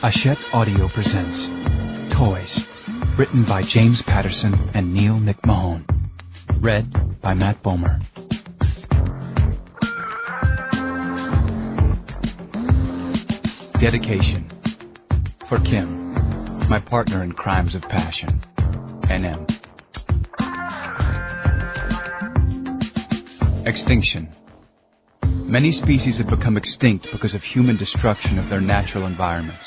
Hachette Audio presents Toys, written by James Patterson and Neil McMahon. Read by Matt Bomer. Dedication. For Kim, my partner in crimes of passion. N.M. Extinction. Many species have become extinct because of human destruction of their natural environments.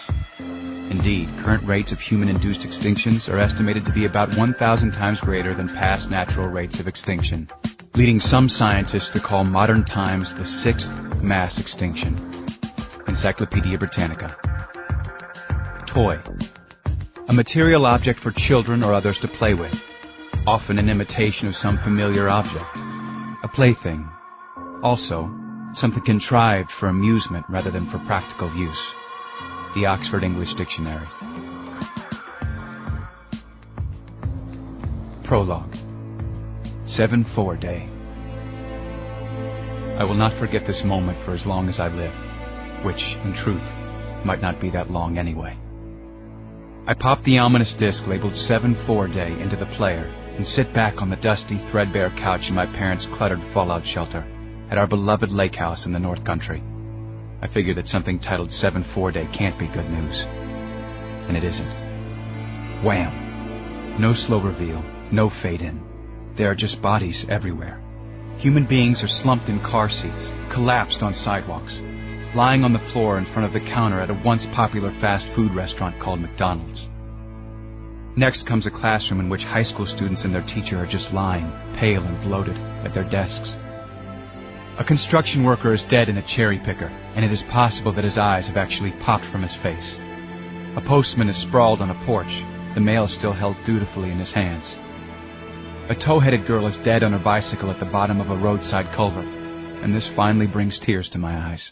Indeed, current rates of human-induced extinctions are estimated to be about 1,000 times greater than past natural rates of extinction, leading some scientists to call modern times the sixth mass extinction. Encyclopedia Britannica. Toy. A material object for children or others to play with, often an imitation of some familiar object. A plaything. Also, something contrived for amusement rather than for practical use. The Oxford English Dictionary. Prologue. 7-4 Day. I will not forget this moment for as long as I live, which, in truth, might not be that long anyway. I pop the ominous disc labeled 7-4 Day into the player and sit back on the dusty, threadbare couch in my parents' cluttered fallout shelter at our beloved lake house in the North Country. I figured that something titled 7-4 Day can't be good news. And it isn't. Wham! No slow reveal, no fade in. There are just bodies everywhere. Human beings are slumped in car seats, collapsed on sidewalks, lying on the floor in front of the counter at a once popular fast food restaurant called McDonald's. Next comes a classroom in which high school students and their teacher are just lying, pale and bloated, at their desks. A construction worker is dead in a cherry picker, and it is possible that his eyes have actually popped from his face. A postman is sprawled on a porch, the mail still held dutifully in his hands. A tow-headed girl is dead on her bicycle at the bottom of a roadside culvert, and this finally brings tears to my eyes.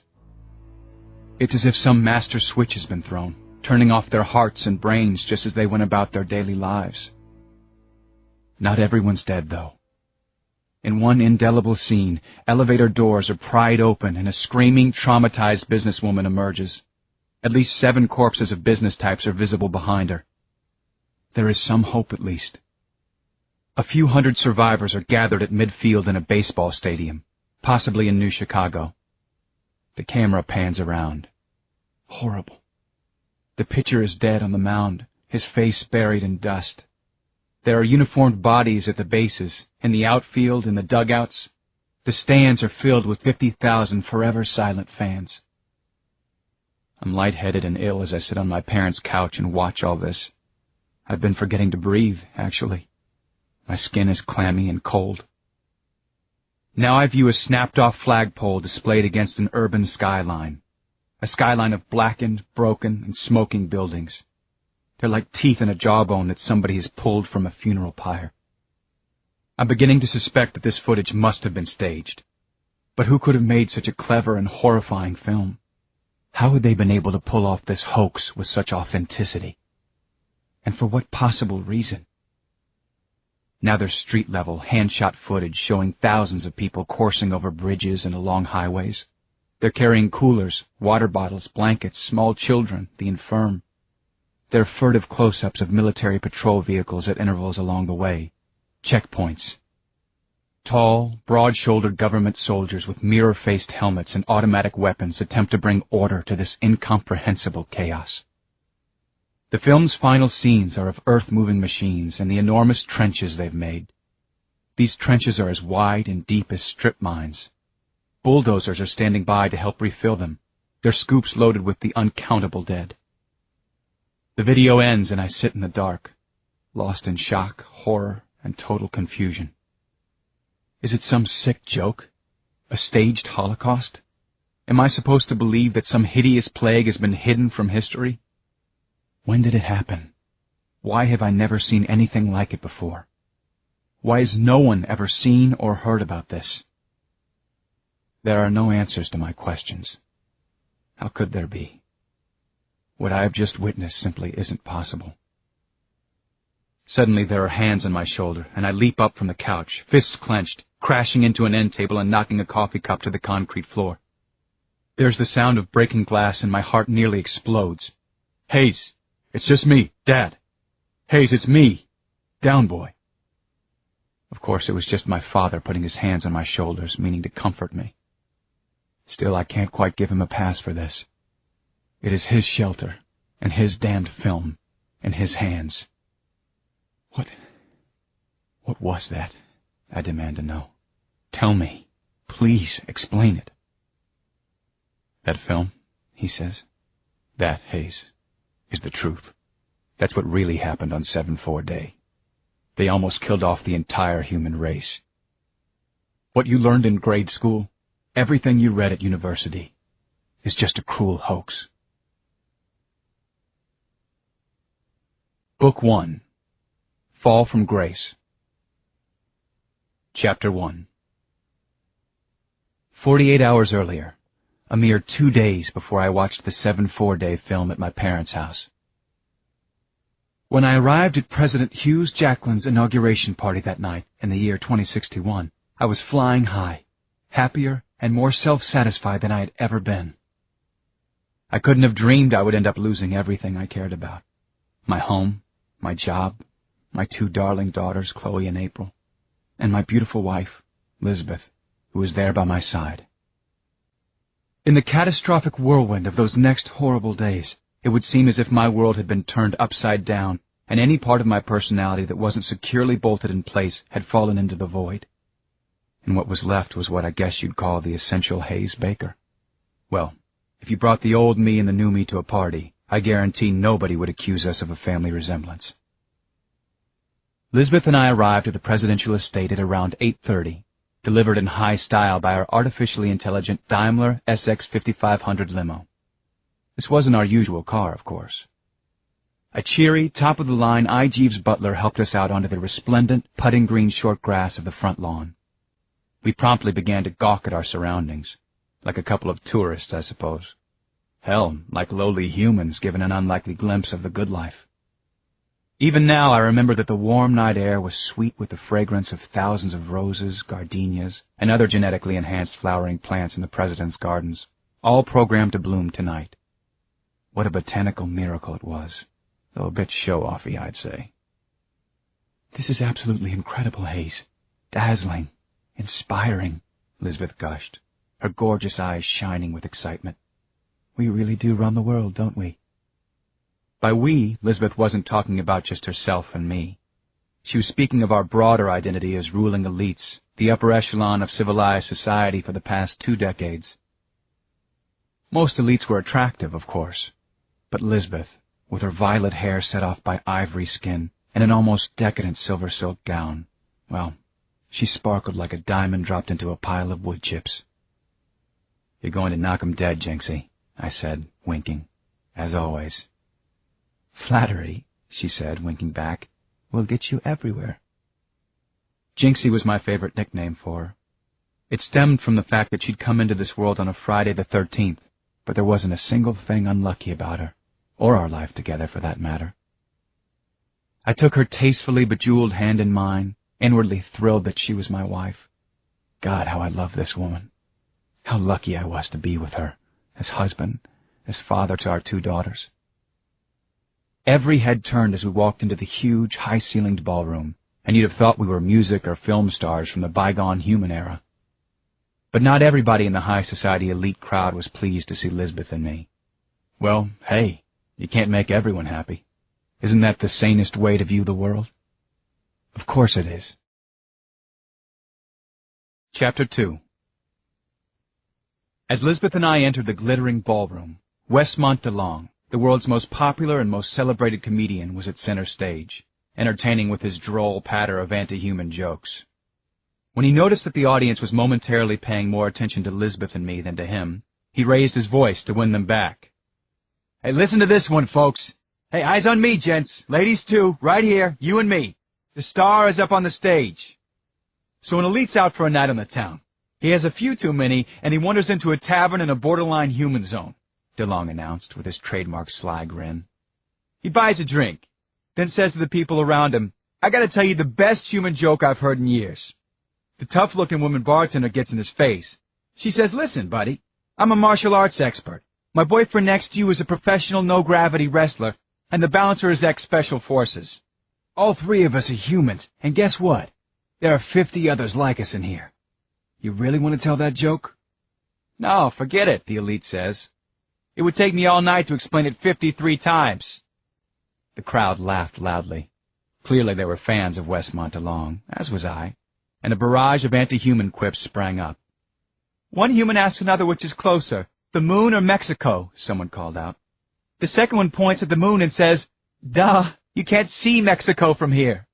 It's as if some master switch has been thrown, turning off their hearts and brains just as they went about their daily lives. Not everyone's dead, though. In one indelible scene, elevator doors are pried open and a screaming, traumatized businesswoman emerges. At least 7 corpses of business types are visible behind her. There is some hope, at least. A few hundred survivors are gathered at midfield in a baseball stadium, possibly in New Chicago. The camera pans around. Horrible. The pitcher is dead on the mound, his face buried in dust. There are uniformed bodies at the bases, in the outfield, in the dugouts. The stands are filled with 50,000 forever silent fans. I'm lightheaded and ill as I sit on my parents' couch and watch all this. I've been forgetting to breathe, actually. My skin is clammy and cold. Now I view a snapped-off flagpole displayed against an urban skyline. A skyline of blackened, broken, and smoking buildings. They're like teeth in a jawbone that somebody has pulled from a funeral pyre. I'm beginning to suspect that this footage must have been staged. But who could have made such a clever and horrifying film? How had they been able to pull off this hoax with such authenticity? And for what possible reason? Now there's street-level, hand-shot footage showing thousands of people coursing over bridges and along highways. They're carrying coolers, water bottles, blankets, small children, the infirm. There are furtive close-ups of military patrol vehicles at intervals along the way. Checkpoints. Tall, broad-shouldered government soldiers with mirror-faced helmets and automatic weapons attempt to bring order to this incomprehensible chaos. The film's final scenes are of earth-moving machines and the enormous trenches they've made. These trenches are as wide and deep as strip mines. Bulldozers are standing by to help refill them, their scoops loaded with the uncountable dead. The video ends and I sit in the dark, lost in shock, horror, and total confusion. Is it some sick joke? A staged Holocaust? Am I supposed to believe that some hideous plague has been hidden from history? When did it happen? Why have I never seen anything like it before? Why has no one ever seen or heard about this? There are no answers to my questions. How could there be? What I have just witnessed simply isn't possible. Suddenly there are hands on my shoulder, and I leap up from the couch, fists clenched, crashing into an end table and knocking a coffee cup to the concrete floor. There's the sound of breaking glass and my heart nearly explodes. Hayes, it's just me, Dad. Hayes, it's me. Down, boy. Of course, it was just my father putting his hands on my shoulders, meaning to comfort me. Still, I can't quite give him a pass for this. It is his shelter, and his damned film, in his hands. What was that? I demand to know. Tell me. Please, explain it. That film, he says. That, Hayes, is the truth. That's what really happened on 7-4 day. They almost killed off the entire human race. What you learned in grade school, everything you read at university, is just a cruel hoax. Book 1. Fall from Grace. Chapter 1. 48 hours earlier, a mere 2 days before I watched the 7-4 day film at my parents' house. When I arrived at President Hughes Jacklin's inauguration party that night in the year 2061, I was flying high, happier and more self-satisfied than I had ever been. I couldn't have dreamed I would end up losing everything I cared about. My home, my job, my 2 darling daughters, Chloe and April, and my beautiful wife, Elizabeth, who was there by my side. In the catastrophic whirlwind of those next horrible days, it would seem as if my world had been turned upside down, and any part of my personality that wasn't securely bolted in place had fallen into the void. And what was left was what I guess you'd call the essential Hayes Baker. Well, if you brought the old me and the new me to a party, I guarantee nobody would accuse us of a family resemblance. Elizabeth and I arrived at the presidential estate at around 8:30, delivered in high style by our artificially intelligent Daimler SX 5500 limo. This wasn't our usual car, of course. A cheery, top-of-the-line I. Jeeves butler helped us out onto the resplendent, putting green short grass of the front lawn. We promptly began to gawk at our surroundings, like a couple of tourists, I suppose. Hell, like lowly humans given an unlikely glimpse of the good life. Even now I remember that the warm night air was sweet with the fragrance of thousands of roses, gardenias, and other genetically enhanced flowering plants in the president's gardens, all programmed to bloom tonight. What a botanical miracle it was, though a bit show-offy, I'd say. This is absolutely incredible, Hayes. Dazzling. Inspiring, Elizabeth gushed, her gorgeous eyes shining with excitement. We really do run the world, don't we? By we, Elizabeth wasn't talking about just herself and me. She was speaking of our broader identity as ruling elites, the upper echelon of civilized society for the past 2 decades. Most elites were attractive, of course, but Elizabeth, with her violet hair set off by ivory skin and an almost decadent silver silk gown, well, she sparkled like a diamond dropped into a pile of wood chips. You're going to knock 'em dead, Jinxie, I said, winking, as always. Flattery, she said, winking back, will get you everywhere. Jinxie was my favorite nickname for her. It stemmed from the fact that she'd come into this world on a Friday the 13th, but there wasn't a single thing unlucky about her, or our life together for that matter. I took her tastefully bejeweled hand in mine, inwardly thrilled that she was my wife. God, how I love this woman. How lucky I was to be with her, as husband, as father to our 2 daughters. Every head turned as we walked into the huge, high-ceilinged ballroom, and you'd have thought we were music or film stars from the bygone human era. But not everybody in the high society elite crowd was pleased to see Elizabeth and me. Well, hey, you can't make everyone happy. Isn't that the sanest way to view the world? Of course it is. Chapter 2. As Elizabeth and I entered the glittering ballroom, Westmont DeLong, the world's most popular and most celebrated comedian, was at center stage, entertaining with his droll patter of anti-human jokes. When he noticed that the audience was momentarily paying more attention to Elizabeth and me than to him, he raised his voice to win them back. Hey, listen to this one, folks. Hey, eyes on me, gents. Ladies, too. Right here. You and me. The star is up on the stage. So an elite's out for a night on the town. He has a few too many, and he wanders into a tavern in a borderline human zone, DeLong announced with his trademark sly grin. He buys a drink, then says to the people around him, I gotta tell you the best human joke I've heard in years. The tough-looking woman bartender gets in his face. She says, listen, buddy, I'm a martial arts expert. My boyfriend next to you is a professional no-gravity wrestler, and the balancer is ex-special forces. All three of us are humans, and guess what? There are 50 others like us in here. You really want to tell that joke? No, forget it, the elite says. It would take me all night to explain it 53 times. The crowd laughed loudly. Clearly they were fans of Westmont along, as was I, and a barrage of anti-human quips sprang up. One human asked another which is closer, the moon or Mexico, someone called out. The second one points at the moon and says, duh, you can't see Mexico from here.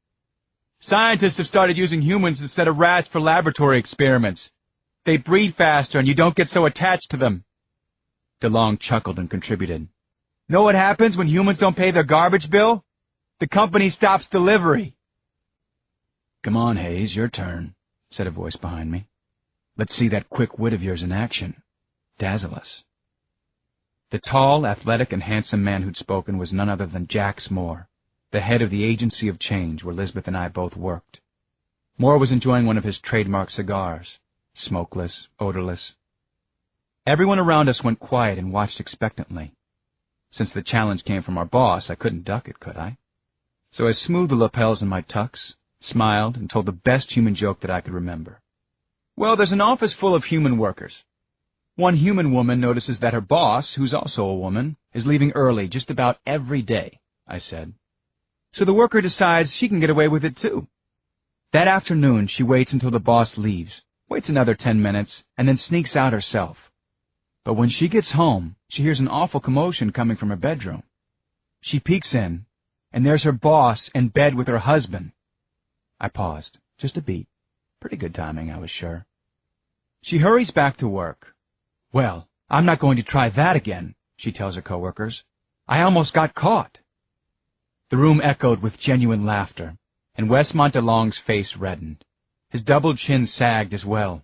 Scientists have started using humans instead of rats for laboratory experiments. They breed faster and you don't get so attached to them. DeLong chuckled and contributed. Know what happens when humans don't pay their garbage bill? The company stops delivery. Come on, Hayes, your turn, said a voice behind me. Let's see that quick wit of yours in action. Dazzle us. The tall, athletic, and handsome man who'd spoken was none other than Jax Moore, the head of the Agency of Change where Lisbeth and I both worked. Moore was enjoying one of his trademark cigars, smokeless, odorless. Everyone around us went quiet and watched expectantly. Since the challenge came from our boss, I couldn't duck it, could I? So I smoothed the lapels in my tux, smiled, and told the best human joke that I could remember. Well, there's an office full of human workers. One human woman notices that her boss, who's also a woman, is leaving early just about every day, I said. So the worker decides she can get away with it too. That afternoon, she waits until the boss leaves, waits another 10 minutes, and then sneaks out herself. But when she gets home, she hears an awful commotion coming from her bedroom. She peeks in, and there's her boss in bed with her husband. I paused, just a beat. Pretty good timing, I was sure. She hurries back to work. Well, I'm not going to try that again, she tells her coworkers. I almost got caught. The room echoed with genuine laughter, and Westmont DeLong's face reddened. His double chin sagged as well.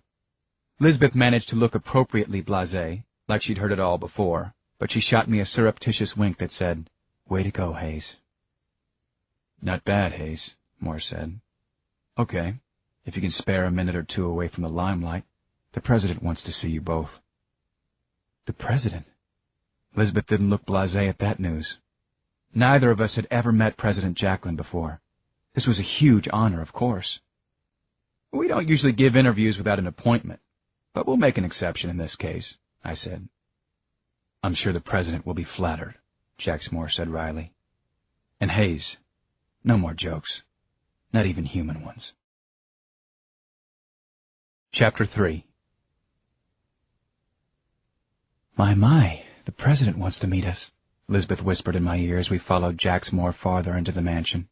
Lisbeth managed to look appropriately blasé, like she'd heard it all before, but she shot me a surreptitious wink that said, Way to go, Hayes. Not bad, Hayes, Moore said. Okay, if you can spare a minute or two away from the limelight, the president wants to see you both. The president? Lisbeth didn't look blasé at that news. Neither of us had ever met President Jacklin before. This was a huge honor, of course. We don't usually give interviews without an appointment, but we'll make an exception in this case, I said. I'm sure the president will be flattered, Jax Moore said wryly. And Hayes, no more jokes, not even human ones. Chapter 3. My, the president wants to meet us, Lisbeth whispered in my ear as we followed Jax Moore farther into the mansion.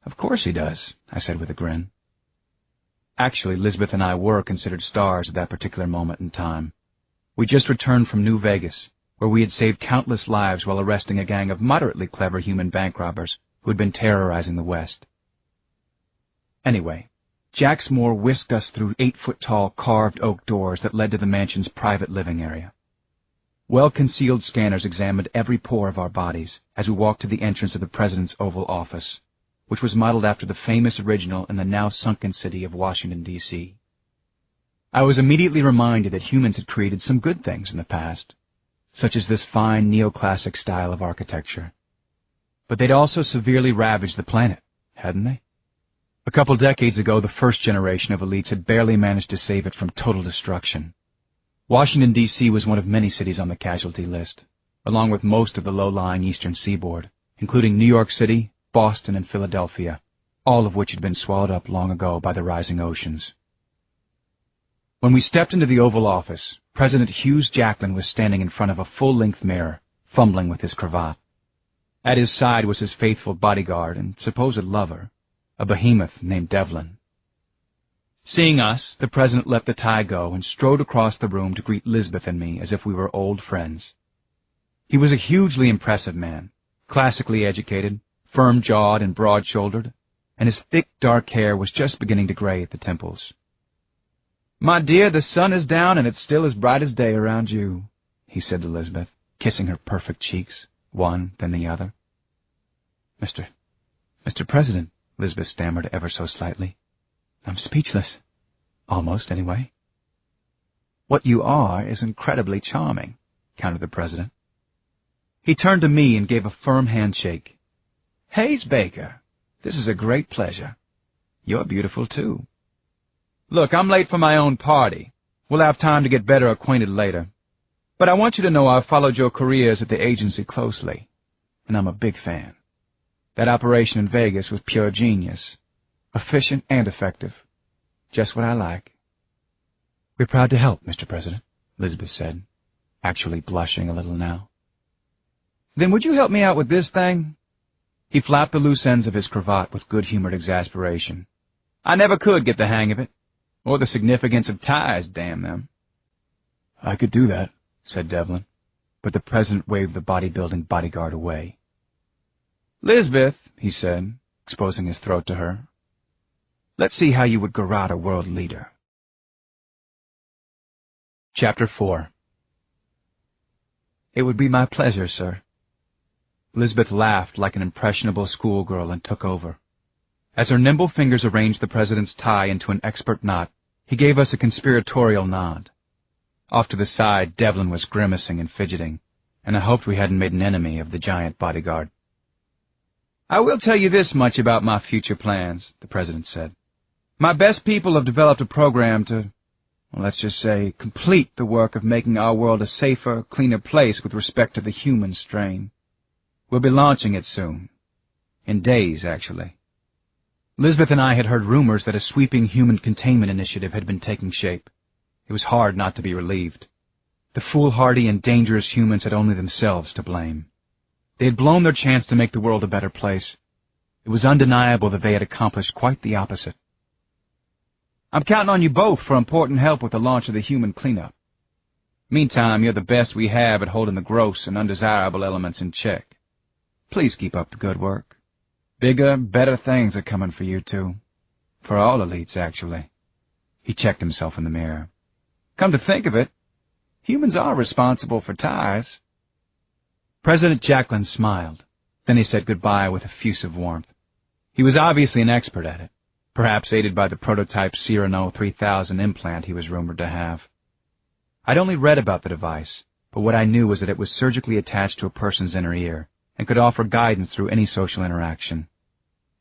Of course he does, I said with a grin. Actually, Lisbeth and I were considered stars at that particular moment in time. We just returned from New Vegas, where we had saved countless lives while arresting a gang of moderately clever human bank robbers who had been terrorizing the West. Anyway, Jax Moore whisked us through 8-foot-tall carved oak doors that led to the mansion's private living area. Well-concealed scanners examined every pore of our bodies as we walked to the entrance of the president's Oval Office, which was modeled after the famous original in the now-sunken city of Washington, D.C. I was immediately reminded that humans had created some good things in the past, such as this fine neoclassic style of architecture. But they'd also severely ravaged the planet, hadn't they? A couple decades ago, the first generation of elites had barely managed to save it from total destruction. Washington, D.C. was one of many cities on the casualty list, along with most of the low-lying eastern seaboard, including New York City, Boston, and Philadelphia, all of which had been swallowed up long ago by the rising oceans. When we stepped into the Oval Office, President Hughes Jacklin was standing in front of a full-length mirror, fumbling with his cravat. At his side was his faithful bodyguard and supposed lover, a behemoth named Devlin. Seeing us, the president let the tie go and strode across the room to greet Lisbeth and me as if we were old friends. He was a hugely impressive man, classically educated, firm-jawed and broad-shouldered, and his thick, dark hair was just beginning to gray at the temples. "My dear, the sun is down and it's still as bright as day around you," he said to Lisbeth, kissing her perfect cheeks, one, then the other. Mr. President," Lisbeth stammered ever so slightly. "I'm speechless. Almost, anyway." "What you are is incredibly charming," countered the president. He turned to me and gave a firm handshake. "Hayes Baker, this is a great pleasure. You're beautiful, too. Look, I'm late for my own party. We'll have time to get better acquainted later. But I want you to know I've followed your careers at the agency closely, and I'm a big fan. That operation in Vegas was pure genius. Efficient and effective. Just what I like." "We're proud to help, Mr. President," Elizabeth said, actually blushing a little now. "Then would you help me out with this thing?" He flapped the loose ends of his cravat with good-humored exasperation. "I never could get the hang of it, or the significance of ties, damn them." "I could do that," said Devlin, but the president waved the bodybuilding bodyguard away. "Lisbeth," he said, exposing his throat to her, "let's see how you would garrote a world leader." Chapter 4. "It would be my pleasure, sir." Lisbeth laughed like an impressionable schoolgirl and took over. As her nimble fingers arranged the president's tie into an expert knot, he gave us a conspiratorial nod. Off to the side, Devlin was grimacing and fidgeting, and I hoped we hadn't made an enemy of the giant bodyguard. "I will tell you this much about my future plans," the president said. "My best people have developed a program to, well, let's just say, complete the work of making our world a safer, cleaner place with respect to the human strain. We'll be launching it soon. In days, actually." Lisbeth and I had heard rumors that a sweeping human containment initiative had been taking shape. It was hard not to be relieved. The foolhardy and dangerous humans had only themselves to blame. They had blown their chance to make the world a better place. It was undeniable that they had accomplished quite the opposite. "I'm counting on you both for important help with the launch of the human cleanup. Meantime, you're the best we have at holding the gross and undesirable elements in check. Please keep up the good work. Bigger, better things are coming for you two. For all elites, actually." He checked himself in the mirror. "Come to think of it, humans are responsible for ties." President Jacklin smiled. Then he said goodbye with effusive warmth. He was obviously an expert at it, perhaps aided by the prototype Cyrano 3000 implant he was rumored to have. I'd only read about the device, but what I knew was that it was surgically attached to a person's inner ear and could offer guidance through any social interaction.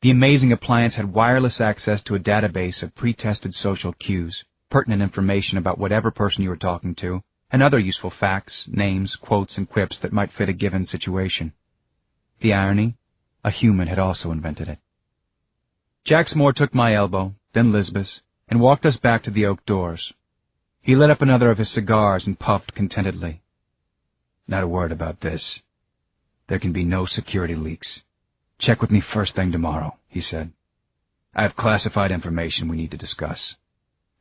The amazing appliance had wireless access to a database of pre-tested social cues, pertinent information about whatever person you were talking to, and other useful facts, names, quotes, and quips that might fit a given situation. The irony? A human had also invented it. Jacksmore took my elbow, then Lisbeth's, and walked us back to the oak doors. He lit up another of his cigars and puffed contentedly. "Not a word about this. There can be no security leaks. Check with me first thing tomorrow," he said. "I have classified information we need to discuss.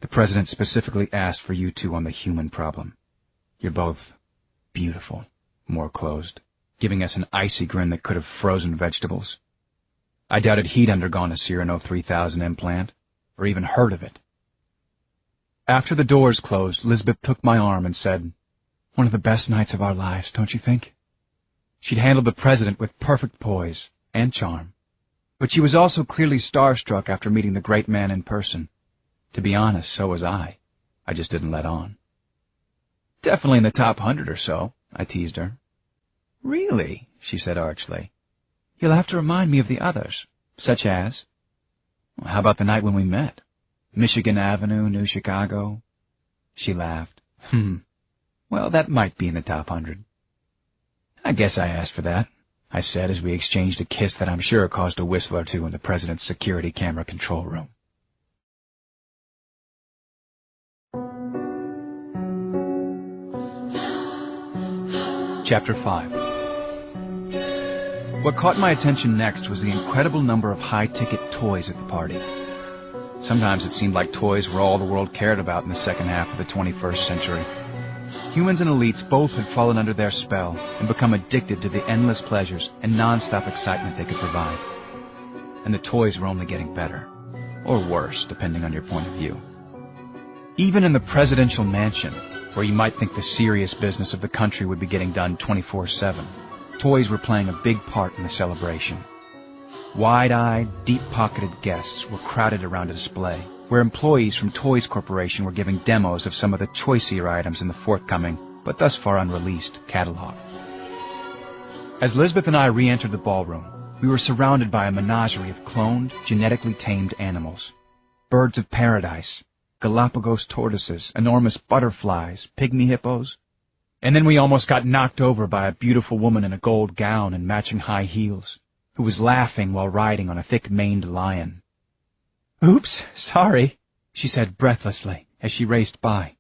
The president specifically asked for you two on the human problem. You're both beautiful," Moore closed, giving us an icy grin that could have frozen vegetables. I doubted he'd undergone a Cyrano 3000 implant, or even heard of it. After the doors closed, Lisbeth took my arm and said, "One of the best nights of our lives, don't you think?" She'd handled the president with perfect poise and charm, but she was also clearly starstruck after meeting the great man in person. To be honest, so was I. I just didn't let on. "Definitely in the top 100 or so," I teased her. "Really?" she said archly. "You'll have to remind me of the others, such as—" "How about the night when we met? Michigan Avenue, New Chicago?" She laughed. "Well, that might be in the top 100. "I guess I asked for that," I said as we exchanged a kiss that I'm sure caused a whistle or two in the president's security camera control room. Chapter 5. What caught my attention next was the incredible number of high-ticket toys at the party. Sometimes it seemed like toys were all the world cared about in the second half of the 21st century. Humans and elites both had fallen under their spell and become addicted to the endless pleasures and non-stop excitement they could provide. And the toys were only getting better, or worse, depending on your point of view. Even in the presidential mansion, where you might think the serious business of the country would be getting done 24/7, toys were playing a big part in the celebration. Wide-eyed, deep-pocketed guests were crowded around a display, where employees from Toys Corporation were giving demos of some of the choicier items in the forthcoming but thus far unreleased, catalog. As Lisbeth and I re-entered the ballroom, we were surrounded by a menagerie of cloned, genetically tamed animals. Birds of paradise, Galapagos tortoises, enormous butterflies, pygmy hippos. And then we almost got knocked over by a beautiful woman in a gold gown and matching high heels, who was laughing while riding on a thick-maned lion. "Oops, sorry," she said breathlessly as she raced by.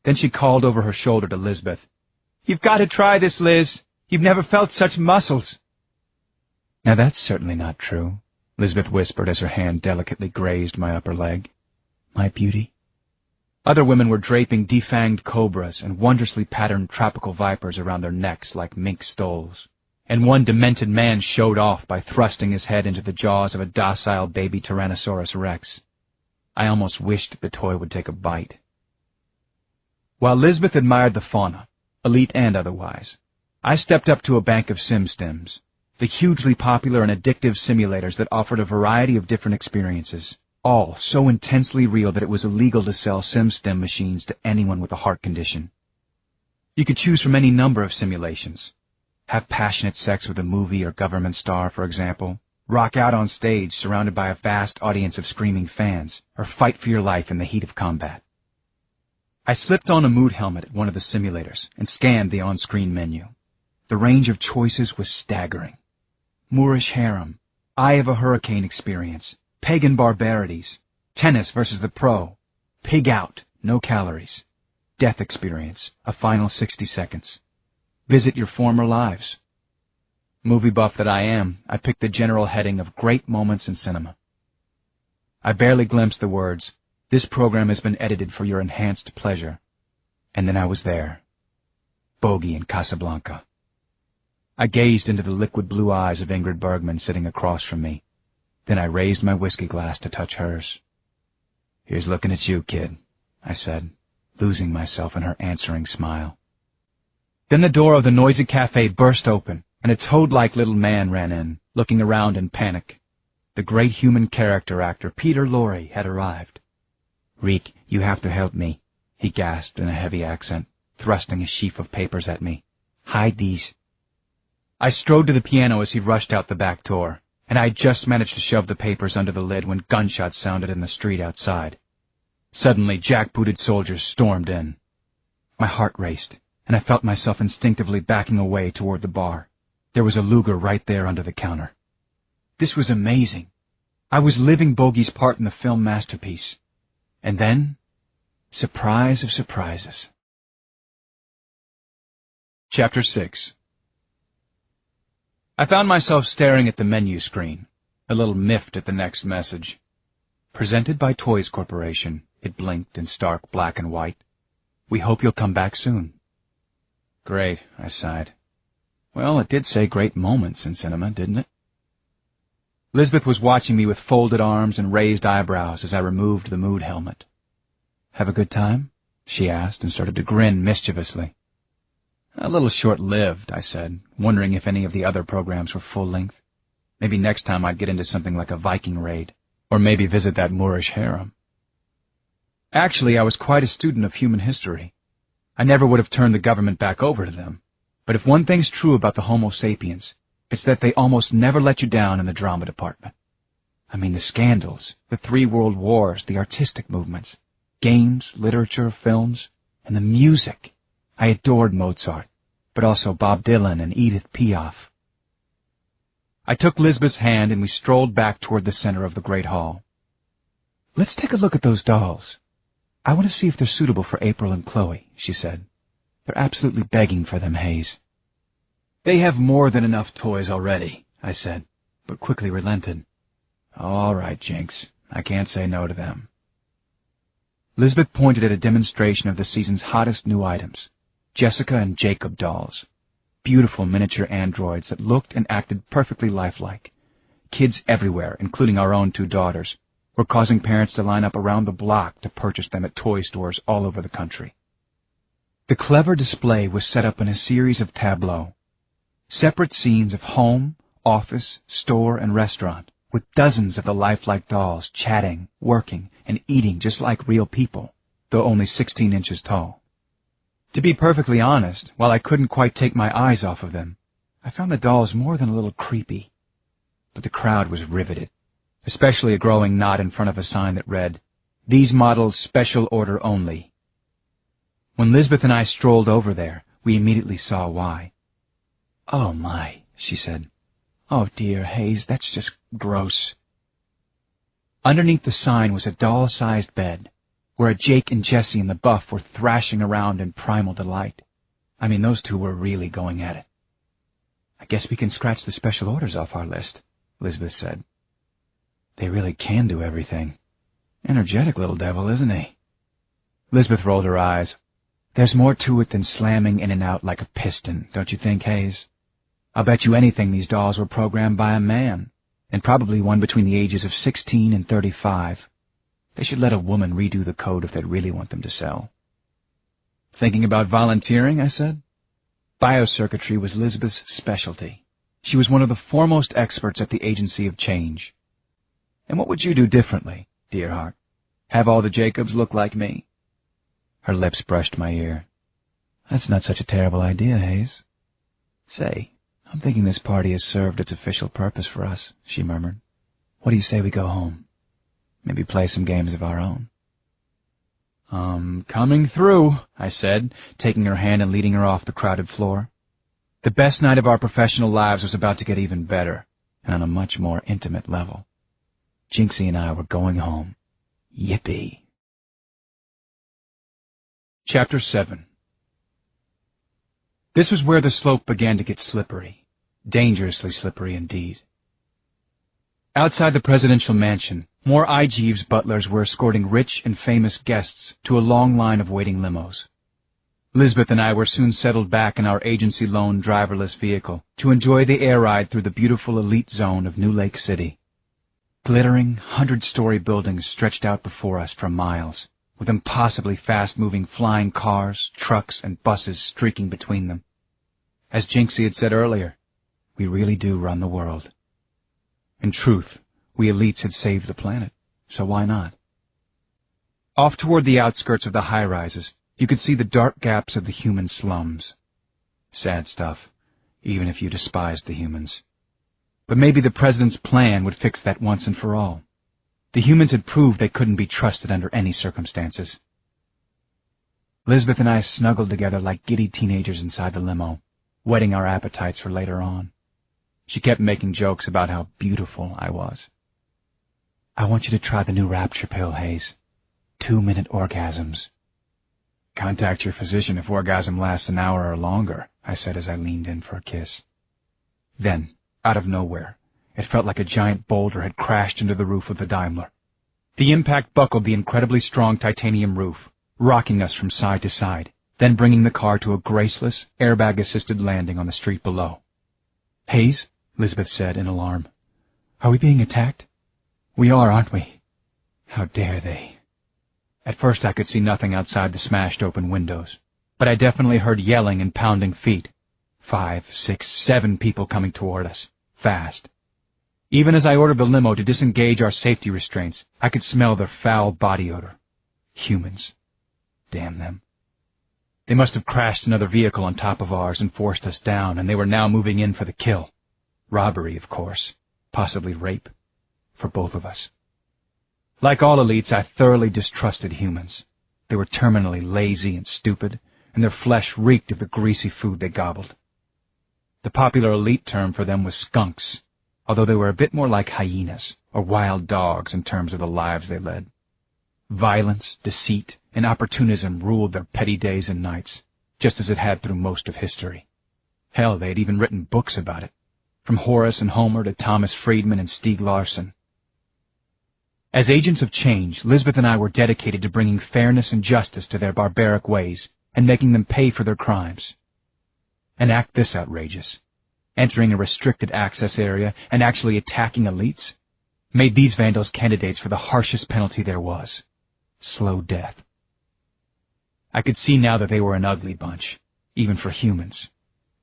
Then she called over her shoulder to Lisbeth. "You've got to try this, Liz. You've never felt such muscles." "Now that's certainly not true," Lisbeth whispered as her hand delicately grazed my upper leg. "My beauty." Other women were draping defanged cobras and wondrously patterned tropical vipers around their necks like mink stoles, and one demented man showed off by thrusting his head into the jaws of a docile baby Tyrannosaurus rex. I almost wished the toy would take a bite. While Lisbeth admired the fauna, elite and otherwise, I stepped up to a bank of SimStims, the hugely popular and addictive simulators that offered a variety of different experiences, all so intensely real that it was illegal to sell SimStim machines to anyone with a heart condition. You could choose from any number of simulations. Have passionate sex with a movie or government star, for example, rock out on stage surrounded by a vast audience of screaming fans, or fight for your life in the heat of combat. I slipped on a mood helmet at one of the simulators and scanned the on-screen menu. The range of choices was staggering. Moorish harem, Eye of a Hurricane experience, pagan barbarities, tennis versus the pro, pig out, no calories, death experience, a final 60 seconds, visit your former lives. Movie buff that I am, I picked the general heading of Great Moments in Cinema. I barely glimpsed the words, "This program has been edited for your enhanced pleasure." And then I was there. Bogey in Casablanca. I gazed into the liquid blue eyes of Ingrid Bergman sitting across from me. Then I raised my whiskey glass to touch hers. "Here's looking at you, kid," I said, losing myself in her answering smile. Then the door of the noisy cafe burst open, and a toad-like little man ran in, looking around in panic. The great human character actor Peter Lorre had arrived. "Reek, you have to help me," he gasped in a heavy accent, thrusting a sheaf of papers at me. "Hide these." I strode to the piano as he rushed out the back door, and I had just managed to shove the papers under the lid when gunshots sounded in the street outside. Suddenly, jackbooted soldiers stormed in. My heart raced, and I felt myself instinctively backing away toward the bar. There was a Luger right there under the counter. This was amazing. I was living Bogey's part in the film masterpiece. And then, surprise of surprises. Chapter 6. I found myself staring at the menu screen, a little miffed at the next message. Presented by Toys Corporation, it blinked in stark black and white. "We hope you'll come back soon." Great, I sighed. Well, it did say Great Moments in Cinema, didn't it? Lisbeth was watching me with folded arms and raised eyebrows as I removed the mood helmet. "Have a good time?" she asked and started to grin mischievously. "A little short-lived," I said, wondering if any of the other programs were full-length. Maybe next time I'd get into something like a Viking raid, or maybe visit that Moorish harem. Actually, I was quite a student of human history. I never would have turned the government back over to them. But if one thing's true about the Homo sapiens, it's that they almost never let you down in the drama department. I mean, the scandals, the 3 world wars, the artistic movements, games, literature, films, and the music. I adored Mozart, but also Bob Dylan and Edith Piaf. I took Lisbeth's hand and we strolled back toward the center of the great hall. "Let's take a look at those dolls. I want to see if they're suitable for April and Chloe," she said. "They're absolutely begging for them, Hayes." "They have more than enough toys already," I said, but quickly relented. "All right, Jinx. I can't say no to them." Lisbeth pointed at a demonstration of the season's hottest new items, Jessica and Jacob dolls, beautiful miniature androids that looked and acted perfectly lifelike. Kids everywhere, including our own 2 daughters, were causing parents to line up around the block to purchase them at toy stores all over the country. The clever display was set up in a series of tableaux, separate scenes of home, office, store, and restaurant, with dozens of the lifelike dolls chatting, working, and eating just like real people, though only 16 inches tall. To be perfectly honest, while I couldn't quite take my eyes off of them, I found the dolls more than a little creepy. But the crowd was riveted, especially a growing knot in front of a sign that read, "These models special order only." When Lisbeth and I strolled over there, we immediately saw why. "Oh my," she said. "Oh dear, Hayes, that's just gross." Underneath the sign was a doll-sized bed, where Jake and Jessie and the Buff were thrashing around in primal delight. I mean, those two were really going at it. "I guess we can scratch the special orders off our list," Lisbeth said. "They really can do everything. Energetic little devil, isn't he?" Lisbeth rolled her eyes. "There's more to it than slamming in and out like a piston, don't you think, Hayes? I'll bet you anything these dolls were programmed by a man, and probably one between the ages of 16 and 35. They should let a woman redo the code if they really want them to sell." "Thinking about volunteering?" I said. Biocircuitry was Lisbeth's specialty. She was one of the foremost experts at the Agency of Change. "And what would you do differently, dear heart? Have all the Jacobs look like me?" Her lips brushed my ear. "That's not such a terrible idea, Hayes." "Say, I'm thinking this party has served its official purpose for us," she murmured. "What do you say we go home? Maybe play some games of our own." "Coming through," I said, taking her hand and leading her off the crowded floor. The best night of our professional lives was about to get even better, and on a much more intimate level. Jinxie and I were going home. Yippee. Chapter 7. This was where the slope began to get slippery, dangerously slippery indeed. Outside the presidential mansion, more Jeeves butlers were escorting rich and famous guests to a long line of waiting limos. Lisbeth and I were soon settled back in our agency-loaned driverless vehicle to enjoy the air ride through the beautiful elite zone of New Lake City. Glittering, 100-story buildings stretched out before us for miles, with impossibly fast-moving flying cars, trucks, and buses streaking between them. As Jinxie had said earlier, we really do run the world. In truth, we elites had saved the planet, so why not? Off toward the outskirts of the high-rises, you could see the dark gaps of the human slums. Sad stuff, even if you despised the humans. But maybe the president's plan would fix that once and for all. The humans had proved they couldn't be trusted under any circumstances. Lisbeth and I snuggled together like giddy teenagers inside the limo, whetting our appetites for later on. She kept making jokes about how beautiful I was. "I want you to try the new Rapture pill, Hayes. 2-minute orgasms." "Contact your physician if orgasm lasts an hour or longer," I said as I leaned in for a kiss. Then, out of nowhere, it felt like a giant boulder had crashed into the roof of the Daimler. The impact buckled the incredibly strong titanium roof, rocking us from side to side, then bringing the car to a graceless, airbag-assisted landing on the street below. "Hayes," Lisbeth said in alarm, "are we being attacked?" "We are, aren't we?" How dare they? At first I could see nothing outside the smashed-open windows, but I definitely heard yelling and pounding feet. 5, 6, 7 people coming toward us, fast. Even as I ordered the limo to disengage our safety restraints, I could smell their foul body odor. Humans. Damn them. They must have crashed another vehicle on top of ours and forced us down, and they were now moving in for the kill. Robbery, of course. Possibly rape. For both of us. Like all elites, I thoroughly distrusted humans. They were terminally lazy and stupid, and their flesh reeked of the greasy food they gobbled. The popular elite term for them was skunks, although they were a bit more like hyenas, or wild dogs in terms of the lives they led. Violence, deceit, and opportunism ruled their petty days and nights, just as it had through most of history. Hell, they had even written books about it, from Horace and Homer to Thomas Friedman and Stieg Larsson. As agents of change, Lisbeth and I were dedicated to bringing fairness and justice to their barbaric ways and making them pay for their crimes. Enact this outrageous. Entering a restricted access area and actually attacking elites made these vandals candidates for the harshest penalty there was: slow death. I could see now that they were an ugly bunch, even for humans.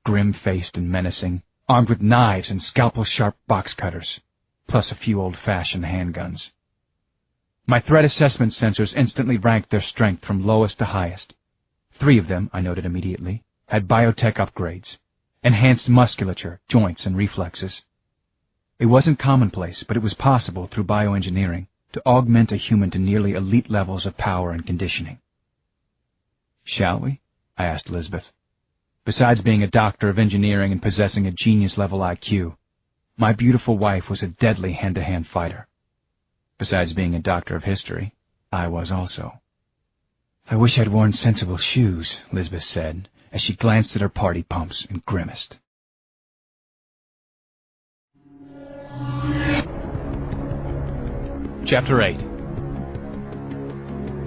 Grim-faced and menacing, armed with knives and scalpel-sharp box cutters, plus a few old-fashioned handguns. My threat assessment sensors instantly ranked their strength from lowest to highest. 3 of them, I noted immediately, had biotech upgrades, enhanced musculature, joints, and reflexes. It wasn't commonplace, but it was possible through bioengineering to augment a human to nearly elite levels of power and conditioning. "Shall we?" I asked Lisbeth. Besides being a doctor of engineering and possessing a genius-level IQ, my beautiful wife was a deadly hand-to-hand fighter. Besides being a doctor of history, I was also. "I wish I'd worn sensible shoes," Lisbeth said, as she glanced at her party pumps and grimaced. Chapter 8.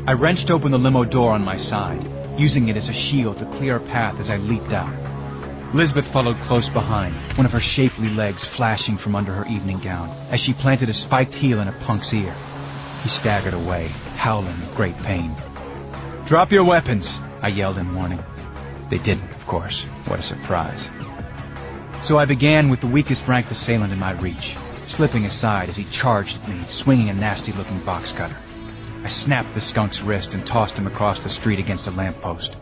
I wrenched open the limo door on my side, using it as a shield to clear a path as I leaped out. Lisbeth followed close behind, one of her shapely legs flashing from under her evening gown, as she planted a spiked heel in a punk's ear. He staggered away, howling in great pain. "Drop your weapons," I yelled in warning. They didn't, of course. What a surprise. So I began with the weakest ranked assailant in my reach, slipping aside as he charged at me, swinging a nasty-looking box cutter. I snapped the skunk's wrist and tossed him across the street against a lamppost.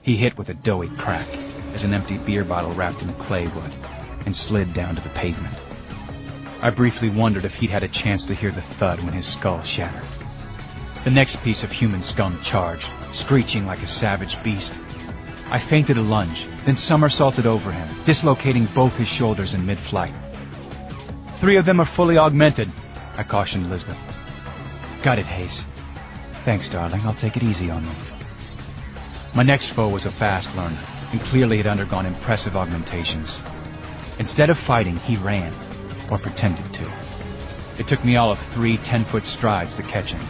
He hit with a doughy crack as an empty beer bottle wrapped in clay would, and slid down to the pavement. I briefly wondered if he'd had a chance to hear the thud when his skull shattered. The next piece of human skunk charged, screeching like a savage beast. I feinted a lunge, then somersaulted over him, dislocating both his shoulders in mid-flight. "3 of them are fully augmented," I cautioned Lisbeth. "Got it, Hayes." "Thanks, darling. I'll take it easy on them." My next foe was a fast learner, and clearly had undergone impressive augmentations. Instead of fighting, he ran, or pretended to. It took me all of 3 10-foot strides to catch him.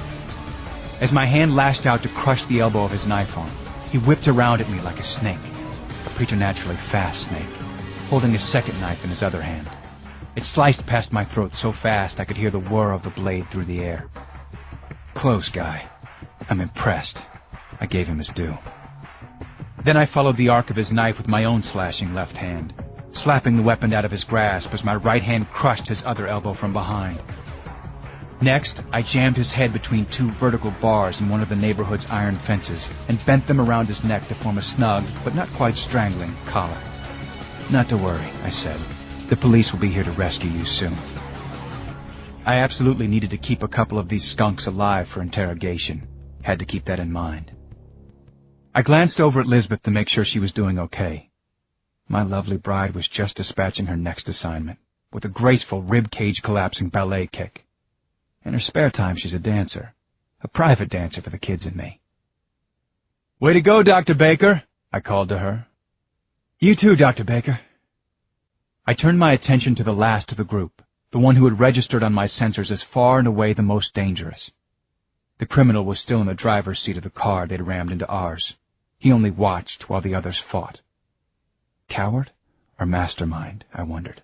As my hand lashed out to crush the elbow of his knife arm, he whipped around at me like a snake, a preternaturally fast snake, holding a second knife in his other hand. It sliced past my throat so fast I could hear the whir of the blade through the air. "Close, guy. I'm impressed." I gave him his due. Then I followed the arc of his knife with my own slashing left hand, slapping the weapon out of his grasp as my right hand crushed his other elbow from behind. Next, I jammed his head between 2 vertical bars in one of the neighborhood's iron fences and bent them around his neck to form a snug, but not quite strangling, collar. "Not to worry," I said. "The police will be here to rescue you soon." I absolutely needed to keep a couple of these skunks alive for interrogation. Had to keep that in mind. I glanced over at Lisbeth to make sure she was doing okay. My lovely bride was just dispatching her next assignment, with a graceful rib-cage collapsing ballet kick. In her spare time, she's a dancer. A private dancer for the kids and me. "Way to go, Dr. Baker," I called to her. "You too, Dr. Baker." I turned my attention to the last of the group, the one who had registered on my sensors as far and away the most dangerous. The criminal was still in the driver's seat of the car they'd rammed into ours. He only watched while the others fought. Coward or mastermind, I wondered.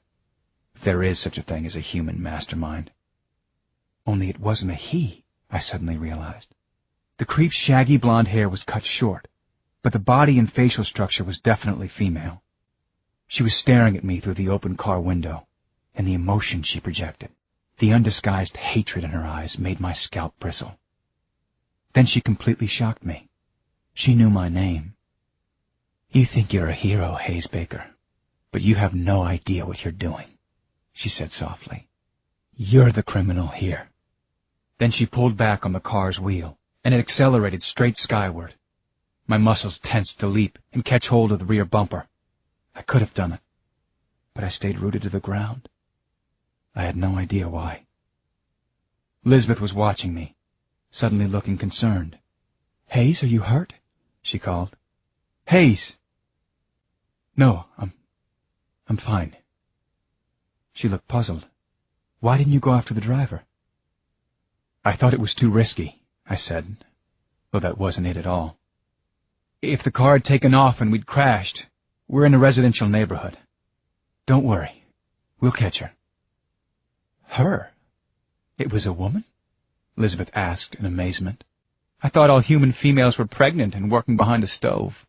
If there is such a thing as a human mastermind. Only it wasn't a he, I suddenly realized. The creep's shaggy blonde hair was cut short, but the body and facial structure was definitely female. She was staring at me through the open car window, and the emotion she projected, the undisguised hatred in her eyes, made my scalp bristle. Then she completely shocked me. She knew my name. "You think you're a hero, Hayes Baker, but you have no idea what you're doing," she said softly. "You're the criminal here." Then she pulled back on the car's wheel, and it accelerated straight skyward. My muscles tensed to leap and catch hold of the rear bumper. I could have done it, but I stayed rooted to the ground. I had no idea why. Lisbeth was watching me, suddenly looking concerned. "Hayes, are you hurt?" she called. "Hayes!" "No, I'm fine." She looked puzzled. "Why didn't you go after the driver?" "I thought it was too risky," I said, though that wasn't it at all. "If the car had taken off and we'd crashed, we're in a residential neighborhood. Don't worry, we'll catch her." "Her? It was a woman?" Lisbeth asked in amazement. "I thought all human females were pregnant and working behind a stove."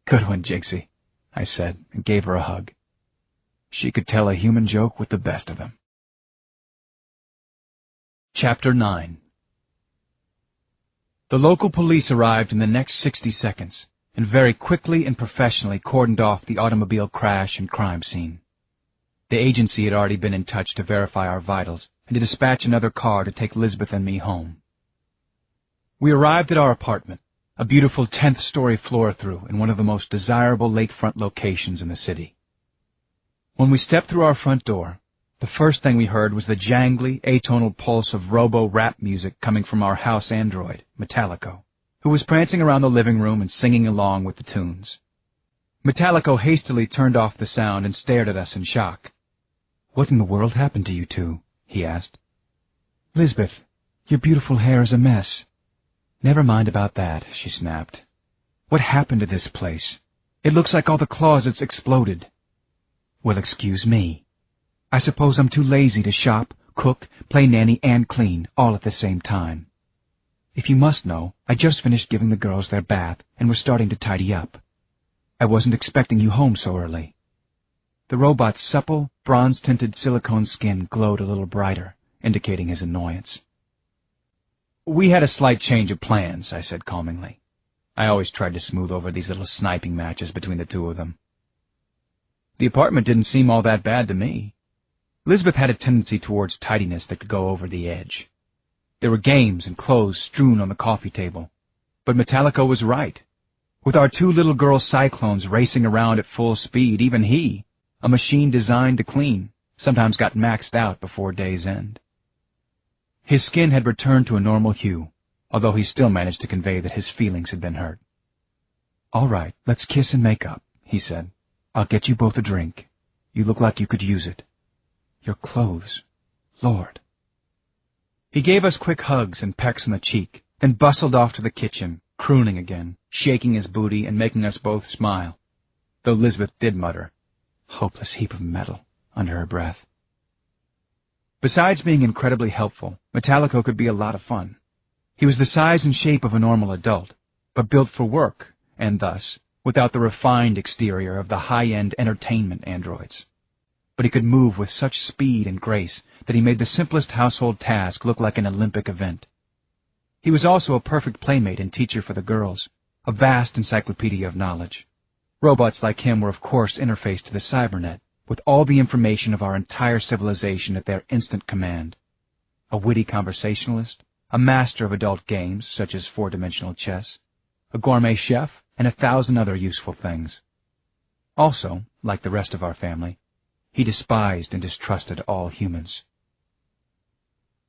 "Good one, Jinxie," I said, and gave her a hug. She could tell a human joke with the best of them. Chapter 9. The local police arrived in the next 60 seconds, and very quickly and professionally cordoned off the automobile crash and crime scene. The agency had already been in touch to verify our vitals and to dispatch another car to take Lisbeth and me home. We arrived at our apartment, a beautiful 10th-story floor-through in one of the most desirable lakefront locations in the city. When we stepped through our front door, the first thing we heard was the jangly, atonal pulse of robo-rap music coming from our house android, Metallico, who was prancing around the living room and singing along with the tunes. Metallico hastily turned off the sound and stared at us in shock. "What in the world happened to you two?" he asked. "Lisbeth, your beautiful hair is a mess." "Never mind about that," she snapped. "What happened to this place? It looks like all the closets exploded." "Well, excuse me. I suppose I'm too lazy to shop, cook, play nanny, and clean, all at the same time. If you must know, I just finished giving the girls their bath and was starting to tidy up. I wasn't expecting you home so early." The robot's supple, bronze-tinted silicone skin glowed a little brighter, indicating his annoyance. "We had a slight change of plans," I said calmingly. I always tried to smooth over these little sniping matches between the two of them. The apartment didn't seem all that bad to me. Lisbeth had a tendency towards tidiness that could go over the edge. There were games and clothes strewn on the coffee table. But Metallico was right. With our two little girl cyclones racing around at full speed, even he, a machine designed to clean, sometimes got maxed out before day's end. His skin had returned to a normal hue, although he still managed to convey that his feelings had been hurt. "All right, let's kiss and make up," he said. "I'll get you both a drink. You look like you could use it. Your clothes, Lord." He gave us quick hugs and pecks on the cheek, then bustled off to the kitchen, crooning again, shaking his booty and making us both smile, though Lisbeth did mutter, "Hopeless heap of metal," under her breath. Besides being incredibly helpful, Metallico could be a lot of fun. He was the size and shape of a normal adult, but built for work, and thus, without the refined exterior of the high-end entertainment androids. But he could move with such speed and grace that he made the simplest household task look like an Olympic event. He was also a perfect playmate and teacher for the girls, a vast encyclopedia of knowledge. Robots like him were of course interfaced to the cybernet, with all the information of our entire civilization at their instant command. A witty conversationalist, a master of adult games such as four-dimensional chess, a gourmet chef, and 1,000 other useful things. Also, like the rest of our family, he despised and distrusted all humans.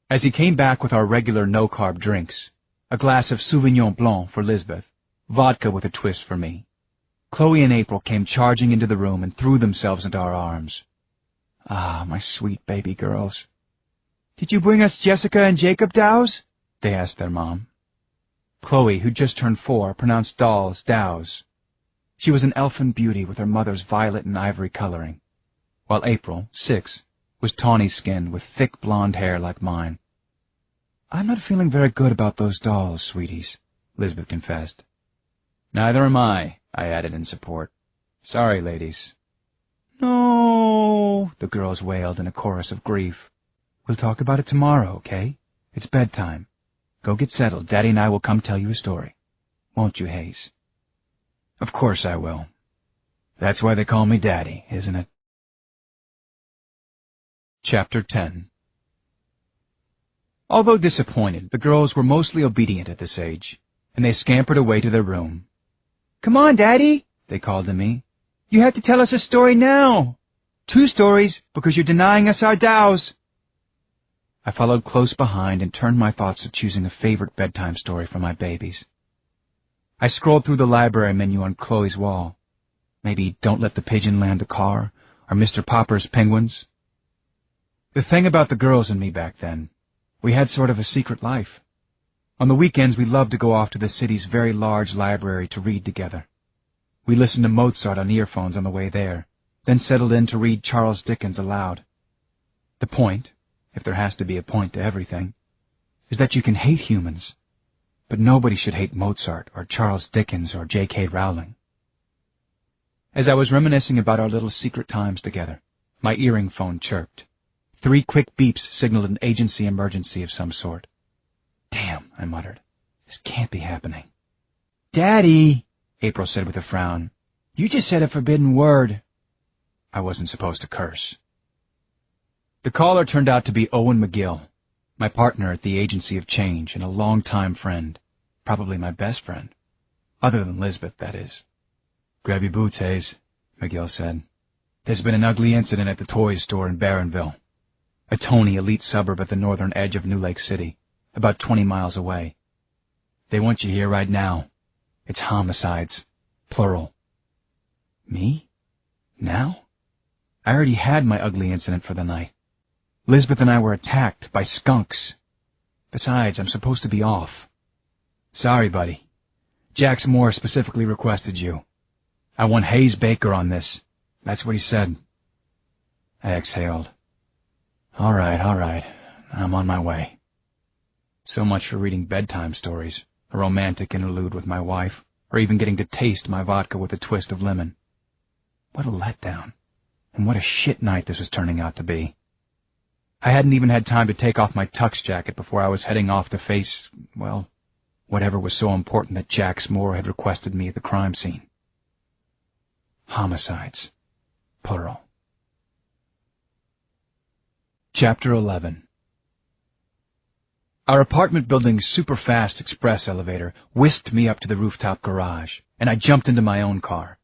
As he came back with our regular no-carb drinks, a glass of Sauvignon Blanc for Lisbeth, vodka with a twist for me, Chloe and April came charging into the room and threw themselves into our arms. "Ah, my sweet baby girls." "Did you bring us Jessica and Jacob dows?" they asked their mom. Chloe, who'd just turned 4, pronounced dolls dows. She was an elfin beauty with her mother's violet and ivory coloring, while April, 6, was tawny-skinned with thick blonde hair like mine. "I'm not feeling very good about those dolls, sweeties," Lisbeth confessed. "Neither am I," I added in support. "Sorry, ladies." "No," the girls wailed in a chorus of grief. "We'll talk about it tomorrow, okay? It's bedtime. Go get settled. Daddy and I will come tell you a story. Won't you, Hayes?" "Of course I will. That's why they call me Daddy, isn't it?" Chapter 10. Although disappointed, the girls were mostly obedient at this age, and they scampered away to their room. "Come on, Daddy," they called to me. "You have to tell us a story now. 2 stories, because you're denying us our dows." I followed close behind and turned my thoughts to choosing a favorite bedtime story for my babies. I scrolled through the library menu on Chloe's wall. Maybe Don't Let the Pigeon Land the Car, or Mr. Popper's Penguins. The thing about the girls and me back then, we had sort of a secret life. On the weekends, we loved to go off to the city's very large library to read together. We listened to Mozart on earphones on the way there, then settled in to read Charles Dickens aloud. The point, if there has to be a point to everything, is that you can hate humans, but nobody should hate Mozart or Charles Dickens or J.K. Rowling. As I was reminiscing about our little secret times together, my earring phone chirped. 3 quick beeps signaled an agency emergency of some sort. "Damn," I muttered. "This can't be happening." "Daddy!" April said with a frown. "You just said a forbidden word." I wasn't supposed to curse. The caller turned out to be Owen McGill, my partner at the Agency of Change and a longtime friend, probably my best friend. Other than Lisbeth, that is. "Grab your boots, Hayes," McGill said. "There's been an ugly incident at the toys store in Barronville, a Tony elite suburb at the northern edge of New Lake City, about 20 miles away. They want you here right now. It's homicides, plural." Me? Now? I already had my ugly incident for the night. Lisbeth and I were attacked by skunks. Besides, I'm supposed to be off. "Sorry, buddy. Jax Moore specifically requested you. I want Hayes Baker on this. That's what he said." I exhaled. All right. I'm on my way." So much for reading bedtime stories, a romantic interlude with my wife, or even getting to taste my vodka with a twist of lemon. What a letdown. And what a shit night this was turning out to be. I hadn't even had time to take off my tux jacket before I was heading off to face, well, whatever was so important that Jax Moore had requested me at the crime scene. Homicides, plural. Chapter 11. Our apartment building's super-fast express elevator whisked me up to the rooftop garage, and I jumped into my own car.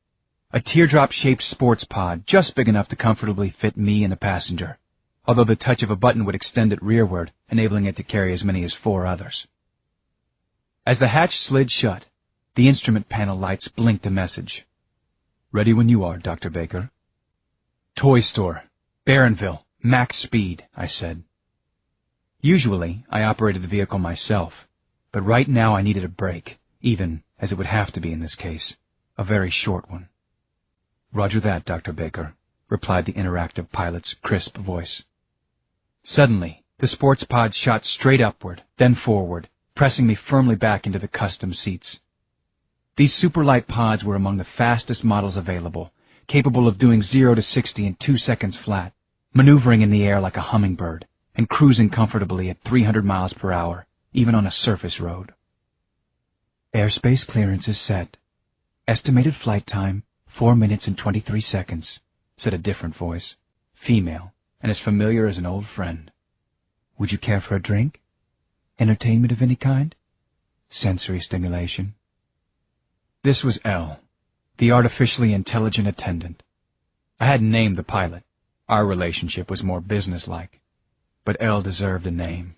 A teardrop-shaped sports pod just big enough to comfortably fit me and a passenger, although the touch of a button would extend it rearward, enabling it to carry as many as 4 others. As the hatch slid shut, the instrument panel lights blinked a message. "Ready when you are, Dr. Baker." "Toy store, Barronville, max speed," I said. Usually, I operated the vehicle myself, but right now I needed a break, even, as it would have to be in this case, a very short one. "Roger that, Dr. Baker," replied the interactive pilot's crisp voice. Suddenly, the sports pod shot straight upward, then forward, pressing me firmly back into the custom seats. These superlight pods were among the fastest models available, capable of doing 0 to 60 in 2 seconds flat, maneuvering in the air like a hummingbird, and cruising comfortably at 300 miles per hour, even on a surface road. "Airspace clearance is set. Estimated flight time, 4 minutes and 23 seconds, said a different voice, female, and as familiar as an old friend. "Would you care for a drink? Entertainment of any kind? Sensory stimulation?" This was Elle, the artificially intelligent attendant. I hadn't named the pilot. Our relationship was more businesslike, but Elle deserved a name.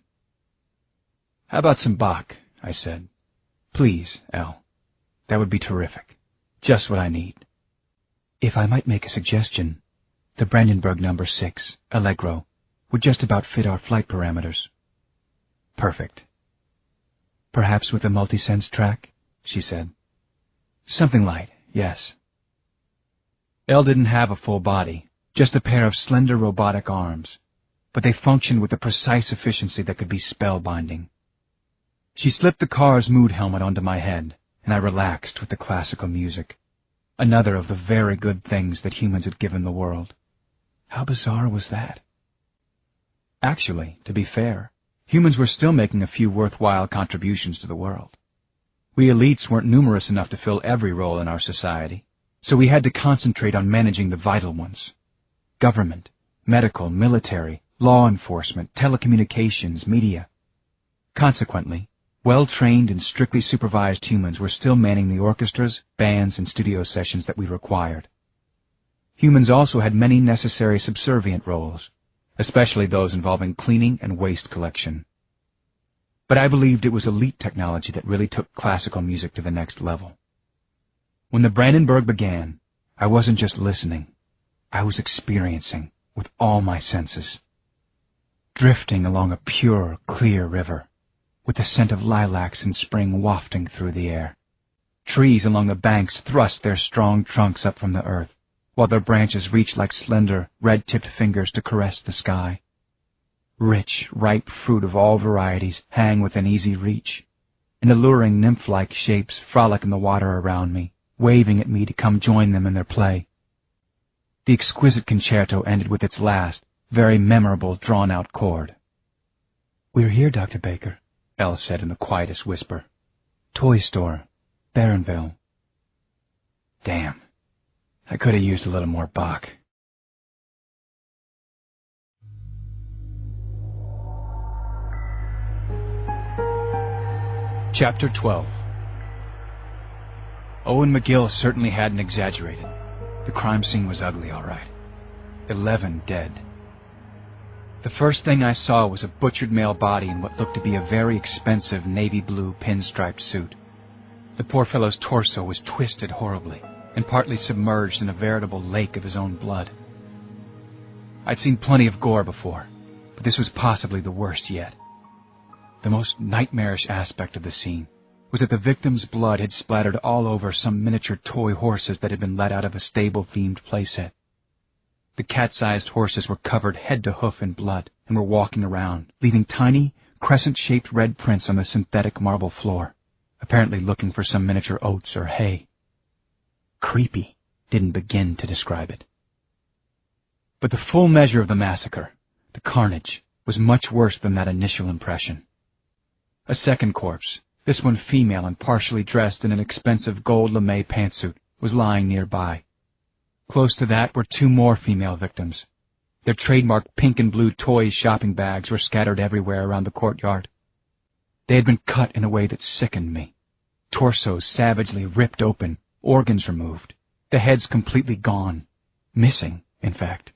"How about some Bach?" I said. "Please, Elle. That would be terrific. Just what I need." "If I might make a suggestion, the Brandenburg number 6, Allegro, would just about fit our flight parameters." "Perfect." "Perhaps with a multi-sense track?" she said. "Something light, yes." Elle didn't have a full body, just a pair of slender robotic arms, but they functioned with a precise efficiency that could be spellbinding. She slipped the car's mood helmet onto my head, and I relaxed with the classical music. Another of the very good things that humans had given the world. How bizarre was that? Actually, to be fair, humans were still making a few worthwhile contributions to the world. We elites weren't numerous enough to fill every role in our society, so we had to concentrate on managing the vital ones. Government, medical, military, law enforcement, telecommunications, media. Consequently, well-trained and strictly supervised humans were still manning the orchestras, bands, and studio sessions that we required. Humans also had many necessary subservient roles, especially those involving cleaning and waste collection. But I believed it was elite technology that really took classical music to the next level. When the Brandenburg began, I wasn't just listening. I was experiencing with all my senses. Drifting along a pure, clear river, with the scent of lilacs in spring wafting through the air. Trees along the banks thrust their strong trunks up from the earth, while their branches reached like slender, red-tipped fingers to caress the sky. Rich, ripe fruit of all varieties hang within easy reach, and alluring nymph-like shapes frolic in the water around me, waving at me to come join them in their play. The exquisite concerto ended with its last, very memorable, drawn-out chord. "We're here, Dr. Baker," Elle said in the quietest whisper. "Toy store, Barronville." Damn. I could have used a little more Bach. Chapter 12. Owen McGill certainly hadn't exaggerated. The crime scene was ugly, all right. 11 dead. The first thing I saw was a butchered male body in what looked to be a very expensive navy blue pinstriped suit. The poor fellow's torso was twisted horribly and partly submerged in a veritable lake of his own blood. I'd seen plenty of gore before, but this was possibly the worst yet. The most nightmarish aspect of the scene was that the victim's blood had splattered all over some miniature toy horses that had been let out of a stable-themed playset. The cat-sized horses were covered head to hoof in blood and were walking around, leaving tiny, crescent-shaped red prints on the synthetic marble floor, apparently looking for some miniature oats or hay. Creepy didn't begin to describe it. But the full measure of the massacre, the carnage, was much worse than that initial impression. A second corpse, this one female and partially dressed in an expensive gold lame pantsuit, was lying nearby. Close to that were two more female victims. Their trademark pink and blue toy shopping bags were scattered everywhere around the courtyard. They had been cut in a way that sickened me. Torsos savagely ripped open, organs removed, the heads completely gone. Missing, in fact.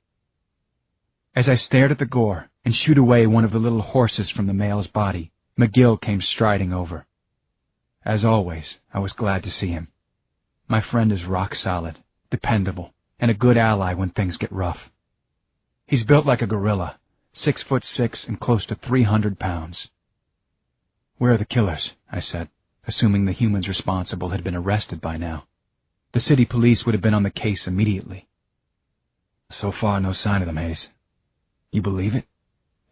As I stared at the gore and shooed away one of the little horses from the male's body, McGill came striding over. As always, I was glad to see him. My friend is rock solid, dependable, and a good ally when things get rough. He's built like a gorilla, 6'6" and close to 300 pounds. "Where are the killers?" I said, assuming the humans responsible had been arrested by now. The city police would have been on the case immediately. "So far, no sign of them, Hayes. You believe it?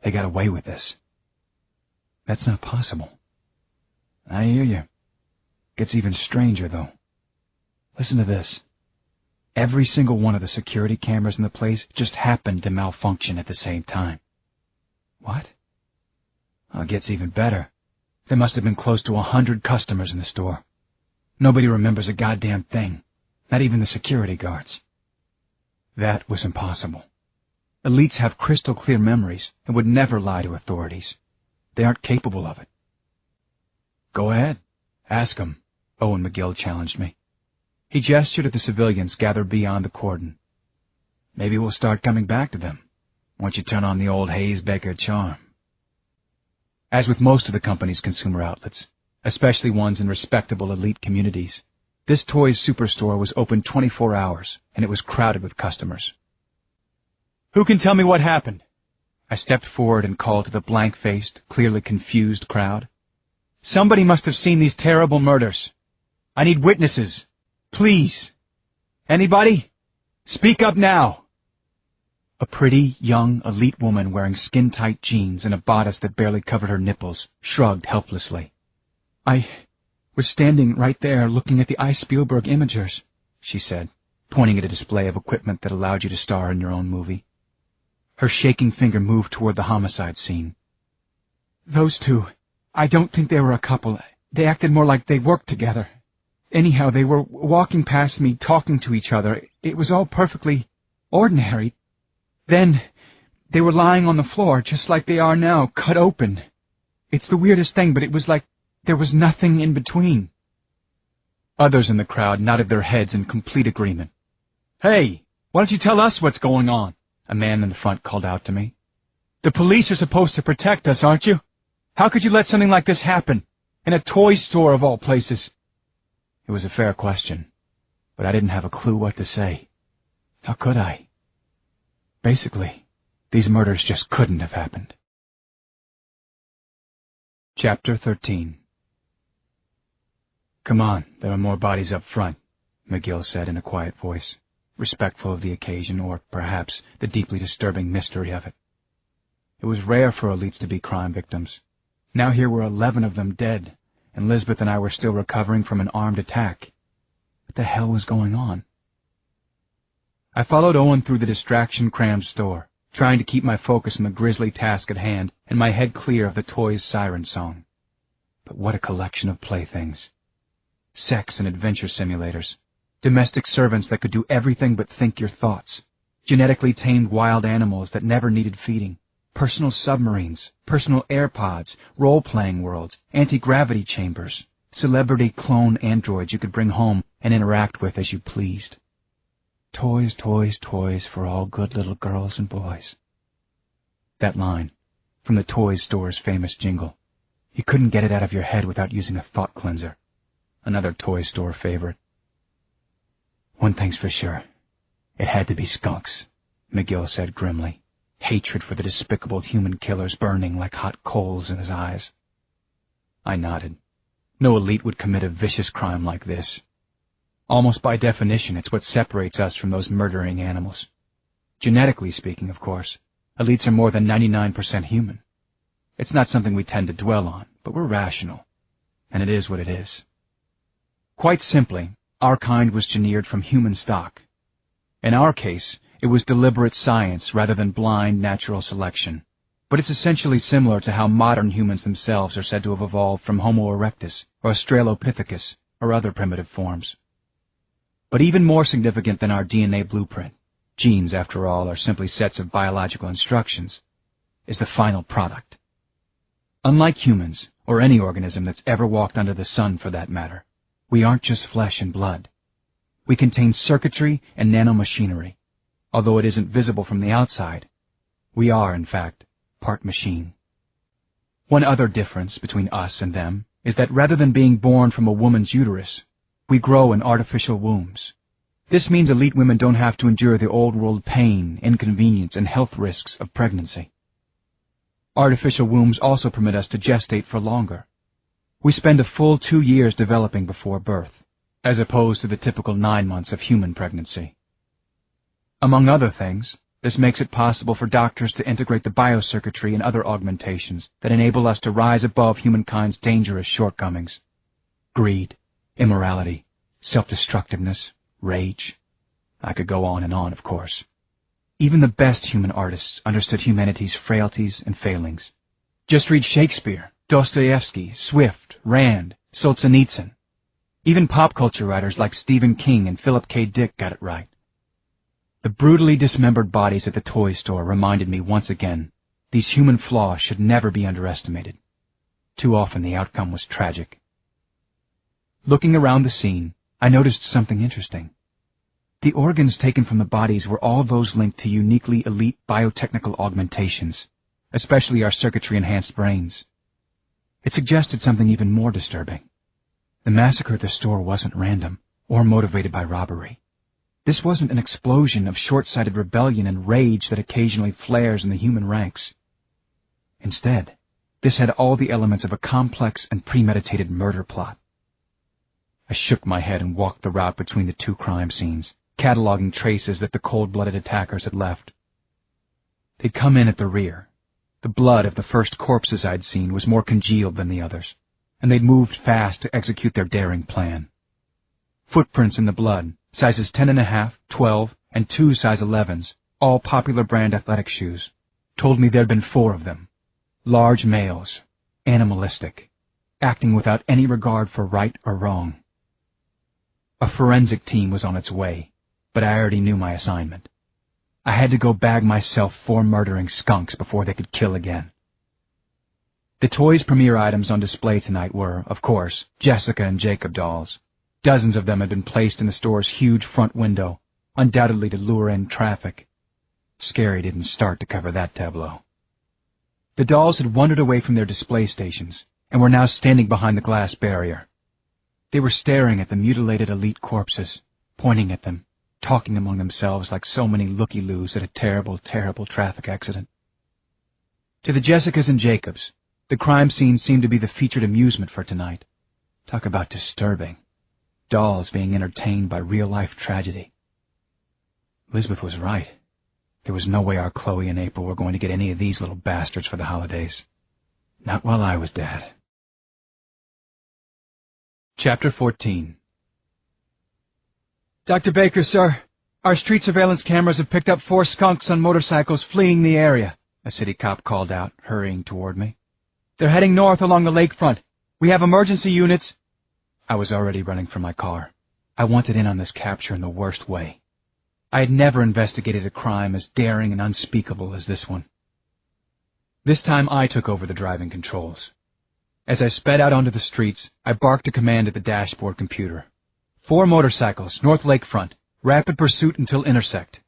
They got away with this." "That's not possible." "I hear you. Gets even stranger, though. Listen to this. Every single one of the security cameras in the place just happened to malfunction at the same time." "What?" "Well, it gets even better. There must have been close to 100 customers in the store. Nobody remembers a goddamn thing, not even the security guards." That was impossible. Elites have crystal clear memories and would never lie to authorities. They aren't capable of it. "Go ahead. Ask them," Owen McGill challenged me. He gestured at the civilians gathered beyond the cordon. "Maybe we'll start coming back to them, once you turn on the old Hayes Baker charm." As with most of the company's consumer outlets, especially ones in respectable elite communities, this toys superstore was open 24 hours, and it was crowded with customers. "Who can tell me what happened?" I stepped forward and called to the blank-faced, clearly confused crowd. "Somebody must have seen these terrible murders. I need witnesses. Please. Anybody? Speak up now." A pretty, young, elite woman wearing skin-tight jeans and a bodice that barely covered her nipples shrugged helplessly. "I was standing right there looking at the I. Spielberg imagers," she said, pointing at a display of equipment that allowed you to star in your own movie. Her shaking finger moved toward the homicide scene. "Those two, I don't think they were a couple. They acted more like they worked together. Anyhow, they were walking past me, talking to each other. It was all perfectly ordinary. Then they were lying on the floor, just like they are now, cut open. It's the weirdest thing, but it was like there was nothing in between." Others in the crowd nodded their heads in complete agreement. "Hey, why don't you tell us what's going on?" a man in the front called out to me. "The police are supposed to protect us, aren't you? How could you let something like this happen? In a toy store of all places?" It was a fair question, but I didn't have a clue what to say. How could I? Basically, these murders just couldn't have happened. Chapter 13. "Come on, there are more bodies up front," McGill said in a quiet voice, respectful of the occasion, or perhaps the deeply disturbing mystery of it. It was rare for elites to be crime victims. Now here were 11 of them dead, and Lisbeth and I were still recovering from an armed attack. What the hell was going on? I followed Owen through the distraction-crammed store, trying to keep my focus on the grisly task at hand and my head clear of the toys' siren song. But what a collection of playthings. Sex and adventure simulators, Domestic servants that could do everything but think your thoughts. Genetically tamed wild animals that never needed feeding. Personal submarines, personal AirPods, role-playing worlds, anti-gravity chambers. Celebrity clone androids you could bring home and interact with as you pleased. Toys, toys, toys for all good little girls and boys. That line, from the toy store's famous jingle. You couldn't get it out of your head without using a thought cleanser. Another toy store favorite. One thing's for sure. It had to be skunks, McGill said grimly, hatred for the despicable human killers burning like hot coals in his eyes. I nodded. No elite would commit a vicious crime like this. Almost by definition, it's what separates us from those murdering animals. Genetically speaking, of course, elites are more than 99% human. It's not something we tend to dwell on, but we're rational, and it is what it is. Quite simply, our kind was engineered from human stock. In our case, it was deliberate science rather than blind natural selection. But it's essentially similar to how modern humans themselves are said to have evolved from Homo erectus or Australopithecus or other primitive forms. But even more significant than our DNA blueprint, genes, after all, are simply sets of biological instructions, is the final product. Unlike humans, or any organism that's ever walked under the sun for that matter, we aren't just flesh and blood. We contain circuitry and nanomachinery. Although it isn't visible from the outside, we are, in fact, part machine. One other difference between us and them is that rather than being born from a woman's uterus, we grow in artificial wombs. This means elite women don't have to endure the old-world pain, inconvenience, and health risks of pregnancy. Artificial wombs also permit us to gestate for longer. We spend a full 2 years developing before birth, as opposed to the typical 9 months of human pregnancy. Among other things, this makes it possible for doctors to integrate the biocircuitry and other augmentations that enable us to rise above humankind's dangerous shortcomings. Greed, immorality, self-destructiveness, rage. I could go on and on, of course. Even the best human artists understood humanity's frailties and failings. Just read Shakespeare, Dostoevsky, Swift, Rand, Solzhenitsyn. Even pop culture writers like Stephen King and Philip K. Dick got it right. The brutally dismembered bodies at the toy store reminded me once again, these human flaws should never be underestimated. Too often the outcome was tragic. Looking around the scene, I noticed something interesting. The organs taken from the bodies were all those linked to uniquely elite biotechnical augmentations, especially our circuitry-enhanced brains. It suggested something even more disturbing. The massacre at the store wasn't random or motivated by robbery. This wasn't an explosion of short-sighted rebellion and rage that occasionally flares in the human ranks. Instead, this had all the elements of a complex and premeditated murder plot. I shook my head and walked the route between the two crime scenes, cataloging traces that the cold-blooded attackers had left. They'd come in at the rear. The blood of the first corpses I'd seen was more congealed than the others, and they'd moved fast to execute their daring plan. Footprints in the blood, sizes 10.5, 12, and 2 size 11s, all popular brand athletic shoes, told me there'd been 4 of them. Large males, animalistic, acting without any regard for right or wrong. A forensic team was on its way, but I already knew my assignment. I had to go bag myself 4 murdering skunks before they could kill again. The toys' premier items on display tonight were, of course, Jessica and Jacob dolls. Dozens of them had been placed in the store's huge front window, undoubtedly to lure in traffic. Scary didn't start to cover that tableau. The dolls had wandered away from their display stations and were now standing behind the glass barrier. They were staring at the mutilated elite corpses, pointing at them, talking among themselves like so many looky-loos at a terrible, terrible traffic accident. To the Jessicas and Jacobs, the crime scene seemed to be the featured amusement for tonight. Talk about disturbing. Dolls being entertained by real-life tragedy. Elizabeth was right. There was no way our Chloe and April were going to get any of these little bastards for the holidays. Not while I was Dad. Chapter 14. Dr. Baker, sir. Our street surveillance cameras have picked up 4 skunks on motorcycles fleeing the area, a city cop called out, hurrying toward me. They're heading north along the lakefront. We have emergency units. I was already running for my car. I wanted in on this capture in the worst way. I had never investigated a crime as daring and unspeakable as this one. This time I took over the driving controls. As I sped out onto the streets, I barked a command at the dashboard computer. 4 motorcycles, north lakefront, rapid pursuit until intersect.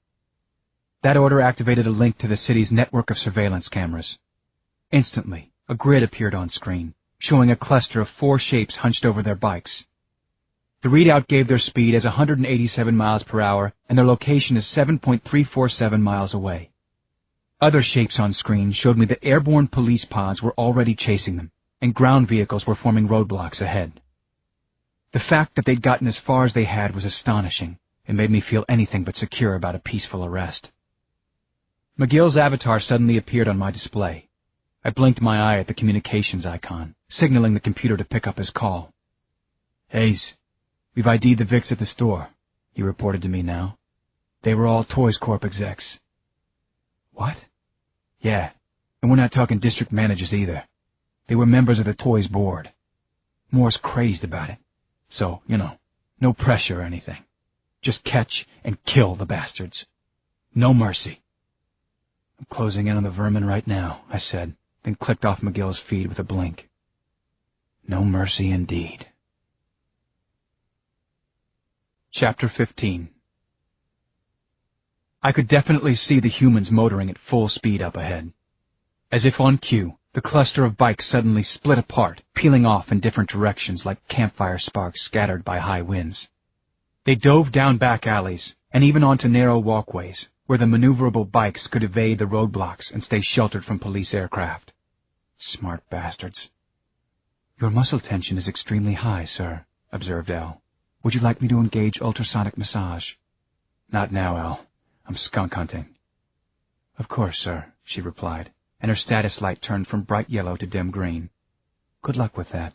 That order activated a link to the city's network of surveillance cameras. Instantly, a grid appeared on screen, showing a cluster of 4 shapes hunched over their bikes. The readout gave their speed as 187 miles per hour, and their location is 7.347 miles away. Other shapes on screen showed me that airborne police pods were already chasing them, and ground vehicles were forming roadblocks ahead. The fact that they'd gotten as far as they had was astonishing. It made me feel anything but secure about a peaceful arrest. McGill's avatar suddenly appeared on my display. I blinked my eye at the communications icon, signaling the computer to pick up his call. "Hayes, we've ID'd the Vics at the store," he reported to me now. "They were all Toys Corp execs." "What?" "Yeah, and we're not talking district managers either. They were members of the Toys board. Moore's crazed about it. So, no pressure or anything. Just catch and kill the bastards. No mercy." "I'm closing in on the vermin right now," I said, then clicked off McGill's feed with a blink. No mercy indeed. Chapter 15. I could definitely see the humans motoring at full speed up ahead. As if on cue, the cluster of bikes suddenly split apart, peeling off in different directions like campfire sparks scattered by high winds. They dove down back alleys, and even onto narrow walkways, where the maneuverable bikes could evade the roadblocks and stay sheltered from police aircraft. Smart bastards. "Your muscle tension is extremely high, sir," observed Elle. "Would you like me to engage ultrasonic massage?" "Not now, Elle. I'm skunk hunting." "Of course, sir," she replied, and her status light turned from bright yellow to dim green. "Good luck with that."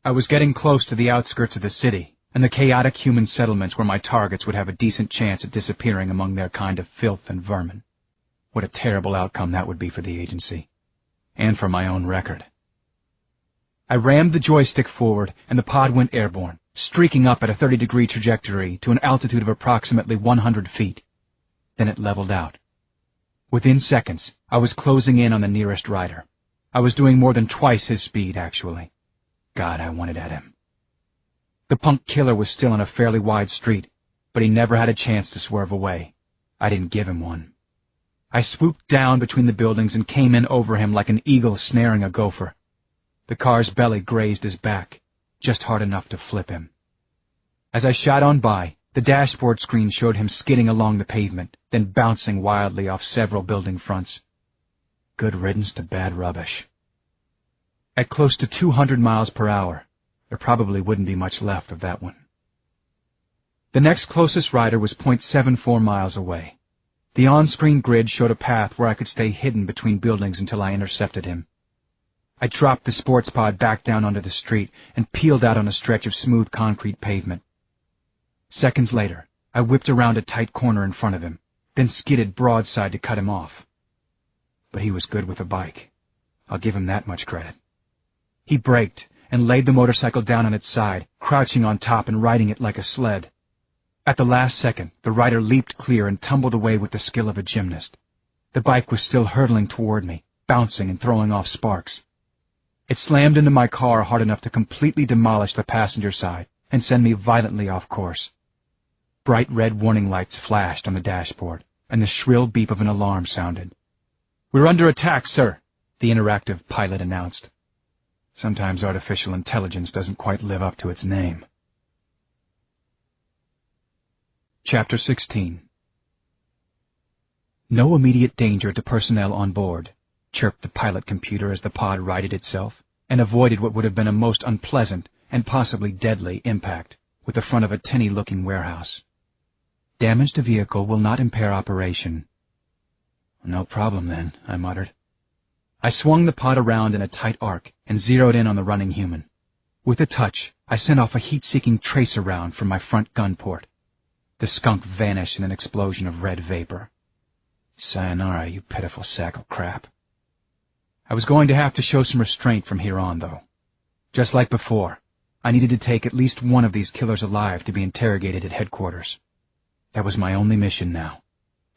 I was getting close to the outskirts of the city, and the chaotic human settlements where my targets would have a decent chance at disappearing among their kind of filth and vermin. What a terrible outcome that would be for the agency. And for my own record. I rammed the joystick forward, and the pod went airborne, streaking up at a 30-degree trajectory to an altitude of approximately 100 feet. Then it leveled out. Within seconds, I was closing in on the nearest rider. I was doing more than twice his speed, actually. God, I wanted at him. The punk killer was still on a fairly wide street, but he never had a chance to swerve away. I didn't give him one. I swooped down between the buildings and came in over him like an eagle snaring a gopher. The car's belly grazed his back, just hard enough to flip him. As I shot on by, the dashboard screen showed him skidding along the pavement, then bouncing wildly off several building fronts. Good riddance to bad rubbish. At close to 200 miles per hour, there probably wouldn't be much left of that one. The next closest rider was 0.74 miles away. The on-screen grid showed a path where I could stay hidden between buildings until I intercepted him. I dropped the sports pod back down onto the street and peeled out on a stretch of smooth concrete pavement. Seconds later, I whipped around a tight corner in front of him, then skidded broadside to cut him off. But he was good with a bike. I'll give him that much credit. He braked and laid the motorcycle down on its side, crouching on top and riding it like a sled. At the last second, the rider leaped clear and tumbled away with the skill of a gymnast. The bike was still hurtling toward me, bouncing and throwing off sparks. It slammed into my car hard enough to completely demolish the passenger side and send me violently off course. Bright red warning lights flashed on the dashboard, and the shrill beep of an alarm sounded. "We're under attack, sir," the interactive pilot announced. Sometimes artificial intelligence doesn't quite live up to its name. Chapter 16. "No immediate danger to personnel on board," chirped the pilot computer as the pod righted itself and avoided what would have been a most unpleasant and possibly deadly impact with the front of a tinny-looking warehouse. "Damage to vehicle will not impair operation." "No problem, then," I muttered. I swung the pod around in a tight arc and zeroed in on the running human. With a touch, I sent off a heat-seeking tracer round from my front gun port. The skunk vanished in an explosion of red vapor. Sayonara, you pitiful sack of crap. I was going to have to show some restraint from here on, though. Just like before, I needed to take at least one of these killers alive to be interrogated at headquarters. That was my only mission now,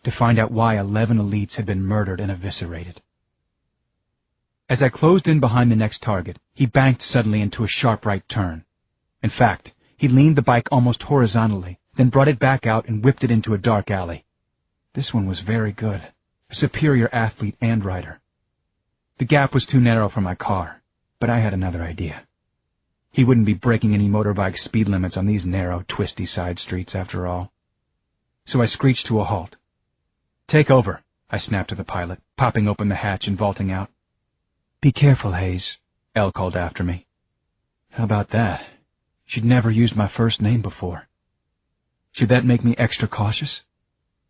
to find out why 11 elites had been murdered and eviscerated. As I closed in behind the next target, he banked suddenly into a sharp right turn. In fact, he leaned the bike almost horizontally, then brought it back out and whipped it into a dark alley. This one was very good, a superior athlete and rider. The gap was too narrow for my car, but I had another idea. He wouldn't be breaking any motorbike speed limits on these narrow, twisty side streets after all. So I screeched to a halt. "Take over," I snapped to the pilot, popping open the hatch and vaulting out. "Be careful, Hayes," Elle called after me. How about that? She'd never used my first name before. Should that make me extra cautious?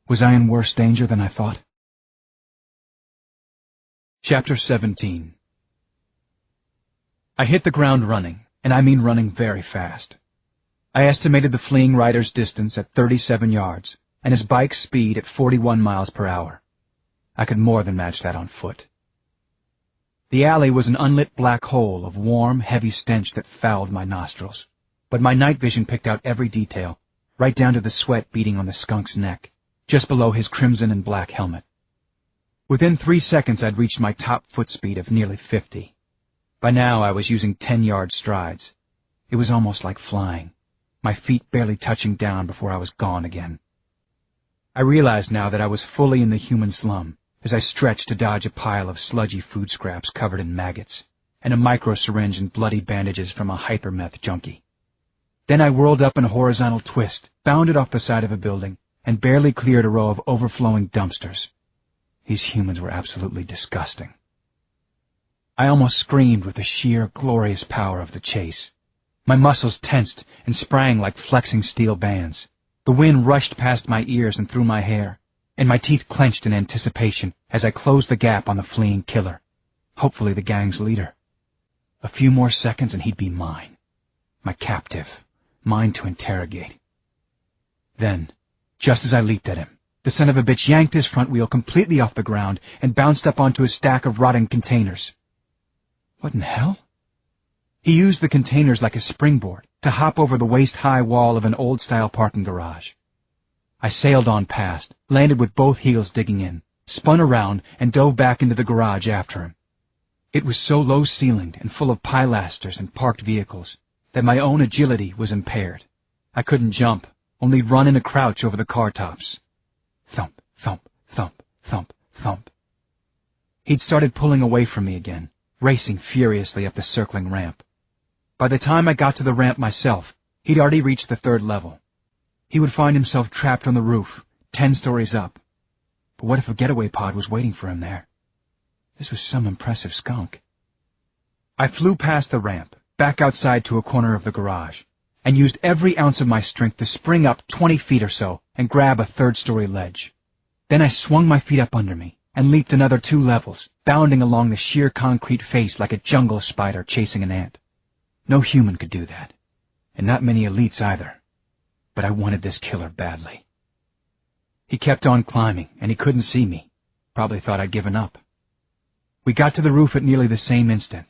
Was I in worse danger than I thought? Chapter 17. I hit the ground running, and I mean running very fast. I estimated the fleeing rider's distance at 37 yards, and his bike's speed at 41 miles per hour. I could more than match that on foot. The alley was an unlit black hole of warm, heavy stench that fouled my nostrils, but my night vision picked out every detail, right down to the sweat beading on the skunk's neck, just below his crimson and black helmet. Within 3 seconds, I'd reached my top foot speed of nearly 50. By now, I was using 10-yard strides. It was almost like flying, my feet barely touching down before I was gone again. I realized now that I was fully in the human slum as I stretched to dodge a pile of sludgy food scraps covered in maggots and a micro-syringe and bloody bandages from a hypermeth junkie. Then I whirled up in a horizontal twist, bounded off the side of a building, and barely cleared a row of overflowing dumpsters. These humans were absolutely disgusting. I almost screamed with the sheer, glorious power of the chase. My muscles tensed and sprang like flexing steel bands. The wind rushed past my ears and through my hair, and my teeth clenched in anticipation as I closed the gap on the fleeing killer, hopefully the gang's leader. A few more seconds and he'd be mine. My captive, mine to interrogate. Then, just as I leaped at him, the son of a bitch yanked his front wheel completely off the ground and bounced up onto a stack of rotting containers. What in hell? He used the containers like a springboard to hop over the waist-high wall of an old-style parking garage. I sailed on past, landed with both heels digging in, spun around, and dove back into the garage after him. It was so low-ceilinged and full of pilasters and parked vehicles that my own agility was impaired. I couldn't jump, only run in a crouch over the car tops. Thump, thump, thump, thump, thump. He'd started pulling away from me again, racing furiously up the circling ramp. By the time I got to the ramp myself, he'd already reached the 3rd level. He would find himself trapped on the roof, 10 stories up. But what if a getaway pod was waiting for him there? This was some impressive skunk. I flew past the ramp, back outside to a corner of the garage, and used every ounce of my strength to spring up 20 feet or so and grab a 3rd-story ledge. Then I swung my feet up under me and leaped another 2 levels, bounding along the sheer concrete face like a jungle spider chasing an ant. No human could do that, and not many elites either. But I wanted this killer badly. He kept on climbing, and he couldn't see me. Probably thought I'd given up. We got to the roof at nearly the same instant.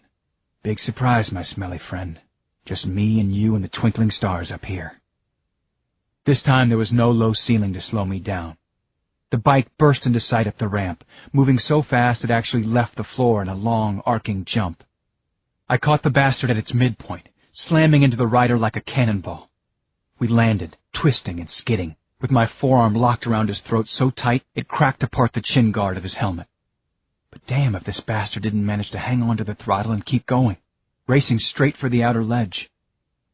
Big surprise, my smelly friend. Just me and you and the twinkling stars up here. This time there was no low ceiling to slow me down. The bike burst into sight up the ramp, moving so fast it actually left the floor in a long, arcing jump. I caught the bastard at its midpoint, slamming into the rider like a cannonball. We landed, twisting and skidding, with my forearm locked around his throat so tight it cracked apart the chin guard of his helmet. But damn if this bastard didn't manage to hang on to the throttle and keep going, racing straight for the outer ledge.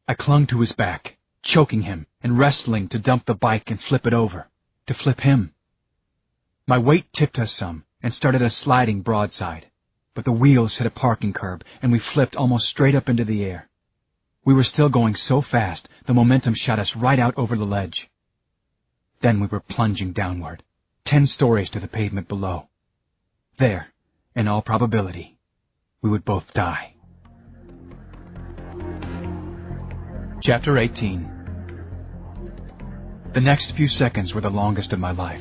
I clung to his back, choking him and wrestling to dump the bike and flip it over, to flip him. My weight tipped us some and started a sliding broadside, but the wheels hit a parking curb and we flipped almost straight up into the air. We were still going so fast, the momentum shot us right out over the ledge. Then we were plunging downward, 10 stories to the pavement below. There, in all probability, we would both die. Chapter 18. The next few seconds were the longest of my life.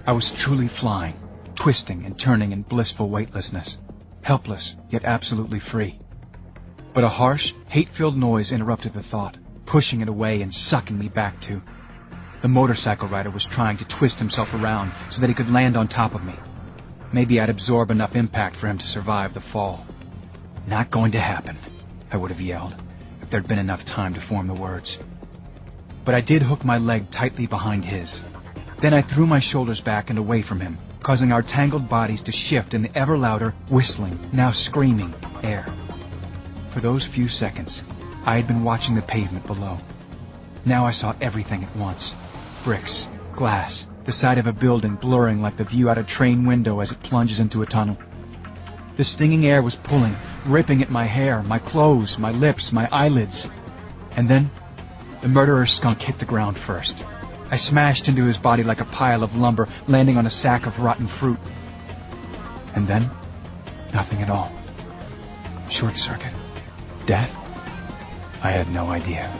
I was truly flying, twisting and turning in blissful weightlessness, helpless yet absolutely free. But a harsh, hate-filled noise interrupted the thought, pushing it away and sucking me back to. The motorcycle rider was trying to twist himself around so that he could land on top of me. Maybe I'd absorb enough impact for him to survive the fall. Not going to happen, I would have yelled, if there'd been enough time to form the words. But I did hook my leg tightly behind his. Then I threw my shoulders back and away from him, causing our tangled bodies to shift in the ever louder, whistling, now screaming, air. For those few seconds, I had been watching the pavement below. Now I saw everything at once. Bricks, glass, the side of a building blurring like the view out a train window as it plunges into a tunnel. The stinging air was pulling, ripping at my hair, my clothes, my lips, my eyelids. And then, the murderer's skunk hit the ground first. I smashed into his body like a pile of lumber, landing on a sack of rotten fruit. And then, nothing at all. Short circuit. Death? I had no idea.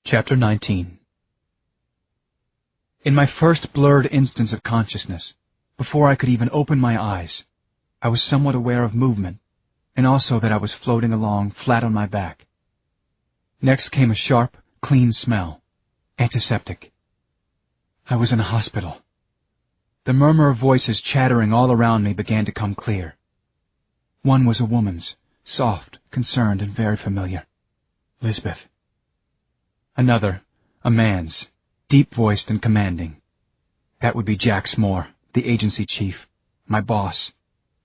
Chapter 19. In my first blurred instance of consciousness, before I could even open my eyes, I was somewhat aware of movement, and also that I was floating along flat on my back. Next came a sharp, clean smell. Antiseptic. I was in a hospital. The murmur of voices chattering all around me began to come clear. One was a woman's, soft, concerned, and very familiar. Lisbeth. Another, a man's, deep-voiced and commanding. That would be Jax Moore, the agency chief, my boss,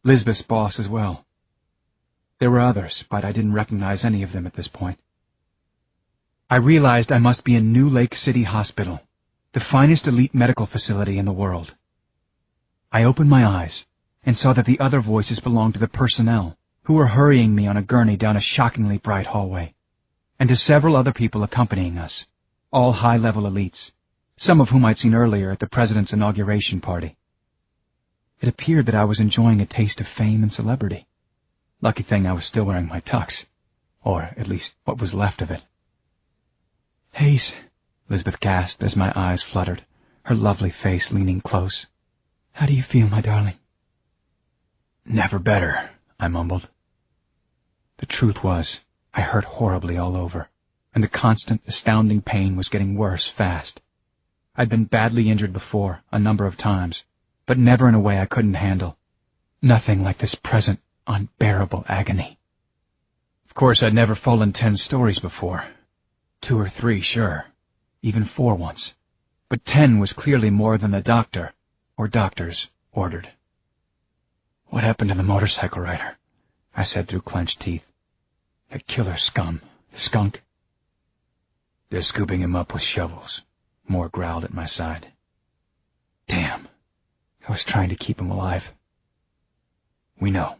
Lisbeth's boss as well. There were others, but I didn't recognize any of them at this point. I realized I must be in New Lake City Hospital, the finest elite medical facility in the world. I opened my eyes and saw that the other voices belonged to the personnel, who were hurrying me on a gurney down a shockingly bright hallway, and to several other people accompanying us, all high-level elites, some of whom I'd seen earlier at the president's inauguration party. It appeared that I was enjoying a taste of fame and celebrity. Lucky thing I was still wearing my tux, or at least what was left of it. "Hayes," Lisbeth gasped as my eyes fluttered, her lovely face leaning close. "How do you feel, my darling?" "Never better," I mumbled. The truth was, I hurt horribly all over, and the constant, astounding pain was getting worse fast. I'd been badly injured before, a number of times, but never in a way I couldn't handle. Nothing like this present, unbearable agony. Of course, I'd never fallen 10 stories before. 2 or 3, sure. Even 4 once. But 10 was clearly more than the doctor, or doctors, ordered. "What happened to the motorcycle rider?" I said through clenched teeth. "That killer scum, the skunk." "They're scooping him up with shovels," Moore growled at my side. "Damn. I was trying to keep him alive." "We know.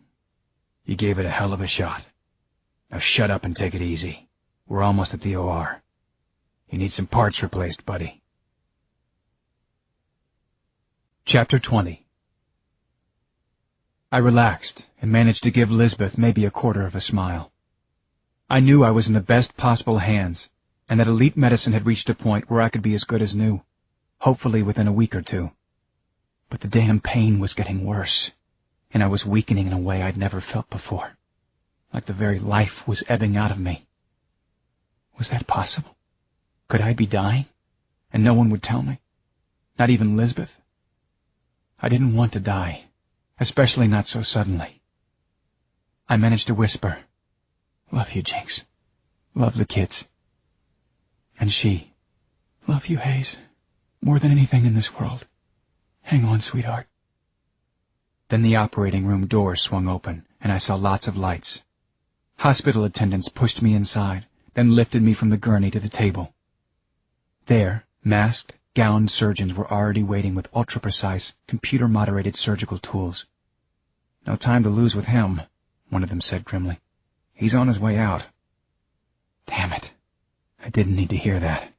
You gave it a hell of a shot. Now shut up and take it easy. We're almost at the OR. You need some parts replaced, buddy." Chapter 20. I relaxed and managed to give Lisbeth maybe a quarter of a smile. I knew I was in the best possible hands, and that elite medicine had reached a point where I could be as good as new, hopefully within a week or 2. But the damn pain was getting worse, and I was weakening in a way I'd never felt before, like the very life was ebbing out of me. Was that possible? Could I be dying, and no one would tell me? Not even Lisbeth? I didn't want to die, especially not so suddenly. I managed to whisper, "Love you, Jinx. Love the kids." And she, "Love you, Hayes, more than anything in this world. Hang on, sweetheart." Then the operating room door swung open, and I saw lots of lights. Hospital attendants pushed me inside, then lifted me from the gurney to the table. There, masked, gowned surgeons were already waiting with ultra-precise, computer-moderated surgical tools. "No time to lose with him," one of them said grimly. "He's on his way out." Damn it. I didn't need to hear that.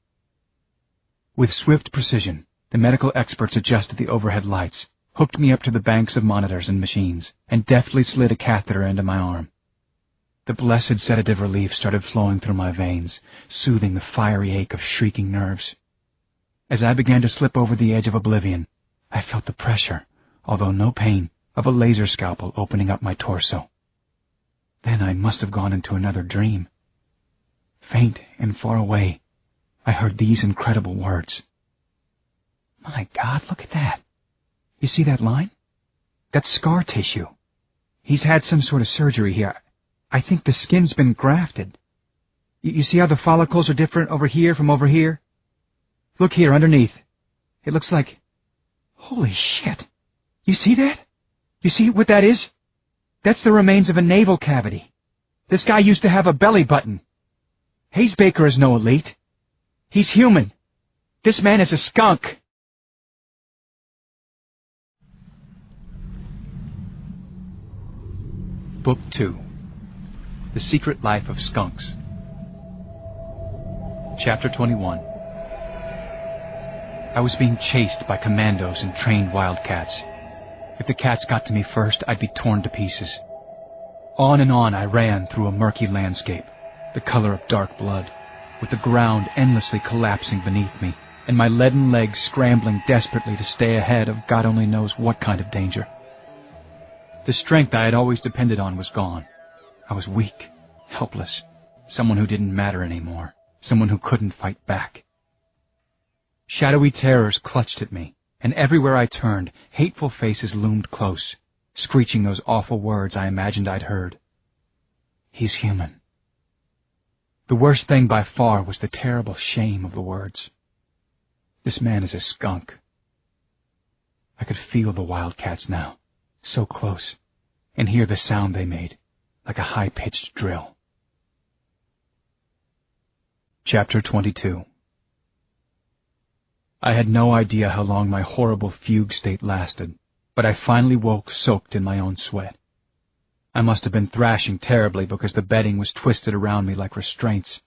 With swift precision, the medical experts adjusted the overhead lights, hooked me up to the banks of monitors and machines, and deftly slid a catheter into my arm. The blessed sedative relief started flowing through my veins, soothing the fiery ache of shrieking nerves. As I began to slip over the edge of oblivion, I felt the pressure, although no pain, of a laser scalpel opening up my torso. Then I must have gone into another dream. Faint and far away, I heard these incredible words. My God, look at that. You see that line? That's scar tissue. He's had some sort of surgery here. I think the skin's been grafted. You see how the follicles are different over here from over here? Look here, underneath. It looks like... Holy shit! You see that? You see what that is? That's the remains of a navel cavity. This guy used to have a belly button. Hayes Baker is no elite. He's human. This man is a skunk. Book 2. The Secret Life of Skunks. Chapter 21. I was being chased by commandos and trained wildcats. If the cats got to me first, I'd be torn to pieces. On and on I ran through a murky landscape, the color of dark blood, with the ground endlessly collapsing beneath me, and my leaden legs scrambling desperately to stay ahead of God only knows what kind of danger. The strength I had always depended on was gone. I was weak, helpless, someone who didn't matter anymore, someone who couldn't fight back. Shadowy terrors clutched at me, and everywhere I turned, hateful faces loomed close, screeching those awful words I imagined I'd heard. He's human. The worst thing by far was the terrible shame of the words. This man is a skunk. I could feel the wildcats now, so close, and hear the sound they made, like a high-pitched drill. Chapter 22. I had no idea how long my horrible fugue state lasted, but I finally woke soaked in my own sweat. I must have been thrashing terribly because the bedding was twisted around me like restraints.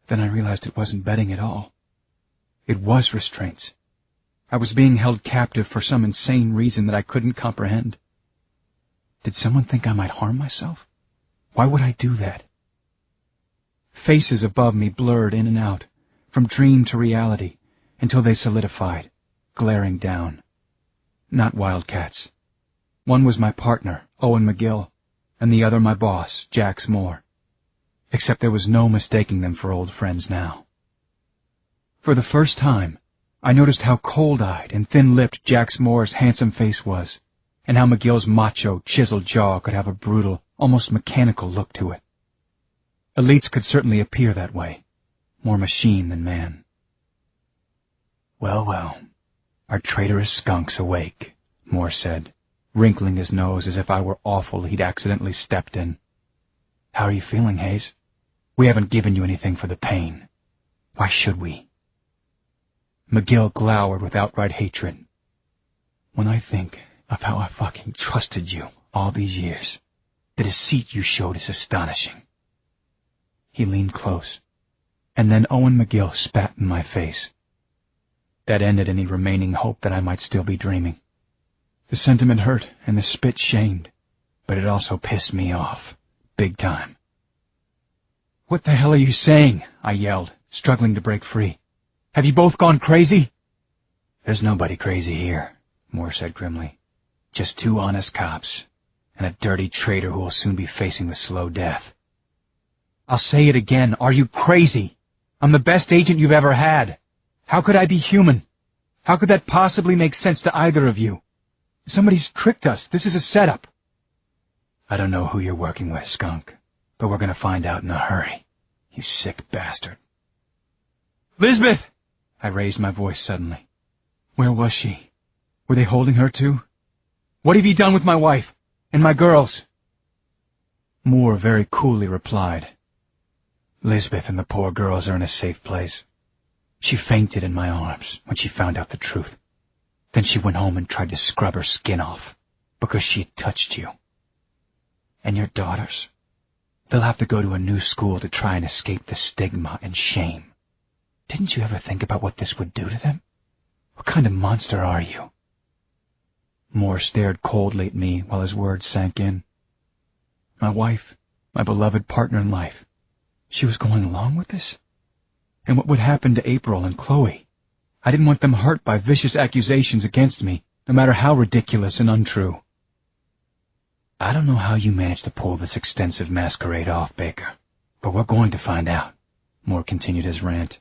Then I realized it wasn't bedding at all. It was restraints. I was being held captive for some insane reason that I couldn't comprehend. Did someone think I might harm myself? Why would I do that? Faces above me blurred in and out, from dream to reality, until they solidified, glaring down. Not wildcats. One was my partner, Owen McGill, and the other my boss, Jax Moore. Except there was no mistaking them for old friends now. For the first time, I noticed how cold-eyed and thin-lipped Jax Moore's handsome face was, and how McGill's macho, chiseled jaw could have a brutal, almost mechanical look to it. Elites could certainly appear that way, more machine than man. Well, well, our traitorous skunk's awake, Moore said, wrinkling his nose as if I were awful he'd accidentally stepped in. How are you feeling, Hayes? We haven't given you anything for the pain. Why should we? McGill glowered with outright hatred. When I think of how I fucking trusted you all these years, the deceit you showed is astonishing. He leaned close, and then Owen McGill spat in my face. That ended any remaining hope that I might still be dreaming. The sentiment hurt and the spit shamed, but it also pissed me off, big time. What the hell are you saying? I yelled, struggling to break free. Have you both gone crazy? There's nobody crazy here, Moore said grimly. Just two honest cops, and a dirty traitor who will soon be facing the slow death. I'll say it again, are you crazy? I'm the best agent you've ever had. How could I be human? How could that possibly make sense to either of you? Somebody's tricked us. This is a setup. I don't know who you're working with, skunk, but we're going to find out in a hurry. You sick bastard. Lisbeth! I raised my voice suddenly. Where was she? Were they holding her too? What have you done with my wife? And my girls? Moore very coolly replied. Lisbeth and the poor girls are in a safe place. She fainted in my arms when she found out the truth. Then she went home and tried to scrub her skin off because she had touched you. And your daughters? They'll have to go to a new school to try and escape the stigma and shame. Didn't you ever think about what this would do to them? What kind of monster are you? Moore stared coldly at me while his words sank in. My wife, my beloved partner in life. She was going along with this? And what would happen to April and Chloe? I didn't want them hurt by vicious accusations against me, no matter how ridiculous and untrue. I don't know how you managed to pull this extensive masquerade off, Baker, but we're going to find out, Moore continued his rant.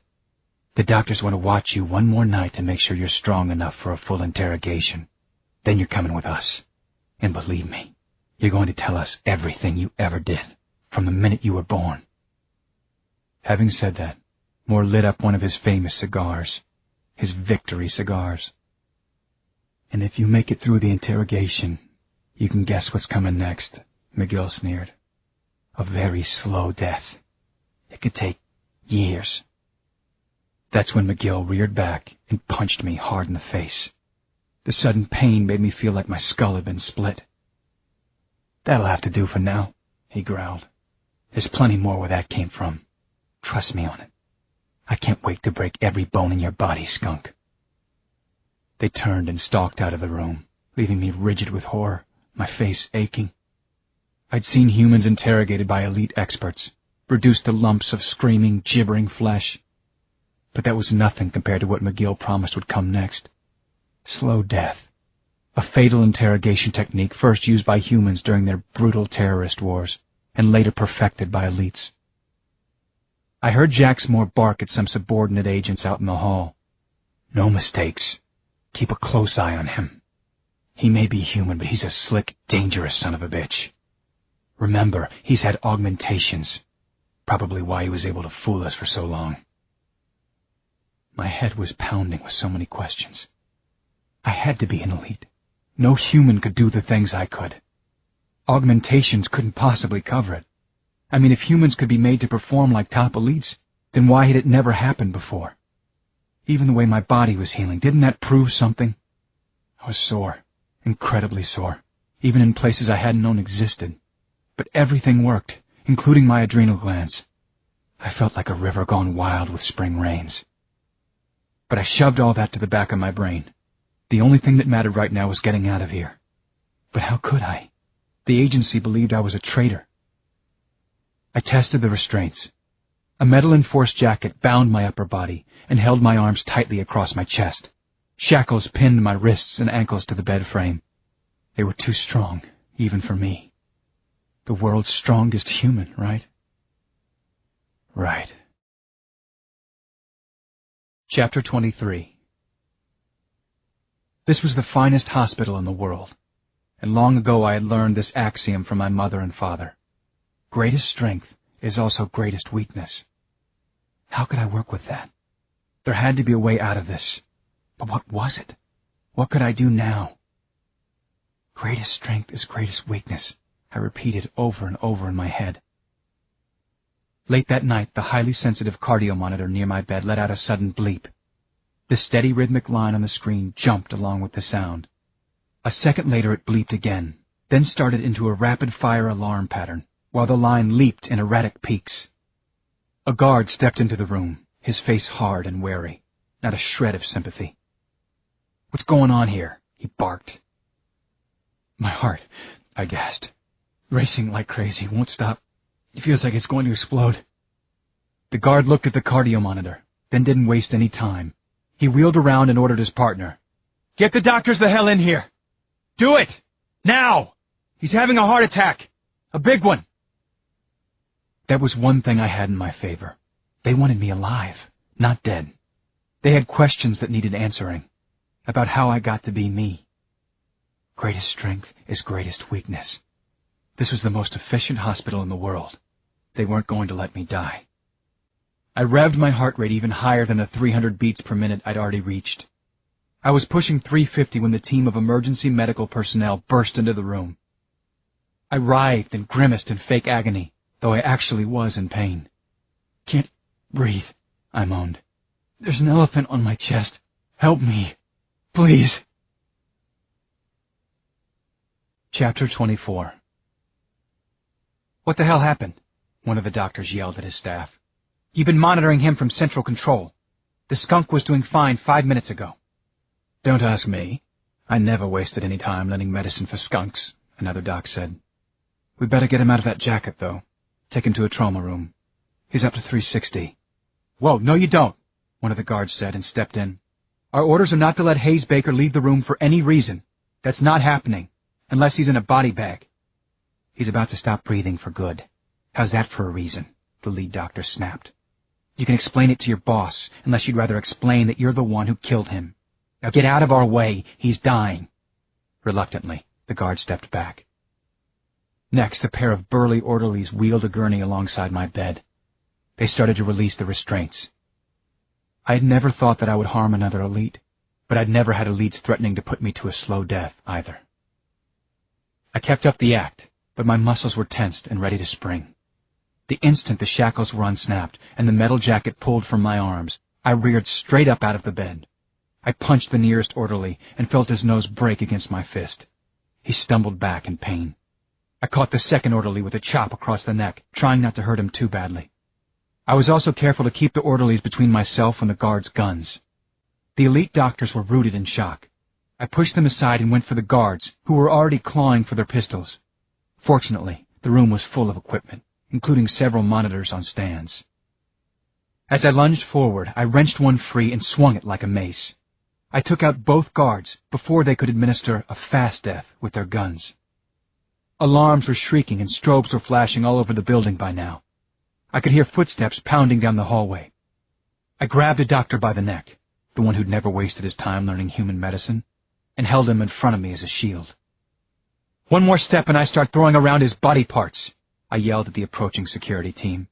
The doctors want to watch you one more night to make sure you're strong enough for a full interrogation. Then you're coming with us. And believe me, you're going to tell us everything you ever did, from the minute you were born. Having said that, Moore lit up one of his famous cigars, his victory cigars. And if you make it through the interrogation, you can guess what's coming next, McGill sneered. A very slow death. It could take years. That's when McGill reared back and punched me hard in the face. The sudden pain made me feel like my skull had been split. That'll have to do for now, he growled. There's plenty more where that came from. Trust me on it. I can't wait to break every bone in your body, skunk. They turned and stalked out of the room, leaving me rigid with horror, my face aching. I'd seen humans interrogated by elite experts, reduced to lumps of screaming, gibbering flesh. But that was nothing compared to what McGill promised would come next. Slow death. A fatal interrogation technique first used by humans during their brutal terrorist wars, and later perfected by elites. I heard Jacksmore bark at some subordinate agents out in the hall. No mistakes. Keep a close eye on him. He may be human, but he's a slick, dangerous son of a bitch. Remember, he's had augmentations. Probably why he was able to fool us for so long. My head was pounding with so many questions. I had to be an elite. No human could do the things I could. Augmentations couldn't possibly cover it. I mean, if humans could be made to perform like top elites, then why had it never happened before? Even the way my body was healing, didn't that prove something? I was sore, incredibly sore, even in places I hadn't known existed. But everything worked, including my adrenal glands. I felt like a river gone wild with spring rains. But I shoved all that to the back of my brain. The only thing that mattered right now was getting out of here. But how could I? The agency believed I was a traitor. I tested the restraints. A metal-enforced jacket bound my upper body and held my arms tightly across my chest. Shackles pinned my wrists and ankles to the bed frame. They were too strong, even for me. The world's strongest human, right? Right. Chapter 23. This was the finest hospital in the world, and long ago I had learned this axiom from my mother and father. Greatest strength is also greatest weakness. How could I work with that? There had to be a way out of this. But what was it? What could I do now? Greatest strength is greatest weakness, I repeated over and over in my head. Late that night, the highly sensitive cardio monitor near my bed let out a sudden bleep. The steady rhythmic line on the screen jumped along with the sound. A second later it bleeped again, then started into a rapid-fire alarm pattern, while the line leaped in erratic peaks. A guard stepped into the room, his face hard and wary, not a shred of sympathy. "What's going on here?" he barked. "My heart," I gasped. "Racing like crazy, won't stop. It feels like it's going to explode." The guard looked at the cardio monitor, then didn't waste any time. He wheeled around and ordered his partner. "Get the doctors the hell in here! Do it! Now! He's having a heart attack! A big one!" That was one thing I had in my favor. They wanted me alive, not dead. They had questions that needed answering, about how I got to be me. Greatest strength is greatest weakness. This was the most efficient hospital in the world. They weren't going to let me die. I revved my heart rate even higher than the 300 beats per minute I'd already reached. I was pushing 350 when the team of emergency medical personnel burst into the room. I writhed and grimaced in fake agony, though I actually was in pain. "Can't breathe," I moaned. "There's an elephant on my chest. Help me, please." Chapter 24. "What the hell happened?" one of the doctors yelled at his staff. "You've been monitoring him from central control. The skunk was doing fine 5 minutes ago." "Don't ask me. I never wasted any time learning medicine for skunks," another doc said. "We'd better get him out of that jacket, though. taken to a trauma room. He's up to 360. Whoa, no you don't, one of the guards said and stepped in. Our orders are not to let Hayes Baker leave the room for any reason. That's not happening, unless he's in a body bag. He's about to stop breathing for good. How's that for a reason? The lead doctor snapped. You can explain it to your boss, unless you'd rather explain that you're the one who killed him. Now get out of our way. He's dying. Reluctantly, the guard stepped back. Next, a pair of burly orderlies wheeled a gurney alongside my bed. They started to release the restraints. I had never thought that I would harm another elite, but I'd never had elites threatening to put me to a slow death, either. I kept up the act, but my muscles were tensed and ready to spring. The instant the shackles were unsnapped and the metal jacket pulled from my arms, I reared straight up out of the bed. I punched the nearest orderly and felt his nose break against my fist. He stumbled back in pain. I caught the second orderly with a chop across the neck, trying not to hurt him too badly. I was also careful to keep the orderlies between myself and the guards' guns. The elite doctors were rooted in shock. I pushed them aside and went for the guards, who were already clawing for their pistols. Fortunately, the room was full of equipment, including several monitors on stands. As I lunged forward, I wrenched one free and swung it like a mace. I took out both guards before they could administer a fast death with their guns. Alarms were shrieking and strobes were flashing all over the building by now. I could hear footsteps pounding down the hallway. I grabbed a doctor by the neck, the one who'd never wasted his time learning human medicine, and held him in front of me as a shield. One more step and I start throwing around his body parts, I yelled at the approaching security team.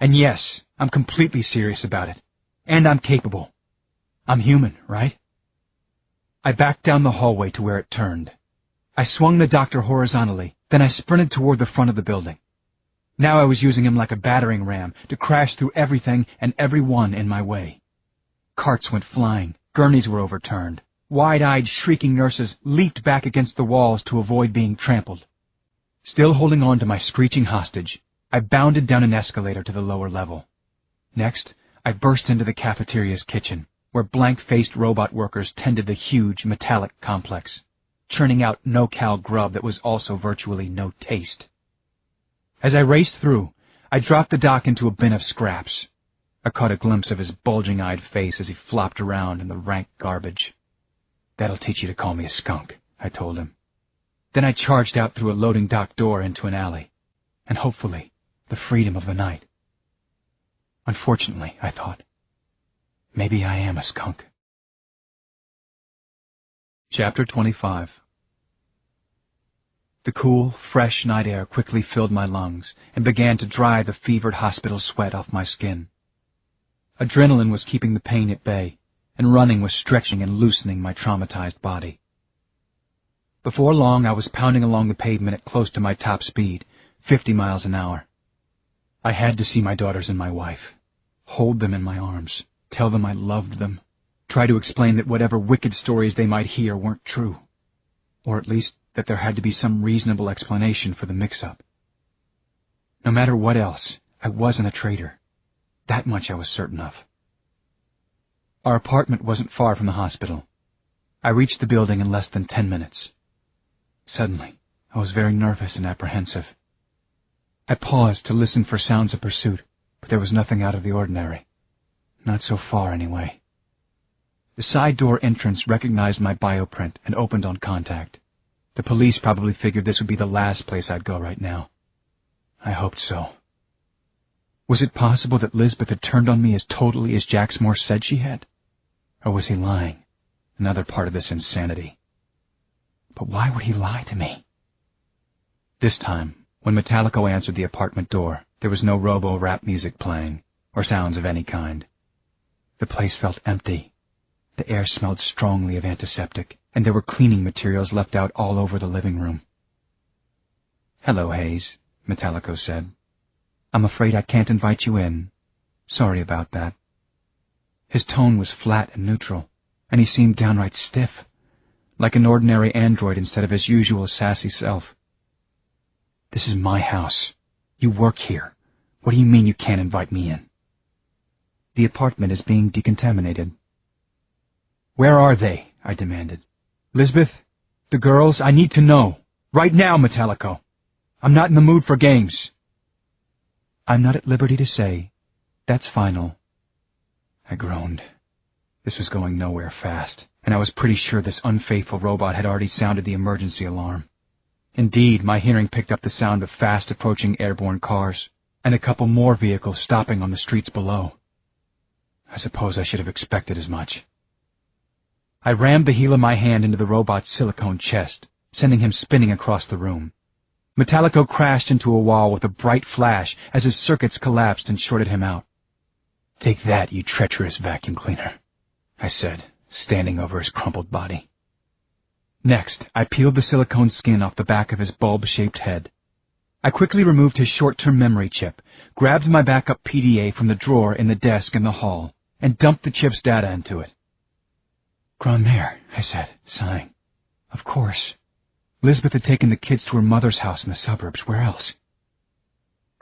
And yes, I'm completely serious about it. And I'm capable. I'm human, right? I backed down the hallway to where it turned. I swung the doctor horizontally, then I sprinted toward the front of the building. Now I was using him like a battering ram to crash through everything and everyone in my way. Carts went flying, gurneys were overturned. Wide-eyed, shrieking nurses leaped back against the walls to avoid being trampled. Still holding on to my screeching hostage, I bounded down an escalator to the lower level. Next, I burst into the cafeteria's kitchen, where blank-faced robot workers tended the huge, metallic complex, churning out no-cal grub that was also virtually no taste. As I raced through, I dropped the doc into a bin of scraps. I caught a glimpse of his bulging-eyed face as he flopped around in the rank garbage. That'll teach you to call me a skunk, I told him. Then I charged out through a loading dock door into an alley, and hopefully, the freedom of the night. Unfortunately, I thought, maybe I am a skunk. Chapter 25. The cool, fresh night air quickly filled my lungs and began to dry the fevered hospital sweat off my skin. Adrenaline was keeping the pain at bay, and running was stretching and loosening my traumatized body. Before long, I was pounding along the pavement at close to my top speed, 50 miles an hour. I had to see my daughters and my wife, hold them in my arms, tell them I loved them, try to explain that whatever wicked stories they might hear weren't true, or at least that there had to be some reasonable explanation for the mix-up. No matter what else, I wasn't a traitor. That much I was certain of. Our apartment wasn't far from the hospital. I reached the building in less than 10 minutes. Suddenly, I was very nervous and apprehensive. I paused to listen for sounds of pursuit, but there was nothing out of the ordinary. Not so far, anyway. The side door entrance recognized my bioprint and opened on contact. The police probably figured this would be the last place I'd go right now. I hoped so. Was it possible that Lisbeth had turned on me as totally as Jacksmore said she had? Or was he lying? Another part of this insanity. But why would he lie to me? This time, when Metallico answered the apartment door, there was no robo-rap music playing, or sounds of any kind. The place felt empty. The air smelled strongly of antiseptic, and there were cleaning materials left out all over the living room. "Hello, Hayes," Metallico said. "I'm afraid I can't invite you in. Sorry about that." His tone was flat and neutral, and he seemed downright stiff, like an ordinary android instead of his usual sassy self. "This is my house. You work here. What do you mean you can't invite me in?" "The apartment is being decontaminated." "Where are they?" I demanded. "Lisbeth? The girls? I need to know. Right now, Metallico. I'm not in the mood for games." I'm not at liberty to say. That's final. I groaned. This was going nowhere fast, and I was pretty sure this unfaithful robot had already sounded the emergency alarm. Indeed, my hearing picked up the sound of fast-approaching airborne cars, and a couple more vehicles stopping on the streets below. I suppose I should have expected as much. I rammed the heel of my hand into the robot's silicone chest, sending him spinning across the room. Metallico crashed into a wall with a bright flash as his circuits collapsed and shorted him out. "Take that, you treacherous vacuum cleaner," I said, standing over his crumpled body. Next, I peeled the silicone skin off the back of his bulb-shaped head. I quickly removed his short-term memory chip, grabbed my backup PDA from the drawer in the desk in the hall, and dumped the chip's data into it. "Grandmère," I said, sighing. "Of course. Lisbeth had taken the kids to her mother's house in the suburbs. Where else?"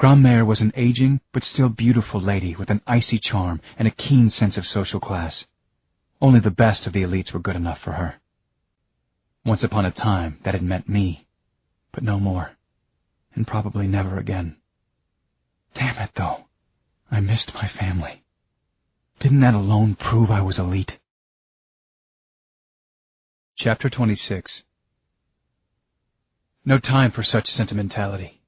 Grandmère was an aging but still beautiful lady with an icy charm and a keen sense of social class. Only the best of the elites were good enough for her. Once upon a time, that had meant me, but no more, and probably never again. Damn it, though. I missed my family. Didn't that alone prove I was elite? Chapter 26. No time for such sentimentality.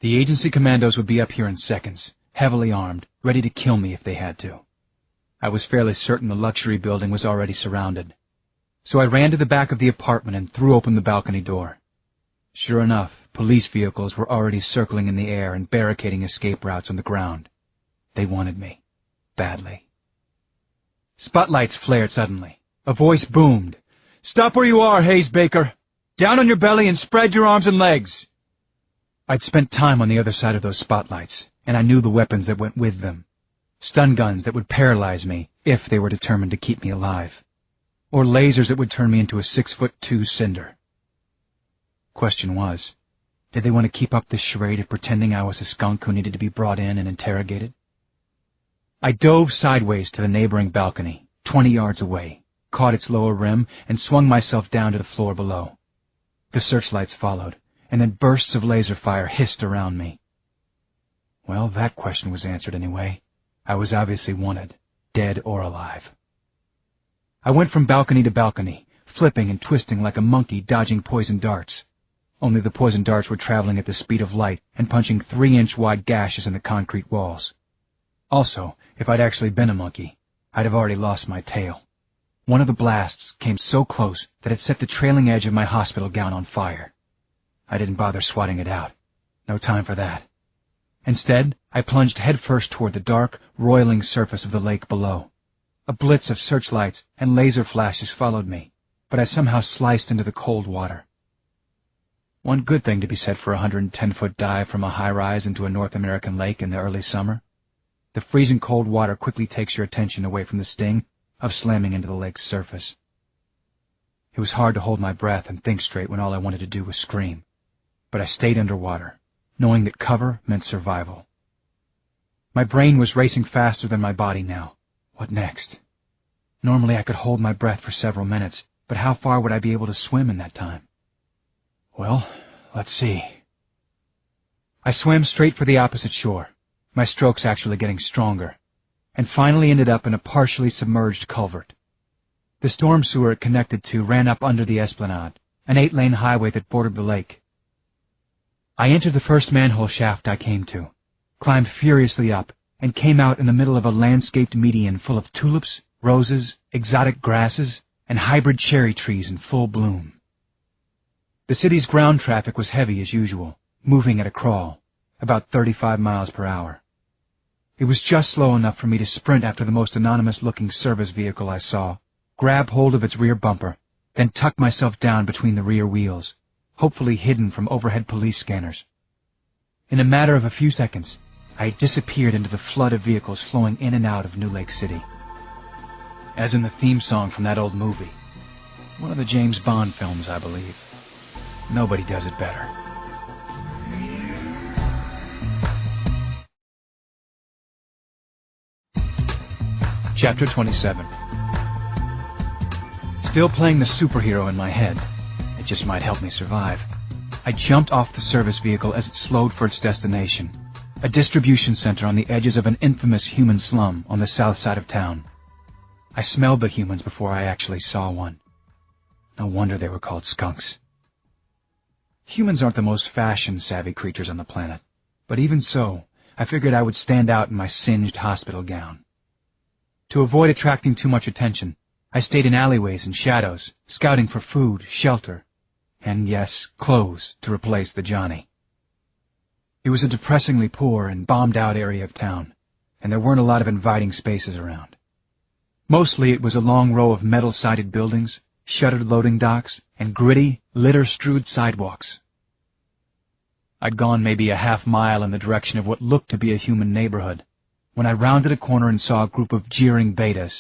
The agency commandos would be up here in seconds, heavily armed, ready to kill me if they had to. I was fairly certain the luxury building was already surrounded. So I ran to the back of the apartment and threw open the balcony door. Sure enough, police vehicles were already circling in the air and barricading escape routes on the ground. They wanted me. Badly. Spotlights flared suddenly. A voice boomed. "Stop where you are, Hayes Baker! Down on your belly and spread your arms and legs!" I'd spent time on the other side of those spotlights, and I knew the weapons that went with them. Stun guns that would paralyze me if they were determined to keep me alive. Or lasers that would turn me into a 6'2" cinder. Question was, did they want to keep up this charade of pretending I was a skunk who needed to be brought in and interrogated? I dove sideways to the neighboring balcony, 20 yards away, caught its lower rim, and swung myself down to the floor below. The searchlights followed, and then bursts of laser fire hissed around me. Well, that question was answered anyway. I was obviously wanted, dead or alive. I went from balcony to balcony, flipping and twisting like a monkey dodging poison darts. Only the poison darts were traveling at the speed of light and punching 3-inch wide gashes in the concrete walls. Also, if I'd actually been a monkey, I'd have already lost my tail. One of the blasts came so close that it set the trailing edge of my hospital gown on fire. I didn't bother swatting it out. No time for that. Instead, I plunged headfirst toward the dark, roiling surface of the lake below. A blitz of searchlights and laser flashes followed me, but I somehow sliced into the cold water. One good thing to be said for a 110-foot dive from a high-rise into a North American lake in the early summer. The freezing cold water quickly takes your attention away from the sting of slamming into the lake's surface. It was hard to hold my breath and think straight when all I wanted to do was scream, but I stayed underwater, knowing that cover meant survival. My brain was racing faster than my body now. What next? Normally I could hold my breath for several minutes, but how far would I be able to swim in that time? Well, let's see. I swam straight for the opposite shore, my strokes actually getting stronger, and finally ended up in a partially submerged culvert. The storm sewer it connected to ran up under the esplanade, an 8-lane highway that bordered the lake. I entered the first manhole shaft I came to, climbed furiously up, and came out in the middle of a landscaped median full of tulips, roses, exotic grasses, and hybrid cherry trees in full bloom. The city's ground traffic was heavy as usual, moving at a crawl, about 35 miles per hour. It was just slow enough for me to sprint after the most anonymous-looking service vehicle I saw, grab hold of its rear bumper, then tuck myself down between the rear wheels, hopefully hidden from overhead police scanners. In a matter of a few seconds, I had disappeared into the flood of vehicles flowing in and out of New Lake City. As in the theme song from that old movie. One of the James Bond films, I believe. Nobody does it better. Chapter 27. Still playing the superhero in my head. It just might help me survive. I jumped off the service vehicle as it slowed for its destination. a distribution center on the edges of an infamous human slum on the south side of town. I smelled the humans before I actually saw one. No wonder they were called skunks. Humans aren't the most fashion-savvy creatures on the planet, but even so, I figured I would stand out in my singed hospital gown. To avoid attracting too much attention, I stayed in alleyways and shadows, scouting for food, shelter, and yes, clothes to replace the Johnny. It was a depressingly poor and bombed-out area of town, and there weren't a lot of inviting spaces around. Mostly it was a long row of metal-sided buildings, shuttered loading docks, and gritty, litter-strewed sidewalks. I'd gone maybe a half-mile in the direction of what looked to be a human neighborhood, when I rounded a corner and saw a group of jeering betas,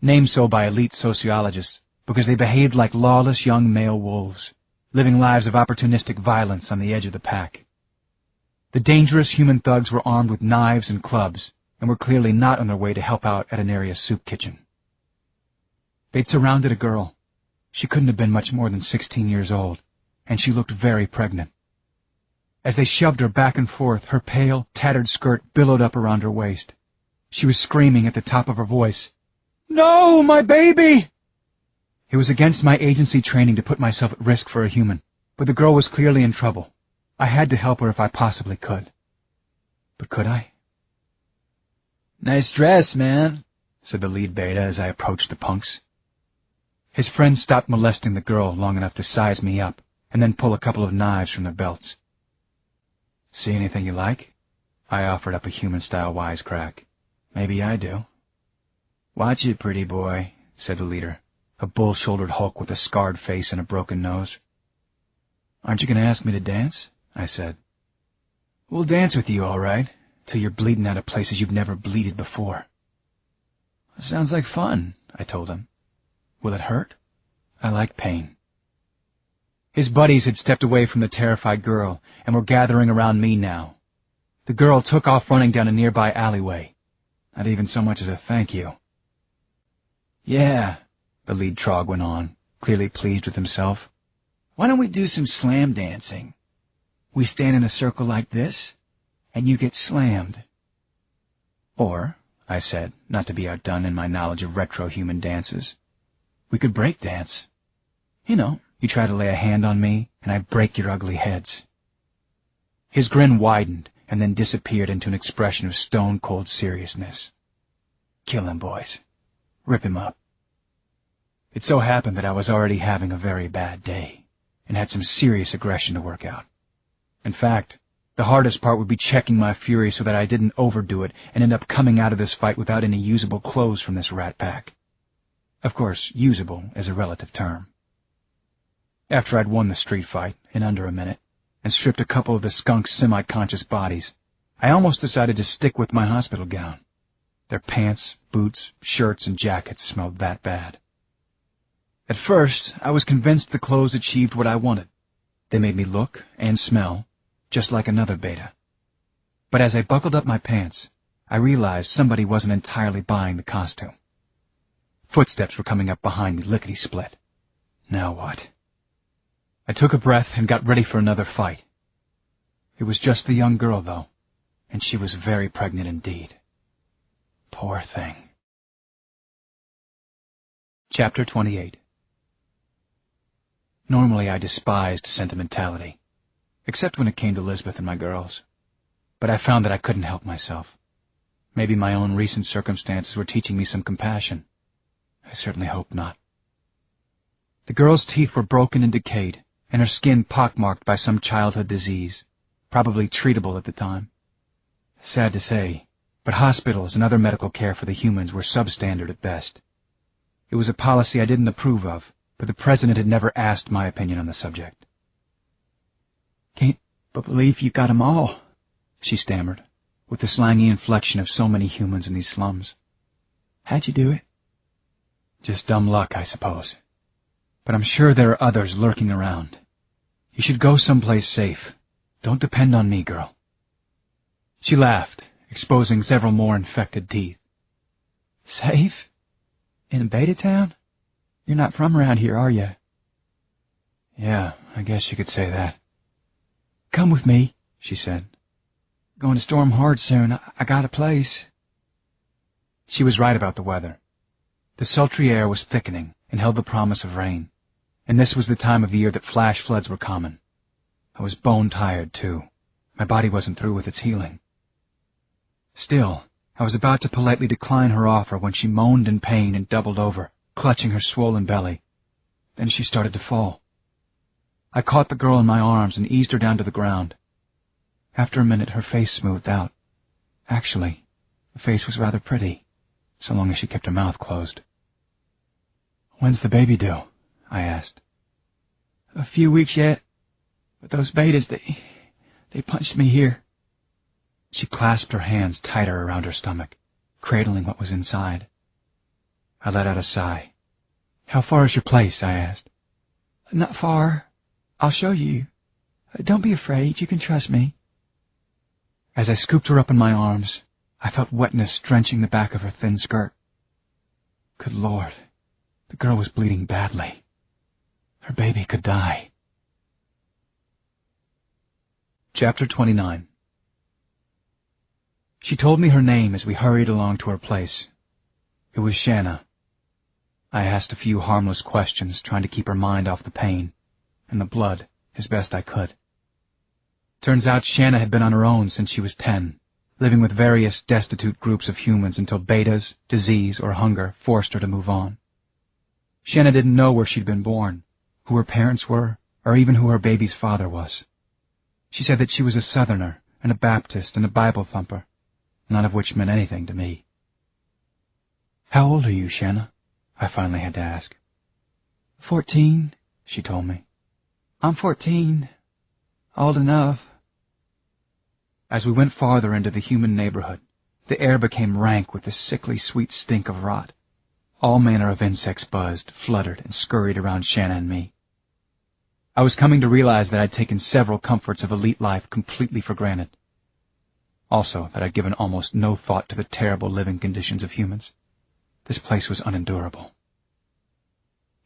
named so by elite sociologists because they behaved like lawless young male wolves, living lives of opportunistic violence on the edge of the pack. The dangerous human thugs were armed with knives and clubs, and were clearly not on their way to help out at an area soup kitchen. They'd surrounded a girl. She couldn't have been much more than 16 years old, and she looked very pregnant. As they shoved her back and forth, her pale, tattered skirt billowed up around her waist. She was screaming at the top of her voice, "No, my baby!" It was against my agency training to put myself at risk for a human, but the girl was clearly in trouble. I had to help her if I possibly could. But could I? "Nice dress, man," said the lead beta as I approached the punks. His friends stopped molesting the girl long enough to size me up and then pull a couple of knives from their belts. "See anything you like?" I offered up a human-style wisecrack. "Maybe I do." "Watch it, pretty boy," said the leader, a bull-shouldered hulk with a scarred face and a broken nose. "Aren't you going to ask me to dance?" I said. "We'll dance with you, all right, till you're bleeding out of places you've never bleeded before." "Sounds like fun," I told him. "Will it hurt? I like pain." His buddies had stepped away from the terrified girl and were gathering around me now. The girl took off running down a nearby alleyway. Not even so much as a thank you. "Yeah," the lead trog went on, clearly pleased with himself. "Why don't we do some slam dancing? We stand in a circle like this, and you get slammed." "Or," I said, not to be outdone in my knowledge of retro-human dances, "we could break dance. You know, you try to lay a hand on me, and I break your ugly heads." His grin widened and then disappeared into an expression of stone-cold seriousness. "Kill him, boys. Rip him up." It so happened that I was already having a very bad day and had some serious aggression to work out. In fact, the hardest part would be checking my fury so that I didn't overdo it and end up coming out of this fight without any usable clothes from this rat pack. Of course, usable is a relative term. After I'd won the street fight in under a minute and stripped a couple of the skunks' semi-conscious bodies, I almost decided to stick with my hospital gown. Their pants, boots, shirts, and jackets smelled that bad. At first, I was convinced the clothes achieved what I wanted. They made me look and smell just like another beta. But as I buckled up my pants, I realized somebody wasn't entirely buying the costume. Footsteps were coming up behind me, lickety-split. Now what? I took a breath and got ready for another fight. It was just the young girl, though, and she was very pregnant indeed. Poor thing. Chapter 28. Normally I despised sentimentality, except when it came to Lisbeth and my girls. But I found that I couldn't help myself. Maybe my own recent circumstances were teaching me some compassion. I certainly hope not. The girl's teeth were broken and decayed, and her skin pockmarked by some childhood disease, probably treatable at the time. Sad to say, but hospitals and other medical care for the humans were substandard at best. It was a policy I didn't approve of, but the president had never asked my opinion on the subject. "Can't but believe you got 'em all," she stammered, with the slangy inflection of so many humans in these slums. "How'd you do it?" "Just dumb luck, I suppose. But I'm sure there are others lurking around. You should go someplace safe. Don't depend on me, girl." She laughed, exposing several more infected teeth. "Safe? In Beta Town? You're not from around here, are you?" "Yeah, I guess you could say that." "Come with me," she said. Going to storm hard soon. I got a place. She was right about the weather. The sultry air was thickening and held the promise of rain, and this was the time of year that flash floods were common. I was bone-tired, too. My body wasn't through with its healing. Still, I was about to politely decline her offer when she moaned in pain and doubled over, clutching her swollen belly. Then she started to fall. I caught the girl in my arms and eased her down to the ground. After a minute, her face smoothed out. Actually, the face was rather pretty, so long as she kept her mouth closed. "When's the baby due?" I asked. "A few weeks yet, but those betas, they punched me here." She clasped her hands tighter around her stomach, cradling what was inside. I let out a sigh. "How far is your place?" I asked. "Not far. I'll show you. Don't be afraid. You can trust me." As I scooped her up in my arms, I felt wetness drenching the back of her thin skirt. Good Lord, the girl was bleeding badly. Her baby could die. Chapter 29. She told me her name as we hurried along to her place. It was Shanna. I asked a few harmless questions, trying to keep her mind off the pain and the blood as best I could. Turns out Shanna had been on her own since she was 10, living with various destitute groups of humans until betas, disease, or hunger forced her to move on. Shanna didn't know where she'd been born, who her parents were, or even who her baby's father was. She said that she was a Southerner and a Baptist and a Bible thumper, none of which meant anything to me. "How old are you, Shanna?" I finally had to ask. 14, she told me. "I'm 14. Old enough." As we went farther into the human neighborhood, the air became rank with the sickly sweet stink of rot. All manner of insects buzzed, fluttered, and scurried around Shanna and me. I was coming to realize that I'd taken several comforts of elite life completely for granted. Also, that I'd given almost no thought to the terrible living conditions of humans. This place was unendurable.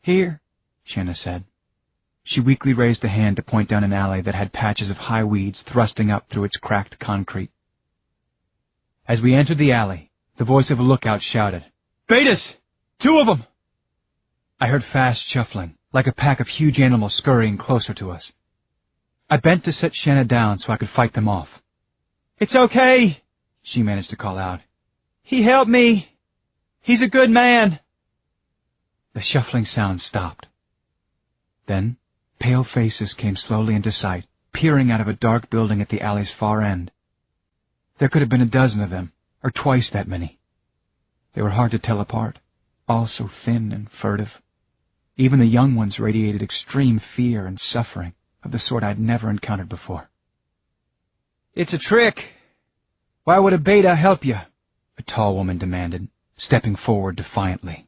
"Here," Shanna said. She weakly raised a hand to point down an alley that had patches of high weeds thrusting up through its cracked concrete. As we entered the alley, the voice of a lookout shouted, "Betas! 2 of them!" I heard fast shuffling, like a pack of huge animals scurrying closer to us. I bent to set Shanna down so I could fight them off. "It's okay," she managed to call out. "He helped me. He's a good man." The shuffling sound stopped. Then, pale faces came slowly into sight, peering out of a dark building at the alley's far end. There could have been a dozen of them, or twice that many. They were hard to tell apart, all so thin and furtive. Even the young ones radiated extreme fear and suffering, of the sort I'd never encountered before. "It's a trick. Why would a beta help you?" a tall woman demanded, stepping forward defiantly.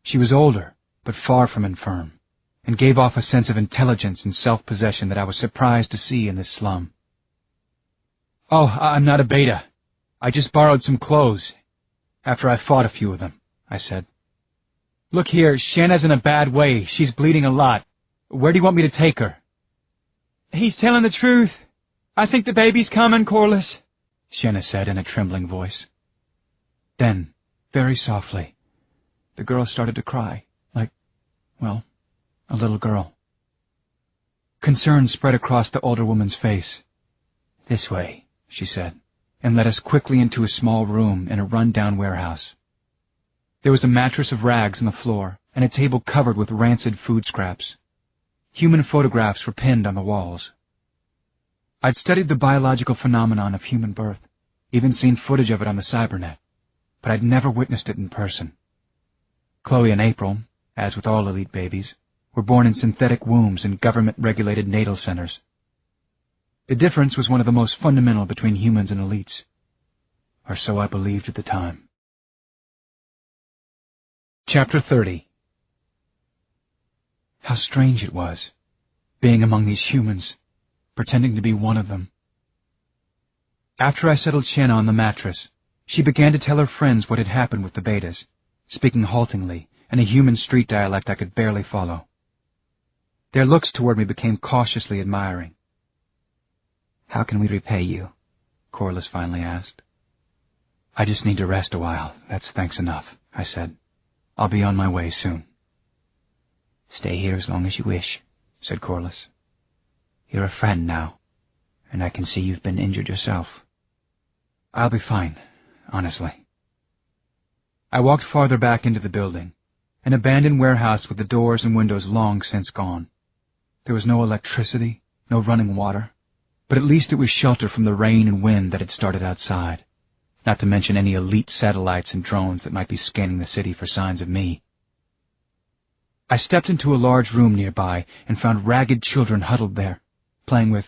She was older, but far from infirm, and gave off a sense of intelligence and self-possession that I was surprised to see in this slum. "Oh, I'm not a beta. I just borrowed some clothes, after I fought a few of them," I said. "Look here, Shanna's in a bad way. She's bleeding a lot. Where do you want me to take her?" "He's telling the truth. I think the baby's coming, Corliss," Shanna said in a trembling voice. Then, very softly, the girl started to cry, like, well, a little girl. Concern spread across the older woman's face. "This way," she said, and led us quickly into a small room in a run-down warehouse. There was a mattress of rags on the floor and a table covered with rancid food scraps. Human photographs were pinned on the walls. I'd studied the biological phenomenon of human birth, even seen footage of it on the cybernet, but I'd never witnessed it in person. Chloe and April, as with all elite babies, were born in synthetic wombs in government-regulated natal centers. The difference was one of the most fundamental between humans and elites, or so I believed at the time. Chapter 30. How strange it was, being among these humans, pretending to be one of them. After I settled Shanna on the mattress, she began to tell her friends what had happened with the betas, speaking haltingly in a human street dialect I could barely follow. Their looks toward me became cautiously admiring. "How can we repay you?" Corliss finally asked. I just need to rest a while. That's thanks enough, I said. I'll be on my way soon. Stay here as long as you wish, said Corliss. You're a friend now, and I can see you've been injured yourself. I'll be fine, honestly. I walked farther back into the building, an abandoned warehouse with the doors and windows long since gone. There was no electricity, no running water, but at least it was shelter from the rain and wind that had started outside, not to mention any elite satellites and drones that might be scanning the city for signs of me. I stepped into a large room nearby and found ragged children huddled there, playing with,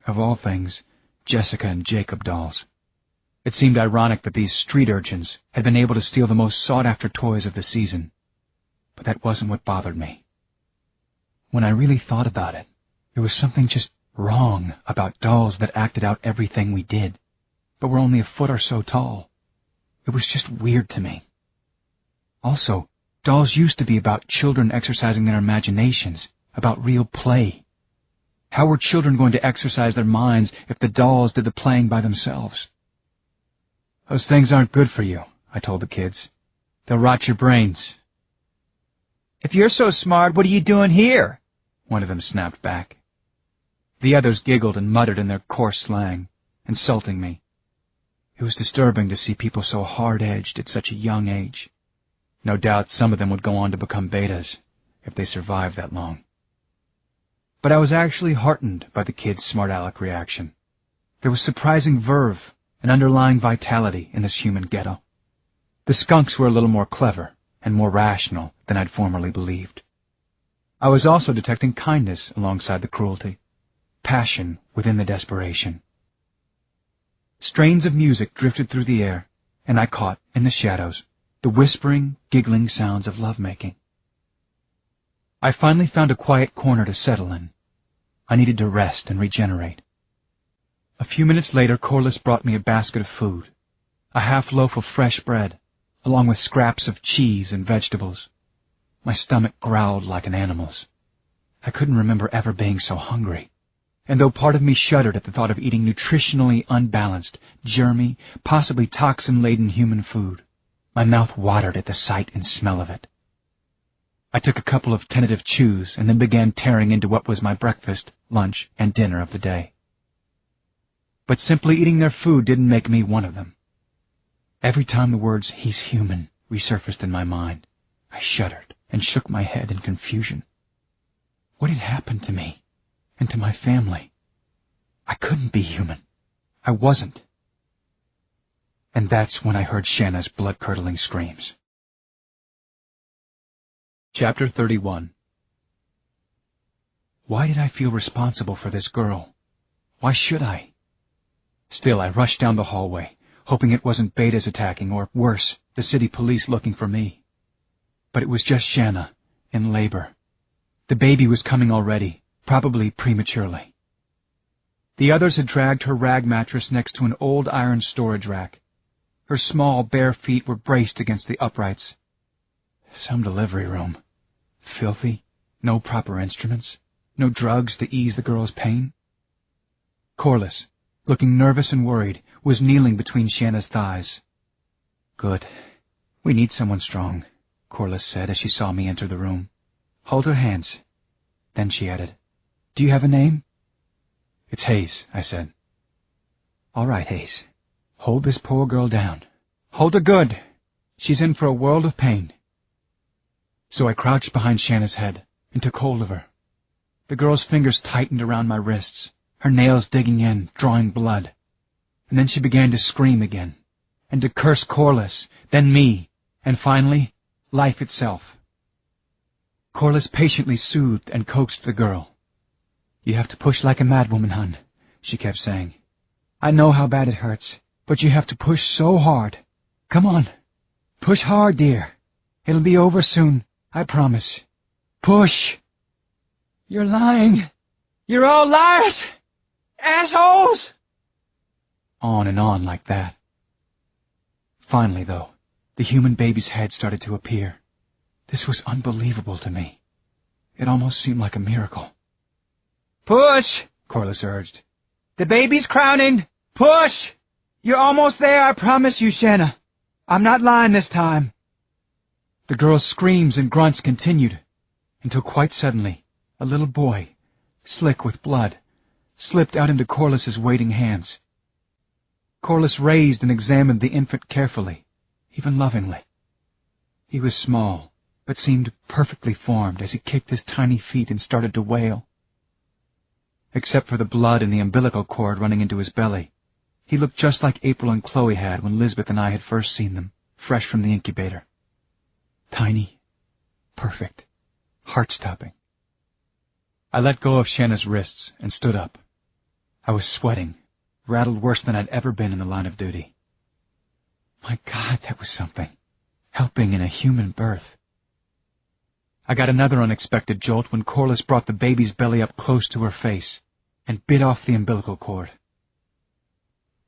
of all things, Jessica and Jacob dolls. It seemed ironic that these street urchins had been able to steal the most sought-after toys of the season, but that wasn't what bothered me. When I really thought about it, there was something just wrong about dolls that acted out everything we did, but were only a foot or so tall. It was just weird to me. Also, dolls used to be about children exercising their imaginations, about real play. How were children going to exercise their minds if the dolls did the playing by themselves? Those things aren't good for you, I told the kids. They'll rot your brains. If you're so smart, what are you doing here? One of them snapped back. The others giggled and muttered in their coarse slang, insulting me. It was disturbing to see people so hard-edged at such a young age. No doubt some of them would go on to become betas, if they survived that long. But I was actually heartened by the kids' smart-aleck reaction. There was surprising verve and underlying vitality in this human ghetto. The skunks were a little more clever and more rational than I'd formerly believed. I was also detecting kindness alongside the cruelty, passion within the desperation. Strains of music drifted through the air, and I caught, in the shadows, the whispering, giggling sounds of lovemaking. I finally found a quiet corner to settle in. I needed to rest and regenerate. A few minutes later, Corliss brought me a basket of food, a half loaf of fresh bread, along with scraps of cheese and vegetables. My stomach growled like an animal's. I couldn't remember ever being so hungry, and though part of me shuddered at the thought of eating nutritionally unbalanced, germy, possibly toxin-laden human food, my mouth watered at the sight and smell of it. I took a couple of tentative chews and then began tearing into what was my breakfast, lunch, and dinner of the day. But simply eating their food didn't make me one of them. Every time the words, "he's human," resurfaced in my mind, I shuddered and shook my head in confusion. What had happened to me and to my family? I couldn't be human. I wasn't. And that's when I heard Shanna's blood-curdling screams. Chapter 31. Why did I feel responsible for this girl? Why should I? Still, I rushed down the hallway, hoping it wasn't betas attacking, or worse, the city police looking for me. But it was just Shanna, in labor. The baby was coming already, probably prematurely. The others had dragged her rag mattress next to an old iron storage rack. Her small, bare feet were braced against the uprights. Some delivery room. Filthy, no proper instruments, no drugs to ease the girl's pain. Corliss, looking nervous and worried, was kneeling between Shanna's thighs. Good. We need someone strong, Corliss said as she saw me enter the room. Hold her hands. Then she added, Do you have a name? It's Hayes, I said. All right, Hayes. Hold this poor girl down. Hold her good. She's in for a world of pain. So I crouched behind Shanna's head and took hold of her. The girl's fingers tightened around my wrists, her nails digging in, drawing blood. And then she began to scream again, and to curse Corliss, then me, and finally, life itself. Corliss patiently soothed and coaxed the girl. You have to push like a madwoman, hun, she kept saying. I know how bad it hurts, but you have to push so hard. Come on. Push hard, dear. It'll be over soon, I promise. Push. You're lying. You're all liars. Assholes. On and on like that. Finally, though, the human baby's head started to appear. This was unbelievable to me. It almost seemed like a miracle. Push, Corliss urged. The baby's crowning. Push. You're almost there, I promise you, Shanna. I'm not lying this time. The girl's screams and grunts continued, until quite suddenly, a little boy, slick with blood, slipped out into Corliss's waiting hands. Corliss raised and examined the infant carefully, even lovingly. He was small, but seemed perfectly formed as he kicked his tiny feet and started to wail. Except for the blood and the umbilical cord running into his belly, he looked just like April and Chloe had when Lisbeth and I had first seen them, fresh from the incubator. Tiny, perfect, heart-stopping. I let go of Shanna's wrists and stood up. I was sweating, rattled worse than I'd ever been in the line of duty. My God, that was something. Helping in a human birth. I got another unexpected jolt when Corliss brought the baby's belly up close to her face and bit off the umbilical cord.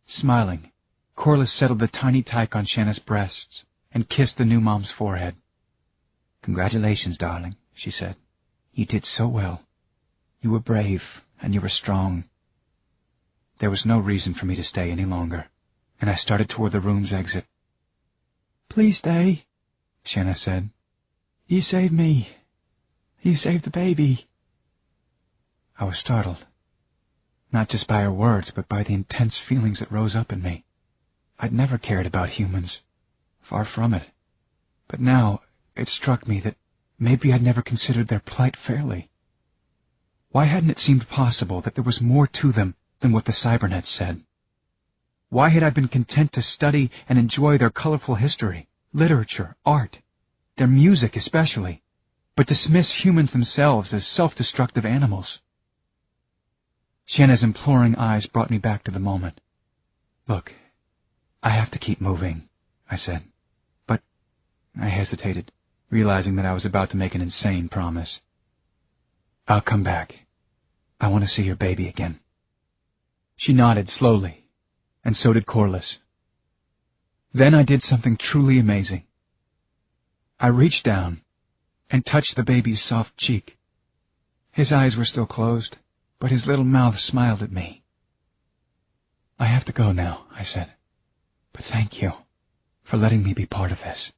Smiling, Corliss settled the tiny tyke on Shanna's breasts and kissed the new mom's forehead. "Congratulations, darling," she said. "You did so well. You were brave, and you were strong." There was no reason for me to stay any longer, and I started toward the room's exit. "Please stay," Shanna said. "You saved me. You saved the baby." I was startled, not just by her words, but by the intense feelings that rose up in me. I'd never cared about humans, far from it. But now it struck me that maybe I'd never considered their plight fairly. Why hadn't it seemed possible that there was more to them than what the cybernets said? Why had I been content to study and enjoy their colorful history, literature, art, their music especially, but dismiss humans themselves as self-destructive animals? Shanna's imploring eyes brought me back to the moment. "Look, I have to keep moving," I said. But I hesitated, realizing that I was about to make an insane promise. "I'll come back. I want to see your baby again." She nodded slowly, and so did Corliss. Then I did something truly amazing. I reached down and touched the baby's soft cheek. His eyes were still closed, but his little mouth smiled at me. "I have to go now," I said, "but thank you for letting me be part of this."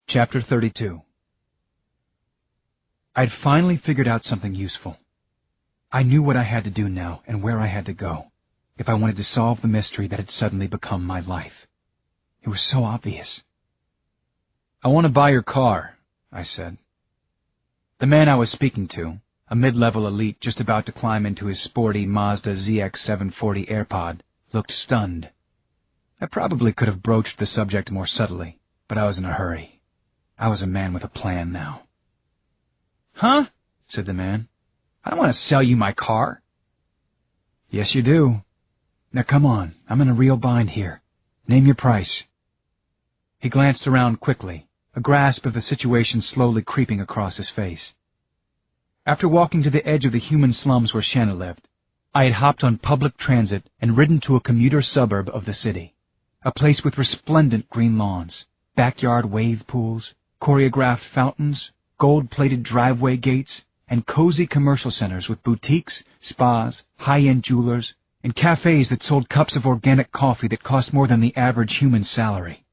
Chapter 32. I'd finally figured out something useful. I knew what I had to do now and where I had to go if I wanted to solve the mystery that had suddenly become my life. It was so obvious. "I want to buy your car," I said. The man I was speaking to, a mid-level elite just about to climb into his sporty Mazda ZX740 AirPod, looked stunned. I probably could have broached the subject more subtly, but I was in a hurry. I was a man with a plan now. "Huh?" said the man. "I don't want to sell you my car." "Yes, you do. Now come on, I'm in a real bind here. Name your price." He glanced around quickly, a grasp of the situation slowly creeping across his face. After walking to the edge of the human slums where Shanna lived, I had hopped on public transit and ridden to a commuter suburb of the city, a place with resplendent green lawns, backyard wave pools, choreographed fountains, gold-plated driveway gates, and cozy commercial centers with boutiques, spas, high-end jewelers, and cafes that sold cups of organic coffee that cost more than the average human salary.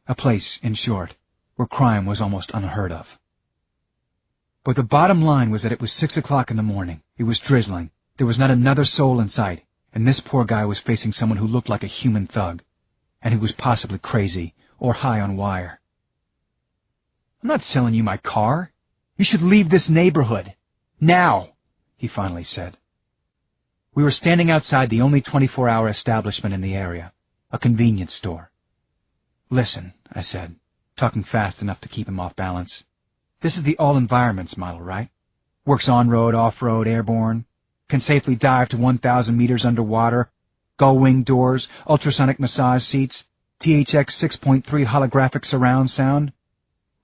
A place, in short, where crime was almost unheard of. But the bottom line was that it was 6 o'clock in the morning, it was drizzling, there was not another soul in sight, and this poor guy was facing someone who looked like a human thug, and who was possibly crazy or high on wire. "I'm not selling you my car. You should leave this neighborhood. Now," he finally said. We were standing outside the only 24-hour establishment in the area, a convenience store. "Listen," I said, talking fast enough to keep him off balance. "This is the all-environments model, right? Works on-road, off-road, airborne, can safely dive to 1,000 meters underwater, gull-wing doors, ultrasonic massage seats, THX 6.3 holographic surround sound.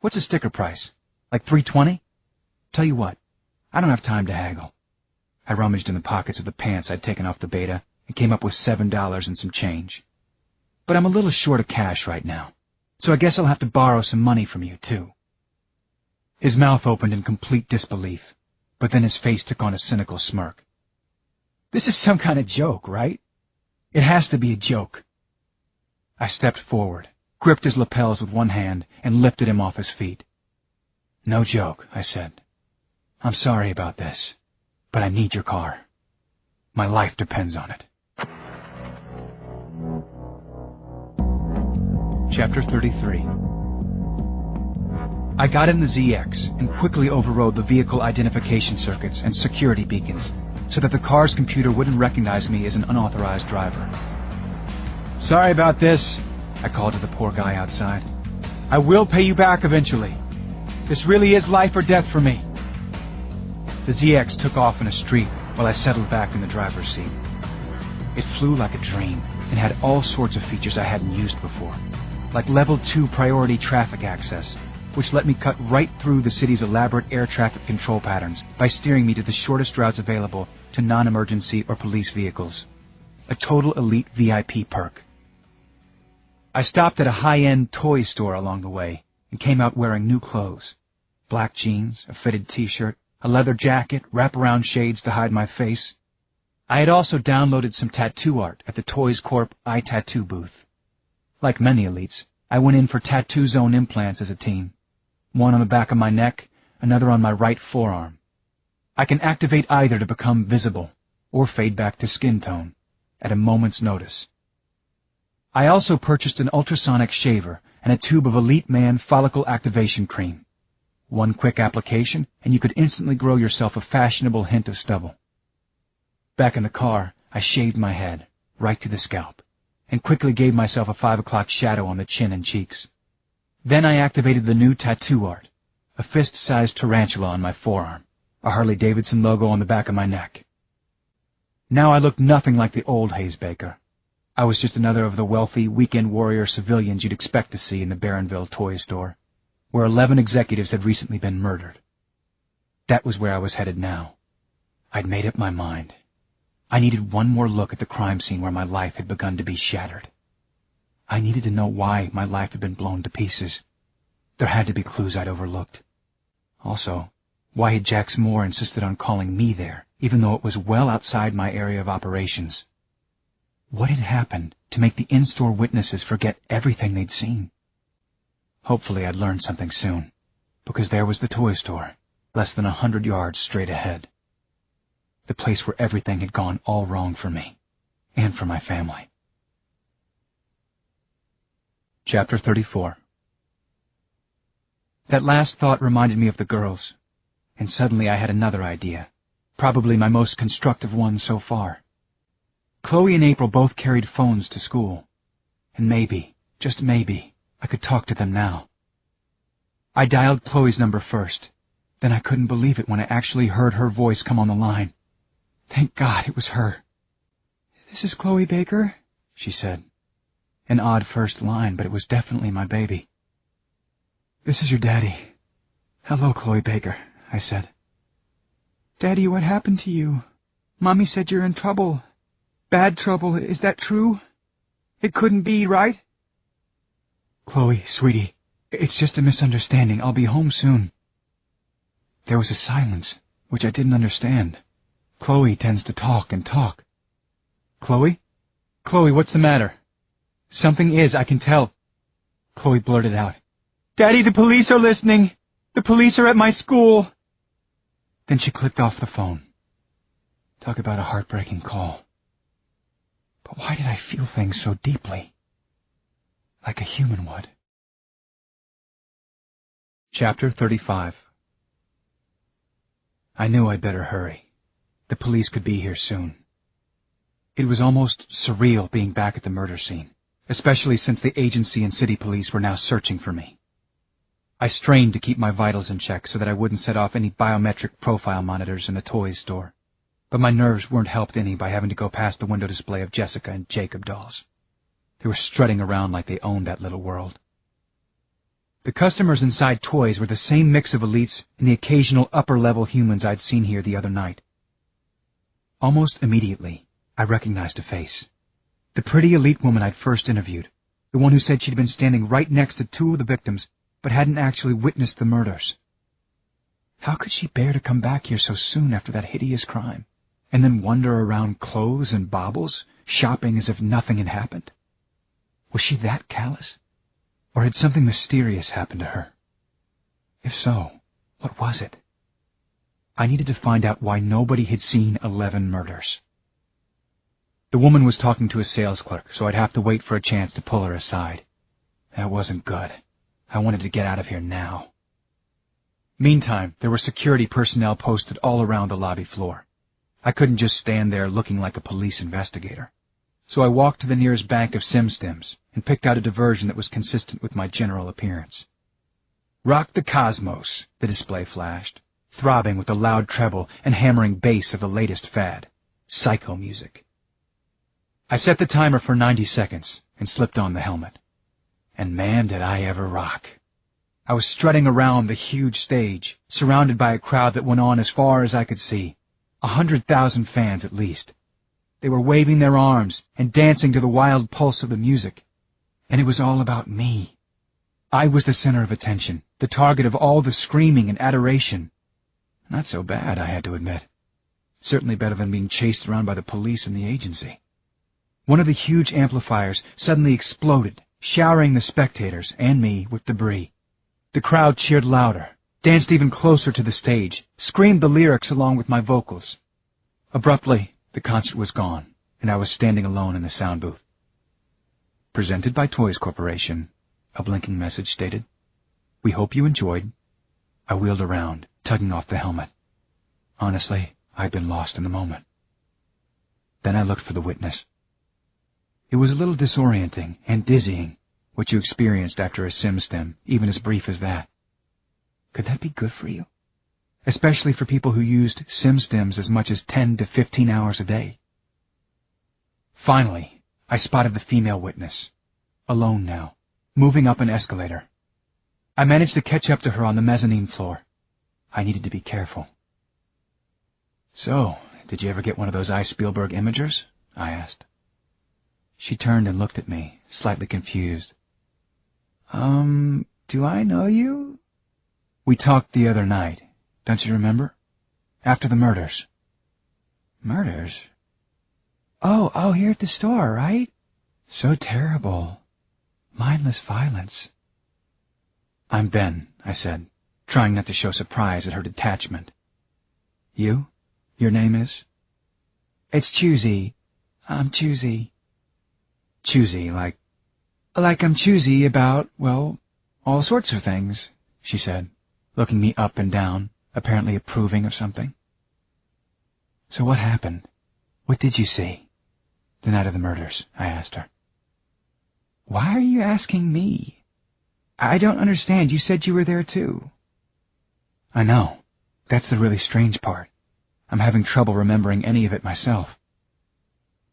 What's the sticker price? Like $320? Tell you what, I don't have time to haggle." I rummaged in the pockets of the pants I'd taken off the Beta and came up with $7 and some change. "But I'm a little short of cash right now, so I guess I'll have to borrow some money from you, too." His mouth opened in complete disbelief, but then his face took on a cynical smirk. "This is some kind of joke, right? It has to be a joke. I stepped forward, gripped his lapels with one hand, and lifted him off his feet. No joke, I said. I'm sorry about this, but I need your car. My life depends on it. Chapter 33. I got in the ZX and quickly overrode the vehicle identification circuits and security beacons so that the car's computer wouldn't recognize me as an unauthorized driver. Sorry about this, I called to the poor guy outside. I will pay you back eventually. This really is life or death for me. The ZX took off in a streak while I settled back in the driver's seat. It flew like a dream and had all sorts of features I hadn't used before, like Level 2 priority traffic access, which let me cut right through the city's elaborate air traffic control patterns by steering me to the shortest routes available to non-emergency or police vehicles. A total elite VIP perk. I stopped at a high-end toy store along the way and came out wearing new clothes. Black jeans, a fitted t-shirt, a leather jacket, wraparound shades to hide my face. I had also downloaded some tattoo art at the Toys Corp iTattoo booth. Like many elites, I went in for tattoo zone implants as a teen. One on the back of my neck, another on my right forearm. I can activate either to become visible or fade back to skin tone at a moment's notice. I also purchased an ultrasonic shaver and a tube of Elite Man follicle activation cream. One quick application, and you could instantly grow yourself a fashionable hint of stubble. Back in the car, I shaved my head, right to the scalp, and quickly gave myself a 5 o'clock shadow on the chin and cheeks. Then I activated the new tattoo art, a fist-sized tarantula on my forearm, a Harley-Davidson logo on the back of my neck. Now I looked nothing like the old Hayes Baker. I was just another of the wealthy, weekend warrior civilians you'd expect to see in the Barronville toy store, where 11 executives had recently been murdered. That was where I was headed now. I'd made up my mind. I needed one more look at the crime scene where my life had begun to be shattered. I needed to know why my life had been blown to pieces. There had to be clues I'd overlooked. Also, why had Jax Moore insisted on calling me there, even though it was well outside my area of operations? What had happened to make the in-store witnesses forget everything they'd seen? Hopefully I'd learn something soon, because there was the toy store, less than 100 yards straight ahead. The place where everything had gone all wrong for me, and for my family. Chapter 34. That last thought reminded me of the girls, and suddenly I had another idea, probably my most constructive one so far. Chloe and April both carried phones to school, and maybe, just maybe, I could talk to them now. I dialed Chloe's number first, then I couldn't believe it when I actually heard her voice come on the line. Thank God it was her. "This is Chloe Baker," she said. An odd first line, but it was definitely my baby. "This is your daddy." "Hello, Chloe Baker," I said. "Daddy, what happened to you? Mommy said you're in trouble. Bad trouble, is that true? It couldn't be, right?" "Chloe, sweetie, it's just a misunderstanding. I'll be home soon." There was a silence, which I didn't understand. Chloe tends to talk and talk. "Chloe? Chloe, what's the matter?" "Something is, I can tell." Chloe blurted out, "Daddy, the police are listening. The police are at my school." Then she clicked off the phone. Talk about a heartbreaking call. But why did I feel things so deeply? Like a human would. Chapter 35. I knew I'd better hurry. The police could be here soon. It was almost surreal being back at the murder scene, especially since the agency and city police were now searching for me. I strained to keep my vitals in check so that I wouldn't set off any biometric profile monitors in the toys store, but my nerves weren't helped any by having to go past the window display of Jessica and Jacob dolls. They were strutting around like they owned that little world. The customers inside toys were the same mix of elites and the occasional upper-level humans I'd seen here the other night. Almost immediately, I recognized a face. The pretty elite woman I'd first interviewed, the one who said she'd been standing right next to two of the victims but hadn't actually witnessed the murders. How could she bear to come back here so soon after that hideous crime? and then wander around clothes and baubles, shopping as if nothing had happened? Was she that callous? Or had something mysterious happened to her? If so, what was it? I needed to find out why nobody had seen 11 murders. The woman was talking to a sales clerk, so I'd have to wait for a chance to pull her aside. That wasn't good. I wanted to get out of here now. Meantime, there were security personnel posted all around the lobby floor. I couldn't just stand there looking like a police investigator. So I walked to the nearest bank of sim-stims and picked out a diversion that was consistent with my general appearance. "Rock the cosmos," the display flashed, throbbing with the loud treble and hammering bass of the latest fad, psycho music. I set the timer for 90 seconds and slipped on the helmet. And man, did I ever rock. I was strutting around the huge stage, surrounded by a crowd that went on as far as I could see, 100,000 fans at least. They were waving their arms and dancing to the wild pulse of the music. And it was all about me. I was the center of attention, the target of all the screaming and adoration. Not so bad, I had to admit. Certainly better than being chased around by the police and the agency. One of the huge amplifiers suddenly exploded, showering the spectators and me with debris. The crowd cheered louder, danced even closer to the stage, screamed the lyrics along with my vocals. Abruptly, the concert was gone, and I was standing alone in the sound booth. "Presented by Toys Corporation," a blinking message stated. "We hope you enjoyed." I wheeled around, tugging off the helmet. Honestly, I'd been lost in the moment. Then I looked for the witness. It was a little disorienting and dizzying, what you experienced after a sim-stim, even as brief as that. Could that be good for you? Especially for people who used sim-stims as much as 10 to 15 hours a day. Finally, I spotted the female witness, alone now, moving up an escalator. I managed to catch up to her on the mezzanine floor. I needed to be careful. "So, did you ever get one of those I. Spielberg imagers?" I asked. She turned and looked at me, slightly confused. Do I know you?" "We talked the other night. Don't you remember? After the murders." "Murders? Oh, here at the store, right? So terrible. Mindless violence." "I'm Ben," I said, trying not to show surprise at her detachment. "You? Your name is?" "It's Choosy. I'm choosy." "Choosy, like I'm choosy about, well, all sorts of things," she said, looking me up and down, apparently approving of something. "So what happened? What did you see? The night of the murders," I asked her. "Why are you asking me? I don't understand. You said you were there too." "I know. That's the really strange part. I'm having trouble remembering any of it myself."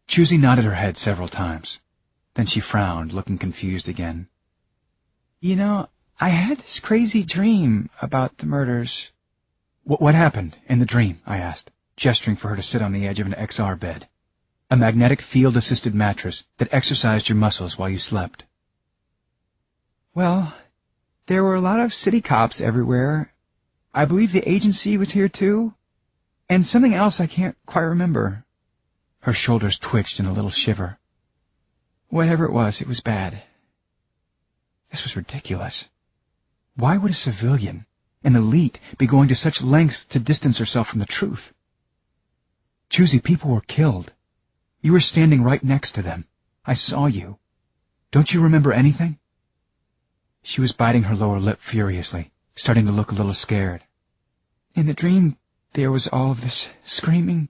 Choosy nodded her head several times. Then she frowned, looking confused again. "You know, I had this crazy dream about the murders." What happened in the dream?" I asked, gesturing for her to sit on the edge of an XR bed, a magnetic field-assisted mattress that exercised your muscles while you slept. "Well, there were a lot of city cops everywhere. I believe the agency was here too, and something else I can't quite remember." Her shoulders twitched in a little shiver. "Whatever it was bad." This was ridiculous. Why would a civilian, an elite, be going to such lengths to distance herself from the truth? "Choosy, people were killed. You were standing right next to them. I saw you. Don't you remember anything?" She was biting her lower lip furiously, starting to look a little scared. "In the dream, there was all of this screaming,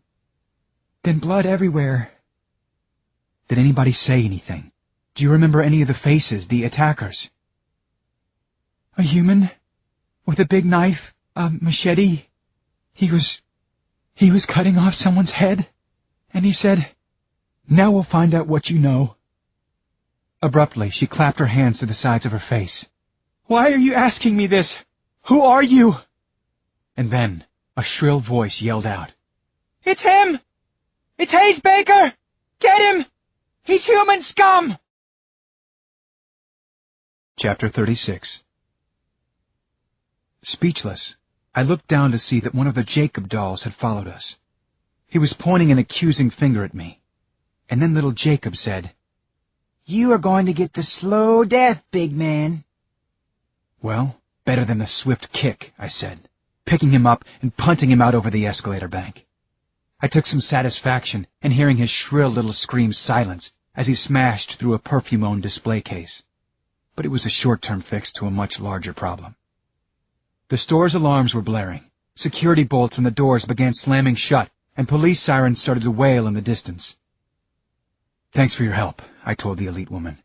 then blood everywhere." "Did anybody say anything? Do you remember any of the faces, the attackers?" "A human with a big knife, a machete. He was cutting off someone's head, and he said, 'Now we'll find out what you know.'" Abruptly, she clapped her hands to the sides of her face. "Why are you asking me this? Who are you?" And then a shrill voice yelled out, "It's him! It's Hayes Baker! Get him! He's human scum!" Chapter 36. Speechless, I looked down to see that one of the Jacob dolls had followed us. He was pointing an accusing finger at me. And then little Jacob said, "You are going to get the slow death, big man." "Well, better than the swift kick," I said, picking him up and punting him out over the escalator bank. I took some satisfaction in hearing his shrill little scream silence as he smashed through a perfume-owned display case. But it was a short-term fix to a much larger problem. The store's alarms were blaring. Security bolts on the doors began slamming shut, and police sirens started to wail in the distance. "Thanks for your help," I told the elite woman.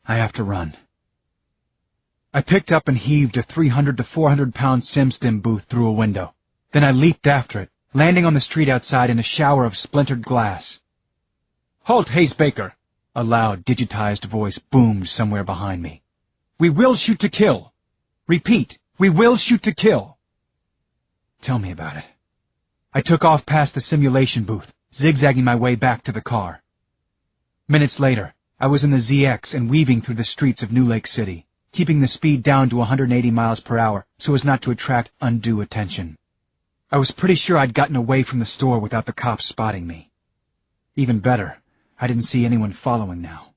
"I have to run." I picked up and heaved a 300 to 400-pound SimStim booth through a window. Then I leaped after it, landing on the street outside in a shower of splintered glass. "Halt, Hayes Baker!" A loud, digitized voice boomed somewhere behind me. "We will shoot to kill! Repeat, we will shoot to kill!" Tell me about it. I took off past the simulation booth, zigzagging my way back to the car. Minutes later, I was in the ZX and weaving through the streets of New Lake City, keeping the speed down to 180 miles per hour so as not to attract undue attention. I was pretty sure I'd gotten away from the store without the cops spotting me. Even better, I didn't see anyone following now.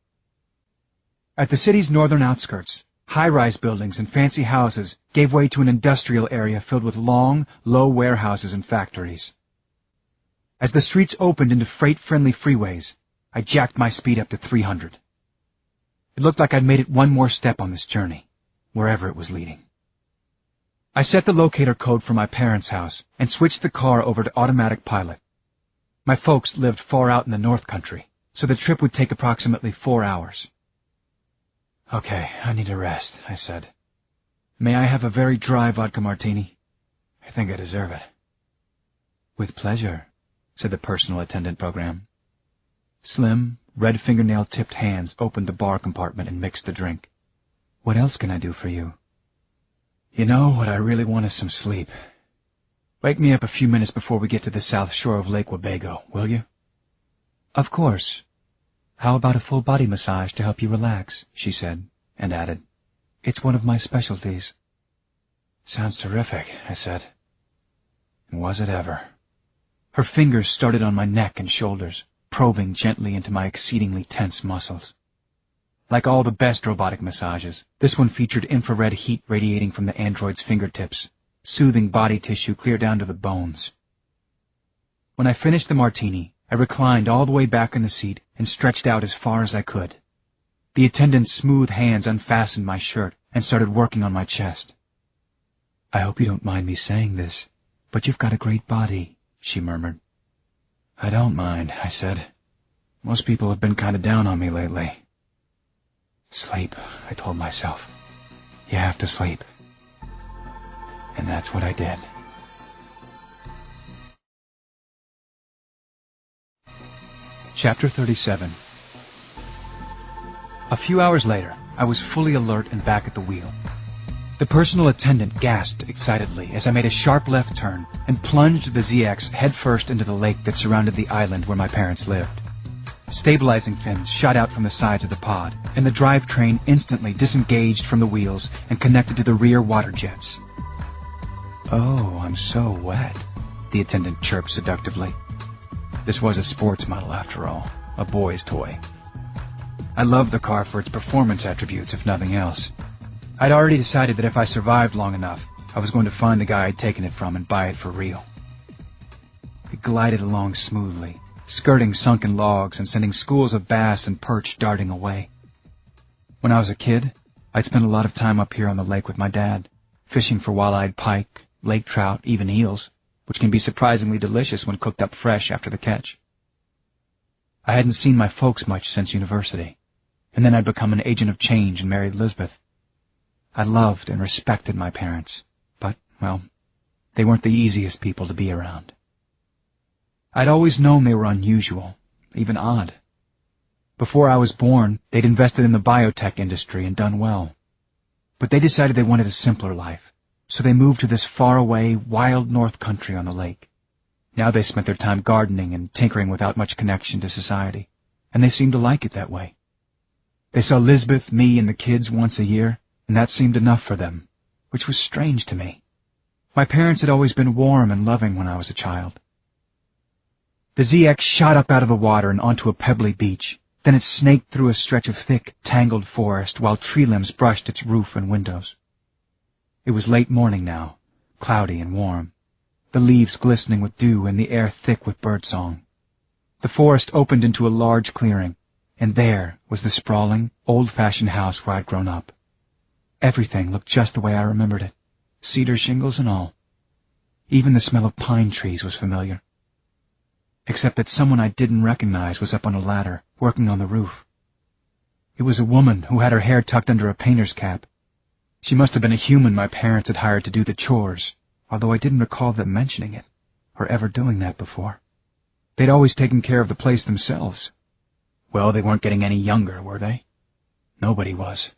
At the city's northern outskirts, high-rise buildings and fancy houses gave way to an industrial area filled with long, low warehouses and factories. As the streets opened into freight-friendly freeways, I jacked my speed up to 300. It looked like I'd made it one more step on this journey, wherever it was leading. I set the locator code for my parents' house and switched the car over to automatic pilot. My folks lived far out in the North Country, so the trip would take approximately 4 hours. "Okay, I need a rest," I said. "May I have a very dry vodka martini? I think I deserve it." "With pleasure," said the personal attendant program. Slim, red fingernail-tipped hands opened the bar compartment and mixed the drink. "What else can I do for you?" "You know, what I really want is some sleep. Wake me up a few minutes before we get to the south shore of Lake Wabago, will you?" "Of course. How about a full-body massage to help you relax?" she said, and added, "It's one of my specialties." "Sounds terrific," I said. And was it ever? Her fingers started on my neck and shoulders, probing gently into my exceedingly tense muscles. Like all the best robotic massages, this one featured infrared heat radiating from the android's fingertips, soothing body tissue clear down to the bones. When I finished the martini, I reclined all the way back in the seat and stretched out as far as I could. The attendant's smooth hands unfastened my shirt and started working on my chest. "I hope you don't mind me saying this, but you've got a great body," she murmured. "I don't mind," I said. "Most people have been kind of down on me lately." "Sleep," I told myself. "You have to sleep." And that's what I did. Chapter 37. A few hours later, I was fully alert and back at the wheel. The personal attendant gasped excitedly as I made a sharp left turn and plunged the ZX headfirst into the lake that surrounded the island where my parents lived. Stabilizing fins shot out from the sides of the pod, and the drivetrain instantly disengaged from the wheels and connected to the rear water jets. "Oh, I'm so wet," the attendant chirped seductively. This was a sports model, after all, a boy's toy. I loved the car for its performance attributes, if nothing else. I'd already decided that if I survived long enough, I was going to find the guy I'd taken it from and buy it for real. It glided along smoothly, skirting sunken logs and sending schools of bass and perch darting away. When I was a kid, I'd spent a lot of time up here on the lake with my dad, fishing for walleye pike, lake trout, even eels, which can be surprisingly delicious when cooked up fresh after the catch. I hadn't seen my folks much since university, and then I'd become an agent of change and married Lisbeth. I loved and respected my parents, but, well, they weren't the easiest people to be around. I'd always known they were unusual, even odd. Before I was born, they'd invested in the biotech industry and done well. But they decided they wanted a simpler life, so they moved to this faraway, wild North Country on the lake. Now they spent their time gardening and tinkering without much connection to society, and they seemed to like it that way. They saw Lisbeth, me, and the kids once a year, and that seemed enough for them, which was strange to me. My parents had always been warm and loving when I was a child. The ZX shot up out of the water and onto a pebbly beach. Then it snaked through a stretch of thick, tangled forest while tree limbs brushed its roof and windows. It was late morning now, cloudy and warm, the leaves glistening with dew and the air thick with birdsong. The forest opened into a large clearing, and there was the sprawling, old-fashioned house where I'd grown up. Everything looked just the way I remembered it, cedar shingles and all. Even the smell of pine trees was familiar. Except that someone I didn't recognize was up on a ladder, working on the roof. It was a woman who had her hair tucked under a painter's cap. She must have been a human my parents had hired to do the chores, although I didn't recall them mentioning it, or ever doing that before. They'd always taken care of the place themselves. Well, they weren't getting any younger, were they? Nobody was.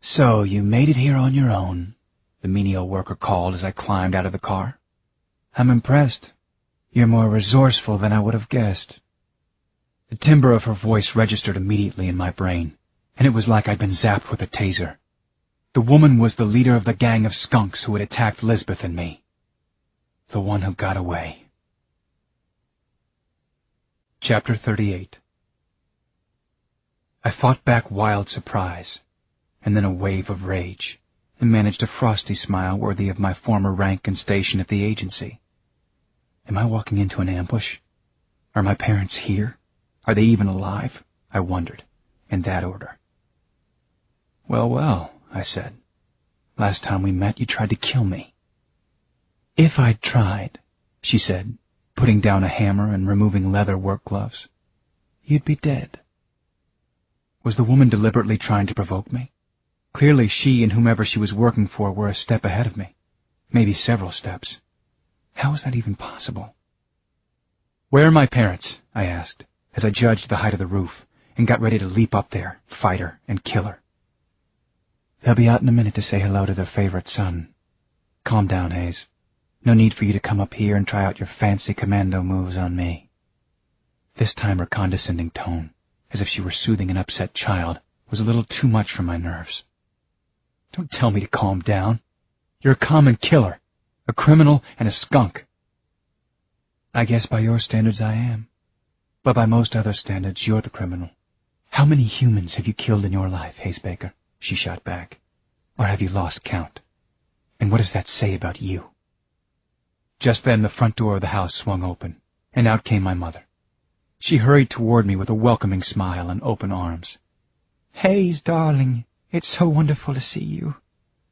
"So you made it here on your own," the menial worker called as I climbed out of the car. "I'm impressed. You're more resourceful than I would have guessed." The timbre of her voice registered immediately in my brain, and it was like I'd been zapped with a taser. The woman was the leader of the gang of skunks who had attacked Lisbeth and me. The one who got away. Chapter 38. I fought back wild surprise, and then a wave of rage, and managed a frosty smile worthy of my former rank and station at the agency. Am I walking into an ambush? Are my parents here? Are they even alive? I wondered, in that order. "Well, well," I said. "Last time we met, you tried to kill me." "If I'd tried," she said, putting down a hammer and removing leather work gloves, "you'd be dead." Was the woman deliberately trying to provoke me? Clearly she and whomever she was working for were a step ahead of me, maybe several steps. How was that even possible? "Where are my parents?" I asked, as I judged the height of the roof and got ready to leap up there, fight her, and kill her. "They'll be out in a minute to say hello to their favorite son. Calm down, Hayes. No need for you to come up here and try out your fancy commando moves on me." This time her condescending tone, as if she were soothing an upset child, was a little too much for my nerves. "Don't tell me to calm down. You're a common killer, a criminal and a skunk." "I guess by your standards I am. But by most other standards, you're the criminal. How many humans have you killed in your life, Hayes Baker?" she shot back. "Or have you lost count? And what does that say about you?" Just then the front door of the house swung open, and out came my mother. She hurried toward me with a welcoming smile and open arms. "Hayes, darling, it's so wonderful to see you.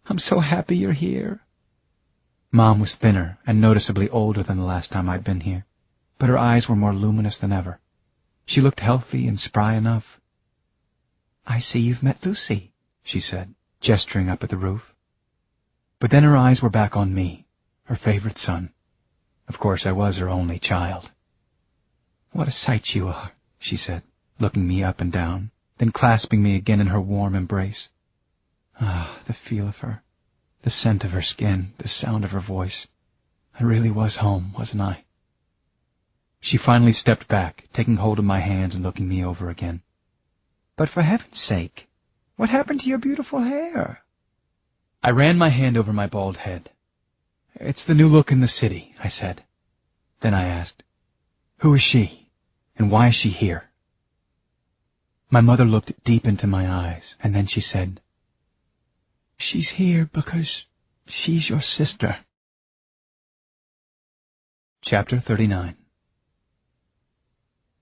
I'm so happy you're here." Mom was thinner and noticeably older than the last time I'd been here, but her eyes were more luminous than ever. She looked healthy and spry enough. "I see you've met Lucy," she said, gesturing up at the roof. But then her eyes were back on me, her favorite son. Of course, I was her only child. "What a sight you are," she said, looking me up and down, then clasping me again in her warm embrace. Ah, the feel of her, the scent of her skin, the sound of her voice. I really was home, wasn't I? She finally stepped back, taking hold of my hands and looking me over again. "But for heaven's sake, what happened to your beautiful hair?" I ran my hand over my bald head. "It's the new look in the city," I said. Then I asked, "Who is she, and why is she here?" My mother looked deep into my eyes, and then she said, "She's here because she's your sister." Chapter 39.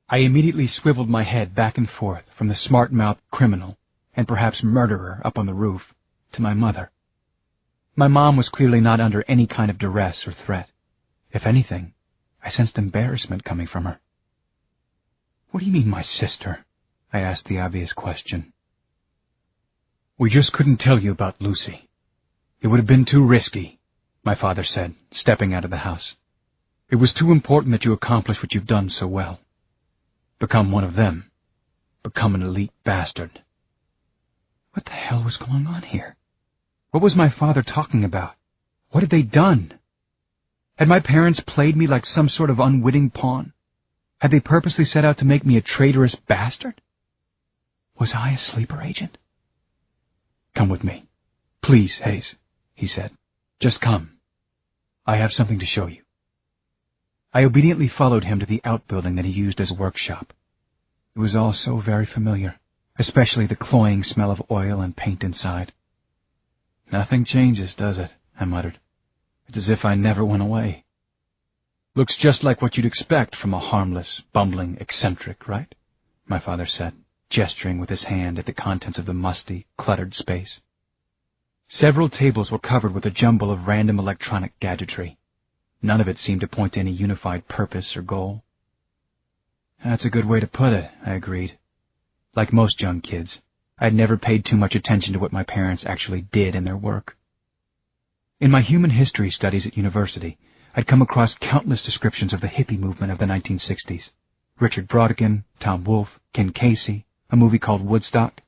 I immediately swiveled my head back and forth from the smart-mouthed criminal, and perhaps murderer up on the roof, to my mother. My mom was clearly not under any kind of duress or threat. If anything, I sensed embarrassment coming from her. "What do you mean, my sister?" I asked the obvious question. "We just couldn't tell you about Lucy. It would have been too risky," my father said, stepping out of the house. "It was too important that you accomplish what you've done so well. Become one of them. Become an elite bastard." What the hell was going on here? What was my father talking about? What had they done? Had my parents played me like some sort of unwitting pawn? Had they purposely set out to make me a traitorous bastard? Was I a sleeper agent? "Come with me. Please, Hayes," he said. "Just come. I have something to show you." I obediently followed him to the outbuilding that he used as a workshop. It was all so very familiar, especially the cloying smell of oil and paint inside. "Nothing changes, does it?" I muttered. "It's as if I never went away." "Looks just like what you'd expect from a harmless, bumbling eccentric, right?" my father said, gesturing with his hand at the contents of the musty, cluttered space. Several tables were covered with a jumble of random electronic gadgetry. None of it seemed to point to any unified purpose or goal. "That's a good way to put it," I agreed. Like most young kids, I had never paid too much attention to what my parents actually did in their work. In my human history studies at university, I'd come across countless descriptions of the hippie movement of the 1960s. Richard Brautigan, Tom Wolfe, Ken Casey, a movie called Woodstock.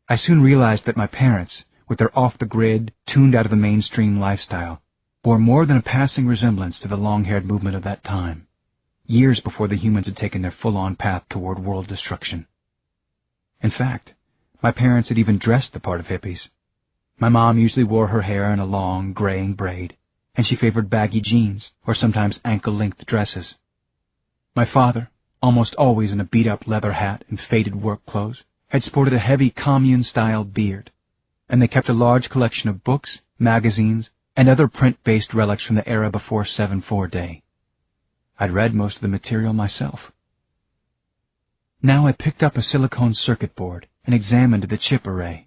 I soon realized that my parents, with their off-the-grid, tuned out of the mainstream lifestyle, bore more than a passing resemblance to the long-haired movement of that time, years before the humans had taken their full-on path toward world destruction. In fact, my parents had even dressed the part of hippies. My mom usually wore her hair in a long, graying braid, and she favored baggy jeans or sometimes ankle-length dresses. My father, almost always in a beat-up leather hat and faded work clothes, had sported a heavy commune-style beard, and they kept a large collection of books, magazines, and other print-based relics from the era before 7-4 day. I'd read most of the material myself. Now I picked up a silicone circuit board and examined the chip array.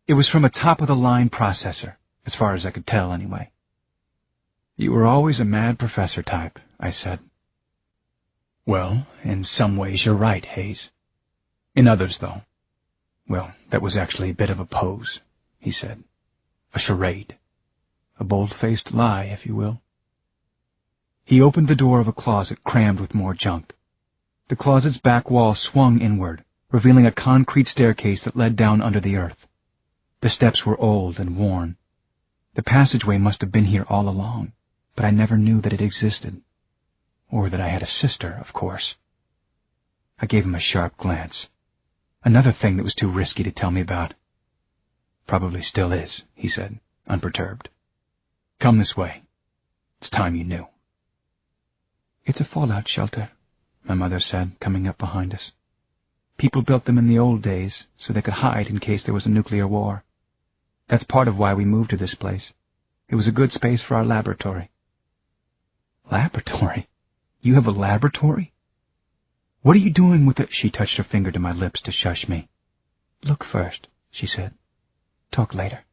It was from a top-of-the-line processor, as far as I could tell anyway. "You were always a mad professor type," I said. "Well, in some ways you're right, Hayes. In others, though, well, that was actually a bit of a pose," he said. "A charade. A bold-faced lie, if you will." He opened the door of a closet crammed with more junk. The closet's back wall swung inward, revealing a concrete staircase that led down under the earth. The steps were old and worn. The passageway must have been here all along, but I never knew that it existed. Or that I had a sister, of course. I gave him a sharp glance. Another thing that was too risky to tell me about. "Probably still is," he said, unperturbed. "Come this way. It's time you knew." "It's a fallout shelter," my mother said, coming up behind us. "People built them in the old days so they could hide in case there was a nuclear war. That's part of why we moved to this place. It was a good space for our laboratory." "Laboratory? You have a laboratory? What are you doing with it?" She touched her finger to my lips to shush me. "Look first," she said. "Talk later."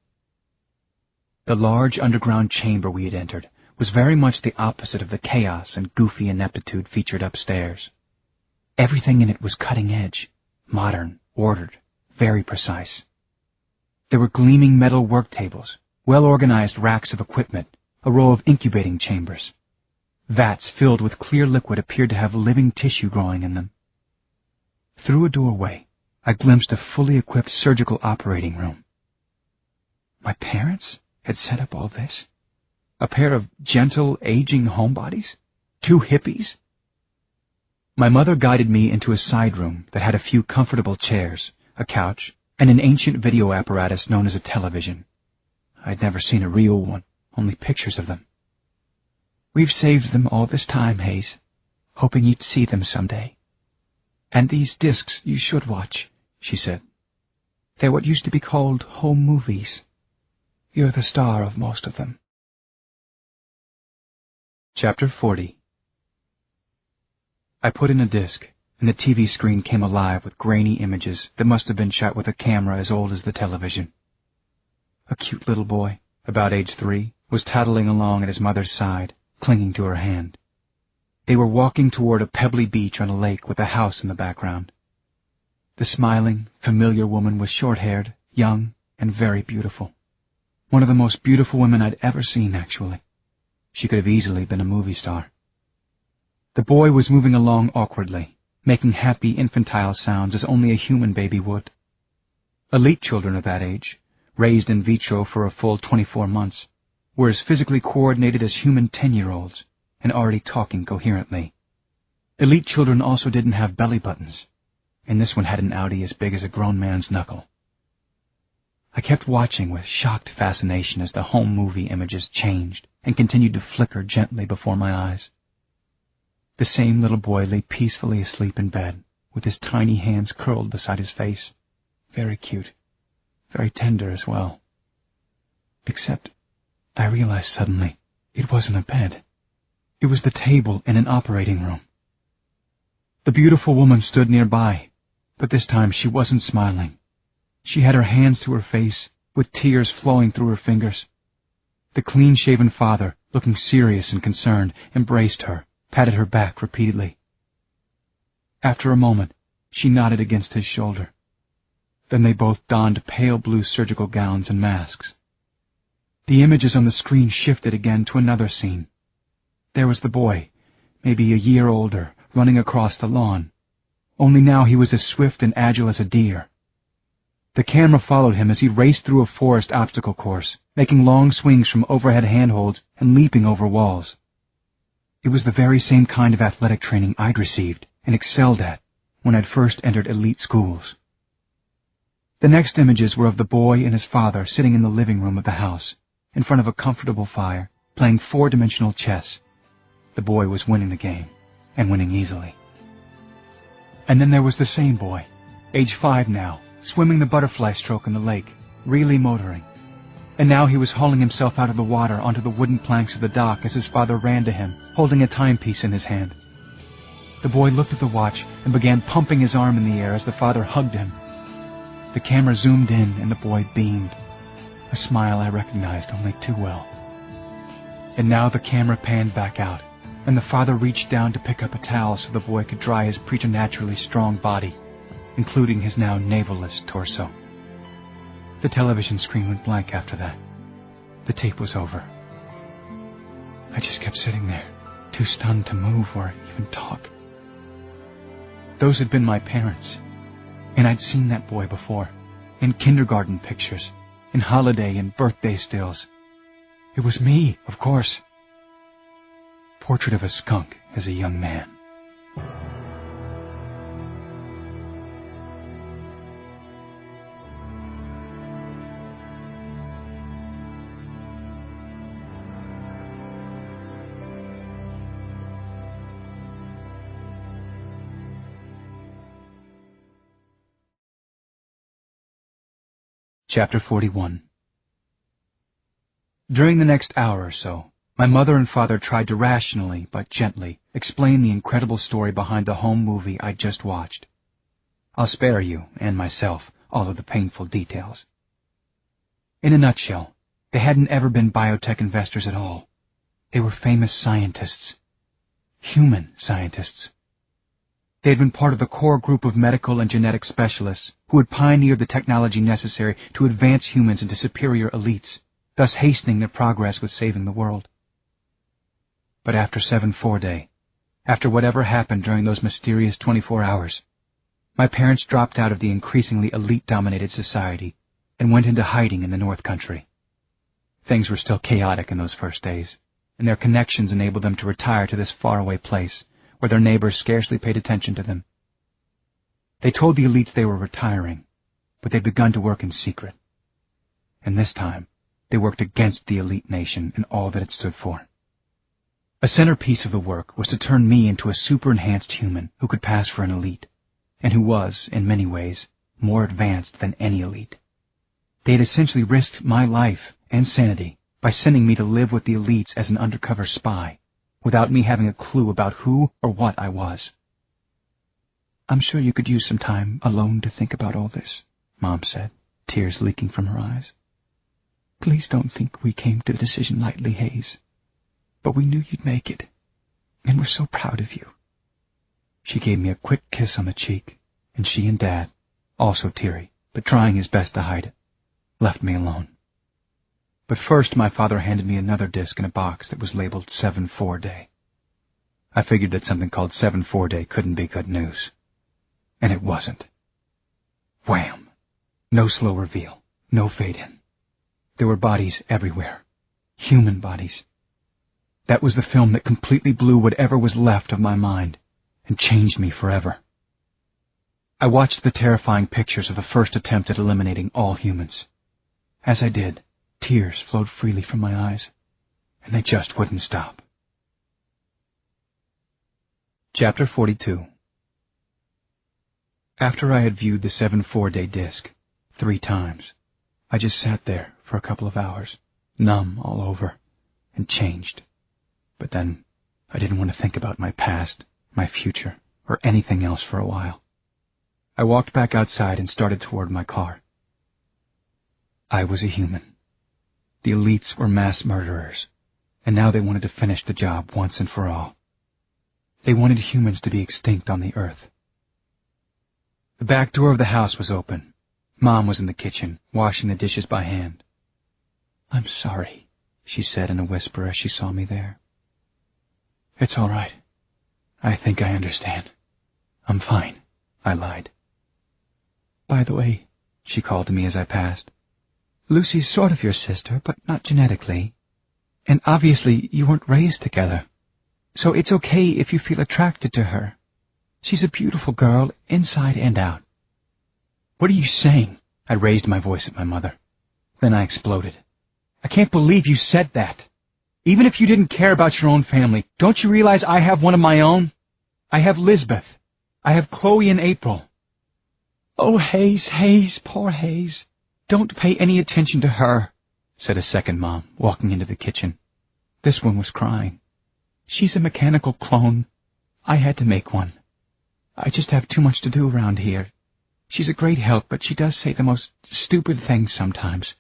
The large underground chamber we had entered was very much the opposite of the chaos and goofy ineptitude featured upstairs. Everything in it was cutting edge, modern, ordered, very precise. There were gleaming metal work tables, well-organized racks of equipment, a row of incubating chambers. Vats filled with clear liquid appeared to have living tissue growing in them. Through a doorway, I glimpsed a fully equipped surgical operating room. My parents had set up all this? A pair of gentle, aging homebodies? 2 hippies? My mother guided me into a side room that had a few comfortable chairs, a couch, and an ancient video apparatus known as a television. I'd never seen a real one, only pictures of them. "We've saved them all this time, Hayes, hoping you'd see them someday. And these discs you should watch," she said. "They're what used to be called home movies. You're the star of most of them." Chapter 40. I put in a disc, and the TV screen came alive with grainy images that must have been shot with a camera as old as the television. A cute little boy, about age 3, was toddling along at his mother's side, clinging to her hand. They were walking toward a pebbly beach on a lake with a house in the background. The smiling, familiar woman was short-haired, young, and very beautiful. One of the most beautiful women I'd ever seen, actually. She could have easily been a movie star. The boy was moving along awkwardly, making happy infantile sounds as only a human baby would. Elite children of that age, raised in vitro for a full 24 months, were as physically coordinated as human 10-year-olds and already talking coherently. Elite children also didn't have belly buttons, and this one had an outie as big as a grown man's knuckle. I kept watching with shocked fascination as the home movie images changed and continued to flicker gently before my eyes. The same little boy lay peacefully asleep in bed, with his tiny hands curled beside his face. Very cute. Very tender as well. Except, I realized suddenly, it wasn't a bed. It was the table in an operating room. The beautiful woman stood nearby, but this time she wasn't smiling. She had her hands to her face, with tears flowing through her fingers. The clean-shaven father, looking serious and concerned, embraced her, patted her back repeatedly. After a moment, she nodded against his shoulder. Then they both donned pale blue surgical gowns and masks. The images on the screen shifted again to another scene. There was the boy, maybe a year older, running across the lawn. Only now he was as swift and agile as a deer. The camera followed him as he raced through a forest obstacle course, making long swings from overhead handholds and leaping over walls. It was the very same kind of athletic training I'd received and excelled at when I'd first entered elite schools. The next images were of the boy and his father sitting in the living room of the house, in front of a comfortable fire, playing four-dimensional chess. The boy was winning the game, and winning easily. And then there was the same boy, age 5 now, swimming the butterfly stroke in the lake, really motoring. And now he was hauling himself out of the water onto the wooden planks of the dock as his father ran to him, holding a timepiece in his hand. The boy looked at the watch and began pumping his arm in the air as the father hugged him. The camera zoomed in and the boy beamed, a smile I recognized only too well. And now the camera panned back out, and the father reached down to pick up a towel so the boy could dry his preternaturally strong body, including his now navel-less torso. The television screen went blank after that. The tape was over. I just kept sitting there, too stunned to move or even talk. Those had been my parents, and I'd seen that boy before, in kindergarten pictures, in holiday and birthday stills. It was me, of course. Portrait of a skunk as a young man. Chapter 41. During the next hour or so, my mother and father tried to rationally, but gently, explain the incredible story behind the home movie I'd just watched. I'll spare you, and myself, all of the painful details. In a nutshell, they hadn't ever been biotech investors at all. They were famous scientists. Human scientists. They had been part of the core group of medical and genetic specialists who had pioneered the technology necessary to advance humans into superior elites, thus hastening their progress with saving the world. But after 7-4 day, after whatever happened during those mysterious 24 hours, my parents dropped out of the increasingly elite-dominated society and went into hiding in the North Country. Things were still chaotic in those first days, and their connections enabled them to retire to this faraway place where their neighbors scarcely paid attention to them. They told the elites they were retiring, but they'd begun to work in secret. And this time, they worked against the elite nation and all that it stood for. A centerpiece of the work was to turn me into a super-enhanced human who could pass for an elite, and who was, in many ways, more advanced than any elite. They had essentially risked my life and sanity by sending me to live with the elites as an undercover spy, without me having a clue about who or what I was. "I'm sure you could use some time alone to think about all this," Mom said, tears leaking from her eyes. "Please don't think we came to the decision lightly, Hayes. But we knew you'd make it, and we're so proud of you." She gave me a quick kiss on the cheek, and she and Dad, also teary, but trying his best to hide it, left me alone. But first my father handed me another disc in a box that was labeled 7-4 day. I figured that something called 7-4 day couldn't be good news. And it wasn't. Wham! No slow reveal, no fade in. There were bodies everywhere. Human bodies. That was the film that completely blew whatever was left of my mind and changed me forever. I watched the terrifying pictures of the first attempt at eliminating all humans. As I did, tears flowed freely from my eyes, and they just wouldn't stop. Chapter 42. After I had viewed the 7-4-day disc 3 times, I just sat there for a couple of hours, numb all over, and changed. But then I didn't want to think about my past, my future, or anything else for a while. I walked back outside and started toward my car. I was a human. The elites were mass murderers, and now they wanted to finish the job once and for all. They wanted humans to be extinct on the earth. The back door of the house was open. Mom was in the kitchen, washing the dishes by hand. "I'm sorry," she said in a whisper as she saw me there. "It's all right. I think I understand. I'm fine," I lied. "By the way," she called to me as I passed, "Lucy's sort of your sister, but not genetically. And obviously you weren't raised together. So it's okay if you feel attracted to her. She's a beautiful girl, inside and out." "What are you saying?" I raised my voice at my mother. Then I exploded. "I can't believe you said that. Even if you didn't care about your own family, don't you realize I have one of my own? I have Lisbeth. I have Chloe and April." "Oh, Hayes, poor Hayes. Don't pay any attention to her," said a second mom, walking into the kitchen. This one was crying. "She's a mechanical clone. I had to make one. I just have too much to do around here. She's a great help, but she does say the most stupid things sometimes."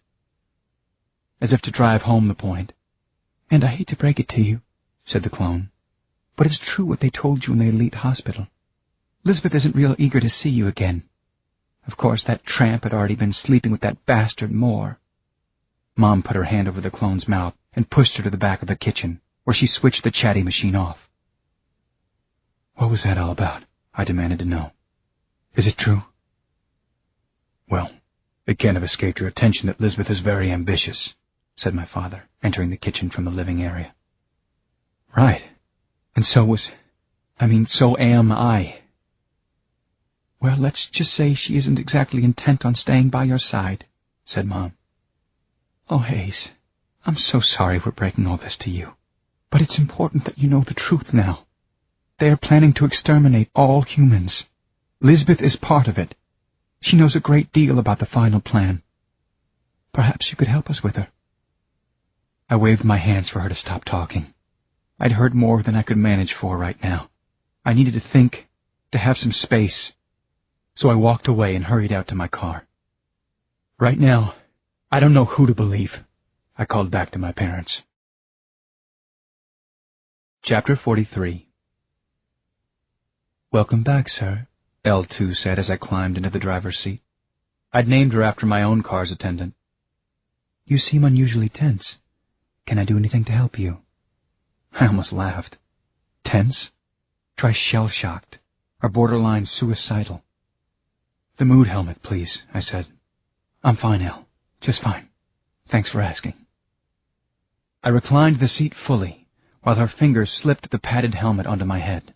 As if to drive home the point. "And I hate to break it to you," said the clone, "but it's true what they told you in the elite hospital. Lisbeth isn't real eager to see you again. Of course, that tramp had already been sleeping with that bastard Moore." Mom put her hand over the clone's mouth and pushed her to the back of the kitchen, where she switched the chatty machine off. "What was that all about?" I demanded to know. "Is it true?" "Well, it can't have escaped your attention that Lisbeth is very ambitious," said my father, entering the kitchen from the living area. "Right. And so am I." "Well, let's just say she isn't exactly intent on staying by your side," said Mom. "Oh, Hayes, I'm so sorry we're breaking all this to you. But it's important that you know the truth now. They are planning to exterminate all humans. Lisbeth is part of it. She knows a great deal about the final plan. Perhaps you could help us with her." I waved my hands for her to stop talking. I'd heard more than I could manage for right now. I needed to think, to have some space. So I walked away and hurried out to my car. Right now, I don't know who to believe, I called back to my parents. Chapter 43. "Welcome back, sir," L2 said as I climbed into the driver's seat. I'd named her after my own car's attendant. "You seem unusually tense. Can I do anything to help you?" I almost laughed. Tense? Try shell-shocked, or borderline suicidal. "The mood helmet, please," I said. "I'm fine, Al. Just fine. Thanks for asking." I reclined the seat fully, while her fingers slipped the padded helmet onto my head.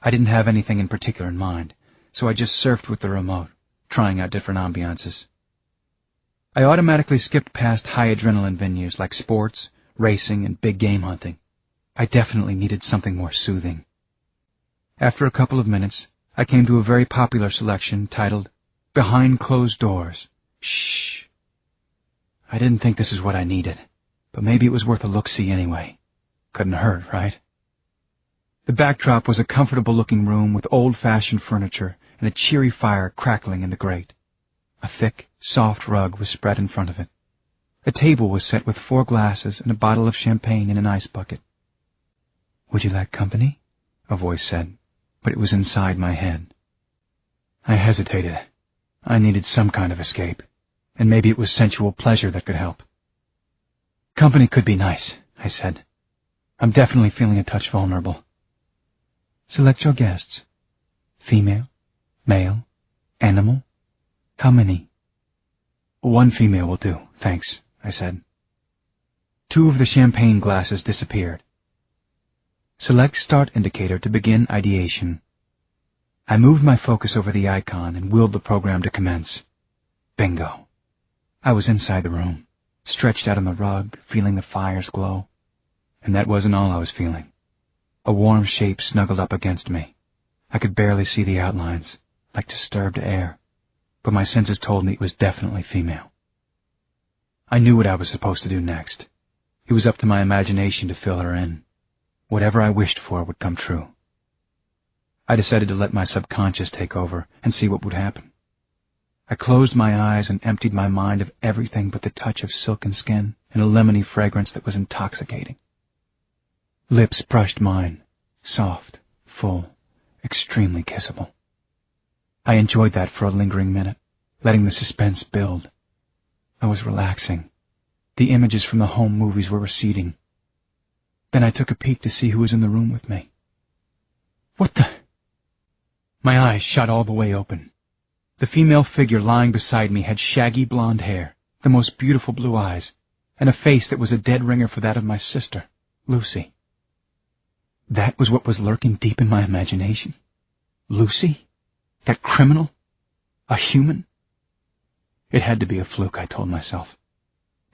I didn't have anything in particular in mind, so I just surfed with the remote, trying out different ambiances. I automatically skipped past high adrenaline venues like sports, racing, and big game hunting. I definitely needed something more soothing. After a couple of minutes, I came to a very popular selection titled Behind Closed Doors. Shh. I didn't think this is what I needed, but maybe it was worth a look-see anyway. Couldn't hurt, right? The backdrop was a comfortable-looking room with old-fashioned furniture and a cheery fire crackling in the grate. A thick, soft rug was spread in front of it. A table was set with 4 glasses and a bottle of champagne in an ice bucket. "Would you like company?" a voice said, but it was inside my head. I hesitated. I needed some kind of escape, and maybe it was sensual pleasure that could help. "Company could be nice," I said. "I'm definitely feeling a touch vulnerable." "Select your guests. Female, male, animal. How many?" "1 female will do, thanks," I said. 2 of the champagne glasses disappeared. Select Start Indicator to begin ideation. I moved my focus over the icon and willed the program to commence. Bingo. I was inside the room, stretched out on the rug, feeling the fire's glow. And that wasn't all I was feeling. A warm shape snuggled up against me. I could barely see the outlines, like disturbed air, but my senses told me it was definitely female. I knew what I was supposed to do next. It was up to my imagination to fill her in. Whatever I wished for would come true. I decided to let my subconscious take over and see what would happen. I closed my eyes and emptied my mind of everything but the touch of silken skin and a lemony fragrance that was intoxicating. Lips brushed mine, soft, full, extremely kissable. I enjoyed that for a lingering minute, letting the suspense build. I was relaxing. The images from the home movies were receding. Then I took a peek to see who was in the room with me. What the? My eyes shot all the way open. The female figure lying beside me had shaggy blonde hair, the most beautiful blue eyes, and a face that was a dead ringer for that of my sister, Lucy. That was what was lurking deep in my imagination. Lucy? That criminal? A human? It had to be a fluke, I told myself.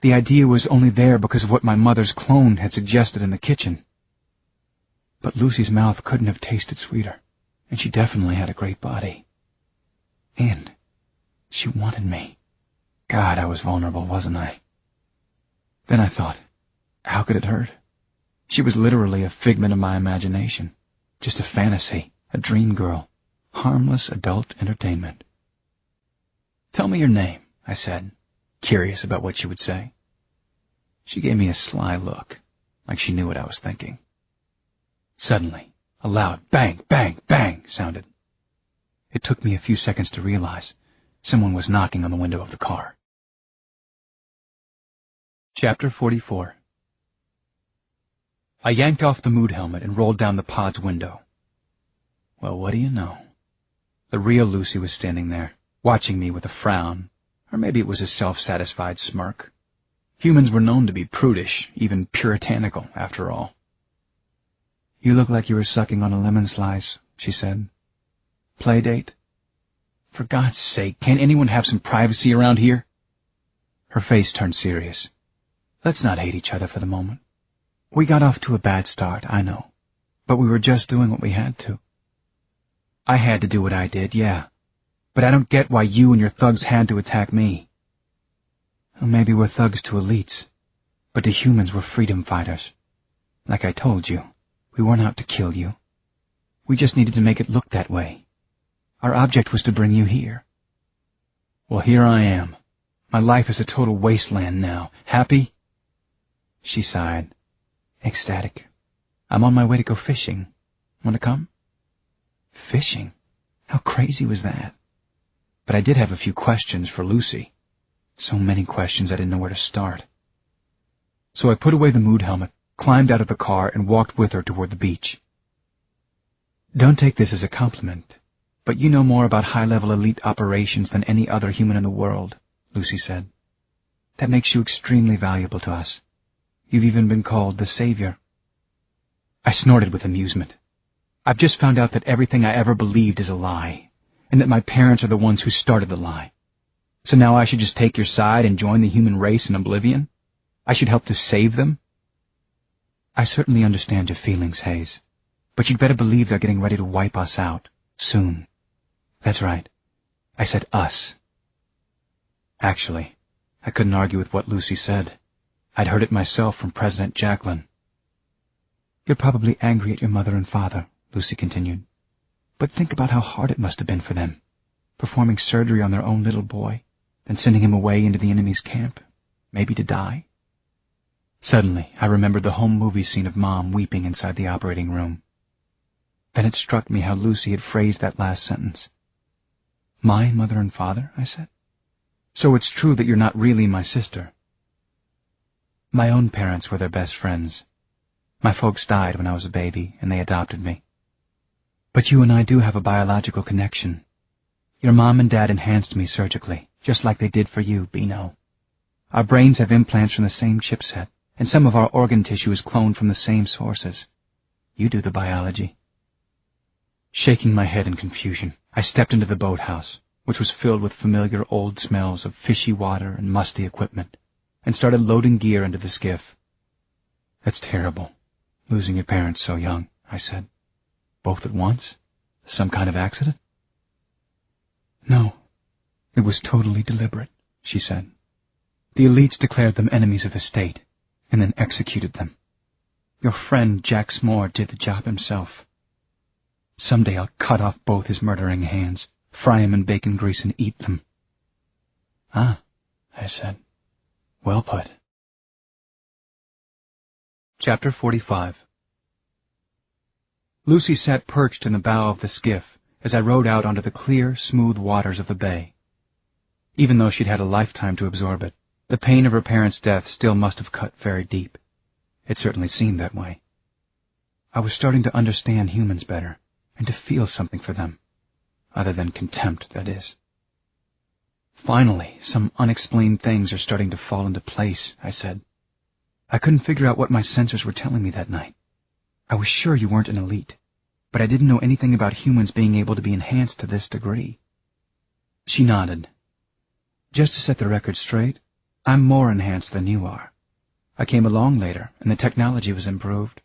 The idea was only there because of what my mother's clone had suggested in the kitchen. But Lucy's mouth couldn't have tasted sweeter, and she definitely had a great body. And she wanted me. God, I was vulnerable, wasn't I? Then I thought, how could it hurt? She was literally a figment of my imagination, just a fantasy, a dream girl, harmless adult entertainment. Tell me your name, I said, curious about what she would say. She gave me a sly look, like she knew what I was thinking. Suddenly, a loud bang, bang, bang sounded. It took me a few seconds to realize someone was knocking on the window of the car. Chapter 44. I yanked off the mood helmet and rolled down the pod's window. Well, what do you know? The real Lucy was standing there, watching me with a frown, or maybe it was a self-satisfied smirk. Humans were known to be prudish, even puritanical, after all. You look like you were sucking on a lemon slice, she said. Play date? For God's sake, can't anyone have some privacy around here? Her face turned serious. Let's not hate each other for the moment. We got off to a bad start, I know, but we were just doing what we had to. I had to do what I did, yeah, but I don't get why you and your thugs had to attack me. Well, maybe we're thugs to elites, but to humans we're freedom fighters. Like I told you, we weren't out to kill you. We just needed to make it look that way. Our object was to bring you here. Well, here I am. My life is a total wasteland now. Happy? She sighed. Ecstatic. I'm on my way to go fishing. Want to come? Fishing? How crazy was that? But I did have a few questions for Lucy. So many questions I didn't know where to start. So I put away the mood helmet, climbed out of the car, and walked with her toward the beach. Don't take this as a compliment, but you know more about high-level elite operations than any other human in the world, Lucy said. That makes you extremely valuable to us. You've even been called the Savior. I snorted with amusement. I've just found out that everything I ever believed is a lie, and that my parents are the ones who started the lie. So now I should just take your side and join the human race in oblivion? I should help to save them? I certainly understand your feelings, Hayes, but you'd better believe they're getting ready to wipe us out, soon. That's right. I said us. Actually, I couldn't argue with what Lucy said. I'd heard it myself from President Jacqueline. You're probably angry at your mother and father, Lucy continued. But think about how hard it must have been for them, performing surgery on their own little boy, then sending him away into the enemy's camp, maybe to die. Suddenly, I remembered the home movie scene of Mom weeping inside the operating room. Then it struck me how Lucy had phrased that last sentence. My mother and father, I said. So it's true that you're not really my sister. My own parents were their best friends. My folks died when I was a baby, and they adopted me. But you and I do have a biological connection. Your mom and dad enhanced me surgically, just like they did for you, Beano. Our brains have implants from the same chipset, and some of our organ tissue is cloned from the same sources. You do the biology. Shaking my head in confusion, I stepped into the boathouse, which was filled with familiar old smells of fishy water and musty equipment, and started loading gear into the skiff. That's terrible, losing your parents so young, I said. Both at once? Some kind of accident? No. It was totally deliberate, she said. The elites declared them enemies of the state, and then executed them. Your friend Jack S'more did the job himself. Someday I'll cut off both his murdering hands, fry him in bacon grease, and eat them. Ah, I said. Well put. Chapter 45. Lucy sat perched in the bow of the skiff as I rowed out onto the clear, smooth waters of the bay. Even though she'd had a lifetime to absorb it, the pain of her parents' death still must have cut very deep. It certainly seemed that way. I was starting to understand humans better, and to feel something for them, other than contempt, that is. Finally, some unexplained things are starting to fall into place, I said. I couldn't figure out what my sensors were telling me that night. I was sure you weren't an elite, but I didn't know anything about humans being able to be enhanced to this degree. She nodded. Just to set the record straight, I'm more enhanced than you are. I came along later, and the technology was improved.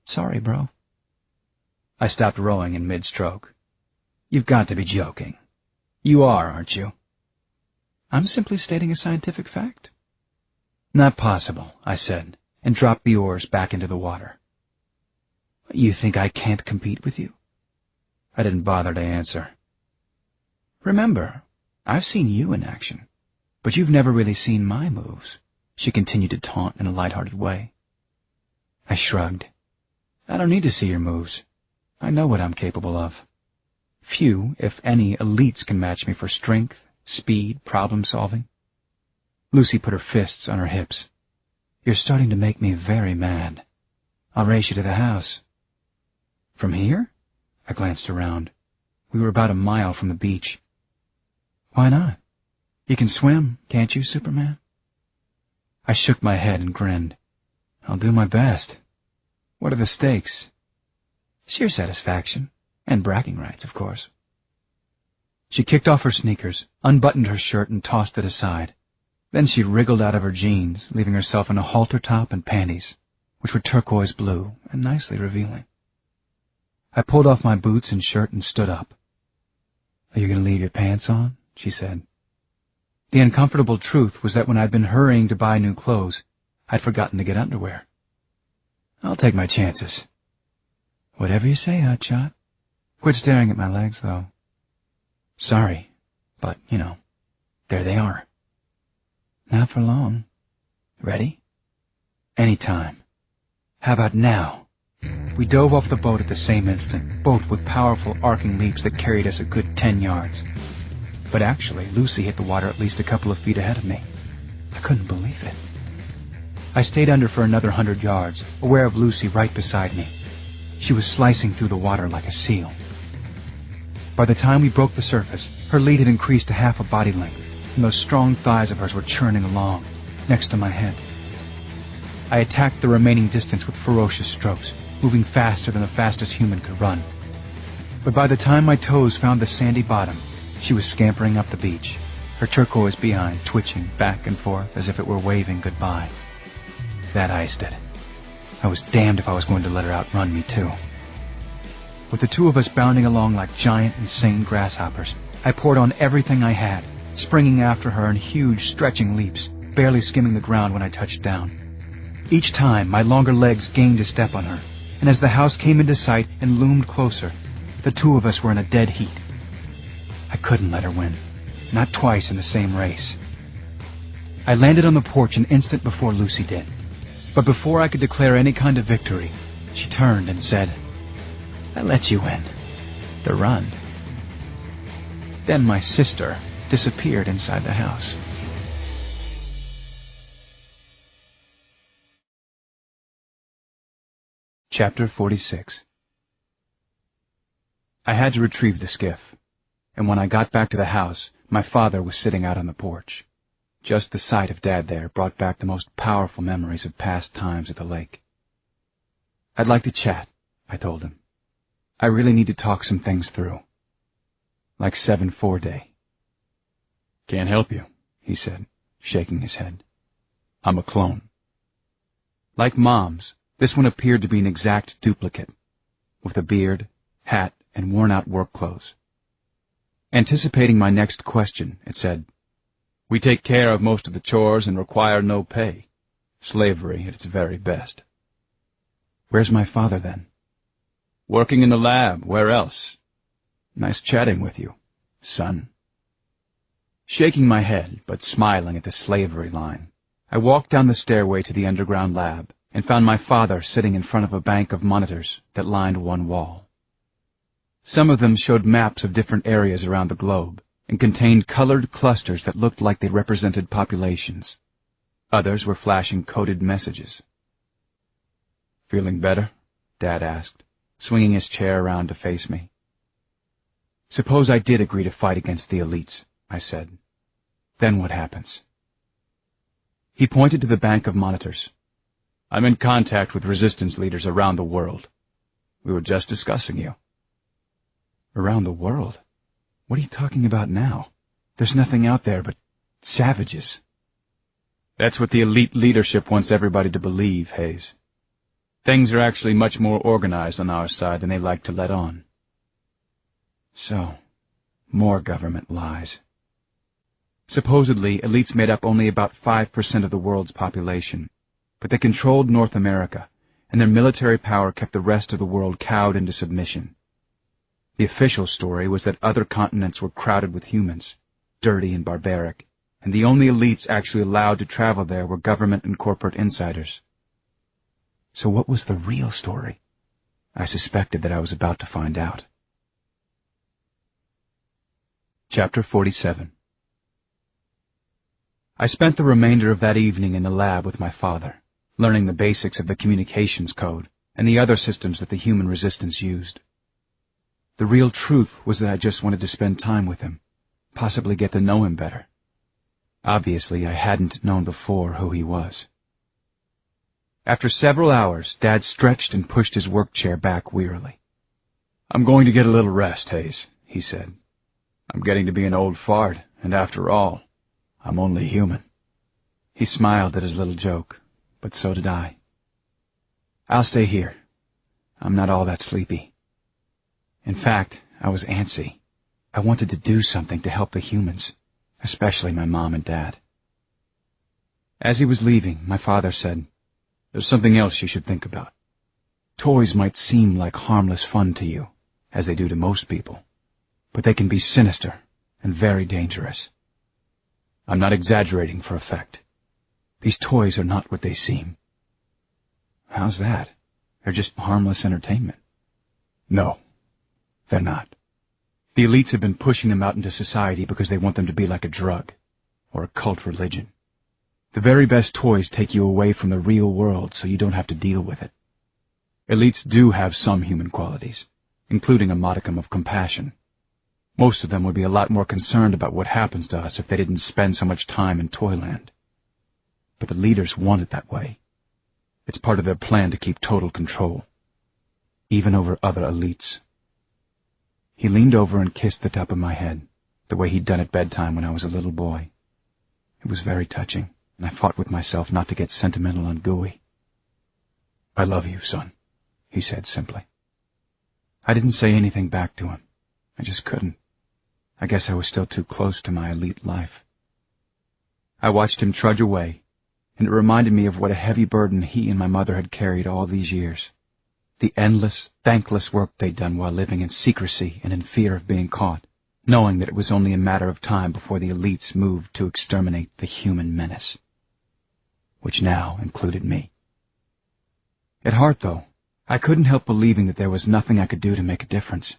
Sorry, bro. I stopped rowing in mid-stroke. You've got to be joking. You are, aren't you? I'm simply stating a scientific fact. Not possible, I said, and dropped the oars back into the water. You think I can't compete with you? I didn't bother to answer. Remember, I've seen you in action, but you've never really seen my moves, she continued to taunt in a light-hearted way. I shrugged. I don't need to see your moves. I know what I'm capable of. Few, if any, elites can match me for strength, speed, problem-solving. Lucy put her fists on her hips. You're starting to make me very mad. I'll race you to the house. From here? I glanced around. We were about a mile from the beach. Why not? You can swim, can't you, Superman? I shook my head and grinned. I'll do my best. What are the stakes? Sheer satisfaction, and bragging rights, of course. She kicked off her sneakers, unbuttoned her shirt, and tossed it aside. Then she wriggled out of her jeans, leaving herself in a halter top and panties, which were turquoise blue and nicely revealing. I pulled off my boots and shirt and stood up. Are you going to leave your pants on? She said. The uncomfortable truth was that when I'd been hurrying to buy new clothes, I'd forgotten to get underwear. I'll take my chances. Whatever you say, hotshot. Quit staring at my legs, though. Sorry, but, there they are. Not for long. Ready? Anytime. How about now? We dove off the boat at the same instant, both with powerful arcing leaps that carried us a good 10 yards. But actually, Lucy hit the water at least a couple of feet ahead of me. I couldn't believe it. I stayed under for another 100 yards, aware of Lucy right beside me. She was slicing through the water like a seal. By the time we broke the surface, her lead had increased to half a body length, and those strong thighs of hers were churning along, next to my head. I attacked the remaining distance with ferocious strokes, moving faster than the fastest human could run. But by the time my toes found the sandy bottom, she was scampering up the beach, her turquoise behind twitching back and forth as if it were waving goodbye. That iced it. I was damned if I was going to let her outrun me, too. With the two of us bounding along like giant, insane grasshoppers, I poured on everything I had, springing after her in huge, stretching leaps, barely skimming the ground when I touched down. Each time, my longer legs gained a step on her, and as the house came into sight and loomed closer, the two of us were in a dead heat. I couldn't let her win, not twice in the same race. I landed on the porch an instant before Lucy did, but before I could declare any kind of victory, she turned and said, I let you win. The run. Then my sister disappeared inside the house. Chapter 46. I had to retrieve the skiff, and when I got back to the house, my father was sitting out on the porch. Just the sight of Dad there brought back the most powerful memories of past times at the lake. I'd like to chat, I told him. I really need to talk some things through. Like 7-4 day. Can't help you, he said, shaking his head. I'm a clone. Like Mom's, this one appeared to be an exact duplicate. with a beard, hat, and worn-out work clothes. Anticipating my next question, it said, "We take care of most of the chores and require no pay. Slavery at its very best." "Where's my father, then?" "Working in the lab. Where else?" "Nice chatting with you, son." Shaking my head, but smiling at the slavery line, I walked down the stairway to the underground lab and found my father sitting in front of a bank of monitors that lined one wall. Some of them showed maps of different areas around the globe and contained colored clusters that looked like they represented populations. Others were flashing coded messages. "Feeling better?" Dad asked, swinging his chair around to face me. "Suppose I did agree to fight against the elites," I said. "Then what happens?" He pointed to the bank of monitors. "I'm in contact with resistance leaders around the world. We were just discussing you." "Around the world? What are you talking about now? There's nothing out there but savages." "That's what the elite leadership wants everybody to believe, Hayes. Things are actually much more organized on our side than they like to let on." So, more government lies. Supposedly, elites made up only about 5% of the world's population, but they controlled North America, and their military power kept the rest of the world cowed into submission. The official story was that other continents were crowded with humans, dirty and barbaric, and the only elites actually allowed to travel there were government and corporate insiders. So what was the real story? I suspected that I was about to find out. Chapter 47. I spent the remainder of that evening in the lab with my father, learning the basics of the communications code and the other systems that the human resistance used. The real truth was that I just wanted to spend time with him, possibly get to know him better. Obviously, I hadn't known before who he was. After several hours, Dad stretched and pushed his work chair back wearily. "I'm going to get a little rest, Hayes," he said. "I'm getting to be an old fart, and after all, I'm only human." He smiled at his little joke, but so did I. "I'll stay here. I'm not all that sleepy." In fact, I was antsy. I wanted to do something to help the humans, especially my mom and Dad. As he was leaving, my father said, "There's something else you should think about. Toys might seem like harmless fun to you, as they do to most people, but they can be sinister and very dangerous. I'm not exaggerating for effect. These toys are not what they seem." "How's that? They're just harmless entertainment." "No, they're not. The elites have been pushing them out into society because they want them to be like a drug, or a cult religion. The very best toys take you away from the real world so you don't have to deal with it. Elites do have some human qualities, including a modicum of compassion. Most of them would be a lot more concerned about what happens to us if they didn't spend so much time in Toyland. But the leaders want it that way. It's part of their plan to keep total control, even over other elites." He leaned over and kissed the top of my head, the way he'd done at bedtime when I was a little boy. It was very touching, and I fought with myself not to get sentimental and gooey. "I love you, son," he said simply. I didn't say anything back to him. I just couldn't. I guess I was still too close to my elite life. I watched him trudge away, and it reminded me of what a heavy burden he and my mother had carried all these years. The endless, thankless work they'd done while living in secrecy and in fear of being caught, knowing that it was only a matter of time before the elites moved to exterminate the human menace, which now included me. At heart, though, I couldn't help believing that there was nothing I could do to make a difference.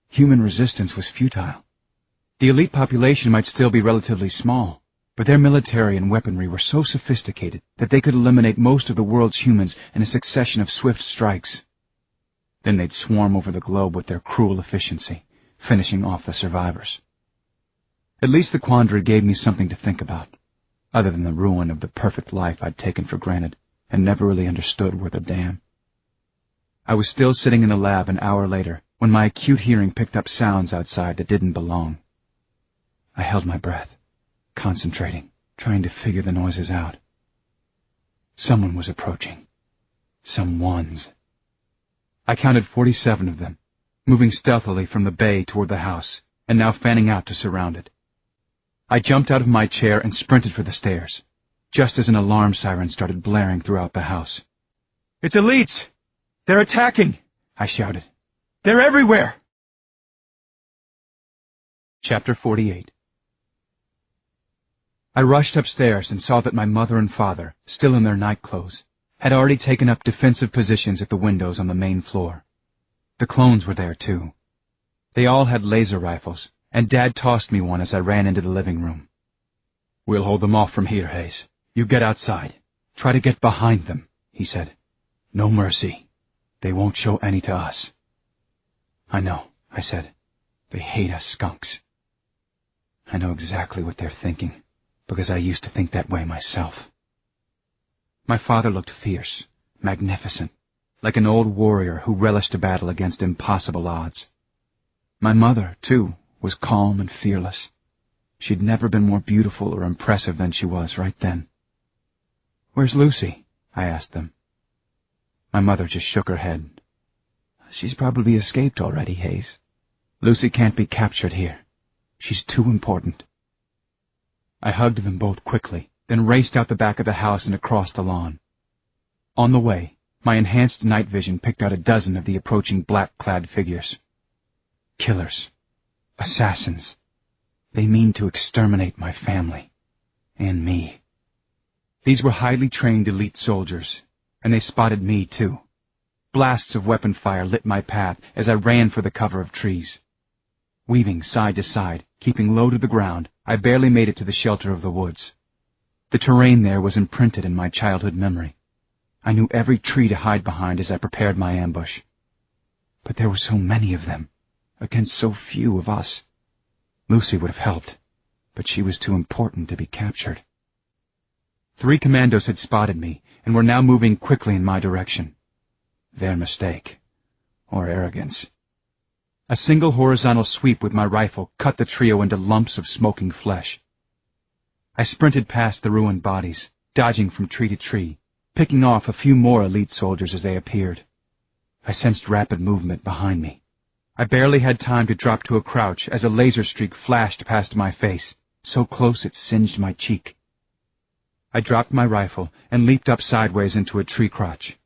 Human resistance was futile. The elite population might still be relatively small, but their military and weaponry were so sophisticated that they could eliminate most of the world's humans in a succession of swift strikes. Then they'd swarm over the globe with their cruel efficiency, finishing off the survivors. At least the quandary gave me something to think about, other than the ruin of the perfect life I'd taken for granted and never really understood worth a damn. I was still sitting in the lab an hour later when my acute hearing picked up sounds outside that didn't belong. I held my breath, concentrating, trying to figure the noises out. Someone was approaching. Someone's. I counted 47 of them, moving stealthily from the bay toward the house, and now fanning out to surround it. I jumped out of my chair and sprinted for the stairs, just as an alarm siren started blaring throughout the house. "It's elites! They're attacking!" I shouted. "They're everywhere!" Chapter 48. I rushed upstairs and saw that my mother and father, still in their night clothes, had already taken up defensive positions at the windows on the main floor. The clones were there, too. They all had laser rifles, and Dad tossed me one as I ran into the living room. "We'll hold them off from here, Hayes. You get outside. Try to get behind them," he said. "No mercy. They won't show any to us." "I know," I said. "They hate us skunks." I know exactly what they're thinking, because I used to think that way myself. My father looked fierce, magnificent, like an old warrior who relished a battle against impossible odds. My mother, too, was calm and fearless. She'd never been more beautiful or impressive than she was right then. "Where's Lucy?" I asked them. My mother just shook her head. "She's probably escaped already, Hayes. Lucy can't be captured here. She's too important." I hugged them both quickly, then raced out the back of the house and across the lawn. On the way, my enhanced night vision picked out a dozen of the approaching black-clad figures. Killers. Assassins. They mean to exterminate my family. And me. These were highly trained elite soldiers, and they spotted me, too. Blasts of weapon fire lit my path as I ran for the cover of trees. Weaving side to side, keeping low to the ground, I barely made it to the shelter of the woods. The terrain there was imprinted in my childhood memory. I knew every tree to hide behind as I prepared my ambush. But there were so many of them, against so few of us. Lucy would have helped, but she was too important to be captured. 3 commandos had spotted me and were now moving quickly in my direction. Their mistake. Or arrogance. A single horizontal sweep with my rifle cut the trio into lumps of smoking flesh. I sprinted past the ruined bodies, dodging from tree to tree, picking off a few more elite soldiers as they appeared. I sensed rapid movement behind me. I barely had time to drop to a crouch as a laser streak flashed past my face, so close it singed my cheek. I dropped my rifle and leaped up sideways into a tree crotch.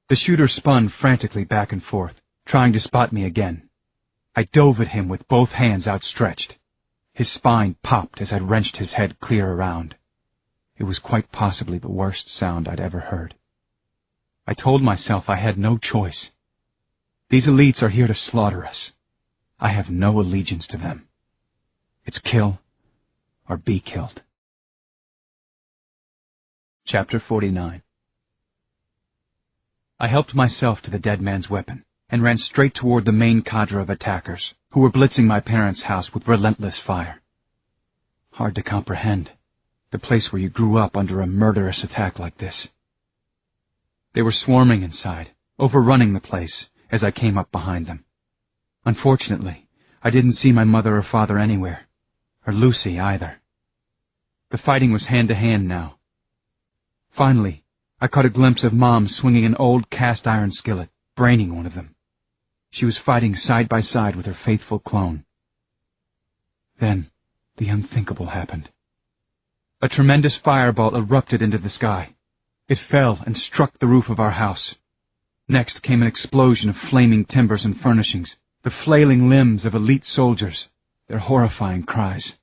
The shooter spun frantically back and forth, trying to spot me again. I dove at him with both hands outstretched. His spine popped as I wrenched his head clear around. It was quite possibly the worst sound I'd ever heard. I told myself I had no choice. These elites are here to slaughter us. I have no allegiance to them. It's kill or be killed. Chapter 49. I helped myself to the dead man's weapon and ran straight toward the main cadre of attackers, who were blitzing my parents' house with relentless fire. Hard to comprehend, the place where you grew up under a murderous attack like this. They were swarming inside, overrunning the place, as I came up behind them. Unfortunately, I didn't see my mother or father anywhere, or Lucy either. The fighting was hand-to-hand now. Finally, I caught a glimpse of Mom swinging an old cast-iron skillet, braining one of them. She was fighting side by side with her faithful clone. Then, the unthinkable happened. A tremendous fireball erupted into the sky. It fell and struck the roof of our house. Next came an explosion of flaming timbers and furnishings, the flailing limbs of elite soldiers, their horrifying cries.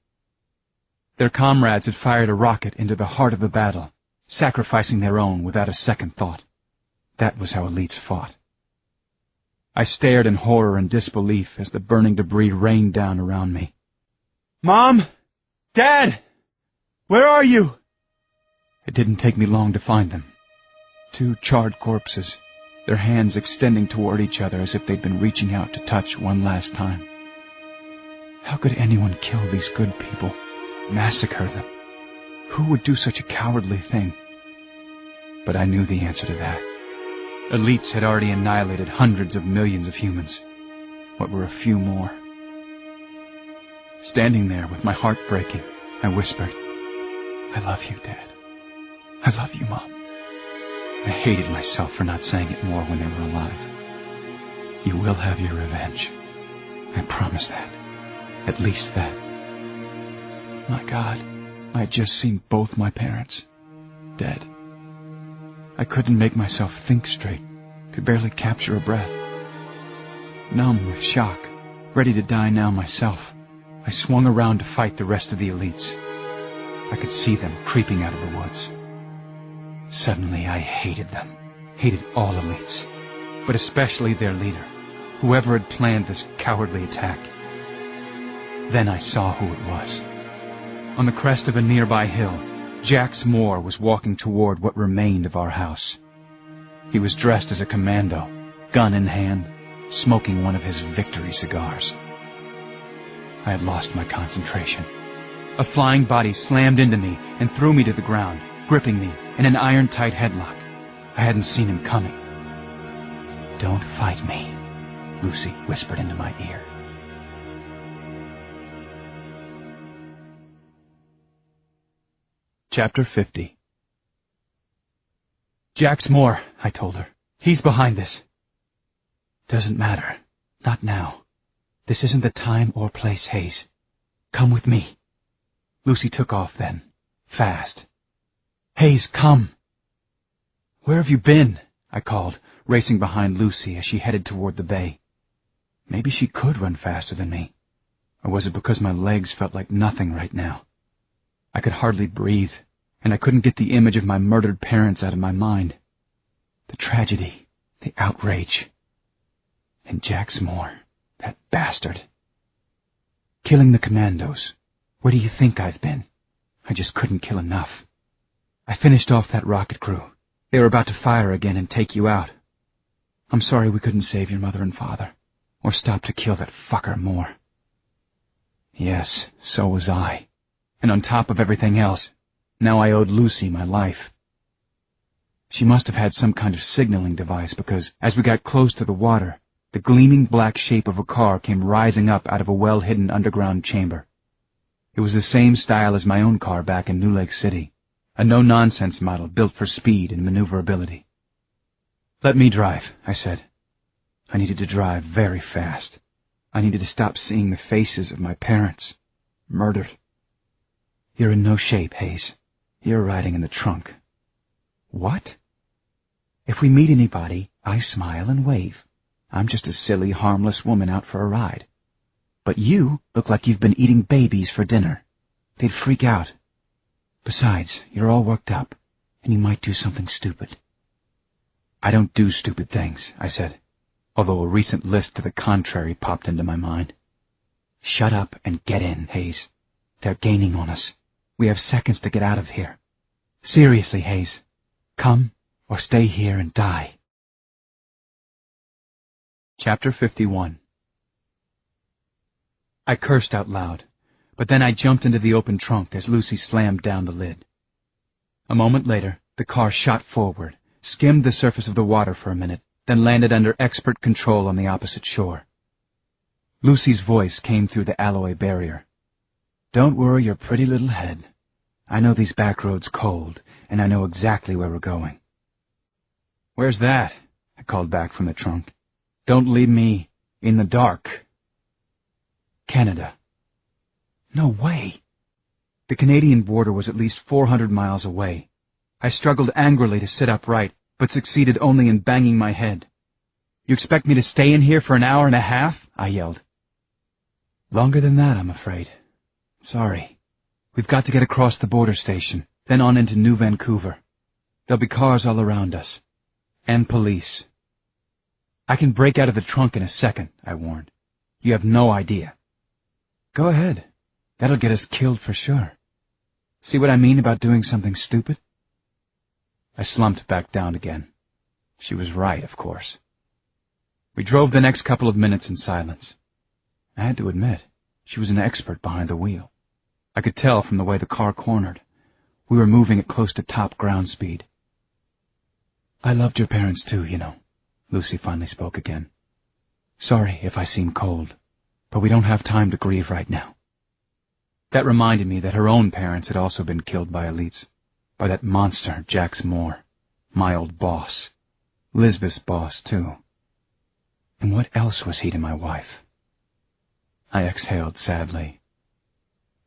Their comrades had fired a rocket into the heart of the battle, sacrificing their own without a second thought. That was how elites fought. I stared in horror and disbelief as the burning debris rained down around me. "Mom! Dad! Where are you?" It didn't take me long to find them. 2 charred corpses, their hands extending toward each other as if they'd been reaching out to touch one last time. How could anyone kill these good people, massacre them? Who would do such a cowardly thing? But I knew the answer to that. Elites had already annihilated hundreds of millions of humans. What were a few more? Standing there with my heart breaking, I whispered, "I love you, Dad. I love you, Mom." I hated myself for not saying it more when they were alive. You will have your revenge. I promise that. At least that. My God, I had just seen both my parents dead. I couldn't make myself think straight, could barely capture a breath. Numb with shock, ready to die now myself, I swung around to fight the rest of the elites. I could see them creeping out of the woods. Suddenly I hated them, hated all elites, but especially their leader, whoever had planned this cowardly attack. Then I saw who it was. On the crest of a nearby hill, Jax Moore was walking toward what remained of our house. He was dressed as a commando, gun in hand, smoking one of his victory cigars. I had lost my concentration. A flying body slammed into me and threw me to the ground, gripping me in an iron-tight headlock. I hadn't seen him coming. "Don't fight me," Lucy whispered into my ear. Chapter 50. "Jax Moore," I told her. "He's behind this." "Doesn't matter. Not now. This isn't the time or place, Hayes. Come with me." Lucy took off then, fast. "Hayes, come!" "Where have you been?" I called, racing behind Lucy as she headed toward the bay. Maybe she could run faster than me. Or was it because my legs felt like nothing right now? I could hardly breathe, and I couldn't get the image of my murdered parents out of my mind. The tragedy, the outrage. And Jax Moore, that bastard. Killing the commandos. Where do you think I've been? I just couldn't kill enough. I finished off that rocket crew. They were about to fire again and take you out. I'm sorry we couldn't save your mother and father, or stop to kill that fucker Moore. Yes, so was I. And on top of everything else, now I owed Lucy my life. She must have had some kind of signaling device because, as we got close to the water, the gleaming black shape of a car came rising up out of a well-hidden underground chamber. It was the same style as my own car back in New Lake City, a no-nonsense model built for speed and maneuverability. "Let me drive," I said. I needed to drive very fast. I needed to stop seeing the faces of my parents, murdered. "You're in no shape, Hayes. You're riding in the trunk." "What?" "If we meet anybody, I smile and wave. I'm just a silly, harmless woman out for a ride. But you look like you've been eating babies for dinner. They'd freak out. Besides, you're all worked up, and you might do something stupid." "I don't do stupid things," I said, although a recent list to the contrary popped into my mind. "Shut up and get in, Hayes. They're gaining on us. We have seconds to get out of here. Seriously, Hayes. Come or stay here and die." Chapter 51. I cursed out loud, but then I jumped into the open trunk as Lucy slammed down the lid. A moment later, the car shot forward, skimmed the surface of the water for a minute, then landed under expert control on the opposite shore. Lucy's voice came through the alloy barrier. "Don't worry your pretty little head. I know these back roads cold, and I know exactly where we're going." "Where's that?" I called back from the trunk. "Don't leave me in the dark." "Canada." "No way." The Canadian border was at least 400 miles away. I struggled angrily to sit upright, but succeeded only in banging my head. "You expect me to stay in here for an hour and a half?" I yelled. "Longer than that, I'm afraid. Sorry. We've got to get across the border station, then on into New Vancouver. There'll be cars all around us. And police." "I can break out of the trunk in a second," I warned. "You have no idea." "Go ahead. That'll get us killed for sure. See what I mean about doing something stupid?" I slumped back down again. She was right, of course. We drove the next couple of minutes in silence. I had to admit, she was an expert behind the wheel. I could tell from the way the car cornered. We were moving at close to top ground speed. "I loved your parents too, you know," Lucy finally spoke again. "Sorry if I seem cold, but we don't have time to grieve right now." That reminded me that her own parents had also been killed by elites, by that monster Jax Moore, my old boss, Lisbeth's boss too. And what else was he to my wife? I exhaled sadly.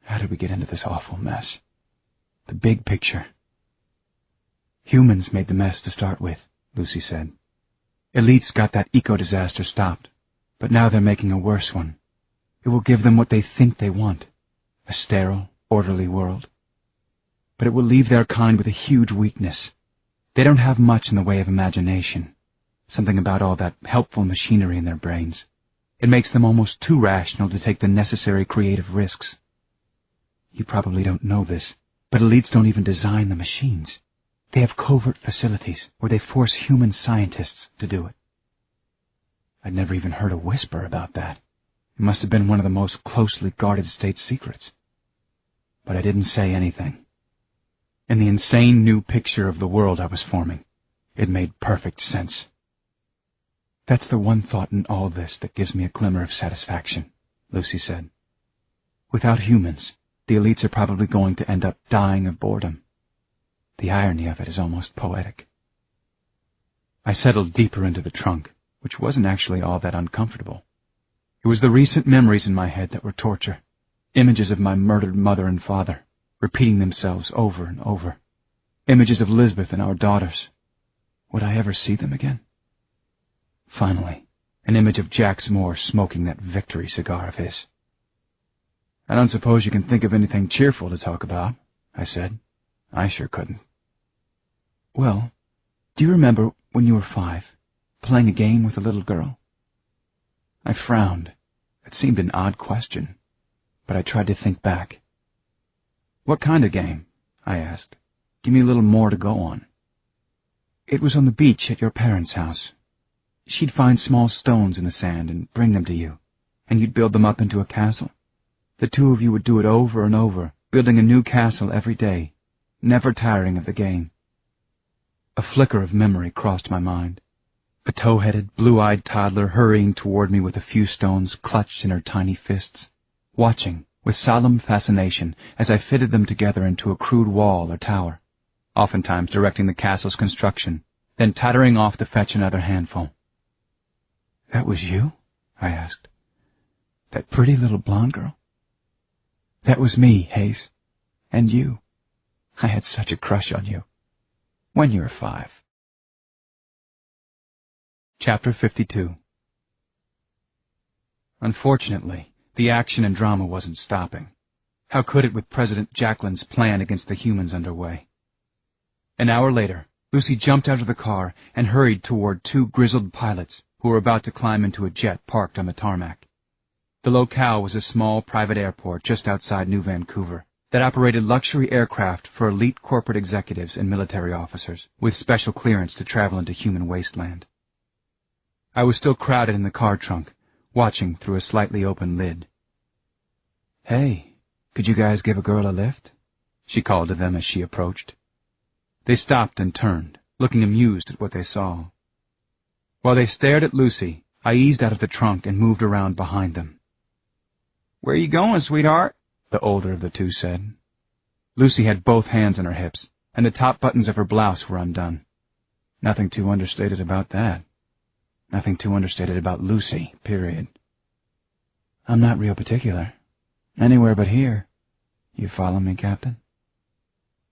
How did we get into this awful mess? The big picture. Humans made the mess to start with, Lucy said. Elites got that eco-disaster stopped, but now they're making a worse one. It will give them what they think they want, a sterile, orderly world. But it will leave their kind with a huge weakness. They don't have much in the way of imagination, something about all that helpful machinery in their brains. It makes them almost too rational to take the necessary creative risks. You probably don't know this, but elites don't even design the machines. They have covert facilities where they force human scientists to do it. I'd never even heard a whisper about that. It must have been one of the most closely guarded state secrets. But I didn't say anything. In the insane new picture of the world I was forming, it made perfect sense. That's the one thought in all this that gives me a glimmer of satisfaction, Lucy said. Without humans, the elites are probably going to end up dying of boredom. The irony of it is almost poetic. I settled deeper into the trunk, which wasn't actually all that uncomfortable. It was the recent memories in my head that were torture, images of my murdered mother and father, repeating themselves over and over, images of Lisbeth and our daughters. Would I ever see them again? Finally, an image of Jax Moore smoking that victory cigar of his. I don't suppose you can think of anything cheerful to talk about, I said. I sure couldn't. Well, do you remember when you were 5, playing a game with a little girl? I frowned. It seemed an odd question, but I tried to think back. What kind of game? I asked. Give me a little more to go on. It was on the beach at your parents' house. She'd find small stones in the sand and bring them to you, and you'd build them up into a castle. The two of you would do it over and over, building a new castle every day, never tiring of the game. A flicker of memory crossed my mind. A tow-headed, blue-eyed toddler hurrying toward me with a few stones clutched in her tiny fists, watching with solemn fascination as I fitted them together into a crude wall or tower, oftentimes directing the castle's construction, then tottering off to fetch another handful. That was you? I asked. That pretty little blonde girl? That was me, Hayes. And you. I had such a crush on you. When you were 5. Chapter 52. Unfortunately, the action and drama wasn't stopping. How could it with President Jacqueline's plan against the humans underway? An hour later, Lucy jumped out of the car and hurried toward 2 grizzled pilots who were about to climb into a jet parked on the tarmac. The locale was a small private airport just outside New Vancouver that operated luxury aircraft for elite corporate executives and military officers with special clearance to travel into human wasteland. I was still crowded in the car trunk, watching through a slightly open lid. Hey, could you guys give a girl a lift? She called to them as she approached. They stopped and turned, looking amused at what they saw. While they stared at Lucy, I eased out of the trunk and moved around behind them. Where you going, sweetheart? The older of the two said. Lucy had both hands on her hips, and the top buttons of her blouse were undone. Nothing too understated about that. Nothing too understated about Lucy, period. I'm not real particular. Anywhere but here. You follow me, Captain?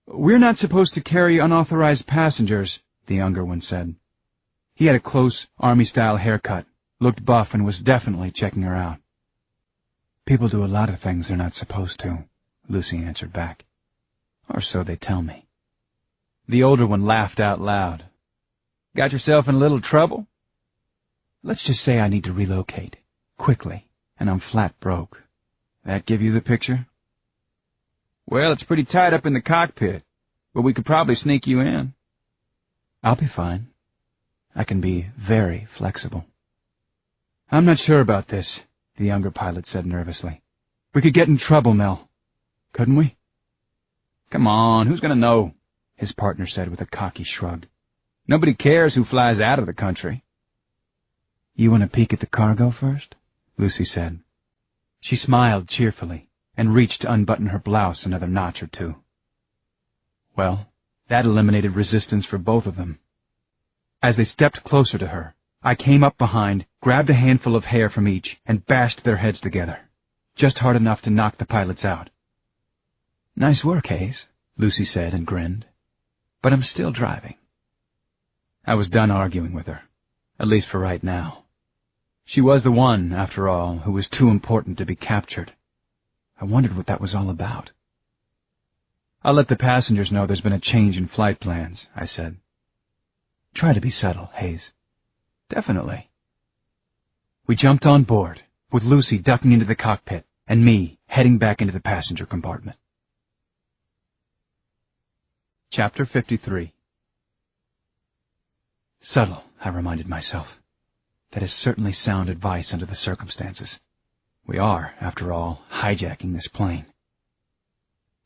We're not supposed to carry unauthorized passengers, the younger one said. He had a close, army-style haircut, looked buff, and was definitely checking her out. People do a lot of things they're not supposed to, Lucy answered back. Or so they tell me. The older one laughed out loud. Got yourself in a little trouble? Let's just say I need to relocate, quickly, and I'm flat broke. That give you the picture? Well, it's pretty tight up in the cockpit, but we could probably sneak you in. I'll be fine. I can be very flexible. I'm not sure about this, the younger pilot said nervously. We could get in trouble, Mel. Couldn't we? Come on, who's going to know? His partner said with a cocky shrug. Nobody cares who flies out of the country. You want to peek at the cargo first? Lucy said. She smiled cheerfully and reached to unbutton her blouse another notch or two. Well, that eliminated resistance for both of them. As they stepped closer to her, I came up behind, grabbed a handful of hair from each, and bashed their heads together, just hard enough to knock the pilots out. "Nice work, Hayes," Lucy said and grinned. "But I'm still driving." I was done arguing with her, at least for right now. She was the one, after all, who was too important to be captured. I wondered what that was all about. "I'll let the passengers know there's been a change in flight plans," I said. "Try to be subtle, Hayes." "Definitely." We jumped on board, with Lucy ducking into the cockpit and me heading back into the passenger compartment. Chapter 53. Subtle, I reminded myself. That is certainly sound advice under the circumstances. We are, after all, hijacking this plane.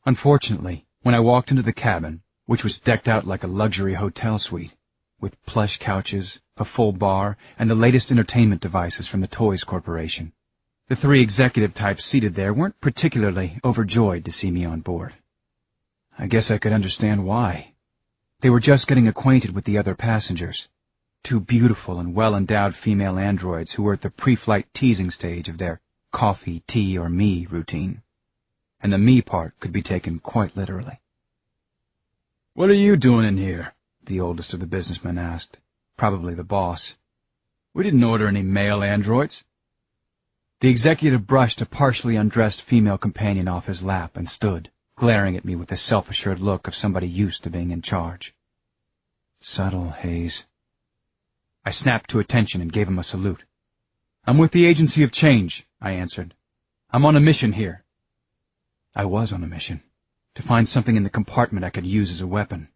Unfortunately, when I walked into the cabin, which was decked out like a luxury hotel suite, with plush couches, a full bar, and the latest entertainment devices from the Toys Corporation, the three executive types seated there weren't particularly overjoyed to see me on board. I guess I could understand why. They were just getting acquainted with the other passengers, two beautiful and well-endowed female androids who were at the pre-flight teasing stage of their coffee, tea, or me routine. And the me part could be taken quite literally. "What are you doing in here?" the oldest of the businessmen asked, probably the boss. "We didn't order any male androids." The executive brushed a partially undressed female companion off his lap and stood, glaring at me with the self-assured look of somebody used to being in charge. Subtle, Hayes. I snapped to attention and gave him a salute. "I'm with the Agency of Change," I answered. "I'm on a mission here." I was on a mission, to find something in the compartment I could use as a weapon.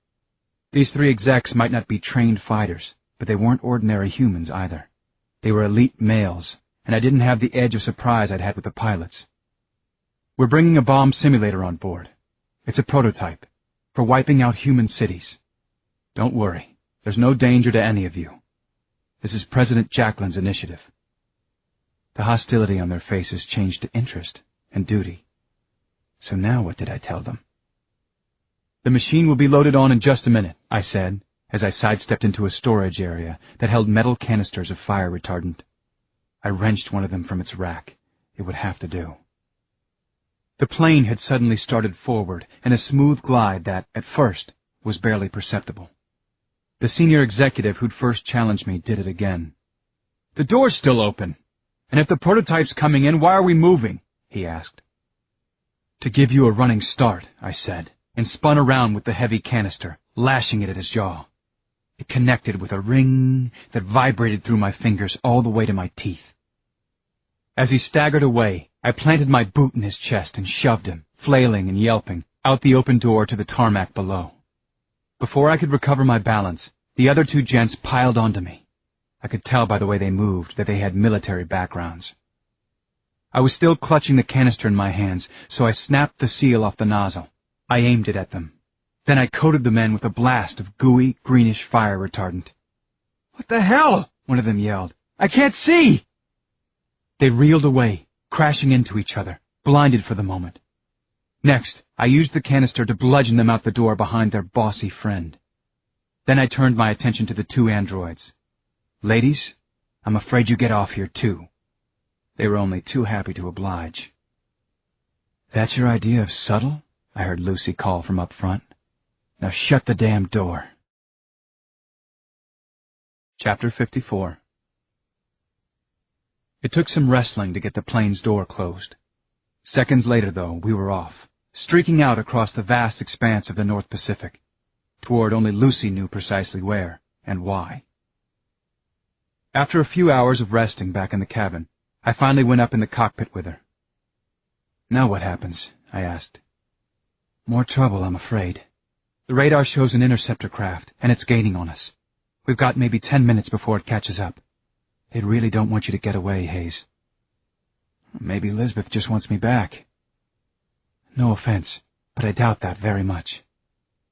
These three execs might not be trained fighters, but they weren't ordinary humans either. They were elite males, and I didn't have the edge of surprise I'd had with the pilots. "We're bringing a bomb simulator on board. It's a prototype, for wiping out human cities. Don't worry, there's no danger to any of you. This is President Jacqueline's initiative." The hostility on their faces changed to interest and duty. So now what did I tell them? "The machine will be loaded on in just a minute," I said, as I sidestepped into a storage area that held metal canisters of fire retardant. I wrenched one of them from its rack. It would have to do. The plane had suddenly started forward in a smooth glide that, at first, was barely perceptible. The senior executive who'd first challenged me did it again. "The door's still open. And if the prototype's coming in, why are we moving?" he asked. "To give you a running start," I said, and spun around with the heavy canister, lashing it at his jaw. It connected with a ring that vibrated through my fingers all the way to my teeth. As he staggered away, I planted my boot in his chest and shoved him, flailing and yelping, out the open door to the tarmac below. Before I could recover my balance, the other two gents piled onto me. I could tell by the way they moved that they had military backgrounds. I was still clutching the canister in my hands, so I snapped the seal off the nozzle. I aimed it at them. Then I coated the men with a blast of gooey, greenish fire retardant. "What the hell?" one of them yelled. "I can't see!" They reeled away, crashing into each other, blinded for the moment. Next, I used the canister to bludgeon them out the door behind their bossy friend. Then I turned my attention to the two androids. "Ladies, I'm afraid you get off here, too." They were only too happy to oblige. "That's your idea of subtle?" I heard Lucy call from up front. "Now shut the damn door." Chapter 54. It took some wrestling to get the plane's door closed. Seconds later, though, we were off, streaking out across the vast expanse of the North Pacific, toward only Lucy knew precisely where and why. After a few hours of resting back in the cabin, I finally went up in the cockpit with her. "Now what happens?" I asked. "More trouble, I'm afraid. The radar shows an interceptor craft, and it's gaining on us. We've got maybe 10 minutes before it catches up. They really don't want you to get away, Hayes." "Maybe Lisbeth just wants me back." "No offense, but I doubt that very much.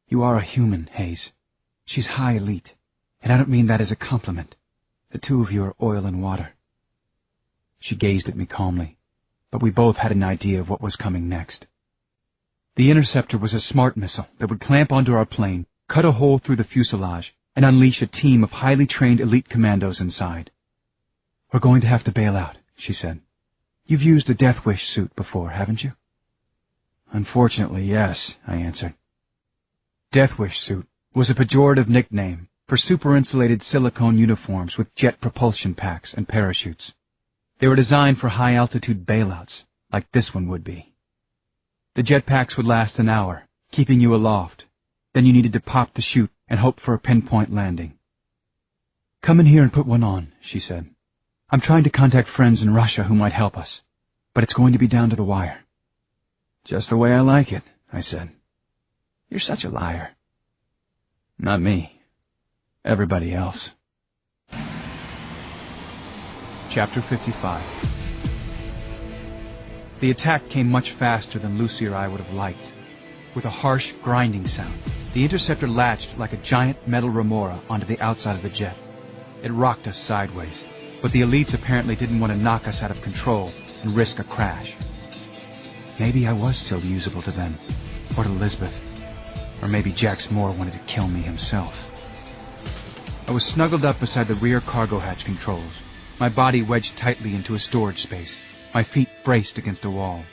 You are a human, Hayes. She's high elite, and I don't mean that as a compliment. The two of you are oil and water." She gazed at me calmly, but we both had an idea of what was coming next. The interceptor was a smart missile that would clamp onto our plane, cut a hole through the fuselage, and unleash a team of highly trained elite commandos inside. "We're going to have to bail out," she said. "You've used a Death Wish suit before, haven't you?" "Unfortunately, yes," I answered. Death Wish suit was a pejorative nickname for super-insulated silicone uniforms with jet propulsion packs and parachutes. They were designed for high-altitude bailouts, like this one would be. The jet packs would last an hour, keeping you aloft. Then you needed to pop the chute and hope for a pinpoint landing. "Come in here and put one on," she said. "I'm trying to contact friends in Russia who might help us, but it's going to be down to the wire." "Just the way I like it," I said. "You're such a liar." "Not me. Everybody else." Chapter 55. The attack came much faster than Lucy or I would have liked. With a harsh, grinding sound, the interceptor latched like a giant metal remora onto the outside of the jet. It rocked us sideways, but the elites apparently didn't want to knock us out of control and risk a crash. Maybe I was still usable to them, or to Lisbeth, or maybe Jax Moore wanted to kill me himself. I was snuggled up beside the rear cargo hatch controls, my body wedged tightly into a storage space, my feet braced against a wall.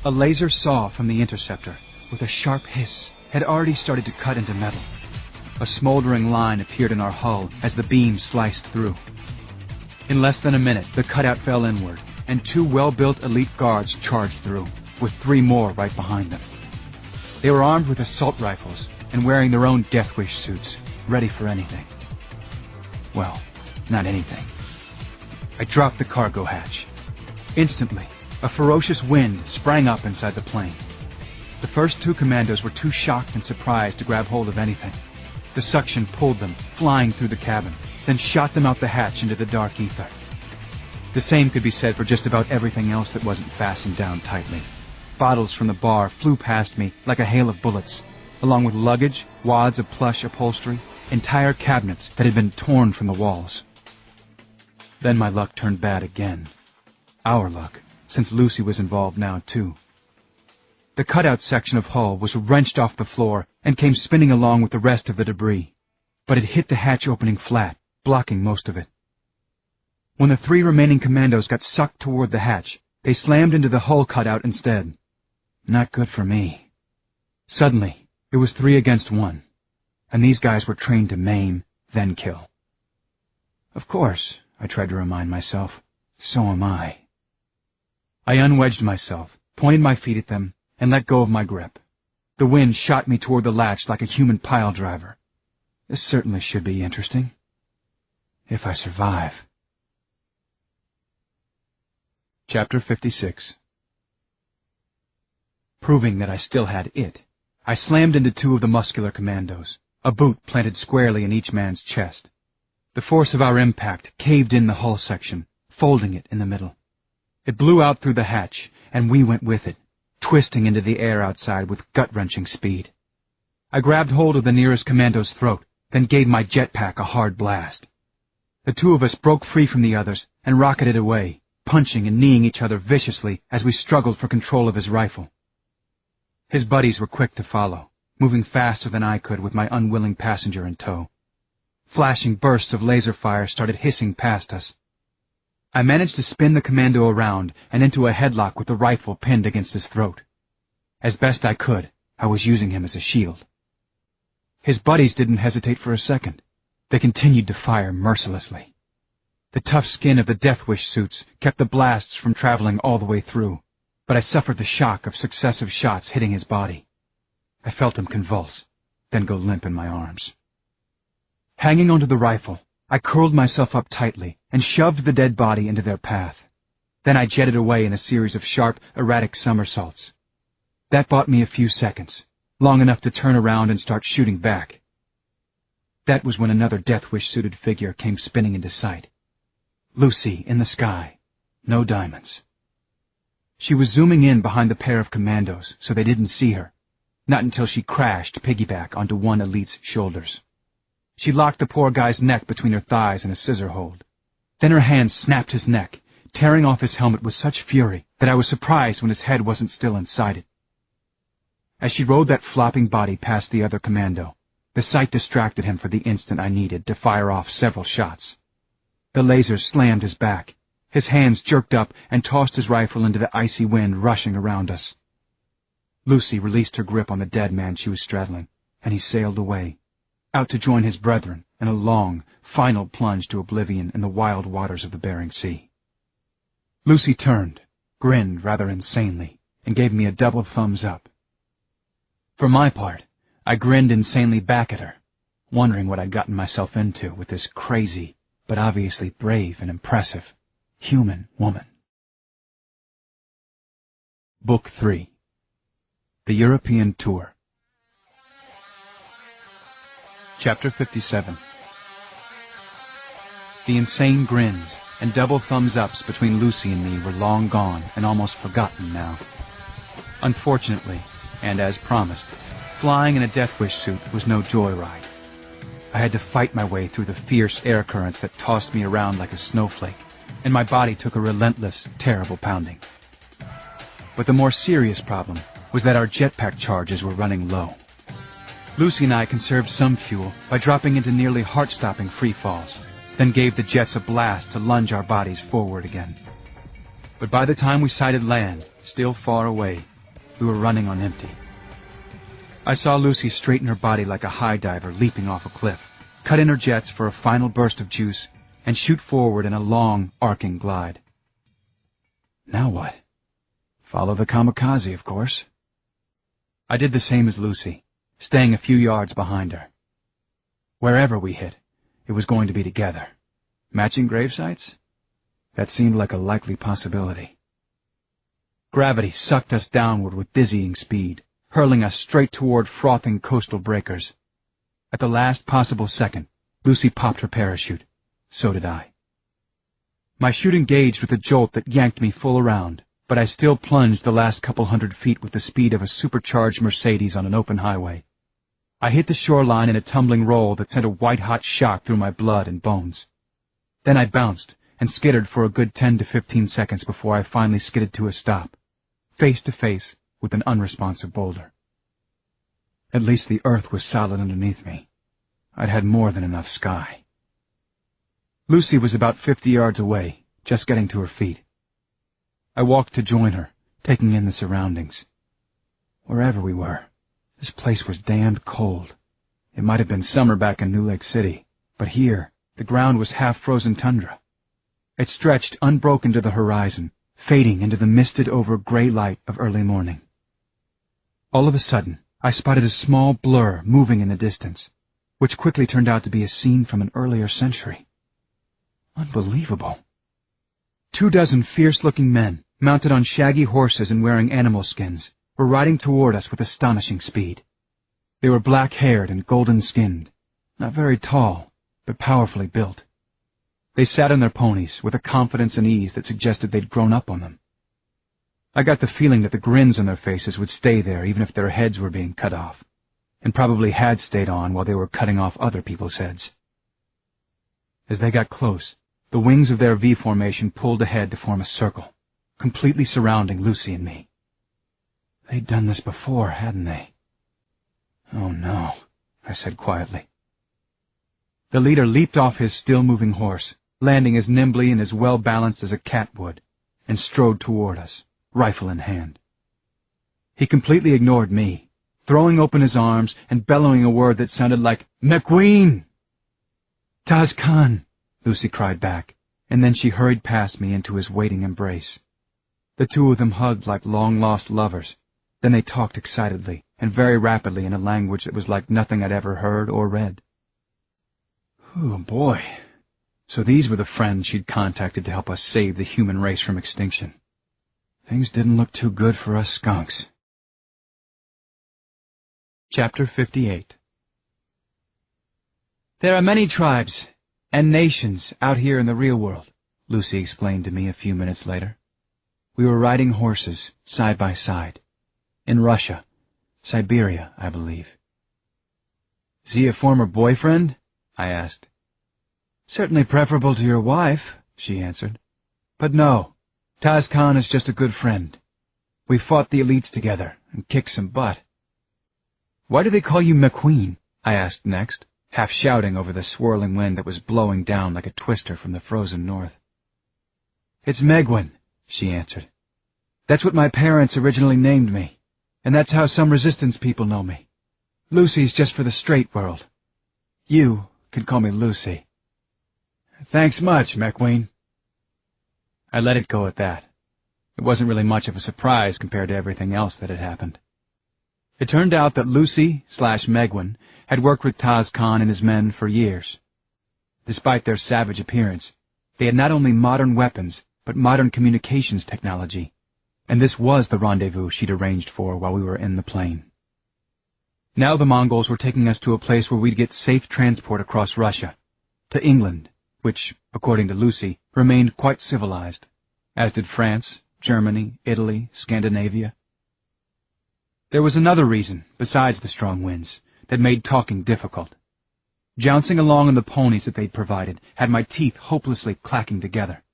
A laser saw from the interceptor, with a sharp hiss, had already started to cut into metal. A smoldering line appeared in our hull as the beam sliced through. In less than a minute, the cutout fell inward, and 2 well-built elite guards charged through, with 3 more right behind them. They were armed with assault rifles and wearing their own Death Wish suits, ready for anything. Well, not anything. I dropped the cargo hatch. Instantly, a ferocious wind sprang up inside the plane. The first 2 commandos were too shocked and surprised to grab hold of anything. The suction pulled them, flying through the cabin, then shot them out the hatch into the dark ether. The same could be said for just about everything else that wasn't fastened down tightly. Bottles from the bar flew past me like a hail of bullets, along with luggage, wads of plush upholstery, entire cabinets that had been torn from the walls. Then my luck turned bad again. Our luck, since Lucy was involved now, too. The cutout section of hull was wrenched off the floor and came spinning along with the rest of the debris, but it hit the hatch opening flat, blocking most of it. When the 3 remaining commandos got sucked toward the hatch, they slammed into the hull cutout instead. Not good for me. Suddenly, it was 3 against 1, and these guys were trained to maim, then kill. Of course, I tried to remind myself, so am I. I unwedged myself, pointed my feet at them, and let go of my grip. The wind shot me toward the latch like a human pile driver. This certainly should be interesting. If I survive. Chapter 56. Proving that I still had it, I slammed into 2 of the muscular commandos, a boot planted squarely in each man's chest. The force of our impact caved in the hull section, folding it in the middle. It blew out through the hatch, and we went with it, twisting into the air outside with gut-wrenching speed. I grabbed hold of the nearest commando's throat, then gave my jetpack a hard blast. The 2 of us broke free from the others and rocketed away, punching and kneeing each other viciously as we struggled for control of his rifle. His buddies were quick to follow, moving faster than I could with my unwilling passenger in tow. Flashing bursts of laser fire started hissing past us. I managed to spin the commando around and into a headlock with the rifle pinned against his throat. As best I could, I was using him as a shield. His buddies didn't hesitate for a second. They continued to fire mercilessly. The tough skin of the Death Wish suits kept the blasts from traveling all the way through, but I suffered the shock of successive shots hitting his body. I felt him convulse, then go limp in my arms. Hanging onto the rifle, I curled myself up tightly and shoved the dead body into their path. Then I jetted away in a series of sharp, erratic somersaults. That bought me a few seconds, long enough to turn around and start shooting back. That was when another Death Wish-suited figure came spinning into sight. Lucy in the sky, no diamonds. She was zooming in behind the pair of commandos so they didn't see her, not until she crashed piggyback onto one elite's shoulders. She locked the poor guy's neck between her thighs in a scissor hold. Then her hand snapped his neck, tearing off his helmet with such fury that I was surprised when his head wasn't still inside it. As she rode that flopping body past the other commando, The sight distracted him for the instant I needed to fire off several shots. The laser slammed his back. His hands jerked up and tossed his rifle into the icy wind rushing around us. Lucy released her grip on the dead man she was straddling, and he sailed away, out to join his brethren in a long, final plunge to oblivion in the wild waters of the Bering Sea. Lucy turned, grinned rather insanely, and gave me a double thumbs up. For my part, I grinned insanely back at her, wondering what I'd gotten myself into with this crazy, but obviously brave and impressive, human woman. Book 3. The European Tour. Chapter 57. The insane grins and double thumbs-ups between Lucy and me were long gone and almost forgotten now. Unfortunately, and as promised, flying in a Death Wish suit was no joyride. I had to fight my way through the fierce air currents that tossed me around like a snowflake, and my body took a relentless, terrible pounding. But the more serious problem was that our jetpack charges were running low. Lucy and I conserved some fuel by dropping into nearly heart-stopping free falls, then gave the jets a blast to lunge our bodies forward again. But by the time we sighted land, still far away, we were running on empty. I saw Lucy straighten her body like a high diver leaping off a cliff, cut in her jets for a final burst of juice, and shoot forward in a long, arcing glide. Now what? Follow the kamikaze, of course. I did the same as Lucy, staying a few yards behind her. Wherever we hit, it was going to be together. Matching grave sites? That seemed like a likely possibility. Gravity sucked us downward with dizzying speed, hurling us straight toward frothing coastal breakers. At the last possible second, Lucy popped her parachute. So did I. My chute engaged with a jolt that yanked me full around, but I still plunged the last couple 100 feet with the speed of a supercharged Mercedes on an open highway. I hit the shoreline in a tumbling roll that sent a white-hot shock through my blood and bones. Then I bounced and skittered for a good 10 to 15 seconds before I finally skidded to a stop, face to face with an unresponsive boulder. At least the earth was solid underneath me. I'd had more than enough sky. Lucy was about 50 yards away, just getting to her feet. I walked to join her, taking in the surroundings. Wherever we were, this place was damned cold. It might have been summer back in New Lake City, but here, the ground was half-frozen tundra. It stretched unbroken to the horizon, fading into the misted-over gray light of early morning. All of a sudden, I spotted a small blur moving in the distance, which quickly turned out to be a scene from an earlier century. Unbelievable. 24 fierce-looking men, mounted on shaggy horses and wearing animal skins, were riding toward us with astonishing speed. They were black-haired and golden-skinned, not very tall, but powerfully built. They sat on their ponies with a confidence and ease that suggested they'd grown up on them. I got the feeling that the grins on their faces would stay there even if their heads were being cut off, and probably had stayed on while they were cutting off other people's heads. As they got close, the wings of their V formation pulled ahead to form a circle, completely surrounding Lucy and me. They'd done this before, hadn't they? Oh no, I said quietly. The leader leaped off his still-moving horse, landing as nimbly and as well-balanced as a cat would, and strode toward us, rifle in hand. He completely ignored me, throwing open his arms and bellowing a word that sounded like, "McQueen!" "Taz Khan!" Lucy cried back, and then she hurried past me into his waiting embrace. The two of them hugged like long-lost lovers. Then they talked excitedly and very rapidly in a language that was like nothing I'd ever heard or read. Oh, boy. So these were the friends she'd contacted to help us save the human race from extinction. Things didn't look too good for us skunks. Chapter 58. There are many tribes and nations out here in the real world, Lucy explained to me a few minutes later. We were riding horses, side by side. In Russia. Siberia, I believe. Is he a former boyfriend? I asked. Certainly preferable to your wife, she answered. But no, Taz Khan is just a good friend. We fought the elites together and kicked some butt. Why do they call you McQueen? I asked next, half shouting over the swirling wind that was blowing down like a twister from the frozen north. "It's Megwin," she answered. "That's what my parents originally named me, and that's how some resistance people know me. Lucy's just for the straight world. You can call me Lucy." "Thanks much, Megwin." I let it go at that. It wasn't really much of a surprise compared to everything else that had happened. It turned out that Lucy/Megwin had worked with Taz Khan and his men for years. Despite their savage appearance, they had not only modern weapons, but modern communications technology, and this was the rendezvous she'd arranged for while we were in the plane. Now the Mongols were taking us to a place where we'd get safe transport across Russia, to England, which, according to Lucy, remained quite civilized, as did France, Germany, Italy, Scandinavia. There was another reason, besides the strong winds, that made talking difficult. Jouncing along on the ponies that they'd provided had my teeth hopelessly clacking together.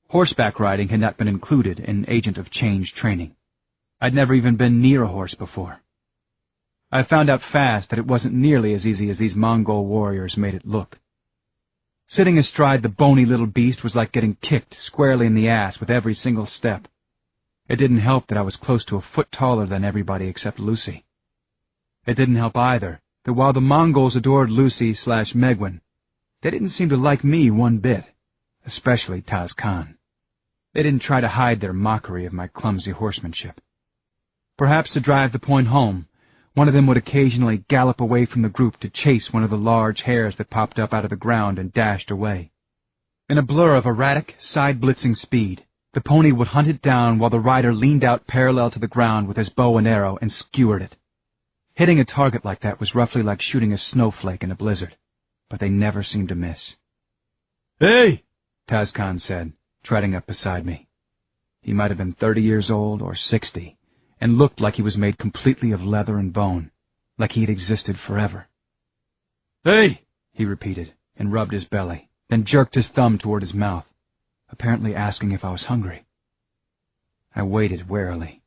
Horseback riding had not been included in Agent of Change training. I'd never even been near a horse before. I found out fast that it wasn't nearly as easy as these Mongol warriors made it look. Sitting astride the bony little beast was like getting kicked squarely in the ass with every single step. It didn't help that I was close to a foot taller than everybody except Lucy. It didn't help either that while the Mongols adored Lucy/Megwin, they didn't seem to like me one bit, especially Taz Khan. They didn't try to hide their mockery of my clumsy horsemanship. Perhaps to drive the point home, one of them would occasionally gallop away from the group to chase one of the large hares that popped up out of the ground and dashed away. In a blur of erratic, side-blitzing speed, the pony would hunt it down while the rider leaned out parallel to the ground with his bow and arrow and skewered it. Hitting a target like that was roughly like shooting a snowflake in a blizzard, but they never seemed to miss. "Hey!" Taz Khan said, trotting up beside me. He might have been 30 years old or 60, and looked like he was made completely of leather and bone, like he had existed forever. "Hey!" he repeated, and rubbed his belly, then jerked his thumb toward his mouth, apparently asking if I was hungry. I waited warily.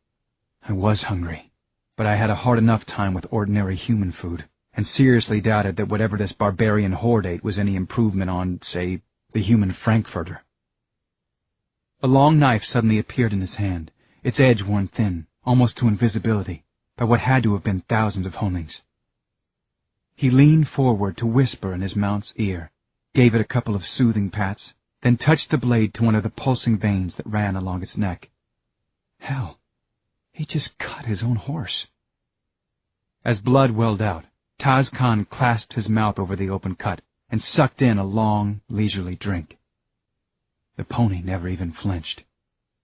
I was hungry, but I had a hard enough time with ordinary human food, and seriously doubted that whatever this barbarian horde ate was any improvement on, say, the human frankfurter. A long knife suddenly appeared in his hand, its edge worn thin, almost to invisibility, by what had to have been thousands of homings. He leaned forward to whisper in his mount's ear, gave it a couple of soothing pats, then touched the blade to one of the pulsing veins that ran along its neck. Hell, he just cut his own horse. As blood welled out, Taz Khan clasped his mouth over the open cut and sucked in a long, leisurely drink. The pony never even flinched.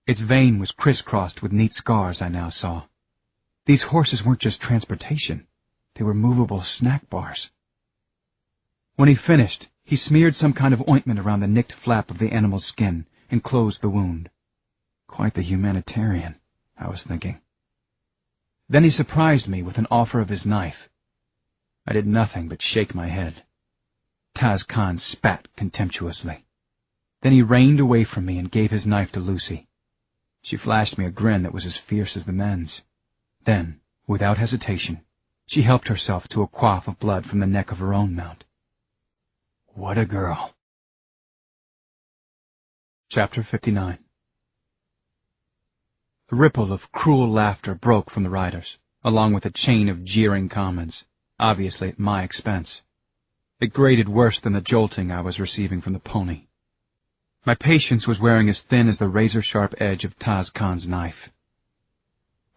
Its vein was crisscrossed with neat scars, I now saw. These horses weren't just transportation. They were movable snack bars. When he finished, he smeared some kind of ointment around the nicked flap of the animal's skin and closed the wound. Quite the humanitarian, I was thinking. Then he surprised me with an offer of his knife. I did nothing but shake my head. Taz Khan spat contemptuously. Then he reined away from me and gave his knife to Lucy. She flashed me a grin that was as fierce as the men's. Then, without hesitation, she helped herself to a quaff of blood from the neck of her own mount. What a girl. Chapter 59. A ripple of cruel laughter broke from the riders, along with a chain of jeering comments, obviously at my expense. It grated worse than the jolting I was receiving from the pony. My patience was wearing as thin as the razor-sharp edge of Taz Khan's knife.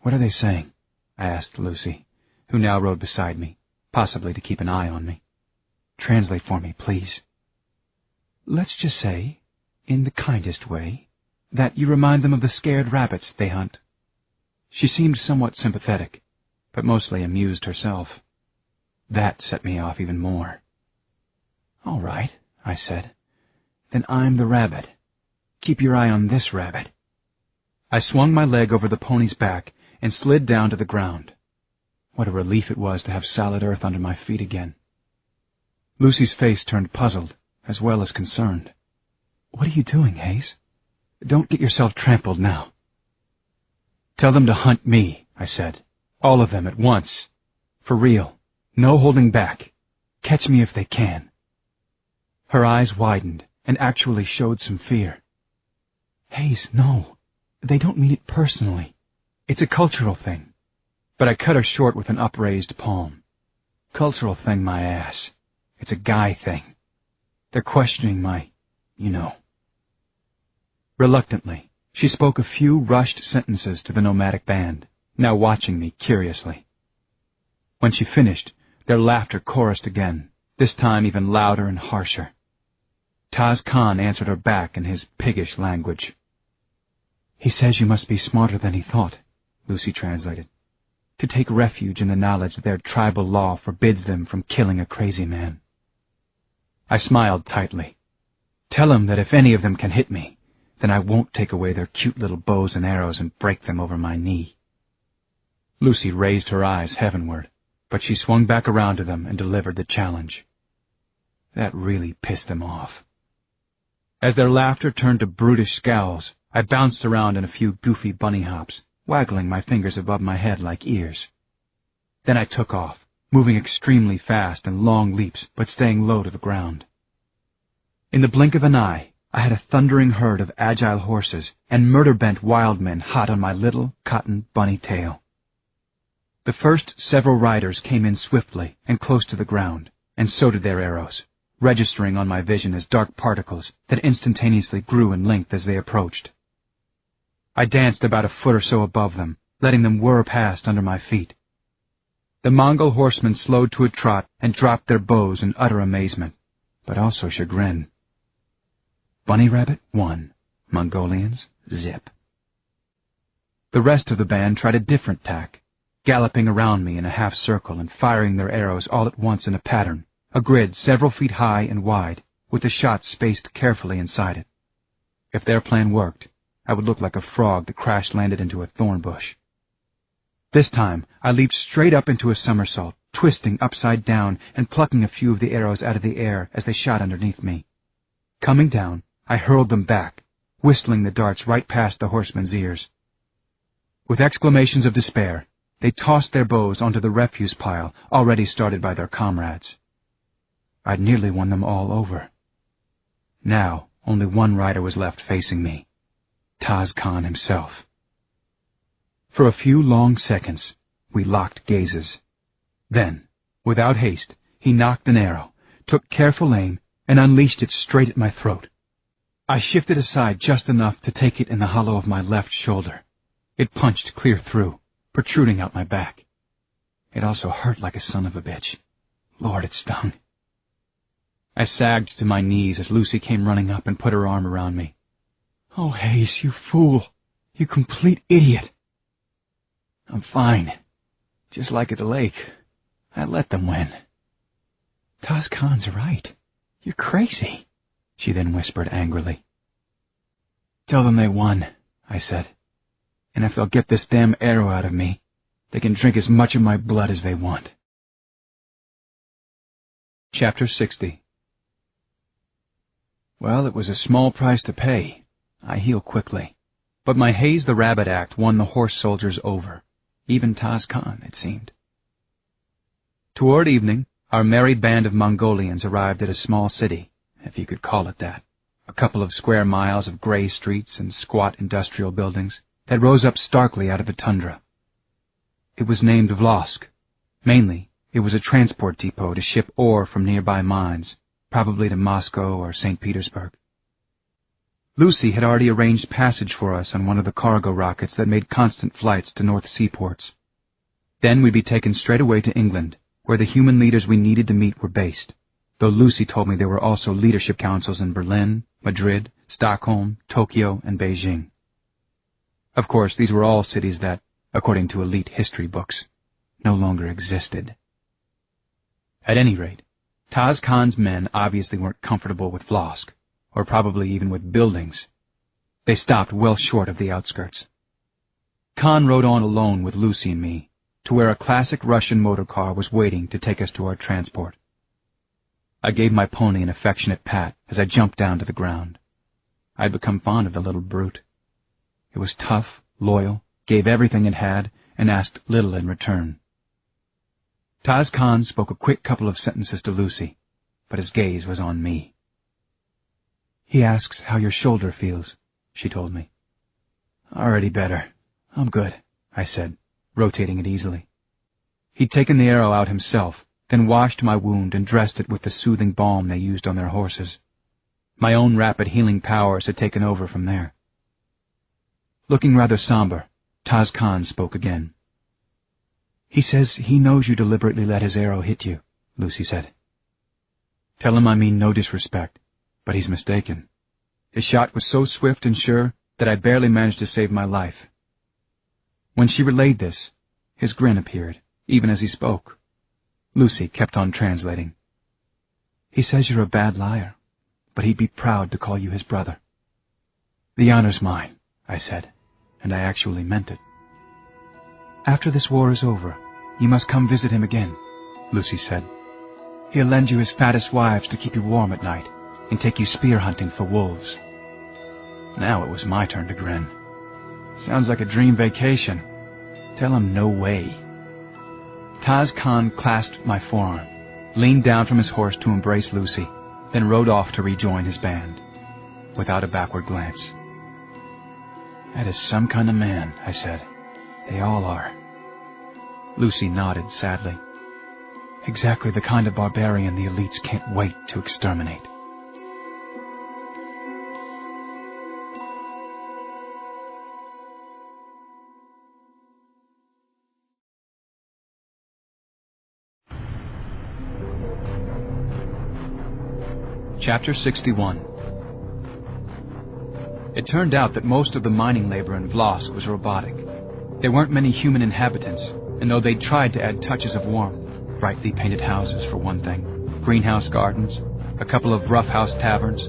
"What are they saying?" I asked Lucy, who now rode beside me, possibly to keep an eye on me. "Translate for me, please." "Let's just say, in the kindest way, that you remind them of the scared rabbits they hunt." She seemed somewhat sympathetic, but mostly amused herself. That set me off even more. "All right," I said. "Then I'm the rabbit. Keep your eye on this rabbit." I swung my leg over the pony's back and slid down to the ground. What a relief it was to have solid earth under my feet again. Lucy's face turned puzzled, as well as concerned. "What are you doing, Hayes? Don't get yourself trampled now." "Tell them to hunt me," I said. "All of them at once. For real. No holding back." catch me if they can." Her eyes widened and actually showed some fear. "Hayes, no. They don't mean it personally. It's a cultural thing." But I cut her short with an upraised palm. "Cultural thing, my ass. It's a guy thing. They're questioning my, you know." Reluctantly, she spoke a few rushed sentences to the nomadic band, now watching me curiously. When she finished, their laughter chorused again, this time even louder and harsher. Taz Khan answered her back in his piggish language. "He says you must be smarter than he thought," Lucy translated, "to take refuge in the knowledge that their tribal law forbids them from killing a crazy man." I smiled tightly. "Tell him that if any of them can hit me, then I won't take away their cute little bows and arrows and break them over my knee." Lucy raised her eyes heavenward, but she swung back around to them and delivered the challenge. That really pissed them off. As their laughter turned to brutish scowls, I bounced around in a few goofy bunny hops, waggling my fingers above my head like ears. Then I took off, moving extremely fast in long leaps, but staying low to the ground. In the blink of an eye, I had a thundering herd of agile horses and murder-bent wild men hot on my little cotton bunny tail. The first several riders came in swiftly and close to the ground, and so did their arrows, registering on my vision as dark particles that instantaneously grew in length as they approached. I danced about a foot or so above them, letting them whir past under my feet. The Mongol horsemen slowed to a trot and dropped their bows in utter amazement, but also chagrin. Bunny Rabbit, 1. Mongolians, zip. The rest of the band tried a different tack, galloping around me in a half circle and firing their arrows all at once in a pattern, a grid several feet high and wide, with the shots spaced carefully inside it. If their plan worked, I would look like a frog that crash-landed into a thorn bush. This time, I leaped straight up into a somersault, twisting upside down and plucking a few of the arrows out of the air as they shot underneath me. Coming down, I hurled them back, whistling the darts right past the horsemen's ears. With exclamations of despair, they tossed their bows onto the refuse pile already started by their comrades. I'd nearly won them all over. Now, only one rider was left facing me, Taz Khan himself. For a few long seconds, we locked gazes. Then, without haste, he nocked an arrow, took careful aim, and unleashed it straight at my throat. I shifted aside just enough to take it in the hollow of my left shoulder. It punched clear through, protruding out my back. It also hurt like a son of a bitch. Lord, it stung. I sagged to my knees as Lucy came running up and put her arm around me. "Oh, Hayes, you fool! You complete idiot!" "I'm fine. Just like at the lake. I let them win." "Taz Khan's right. You're crazy," she then whispered angrily. "Tell them they won," I said. "And if they'll get this damn arrow out of me, they can drink as much of my blood as they want." Chapter 60. Well, it was a small price to pay. I heal quickly. But my Hayes the Rabbit act won the horse soldiers over. Even Taz Khan, it seemed. Toward evening, our merry band of Mongolians arrived at a small city, if you could call it that, a couple of square miles of gray streets and squat industrial buildings that rose up starkly out of the tundra. It was named Vlosk. Mainly, it was a transport depot to ship ore from nearby mines, probably to Moscow or St. Petersburg. Lucy had already arranged passage for us on one of the cargo rockets that made constant flights to North Seaports. Then we'd be taken straight away to England, where the human leaders we needed to meet were based, though Lucy told me there were also leadership councils in Berlin, Madrid, Stockholm, Tokyo, and Beijing. Of course, these were all cities that, according to elite history books, no longer existed. At any rate, Taz Khan's men obviously weren't comfortable with Vlosk, or probably even with buildings. They stopped well short of the outskirts. Khan rode on alone with Lucy and me, to where a classic Russian motor car was waiting to take us to our transport. I gave my pony an affectionate pat as I jumped down to the ground. I'd become fond of the little brute. It was tough, loyal, gave everything it had, and asked little in return. Taz Khan spoke a quick couple of sentences to Lucy, but his gaze was on me. "He asks how your shoulder feels," she told me. "Already better. I'm good," I said, rotating it easily. He'd taken the arrow out himself, then washed my wound and dressed it with the soothing balm they used on their horses. My own rapid healing powers had taken over from there. Looking rather somber, Taz Khan spoke again. "He says he knows you deliberately let his arrow hit you," Lucy said. "Tell him I mean no disrespect, but he's mistaken. His shot was so swift and sure that I barely managed to save my life." When she relayed this, his grin appeared, even as he spoke. Lucy kept on translating. "He says you're a bad liar, but he'd be proud to call you his brother." "The honor's mine," I said, and I actually meant it. "After this war is over, you must come visit him again," Lucy said. "He'll lend you his fattest wives to keep you warm at night and take you spear hunting for wolves." Now it was my turn to grin. "Sounds like a dream vacation. Tell him no way." Taz Khan clasped my forearm, leaned down from his horse to embrace Lucy, then rode off to rejoin his band, without a backward glance. "That is some kind of man," I said. "They all are." Lucy nodded sadly. "Exactly the kind of barbarian the elites can't wait to exterminate." Chapter 61. It turned out that most of the mining labor in Vlosk was robotic. There weren't many human inhabitants, and though they'd tried to add touches of warmth, brightly painted houses for one thing, greenhouse gardens, a couple of roughhouse taverns,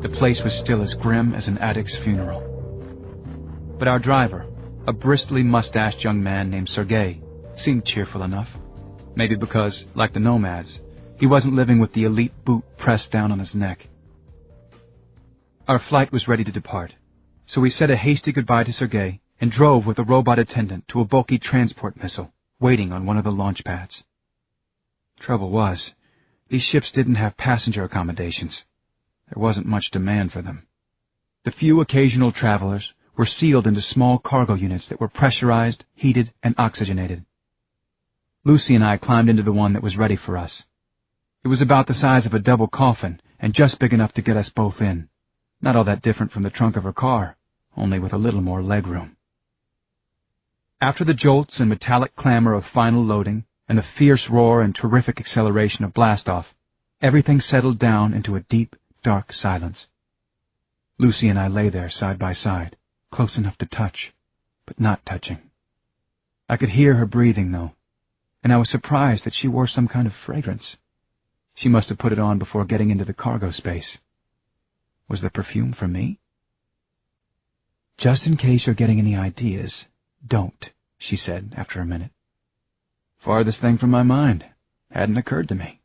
the place was still as grim as an addict's funeral. But our driver, a bristly mustached young man named Sergei, seemed cheerful enough, maybe because, like the nomads, he wasn't living with the elite boot pressed down on his neck. Our flight was ready to depart, so we said a hasty goodbye to Sergei and drove with a robot attendant to a bulky transport missile waiting on one of the launch pads. Trouble was, these ships didn't have passenger accommodations. There wasn't much demand for them. The few occasional travelers were sealed into small cargo units that were pressurized, heated, and oxygenated. Lucy and I climbed into the one that was ready for us. It was about the size of a double coffin and just big enough to get us both in. Not all that different from the trunk of her car, only with a little more legroom. After the jolts and metallic clamor of final loading and the fierce roar and terrific acceleration of blastoff, everything settled down into a deep, dark silence. Lucy and I lay there side by side, close enough to touch, but not touching. I could hear her breathing, though, and I was surprised that she wore some kind of fragrance. She must have put it on before getting into the cargo space. Was the perfume for me? "Just in case you're getting any ideas, don't," she said after a minute. "Farthest thing from my mind. Hadn't occurred to me."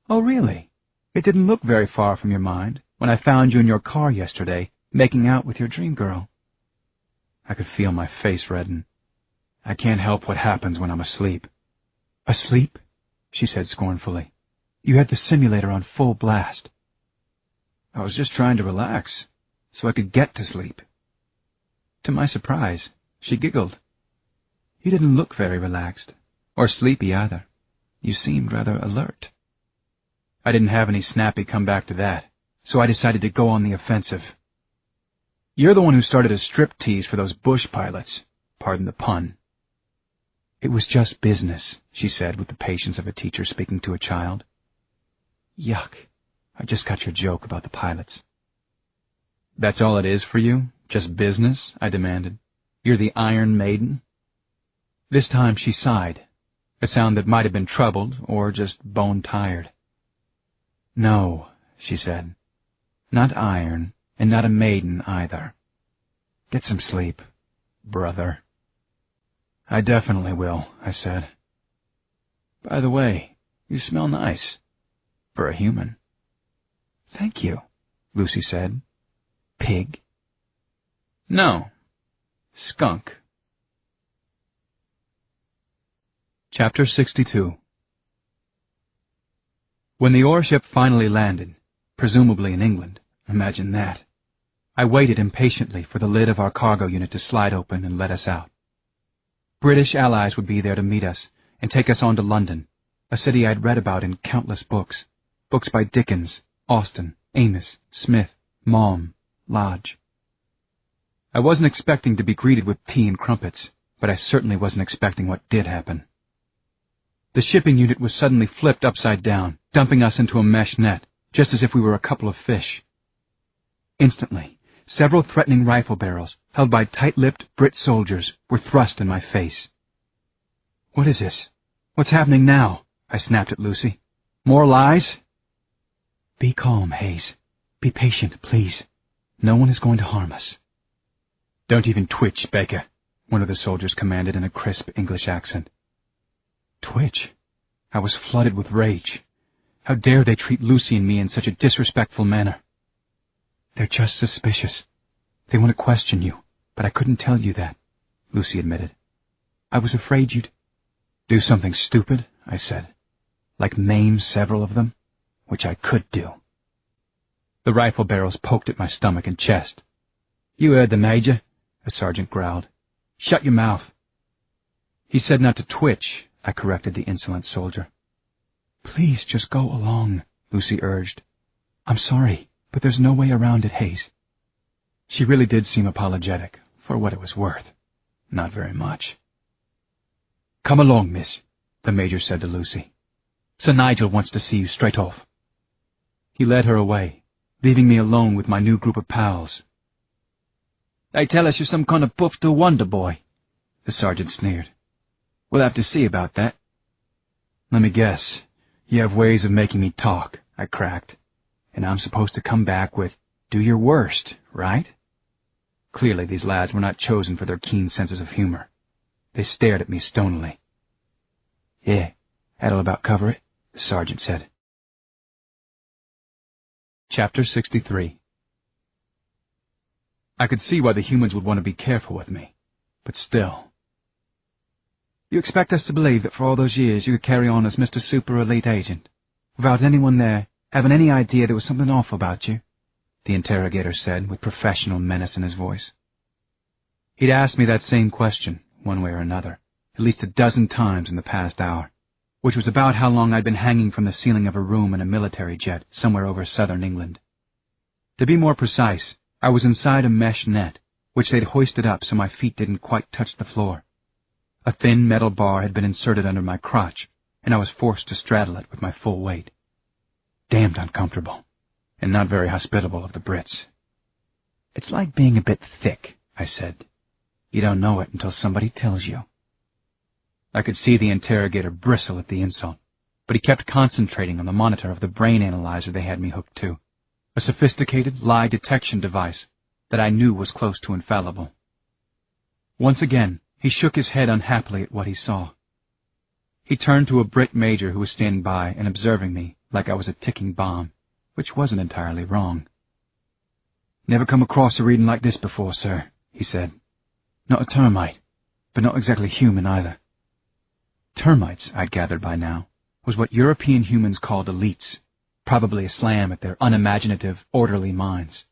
"Oh, really? It didn't look very far from your mind when I found you in your car yesterday, making out with your dream girl." I could feel my face redden. "I can't help what happens when I'm asleep." "Asleep?" she said scornfully. "You had the simulator on full blast." "I was just trying to relax, so I could get to sleep." To my surprise, she giggled. "You didn't look very relaxed, or sleepy either. You seemed rather alert." I didn't have any snappy comeback to that, so I decided to go on the offensive. "You're the one who started a striptease for those bush pilots. Pardon the pun." "It was just business," she said with the patience of a teacher speaking to a child. "Yuck. I just got your joke about the pilots." "That's all it is for you? Just business?" I demanded. "You're the Iron Maiden?" This time she sighed, a sound that might have been troubled or just bone-tired. "No," she said. "Not iron, and not a maiden either. Get some sleep, brother." "I definitely will," I said. "By the way, you smell nice. For a human." "Thank you," Lucy said. "Pig?" "No. Skunk." Chapter 62. When the ore ship finally landed, presumably in England, imagine that, I waited impatiently for the lid of our cargo unit to slide open and let us out. British allies would be there to meet us and take us on to London, a city I'd read about in countless books. Books by Dickens, Austen, Amos, Smith, Malm, Lodge. I wasn't expecting to be greeted with tea and crumpets, but I certainly wasn't expecting what did happen. The shipping unit was suddenly flipped upside down, dumping us into a mesh net, just as if we were a couple of fish. Instantly, several threatening rifle barrels, held by tight-lipped Brit soldiers, were thrust in my face. "What is this? What's happening now?" I snapped at Lucy. "More lies?" "Be calm, Hayes. Be patient, please. No one is going to harm us." "Don't even twitch, Baker," one of the soldiers commanded in a crisp English accent. Twitch? I was flooded with rage. How dare they treat Lucy and me in such a disrespectful manner? "They're just suspicious. They want to question you, but I couldn't tell you that," Lucy admitted. "I was afraid you'd—" "Do something stupid," I said. "Like maim several of them, which I could do." The rifle barrels poked at my stomach and chest. "You heard the Major," a sergeant growled. "Shut your mouth." "He said not to twitch," I corrected the insolent soldier. "Please just go along," Lucy urged. "I'm sorry, but there's no way around it, Hayes." She really did seem apologetic, for what it was worth. Not very much. "Come along, miss," the Major said to Lucy. "Sir Nigel wants to see you straight off." He led her away, leaving me alone with my new group of pals. "They tell us you're some kind of buff-to wonder boy," the sergeant sneered. "We'll have to see about that." "Let me guess. You have ways of making me talk," I cracked. "And I'm supposed to come back with, 'Do your worst,' right?" Clearly these lads were not chosen for their keen senses of humor. They stared at me stonily. "Yeah, that'll about cover it," the sergeant said. Chapter 63. I could see why the humans would want to be careful with me, but still. "You expect us to believe that for all those years you could carry on as Mr. Super Elite Agent, without anyone there having any idea there was something off about you?" the interrogator said with professional menace in his voice. He'd asked me that same question, one way or another, at least a dozen times in the past hour, which was about how long I'd been hanging from the ceiling of a room in a military jet somewhere over southern England. To be more precise, I was inside a mesh net, which they'd hoisted up so my feet didn't quite touch the floor. A thin metal bar had been inserted under my crotch, and I was forced to straddle it with my full weight. Damned uncomfortable, and not very hospitable of the Brits. "It's like being a bit thick," I said. "You don't know it until somebody tells you." I could see the interrogator bristle at the insult, but he kept concentrating on the monitor of the brain analyzer they had me hooked to, a sophisticated lie detection device that I knew was close to infallible. Once again, he shook his head unhappily at what he saw. He turned to a Brit major who was standing by and observing me like I was a ticking bomb, which wasn't entirely wrong. "Never come across a reading like this before, sir," he said. "Not a termite, but not exactly human either." Termites, I'd gathered by now, was what European humans called elites, probably a slam at their unimaginative, orderly minds.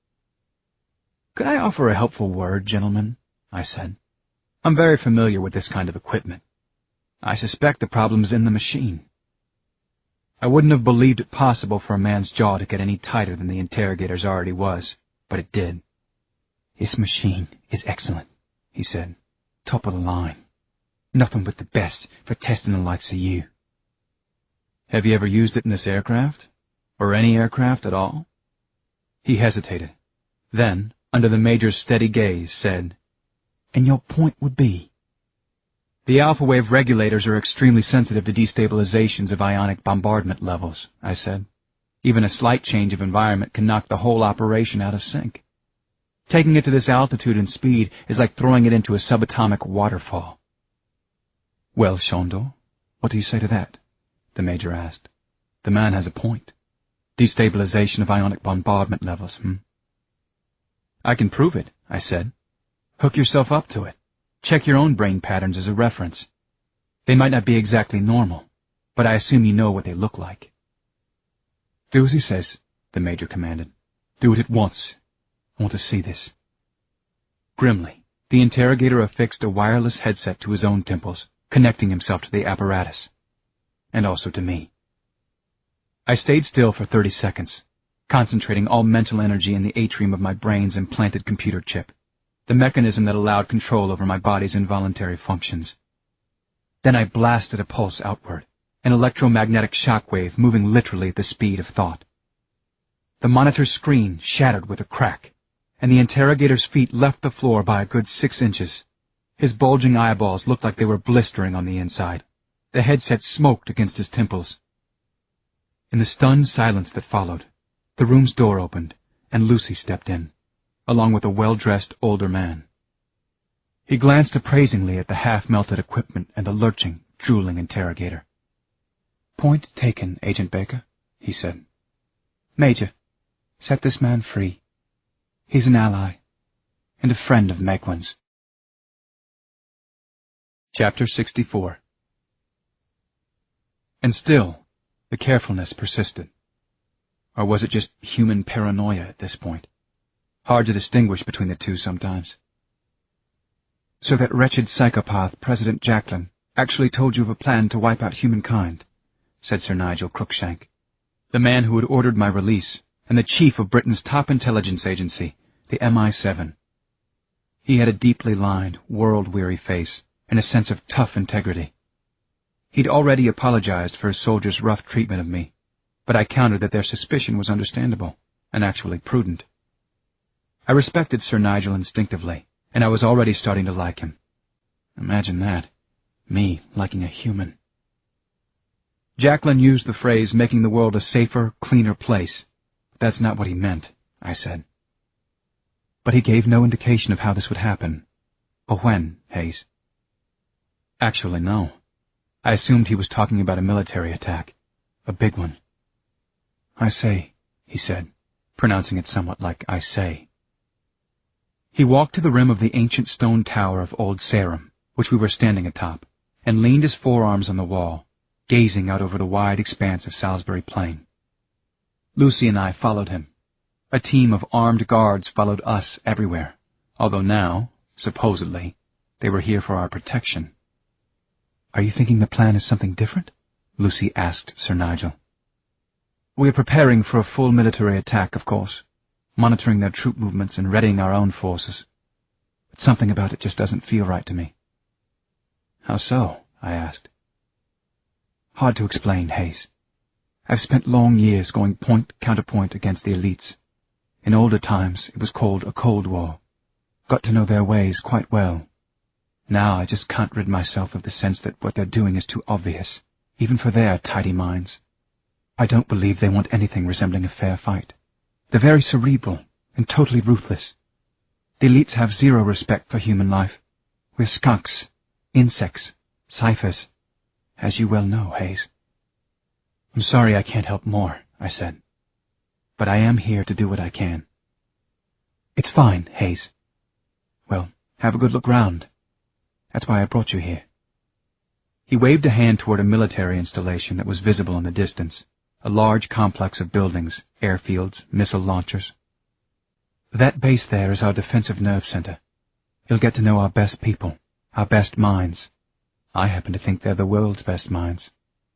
"Could I offer a helpful word, gentlemen?" I said. "I'm very familiar with this kind of equipment. I suspect the problem's in the machine." I wouldn't have believed it possible for a man's jaw to get any tighter than the interrogator's already was, but it did. "This machine is excellent," he said. "Top of the line. Nothing but the best for testing the likes of you." "Have you ever used it in this aircraft? Or any aircraft at all?" He hesitated. Then, under the Major's steady gaze, said, "And your point would be?" "The alpha wave regulators are extremely sensitive to destabilizations of ionic bombardment levels," I said. "Even a slight change of environment can knock the whole operation out of sync. Taking it to this altitude and speed is like throwing it into a subatomic waterfall." "Well, Shondor, what do you say to that?" the Major asked. "The man has a point. Destabilization of ionic bombardment levels, "I can prove it," I said. "Hook yourself up to it. Check your own brain patterns as a reference." They might not be exactly normal, but I assume you know what they look like." "Do as he says," the Major commanded. "Do it at once. I want to see this." Grimly, the interrogator affixed a wireless headset to his own temples, connecting himself to the apparatus. And also to me. I stayed still for 30 seconds, concentrating all mental energy in the atrium of my brain's implanted computer chip, the mechanism that allowed control over my body's involuntary functions. Then I blasted a pulse outward, an electromagnetic shockwave moving literally at the speed of thought. The monitor's screen shattered with a crack, and the interrogator's feet left the floor by a good 6 inches. His bulging eyeballs looked like they were blistering on the inside. The headset smoked against his temples. In the stunned silence that followed, the room's door opened, and Lucy stepped in, along with a well-dressed older man. He glanced appraisingly at the half-melted equipment and the lurching, drooling interrogator. "Point taken, Agent Baker," he said. "Major, set this man free. He's an ally, and a friend of Megwin's." Chapter 64. And still, the carefulness persisted. Or was it just human paranoia at this point? Hard to distinguish between the two sometimes. "So that wretched psychopath, President Jacklin, actually told you of a plan to wipe out humankind," said Sir Nigel Crookshank, the man who had ordered my release, and the chief of Britain's top intelligence agency, the MI7. He had a deeply lined, world-weary face, and a sense of tough integrity. He'd already apologized for his soldiers' rough treatment of me, but I countered that their suspicion was understandable, and actually prudent. I respected Sir Nigel instinctively, and I was already starting to like him. Imagine that, me liking a human. Jacklin used the phrase making the world a safer, cleaner place. That's not what he meant, I said. But he gave no indication of how this would happen. Or when, Hayes. Actually, no. I assumed he was talking about a military attack. A big one. "I say," he said, pronouncing it somewhat like "I say." He walked to the rim of the ancient stone tower of Old Sarum, which we were standing atop, and leaned his forearms on the wall, gazing out over the wide expanse of Salisbury Plain. Lucy and I followed him. A team of armed guards followed us everywhere, although now, supposedly, they were here for our protection. "Are you thinking the plan is something different?" Lucy asked Sir Nigel. "We are preparing for a full military attack, of course, monitoring their troop movements and readying our own forces. But something about it just doesn't feel right to me." "How so?" I asked. "Hard to explain, Hayes. I've spent long years going point-counterpoint against the elites. In older times, it was called a Cold War. Got to know their ways quite well. Now I just can't rid myself of the sense that what they're doing is too obvious, even for their tidy minds. I don't believe they want anything resembling a fair fight. They're very cerebral and totally ruthless. The elites have zero respect for human life. We're skunks, insects, ciphers, as you well know, Hayes." "I'm sorry I can't help more," I said. "But I am here to do what I can." "It's fine, Hayes." "Well, have a good look round. That's why I brought you here." He waved a hand toward a military installation that was visible in the distance, a large complex of buildings, airfields, missile launchers. "That base there is our defensive nerve center. You'll get to know our best people, our best minds. I happen to think they're the world's best minds.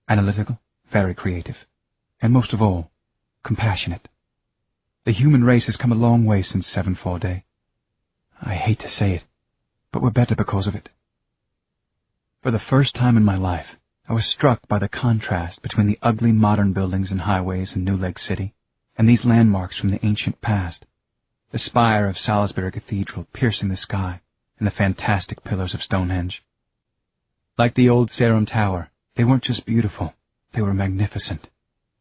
Analytical, very creative, and most of all, compassionate. The human race has come a long way since 7-4 Day. I hate to say it, but we're better because of it." For the first time in my life, I was struck by the contrast between the ugly modern buildings and highways in New Lake City and these landmarks from the ancient past, the spire of Salisbury Cathedral piercing the sky and the fantastic pillars of Stonehenge. Like the old Sarum Tower, they weren't just beautiful, they were magnificent,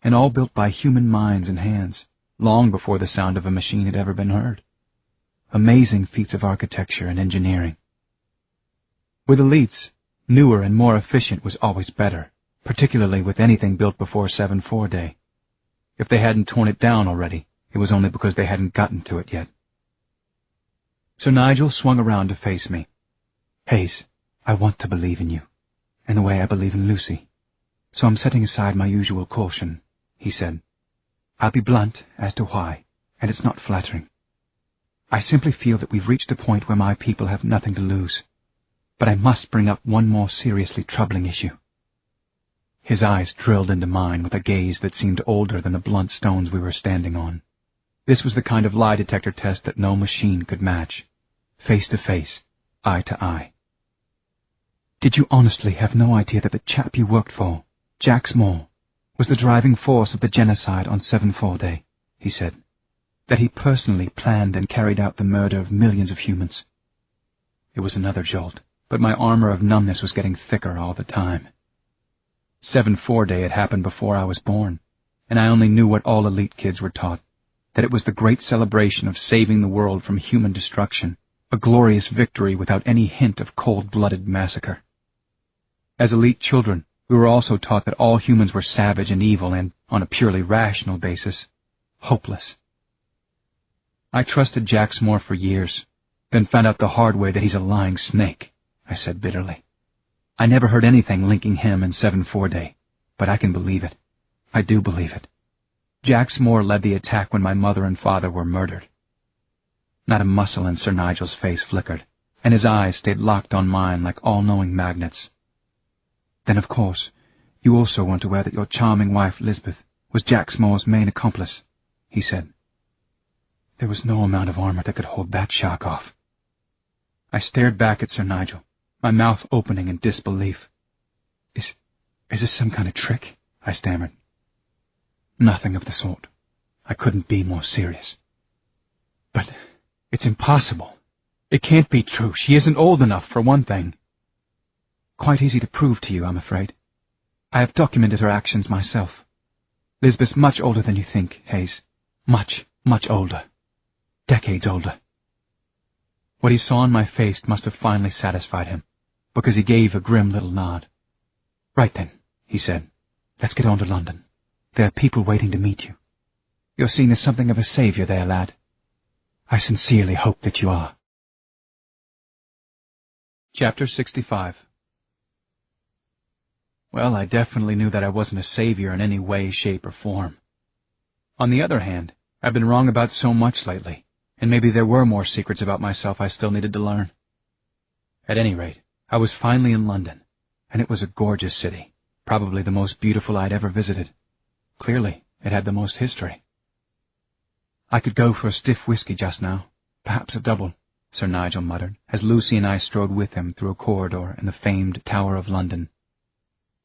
and all built by human minds and hands, long before the sound of a machine had ever been heard. Amazing feats of architecture and engineering. With elites, newer and more efficient was always better, particularly with anything built before 7-4 Day. If they hadn't torn it down already, it was only because they hadn't gotten to it yet. Sir Nigel swung around to face me. "Hayes, I want to believe in you. in the way I believe in Lucy. So I'm setting aside my usual caution," he said. "I'll be blunt as to why, and it's not flattering. I simply feel that we've reached a point where my people have nothing to lose. But I must bring up one more seriously troubling issue." His eyes drilled into mine with a gaze that seemed older than the blunt stones we were standing on. This was the kind of lie detector test that no machine could match. Face to face, eye to eye. "Did you honestly have no idea that the chap you worked for, Jax Moore, was the driving force of the genocide on 7-4 Day?" he said. "That he personally planned and carried out the murder of millions of humans?" It was another jolt, but my armor of numbness was getting thicker all the time. 7-4 Day had happened before I was born, and I only knew what all elite kids were taught, that it was the great celebration of saving the world from human destruction, a glorious victory without any hint of cold-blooded massacre. As elite children, we were also taught that all humans were savage and evil and, on a purely rational basis, hopeless. "I trusted Jax Moore for years, then found out the hard way that he's a lying snake," I said bitterly. "I never heard anything linking him and 7-4 Day, but I can believe it. I do believe it. Jax Moore led the attack when my mother and father were murdered." Not a muscle in Sir Nigel's face flickered, and his eyes stayed locked on mine like all-knowing magnets. "Then, of course, you also weren't aware that your charming wife, Lisbeth, was Jax Moore's main accomplice," he said. There was no amount of armor that could hold that shock off. I stared back at Sir Nigel, my mouth opening in disbelief. Is this some kind of trick?" I stammered. "Nothing of the sort. I couldn't be more serious." "But it's impossible. It can't be true. She isn't old enough, for one thing." "Quite easy to prove to you, I'm afraid. I have documented her actions myself. Lisbeth's much older than you think, Hayes. Much, much older. Decades older." What he saw in my face must have finally satisfied him, because he gave a grim little nod. "Right then," he said. "Let's get on to London. There are people waiting to meet you. You're seen as something of a savior there, lad. I sincerely hope that you are." Chapter 65. Well, I definitely knew that I wasn't a savior in any way, shape, or form. On the other hand, I've been wrong about so much lately, and maybe there were more secrets about myself I still needed to learn. At any rate, I was finally in London, and it was a gorgeous city, probably the most beautiful I'd ever visited. Clearly, it had the most history. "I could go for a stiff whiskey just now, perhaps a double," Sir Nigel muttered, as Lucy and I strode with him through a corridor in the famed Tower of London.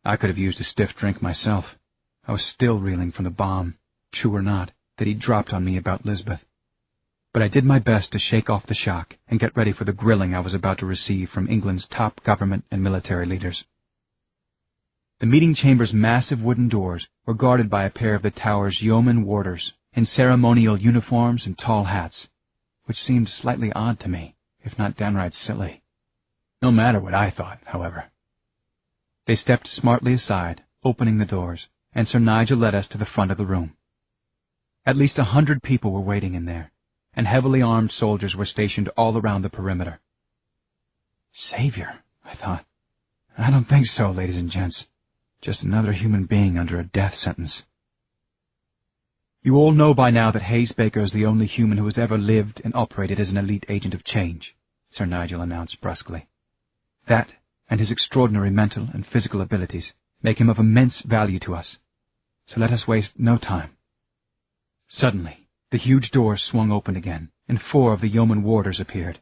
I could have used a stiff drink myself. I was still reeling from the bomb, true or not, that he'd dropped on me about Lisbeth. But I did my best to shake off the shock and get ready for the grilling I was about to receive from England's top government and military leaders. The meeting chamber's massive wooden doors were guarded by a pair of the tower's yeoman warders in ceremonial uniforms and tall hats, which seemed slightly odd to me, if not downright silly. No matter what I thought, however. They stepped smartly aside, opening the doors, and Sir Nigel led us to the front of the room. At least 100 people were waiting in there, and heavily armed soldiers were stationed all around the perimeter. "Savior," I thought. "I don't think so, ladies and gents. Just another human being under a death sentence." "You all know by now that Hayes Baker is the only human who has ever lived and operated as an elite agent of change," Sir Nigel announced brusquely. "That, and his extraordinary mental and physical abilities, make him of immense value to us. So let us waste no time." Suddenly, the huge doors swung open again, and 4 of the yeoman warders appeared.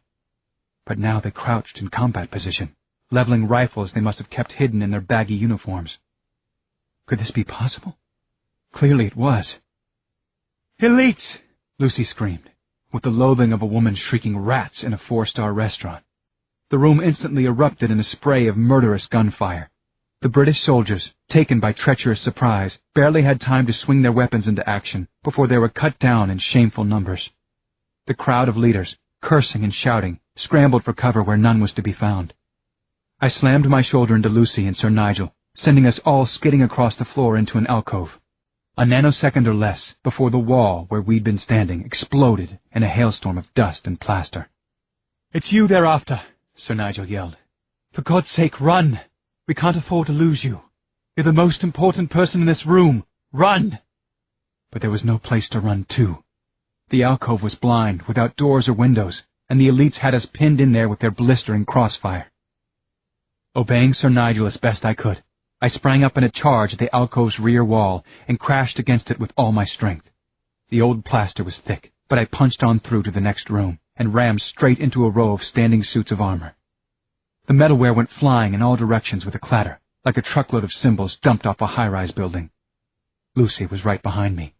But now they crouched in combat position, leveling rifles they must have kept hidden in their baggy uniforms. Could this be possible? Clearly it was. "Elites!" Lucy screamed, with the loathing of a woman shrieking rats in a 4-star restaurant. The room instantly erupted in a spray of murderous gunfire. The British soldiers, taken by treacherous surprise, barely had time to swing their weapons into action before they were cut down in shameful numbers. The crowd of leaders, cursing and shouting, scrambled for cover where none was to be found. I slammed my shoulder into Lucy and Sir Nigel, sending us all skidding across the floor into an alcove. A nanosecond or less before the wall where we'd been standing exploded in a hailstorm of dust and plaster. "It's you they're after," Sir Nigel yelled. "For God's sake, run!" We can't afford to lose you. You're the most important person in this room. Run!" But there was no place to run to. The alcove was blind, without doors or windows, and the elites had us pinned in there with their blistering crossfire. Obeying Sir Nigel as best I could, I sprang up in a charge at the alcove's rear wall and crashed against it with all my strength. The old plaster was thick, but I punched on through to the next room and rammed straight into a row of standing suits of armor. The metalware went flying in all directions with a clatter, like a truckload of cymbals dumped off a high-rise building. Lucy was right behind me.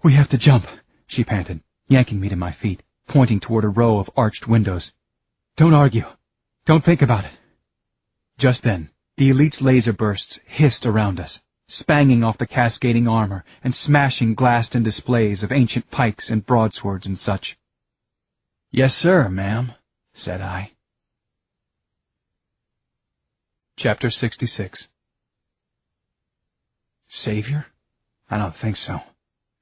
"We have to jump," she panted, yanking me to my feet, pointing toward a row of arched windows. "Don't argue. Don't think about it." Just then, the elite's laser bursts hissed around us, spanging off the cascading armor and smashing glassed-in displays of ancient pikes and broadswords and such. "Yes, sir, ma'am," said I. Chapter 66. Savior? I don't think so.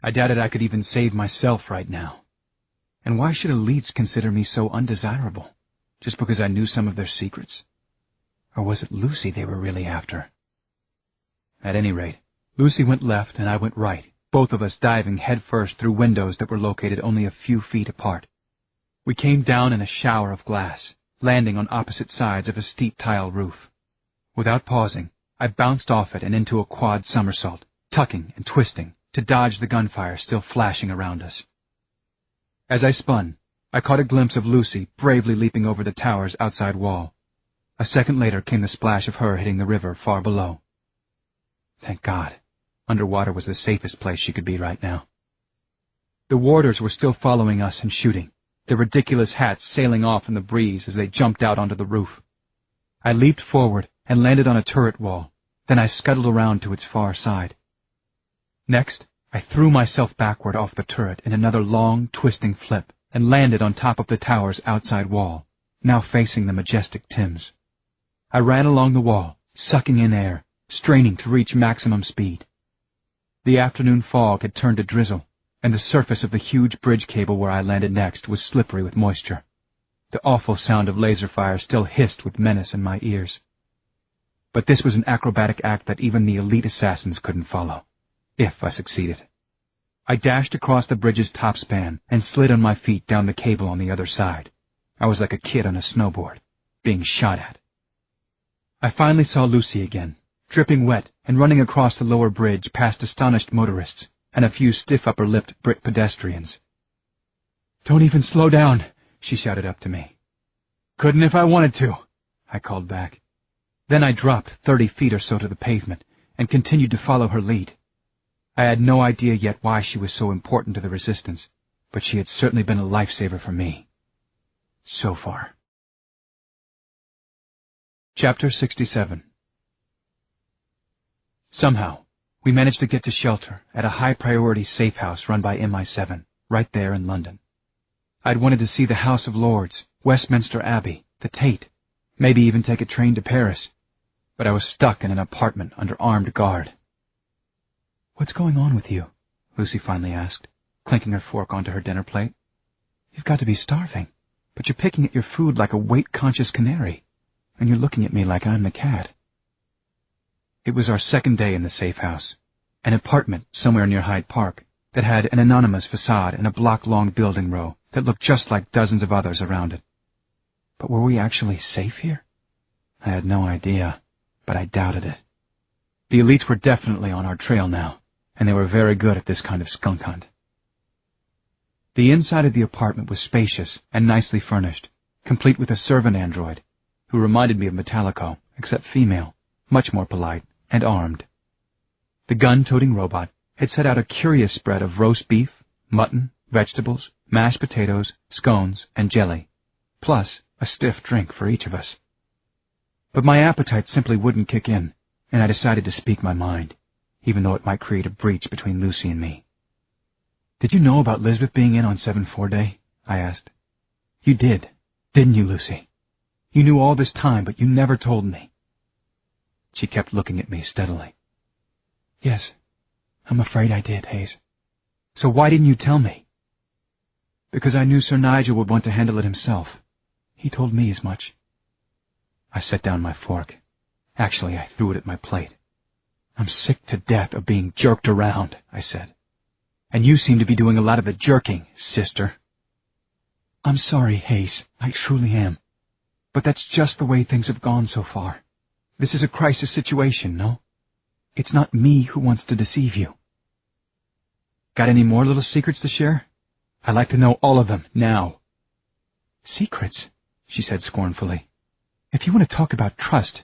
I doubted I could even save myself right now. And why should elites consider me so undesirable? Just because I knew some of their secrets? Or was it Lucy they were really after? At any rate, Lucy went left and I went right, both of us diving headfirst through windows that were located only a few feet apart. We came down in a shower of glass, landing on opposite sides of a steep tile roof. Without pausing, I bounced off it and into a quad somersault, tucking and twisting to dodge the gunfire still flashing around us. As I spun, I caught a glimpse of Lucy bravely leaping over the tower's outside wall. A second later came the splash of her hitting the river far below. Thank God. Underwater was the safest place she could be right now. The warders were still following us and shooting, their ridiculous hats sailing off in the breeze as they jumped out onto the roof. I leaped forward and landed on a turret wall, then I scuttled around to its far side. Next, I threw myself backward off the turret in another long, twisting flip and landed on top of the tower's outside wall, now facing the majestic Thames. I ran along the wall, sucking in air, straining to reach maximum speed. The afternoon fog had turned to drizzle, and the surface of the huge bridge cable where I landed next was slippery with moisture. The awful sound of laser fire still hissed with menace in my ears. But this was an acrobatic act that even the elite assassins couldn't follow, if I succeeded. I dashed across the bridge's top span and slid on my feet down the cable on the other side. I was like a kid on a snowboard, being shot at. I finally saw Lucy again, dripping wet and running across the lower bridge past astonished motorists and a few stiff upper-lipped Brit pedestrians. "Don't even slow down," she shouted up to me. "Couldn't if I wanted to," I called back. Then I dropped 30 feet or so to the pavement and continued to follow her lead. I had no idea yet why she was so important to the resistance, but she had certainly been a lifesaver for me. So far. Chapter 67. Somehow, we managed to get to shelter at a high-priority safe house run by MI7, right there in London. I'd wanted to see the House of Lords, Westminster Abbey, the Tate, maybe even take a train to Paris, but I was stuck in an apartment under armed guard. "What's going on with you?" Lucy finally asked, clinking her fork onto her dinner plate. "You've got to be starving, but you're picking at your food like a weight-conscious canary, and you're looking at me like I'm the cat." It was our second day in the safe house, an apartment somewhere near Hyde Park that had an anonymous facade in a block-long building row that looked just like dozens of others around it. But were we actually safe here? I had no idea, but I doubted it. The elites were definitely on our trail now, and they were very good at this kind of skunk hunt. The inside of the apartment was spacious and nicely furnished, complete with a servant android, who reminded me of Metallico, except female, much more polite, and armed. The gun-toting robot had set out a curious spread of roast beef, mutton, vegetables, mashed potatoes, scones, and jelly, plus a stiff drink for each of us. But my appetite simply wouldn't kick in, and I decided to speak my mind, even though it might create a breach between Lucy and me. "Did you know about Lisbeth being in on 7-4 Day?" I asked. "You did, didn't you, Lucy? You knew all this time, but you never told me." She kept looking at me steadily. "Yes, I'm afraid I did, Hayes. So why didn't you tell me?" "Because I knew Sir Nigel would want to handle it himself. He told me as much." I set down my fork. Actually, I threw it at my plate. "I'm sick to death of being jerked around," I said. "And you seem to be doing a lot of the jerking, sister." "I'm sorry, Hayes. I truly am. But that's just the way things have gone so far. This is a crisis situation, no? It's not me who wants to deceive you." "Got any more little secrets to share? I'd like to know all of them, now." "Secrets?" she said scornfully. "If you want to talk about trust,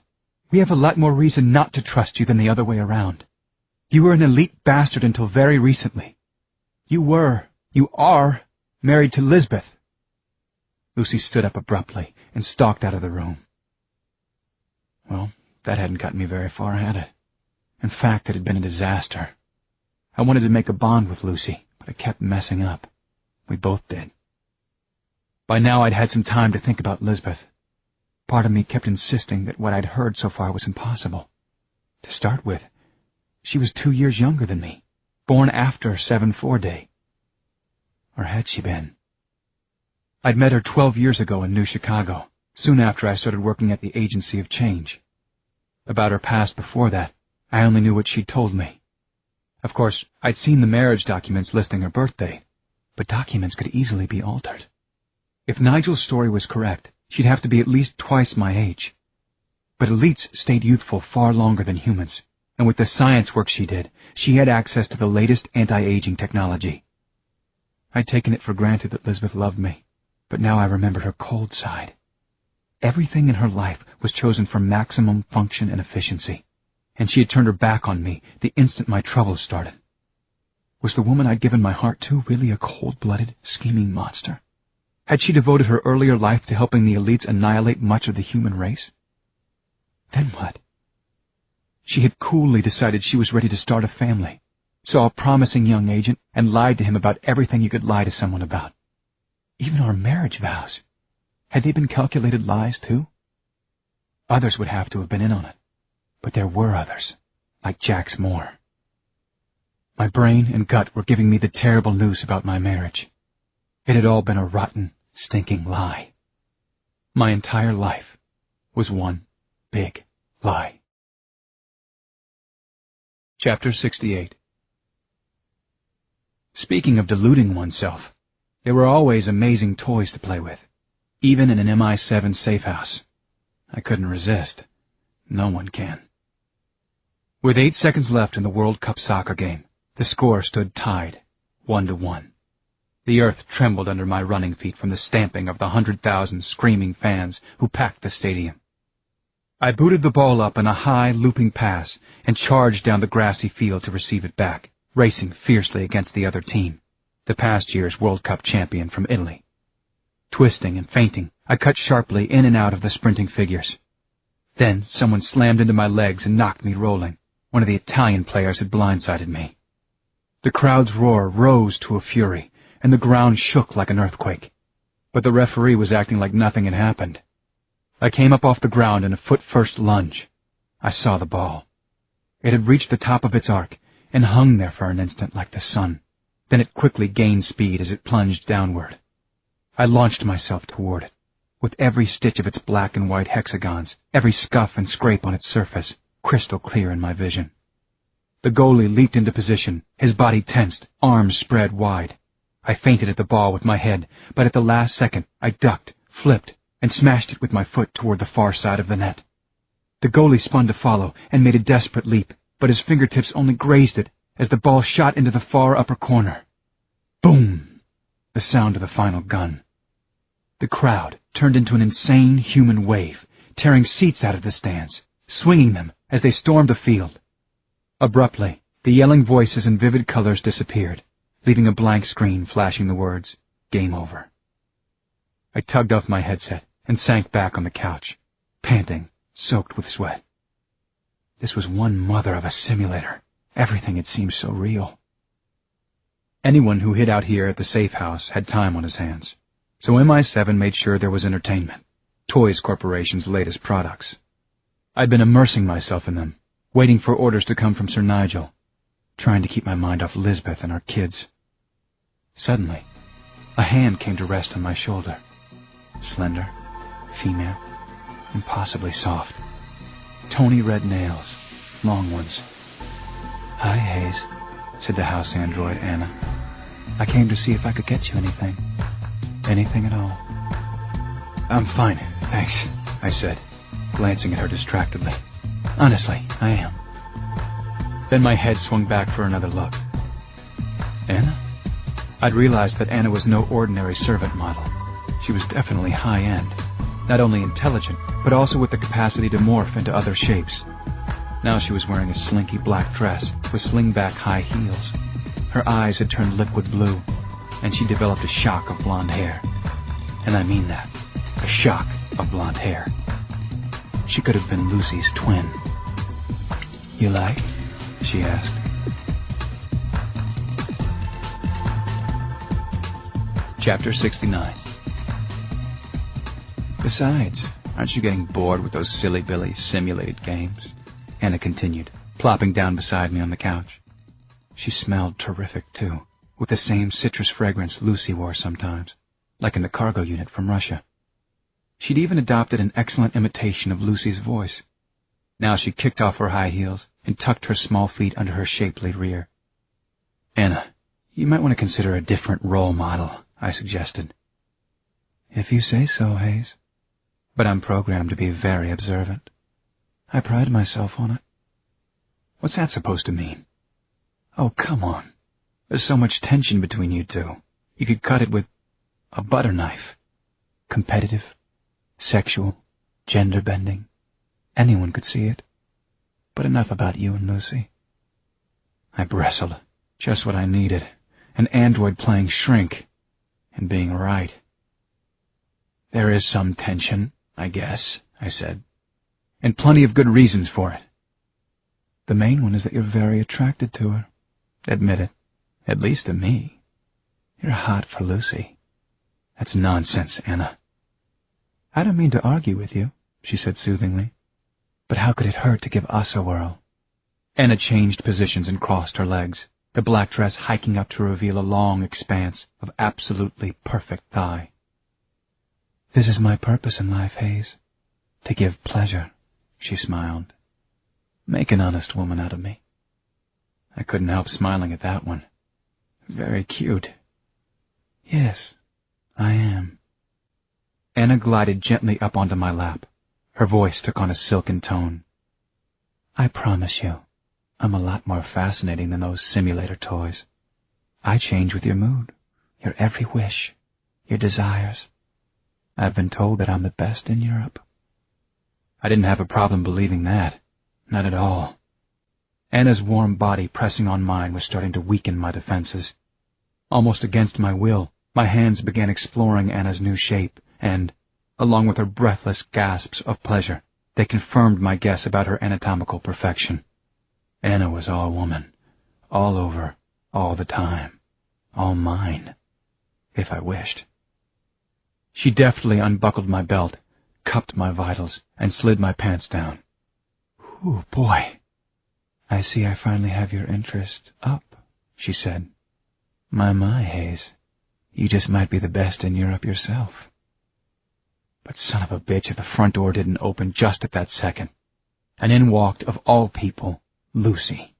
we have a lot more reason not to trust you than the other way around. You were an elite bastard until very recently. You are, married to Lisbeth." Lucy stood up abruptly and stalked out of the room. Well, that hadn't gotten me very far, had it? In fact, it had been a disaster. I wanted to make a bond with Lucy, but I kept messing up. We both did. By now I'd had some time to think about Lisbeth. Part of me kept insisting that what I'd heard so far was impossible. To start with, she was 2 years younger than me, born after 7/4 Day. Or had she been? I'd met her 12 years ago in New Chicago, soon after I started working at the Agency of Change. About her past before that, I only knew what she'd told me. Of course, I'd seen the marriage documents listing her birth date, but documents could easily be altered. If Nigel's story was correct, she'd have to be at least twice my age. But elites stayed youthful far longer than humans, and with the science work she did, she had access to the latest anti-aging technology. I'd taken it for granted that Lisbeth loved me, but now I remembered her cold side. Everything in her life was chosen for maximum function and efficiency, and she had turned her back on me the instant my troubles started. Was the woman I'd given my heart to really a cold-blooded, scheming monster? Had she devoted her earlier life to helping the elites annihilate much of the human race? Then what? She had coolly decided she was ready to start a family, saw a promising young agent, and lied to him about everything you could lie to someone about. Even our marriage vows. Had they been calculated lies, too? Others would have to have been in on it, but there were others, like Jax Moore. My brain and gut were giving me the terrible news about my marriage. It had all been a rotten, stinking lie. My entire life was one big lie. Chapter 68. Speaking of deluding oneself, there were always amazing toys to play with, even in an MI7 safe house. I couldn't resist. No one can. With 8 seconds left in the World Cup soccer game, the score stood tied, 1-1. The earth trembled under my running feet from the stamping of the 100,000 screaming fans who packed the stadium. I booted the ball up in a high, looping pass and charged down the grassy field to receive it back, racing fiercely against the other team, the past year's World Cup champion from Italy. Twisting and feinting, I cut sharply in and out of the sprinting figures. Then someone slammed into my legs and knocked me rolling. One of the Italian players had blindsided me. The crowd's roar rose to a fury, and the ground shook like an earthquake. But the referee was acting like nothing had happened. I came up off the ground in a foot-first lunge. I saw the ball. It had reached the top of its arc and hung there for an instant like the sun. Then it quickly gained speed as it plunged downward. I launched myself toward it, with every stitch of its black and white hexagons, every scuff and scrape on its surface, crystal clear in my vision. The goalie leaped into position, his body tensed, arms spread wide. I feinted at the ball with my head, but at the last second I ducked, flipped, and smashed it with my foot toward the far side of the net. The goalie spun to follow and made a desperate leap, but his fingertips only grazed it as the ball shot into the far upper corner. Boom! The sound of the final gun. The crowd turned into an insane human wave, tearing seats out of the stands, swinging them as they stormed the field. Abruptly, the yelling voices and vivid colors disappeared, leaving a blank screen flashing the words, "Game over." I tugged off my headset and sank back on the couch, panting, soaked with sweat. This was one mother of a simulator. Everything had seemed so real. Anyone who hid out here at the safe house had time on his hands, so MI7 made sure there was entertainment, Toys Corporation's latest products. I'd been immersing myself in them, waiting for orders to come from Sir Nigel, trying to keep my mind off Lisbeth and our kids. Suddenly, a hand came to rest on my shoulder. Slender, female, and possibly soft. tony red nails, long ones. "Hi, Hayes," said the house android, Anna. "I came to see if I could get you anything. Anything at all." "I'm fine, thanks," I said, glancing at her distractedly. "Honestly, I am." Then my head swung back for another look. "Anna?" I'd realized that Anna was no ordinary servant model. She was definitely high-end, not only intelligent, but also with the capacity to morph into other shapes. Now she was wearing a slinky black dress with sling-back high heels. Her eyes had turned liquid blue, and she developed a shock of blonde hair. And I mean that, a shock of blonde hair. She could have been Lucy's twin. "You like?" she asked. Chapter 69. "Besides, aren't you getting bored with those silly-billy simulated games?" Anna continued, plopping down beside me on the couch. She smelled terrific, too, with the same citrus fragrance Lucy wore sometimes, like in the cargo unit from Russia. She'd even adopted an excellent imitation of Lucy's voice. Now she kicked off her high heels and tucked her small feet under her shapely rear. "Anna, you might want to consider a different role model," I suggested. "If you say so, Hayes. But I'm programmed to be very observant. I pride myself on it." "What's that supposed to mean?" "Oh, come on. There's so much tension between you two. You could cut it with a butter knife. Competitive, sexual, gender-bending. Anyone could see it. But enough about you and Lucy." I bristled. Just what I needed. An android playing shrink. And being right. "There is some tension, I guess," I said. "And plenty of good reasons for it." "The main one is that you're very attracted to her. Admit it. At least to me. You're hot for Lucy." "That's nonsense, Anna." "I don't mean to argue with you," she said soothingly. "But how could it hurt to give us a whirl?" Anna changed positions and crossed her legs, the black dress hiking up to reveal a long expanse of absolutely perfect thigh. "This is my purpose in life, Hayes. To give pleasure," she smiled. "Make an honest woman out of me." I couldn't help smiling at that one. Very cute. "Yes, I am." Anna glided gently up onto my lap. Her voice took on a silken tone. "I promise you, I'm a lot more fascinating than those simulator toys. I change with your mood, your every wish, your desires. I've been told that I'm the best in Europe." I didn't have a problem believing that. Not at all. Anna's warm body pressing on mine was starting to weaken my defenses. Almost against my will, my hands began exploring Anna's new shape, and, along with her breathless gasps of pleasure, they confirmed my guess about her anatomical perfection. Anna was all woman, all over, all the time, all mine, if I wished. She deftly unbuckled my belt, cupped my vitals, and slid my pants down. "Ooh, boy. I see I finally have your interest up," she said. My, Hayes. You just might be the best in Europe yourself." But son of a bitch if the front door didn't open just at that second, and in walked, of all people, Lucy.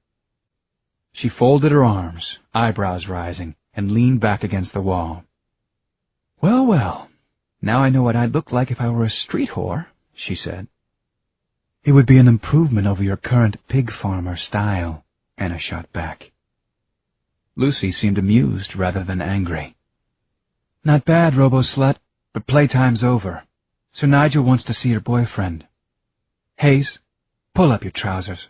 She folded her arms, eyebrows rising, and leaned back against the wall. "Well, well, now I know what I'd look like if I were a street whore," she said. "It would be an improvement over your current pig farmer style," Anna shot back. Lucy seemed amused rather than angry. "Not bad, robo-slut, but playtime's over. Sir Nigel wants to see your boyfriend. Hayes, pull up your trousers."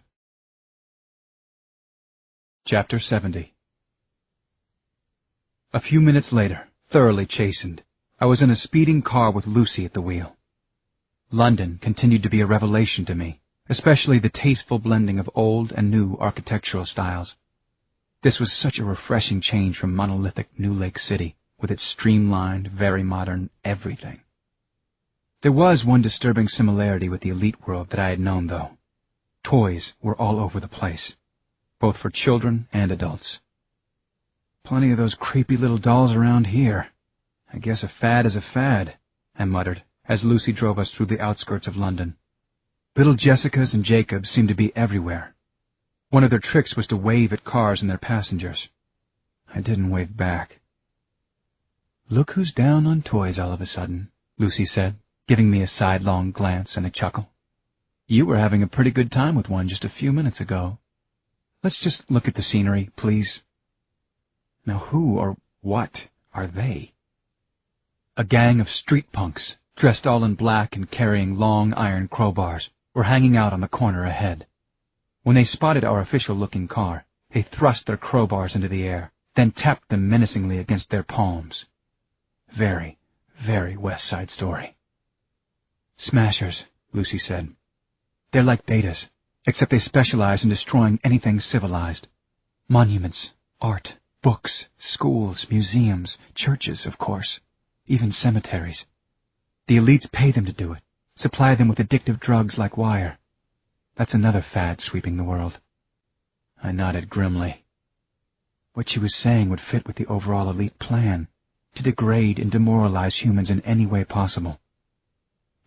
Chapter 70. A few minutes later, thoroughly chastened, I was in a speeding car with Lucy at the wheel. London continued to be a revelation to me, especially the tasteful blending of old and new architectural styles. This was such a refreshing change from monolithic New Lake City, with its streamlined, very modern everything. There was one disturbing similarity with the elite world that I had known, though. Toys were all over the place, both for children and adults. "Plenty of those creepy little dolls around here. I guess a fad is a fad," I muttered, as Lucy drove us through the outskirts of London. Little Jessicas and Jacobs seemed to be everywhere. One of their tricks was to wave at cars and their passengers. I didn't wave back. "Look who's down on toys all of a sudden," Lucy said, giving me a sidelong glance and a chuckle. "You were having a pretty good time with one just a few minutes ago. Let's just look at the scenery, please." Now who or what are they? A gang of street punks, dressed all in black and carrying long iron crowbars, were hanging out on the corner ahead. When they spotted our official-looking car, they thrust their crowbars into the air, then tapped them menacingly against their palms. Very, very West Side Story. "Smashers," Lucy said. "They're like betas, except they specialize in destroying anything civilized. Monuments, art, books, schools, museums, churches, of course, even cemeteries. The elites pay them to do it, supply them with addictive drugs like wire. That's another fad sweeping the world." I nodded grimly. What she was saying would fit with the overall elite plan, to degrade and demoralize humans in any way possible.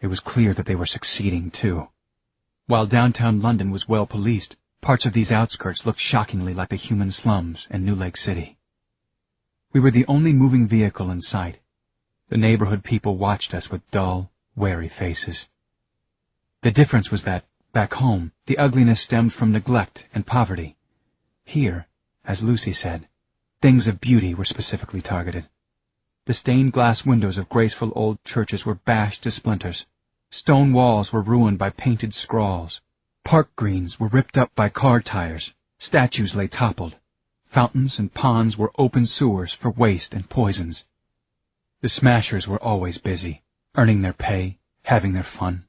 It was clear that they were succeeding, too. While downtown London was well policed, parts of these outskirts looked shockingly like the human slums in New Lake City. We were the only moving vehicle in sight. The neighborhood people watched us with dull, wary faces. The difference was that, back home, the ugliness stemmed from neglect and poverty. Here, as Lucy said, things of beauty were specifically targeted. The stained glass windows of graceful old churches were bashed to splinters. Stone walls were ruined by painted scrawls. Park greens were ripped up by car tires. Statues lay toppled. Fountains and ponds were open sewers for waste and poisons. The smashers were always busy, earning their pay, having their fun.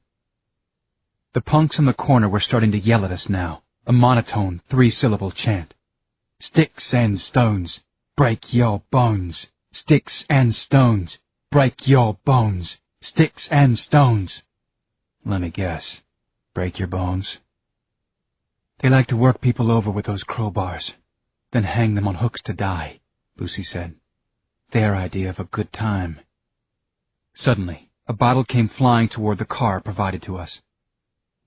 The punks on the corner were starting to yell at us now, a monotone, three-syllable chant. "Sticks and stones, break your bones. Sticks and stones, break your bones. Sticks and stones." Let me guess, break your bones? "They like to work people over with those crowbars, then hang them on hooks to die," Lucy said. "Their idea of a good time." Suddenly, a bottle came flying toward the car provided to us.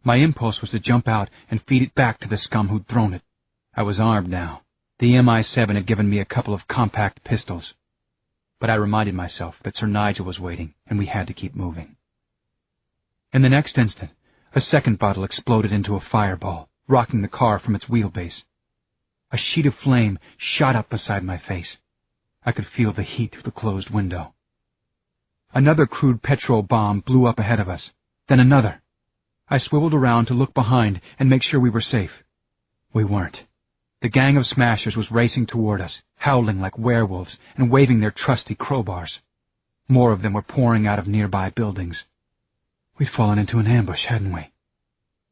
My impulse was to jump out and feed it back to the scum who'd thrown it. I was armed now. The MI7 had given me a couple of compact pistols. But I reminded myself that Sir Nigel was waiting, and we had to keep moving. In the next instant, a second bottle exploded into a fireball, rocking the car from its wheelbase. A sheet of flame shot up beside my face. I could feel the heat through the closed window. Another crude petrol bomb blew up ahead of us, then another. I swiveled around to look behind and make sure we were safe. We weren't. The gang of smashers was racing toward us, howling like werewolves and waving their trusty crowbars. More of them were pouring out of nearby buildings. We'd fallen into an ambush, hadn't we?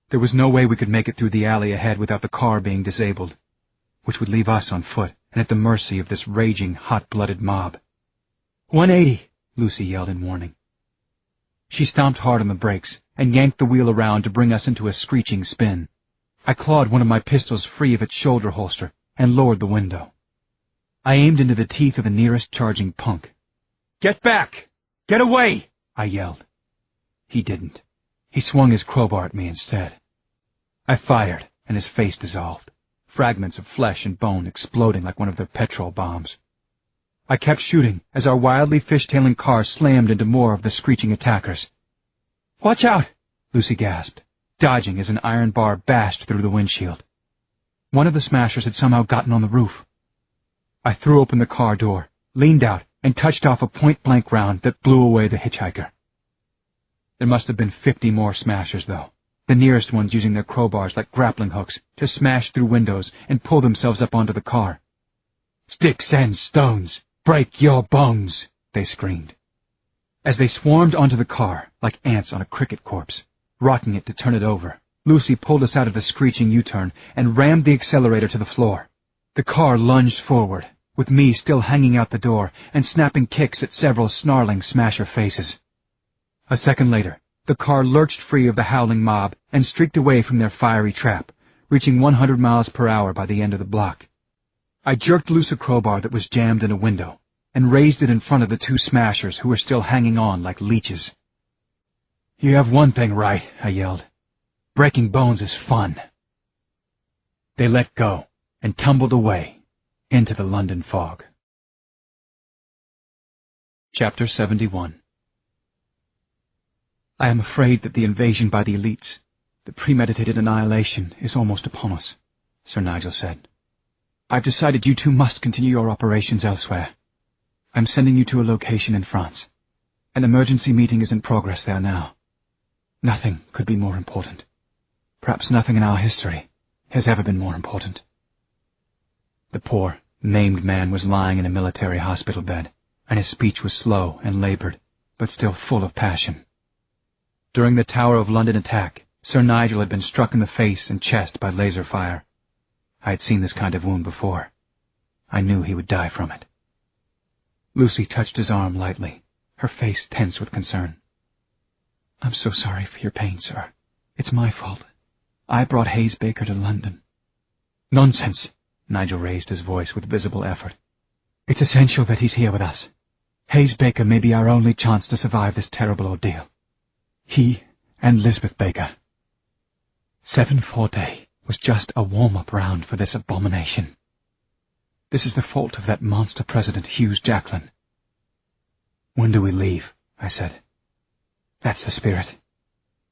There was no way we could make it through the alley ahead without the car being disabled, which would leave us on foot and at the mercy of this raging, hot-blooded mob. 180, Lucy yelled in warning. She stomped hard on the brakes and yanked the wheel around to bring us into a screeching spin. I clawed one of my pistols free of its shoulder holster and lowered the window. I aimed into the teeth of the nearest charging punk. "Get back! Get away!" I yelled. He didn't. He swung his crowbar at me instead. I fired, and his face dissolved, fragments of flesh and bone exploding like one of their petrol bombs. I kept shooting as our wildly fishtailing car slammed into more of the screeching attackers. "Watch out!" Lucy gasped, dodging as an iron bar bashed through the windshield. One of the smashers had somehow gotten on the roof. I threw open the car door, leaned out, and touched off a point-blank round that blew away the hitchhiker. There must have been 50 more smashers, though, the nearest ones using their crowbars like grappling hooks to smash through windows and pull themselves up onto the car. "Sticks and stones, break your bones," they screamed. As they swarmed onto the car, like ants on a cricket corpse, rocking it to turn it over, Lucy pulled us out of the screeching U-turn and rammed the accelerator to the floor. The car lunged forward, with me still hanging out the door and snapping kicks at several snarling smasher faces. A second later, the car lurched free of the howling mob and streaked away from their fiery trap, reaching 100 miles per hour by the end of the block. I jerked loose a crowbar that was jammed in a window and raised it in front of the two smashers who were still hanging on like leeches. "You have one thing right," I yelled. Breaking bones is fun. They let go and tumbled away into the London fog. Chapter 71. I am afraid that the invasion by the elites, the premeditated annihilation, is almost upon us, Sir Nigel said. I've decided you two must continue your operations elsewhere. I'm sending you to a location in France. An emergency meeting is in progress there now. Nothing could be more important. Perhaps nothing in our history has ever been more important. The poor, maimed man was lying in a military hospital bed, and his speech was slow and labored, but still full of passion. During the Tower of London attack, Sir Nigel had been struck in the face and chest by laser fire. I had seen this kind of wound before. I knew he would die from it. Lucy touched his arm lightly, her face tense with concern. I'm so sorry for your pain, sir. It's my fault. I brought Hayes Baker to London. Nonsense! Nigel raised his voice with visible effort. It's essential that he's here with us. Hayes Baker may be our only chance to survive this terrible ordeal. He and Lisbeth Baker. 7-4 Day was just a warm-up round for this abomination. This is the fault of that monster President Hughes Jacklin. When do we leave? I said. That's the spirit.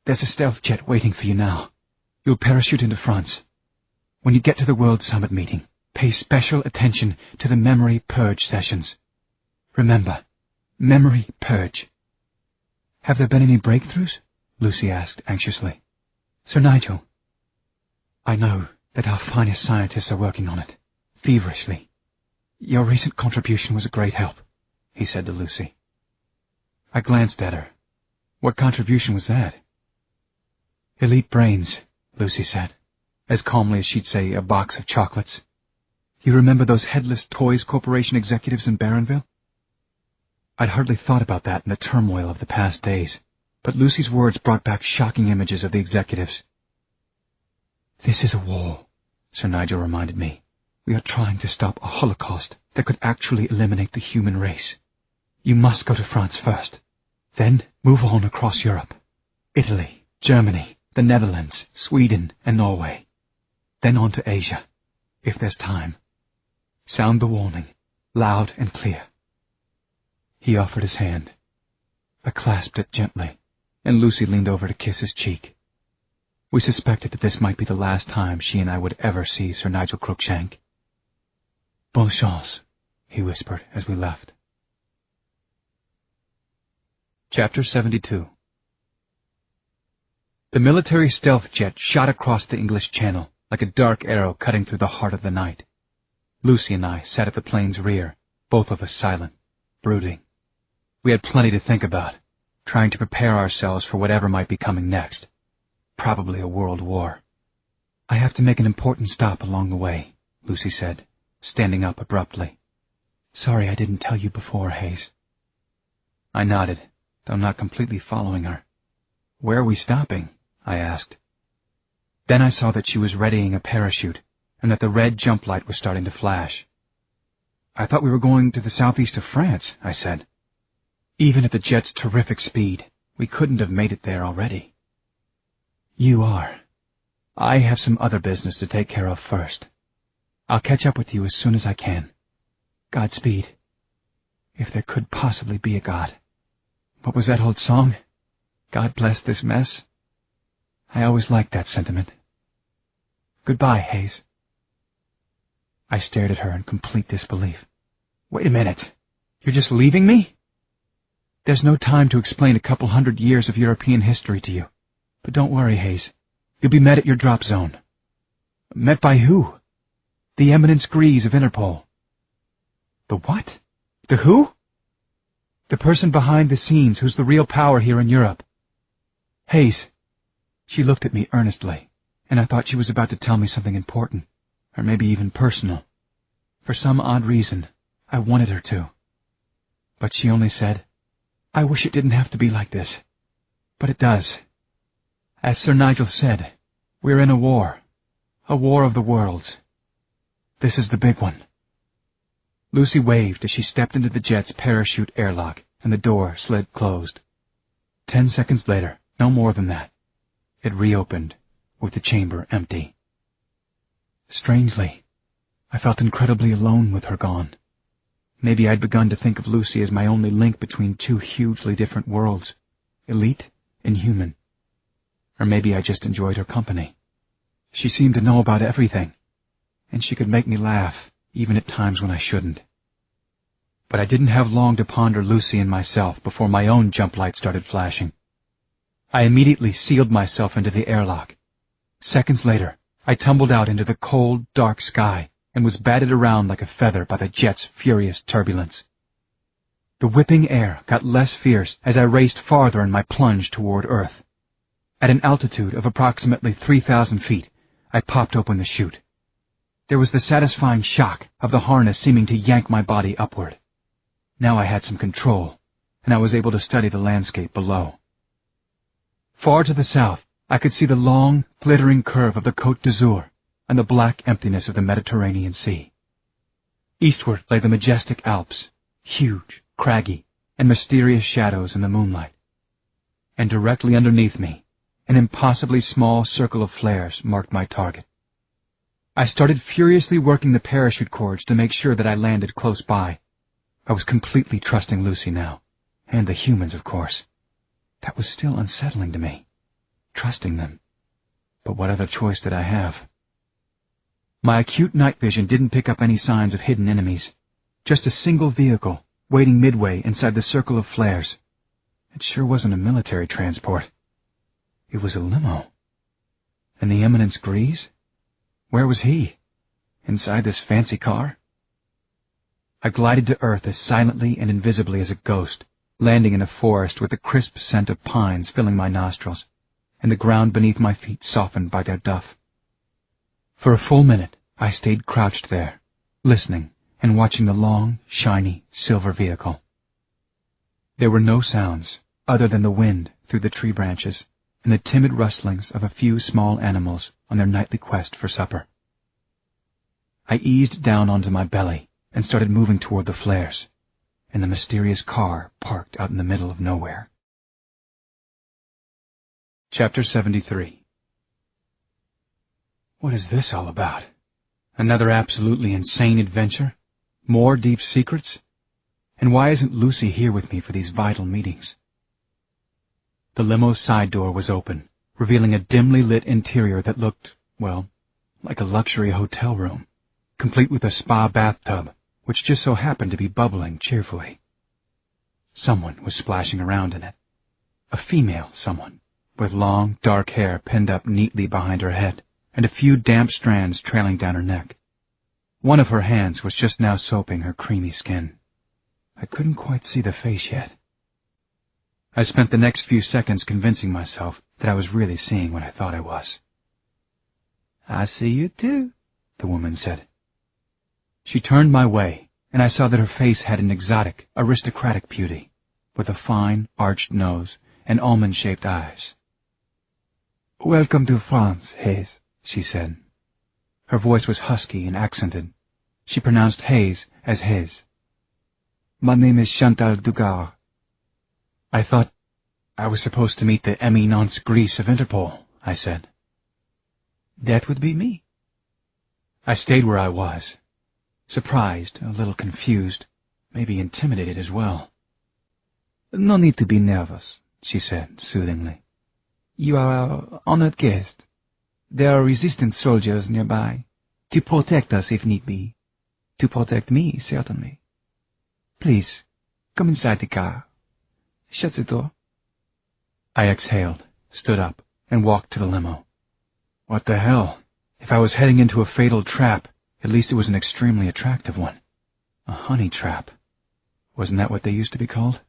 There's a stealth jet waiting for you now. You'll parachute into France. When you get to the World Summit meeting, pay special attention to the memory purge sessions. Remember, memory purge. Have there been any breakthroughs? Lucy asked anxiously. Sir Nigel. I know that our finest scientists are working on it, feverishly. Your recent contribution was a great help, he said to Lucy. I glanced at her. What contribution was that? Elite brains, Lucy said, as calmly as she'd say a box of chocolates. You remember those headless Toys Corporation executives in Barronville? I'd hardly thought about that in the turmoil of the past days, but Lucy's words brought back shocking images of the executives. This is a war, Sir Nigel reminded me. We are trying to stop a holocaust that could actually eliminate the human race. You must go to France first. Then move on across Europe. Italy, Germany, the Netherlands, Sweden, and Norway. Then on to Asia, if there's time. Sound the warning, loud and clear. He offered his hand. I clasped it gently, and Lucy leaned over to kiss his cheek. We suspected that this might be the last time she and I would ever see Sir Nigel Crookshank. Bonne chance, he whispered as we left. Chapter 72. The military stealth jet shot across the English Channel like a dark arrow cutting through the heart of the night. Lucy and I sat at the plane's rear, both of us silent, brooding. We had plenty to think about, trying to prepare ourselves for whatever might be coming next. Probably a world war. I have to make an important stop along the way, Lucy said, standing up abruptly. Sorry I didn't tell you before, Hayes. I nodded, though not completely following her. Where are we stopping? I asked. Then I saw that she was readying a parachute, and that the red jump light was starting to flash. I thought we were going to the southeast of France, I said. Even at the jet's terrific speed, we couldn't have made it there already. You are. I have some other business to take care of first. I'll catch up with you as soon as I can. Godspeed. If there could possibly be a God. What was that old song? God bless this mess? I always liked that sentiment. Goodbye, Hayes. I stared at her in complete disbelief. Wait a minute. You're just leaving me? There's no time to explain a couple 100 years of European history to you. But don't worry, Hayes. You'll be met at your drop zone. Met by who? The Eminence Grease of Interpol. The what? The who? The person behind the scenes who's the real power here in Europe. Hayes. She looked at me earnestly, and I thought she was about to tell me something important, or maybe even personal. For some odd reason, I wanted her to. But she only said, I wish it didn't have to be like this. But it does. As Sir Nigel said, we're in a war of the worlds. This is the big one. Lucy waved as she stepped into the jet's parachute airlock, and the door slid closed. 10 seconds later, no more than that, it reopened with the chamber empty. Strangely, I felt incredibly alone with her gone. Maybe I'd begun to think of Lucy as my only link between two hugely different worlds, elite and human. Or maybe I just enjoyed her company. She seemed to know about everything, and she could make me laugh, even at times when I shouldn't. But I didn't have long to ponder Lucy and myself before my own jump light started flashing. I immediately sealed myself into the airlock. Seconds later, I tumbled out into the cold, dark sky and was batted around like a feather by the jet's furious turbulence. The whipping air got less fierce as I raced farther in my plunge toward Earth. At an altitude of approximately 3,000 feet, I popped open the chute. There was the satisfying shock of the harness seeming to yank my body upward. Now I had some control, and I was able to study the landscape below. Far to the south, I could see the long, glittering curve of the Côte d'Azur and the black emptiness of the Mediterranean Sea. Eastward lay the majestic Alps, huge, craggy, and mysterious shadows in the moonlight. And directly underneath me, an impossibly small circle of flares marked my target. I started furiously working the parachute cords to make sure that I landed close by. I was completely trusting Lucy now, and the humans, of course. That was still unsettling to me. Trusting them. But what other choice did I have? My acute night vision didn't pick up any signs of hidden enemies. Just a single vehicle, waiting midway inside the circle of flares. It sure wasn't a military transport. It was a limo. And the Eminence Grease? Where was he? Inside this fancy car? I glided to Earth as silently and invisibly as a ghost, landing in a forest with the crisp scent of pines filling my nostrils, and the ground beneath my feet softened by their duff. For a full minute, I stayed crouched there, listening and watching the long, shiny, silver vehicle. There were no sounds other than the wind through the tree branches and the timid rustlings of a few small animals on their nightly quest for supper. I eased down onto my belly and started moving toward the flares, and the mysterious car parked out in the middle of nowhere. Chapter 73. What is this all about? Another absolutely insane adventure? More deep secrets? And why isn't Lucy here with me for these vital meetings? The limo's side door was open, revealing a dimly lit interior that looked, well, like a luxury hotel room, complete with a spa bathtub, which just so happened to be bubbling cheerfully. Someone was splashing around in it. A female someone, with long, dark hair pinned up neatly behind her head, and a few damp strands trailing down her neck. One of her hands was just now soaping her creamy skin. I couldn't quite see the face yet. I spent the next few seconds convincing myself that I was really seeing what I thought I was. "I see you too," the woman said. She turned my way, and I saw that her face had an exotic, aristocratic beauty, with a fine, arched nose and almond-shaped eyes. "Welcome to France, Hayes," she said. Her voice was husky and accented. She pronounced Hayes as his. "My name is Chantal Dugard." "I thought I was supposed to meet the Eminence Grease of Interpol," I said. "That would be me." I stayed where I was, surprised, a little confused, maybe intimidated as well. "No need to be nervous," she said soothingly. "You are our honored guest. There are resistance soldiers nearby, to protect us if need be. To protect me, certainly. Please, come inside the car. Shut the door." I exhaled, stood up, and walked to the limo. What the hell? If I was heading into a fatal trap, at least it was an extremely attractive one. A honey trap. Wasn't that what they used to be called?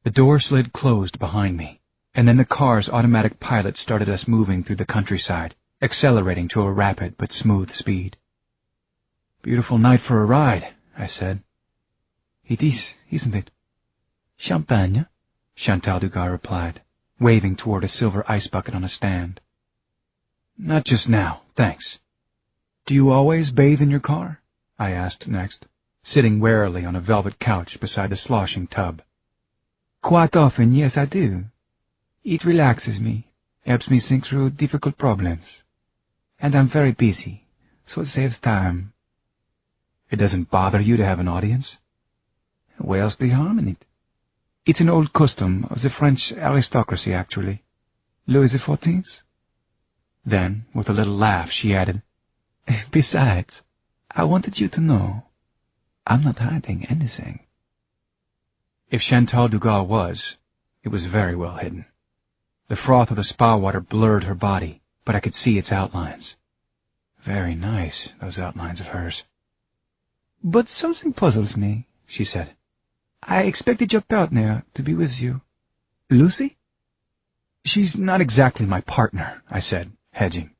The door slid closed behind me, and then the car's automatic pilot started us moving through the countryside, accelerating to a rapid but smooth speed. "Beautiful night for a ride," I said. "It is, isn't it?" "Champagne?" Chantal Dugard replied, waving toward a silver ice bucket on a stand. "Not just now, thanks." "Do you always bathe in your car?" I asked next, sitting warily on a velvet couch beside the sloshing tub. "Quite often, yes, I do. It relaxes me, Helps me think through difficult problems. And I'm very busy, so it saves time. It doesn't bother you to have an audience? Where's the harm in it? It's an old custom of the French aristocracy, actually. Louis XIV. Then, with a little laugh, she added, Besides, I wanted you to know, I'm not hiding anything. If Chantal Dugas was, it was very well hidden. The froth of the spa water blurred her body, but I could see its outlines. Very nice, those outlines of hers. But something puzzles me, she said. I expected your partner to be with you. Lucy? She's not exactly my partner, I said, hedging.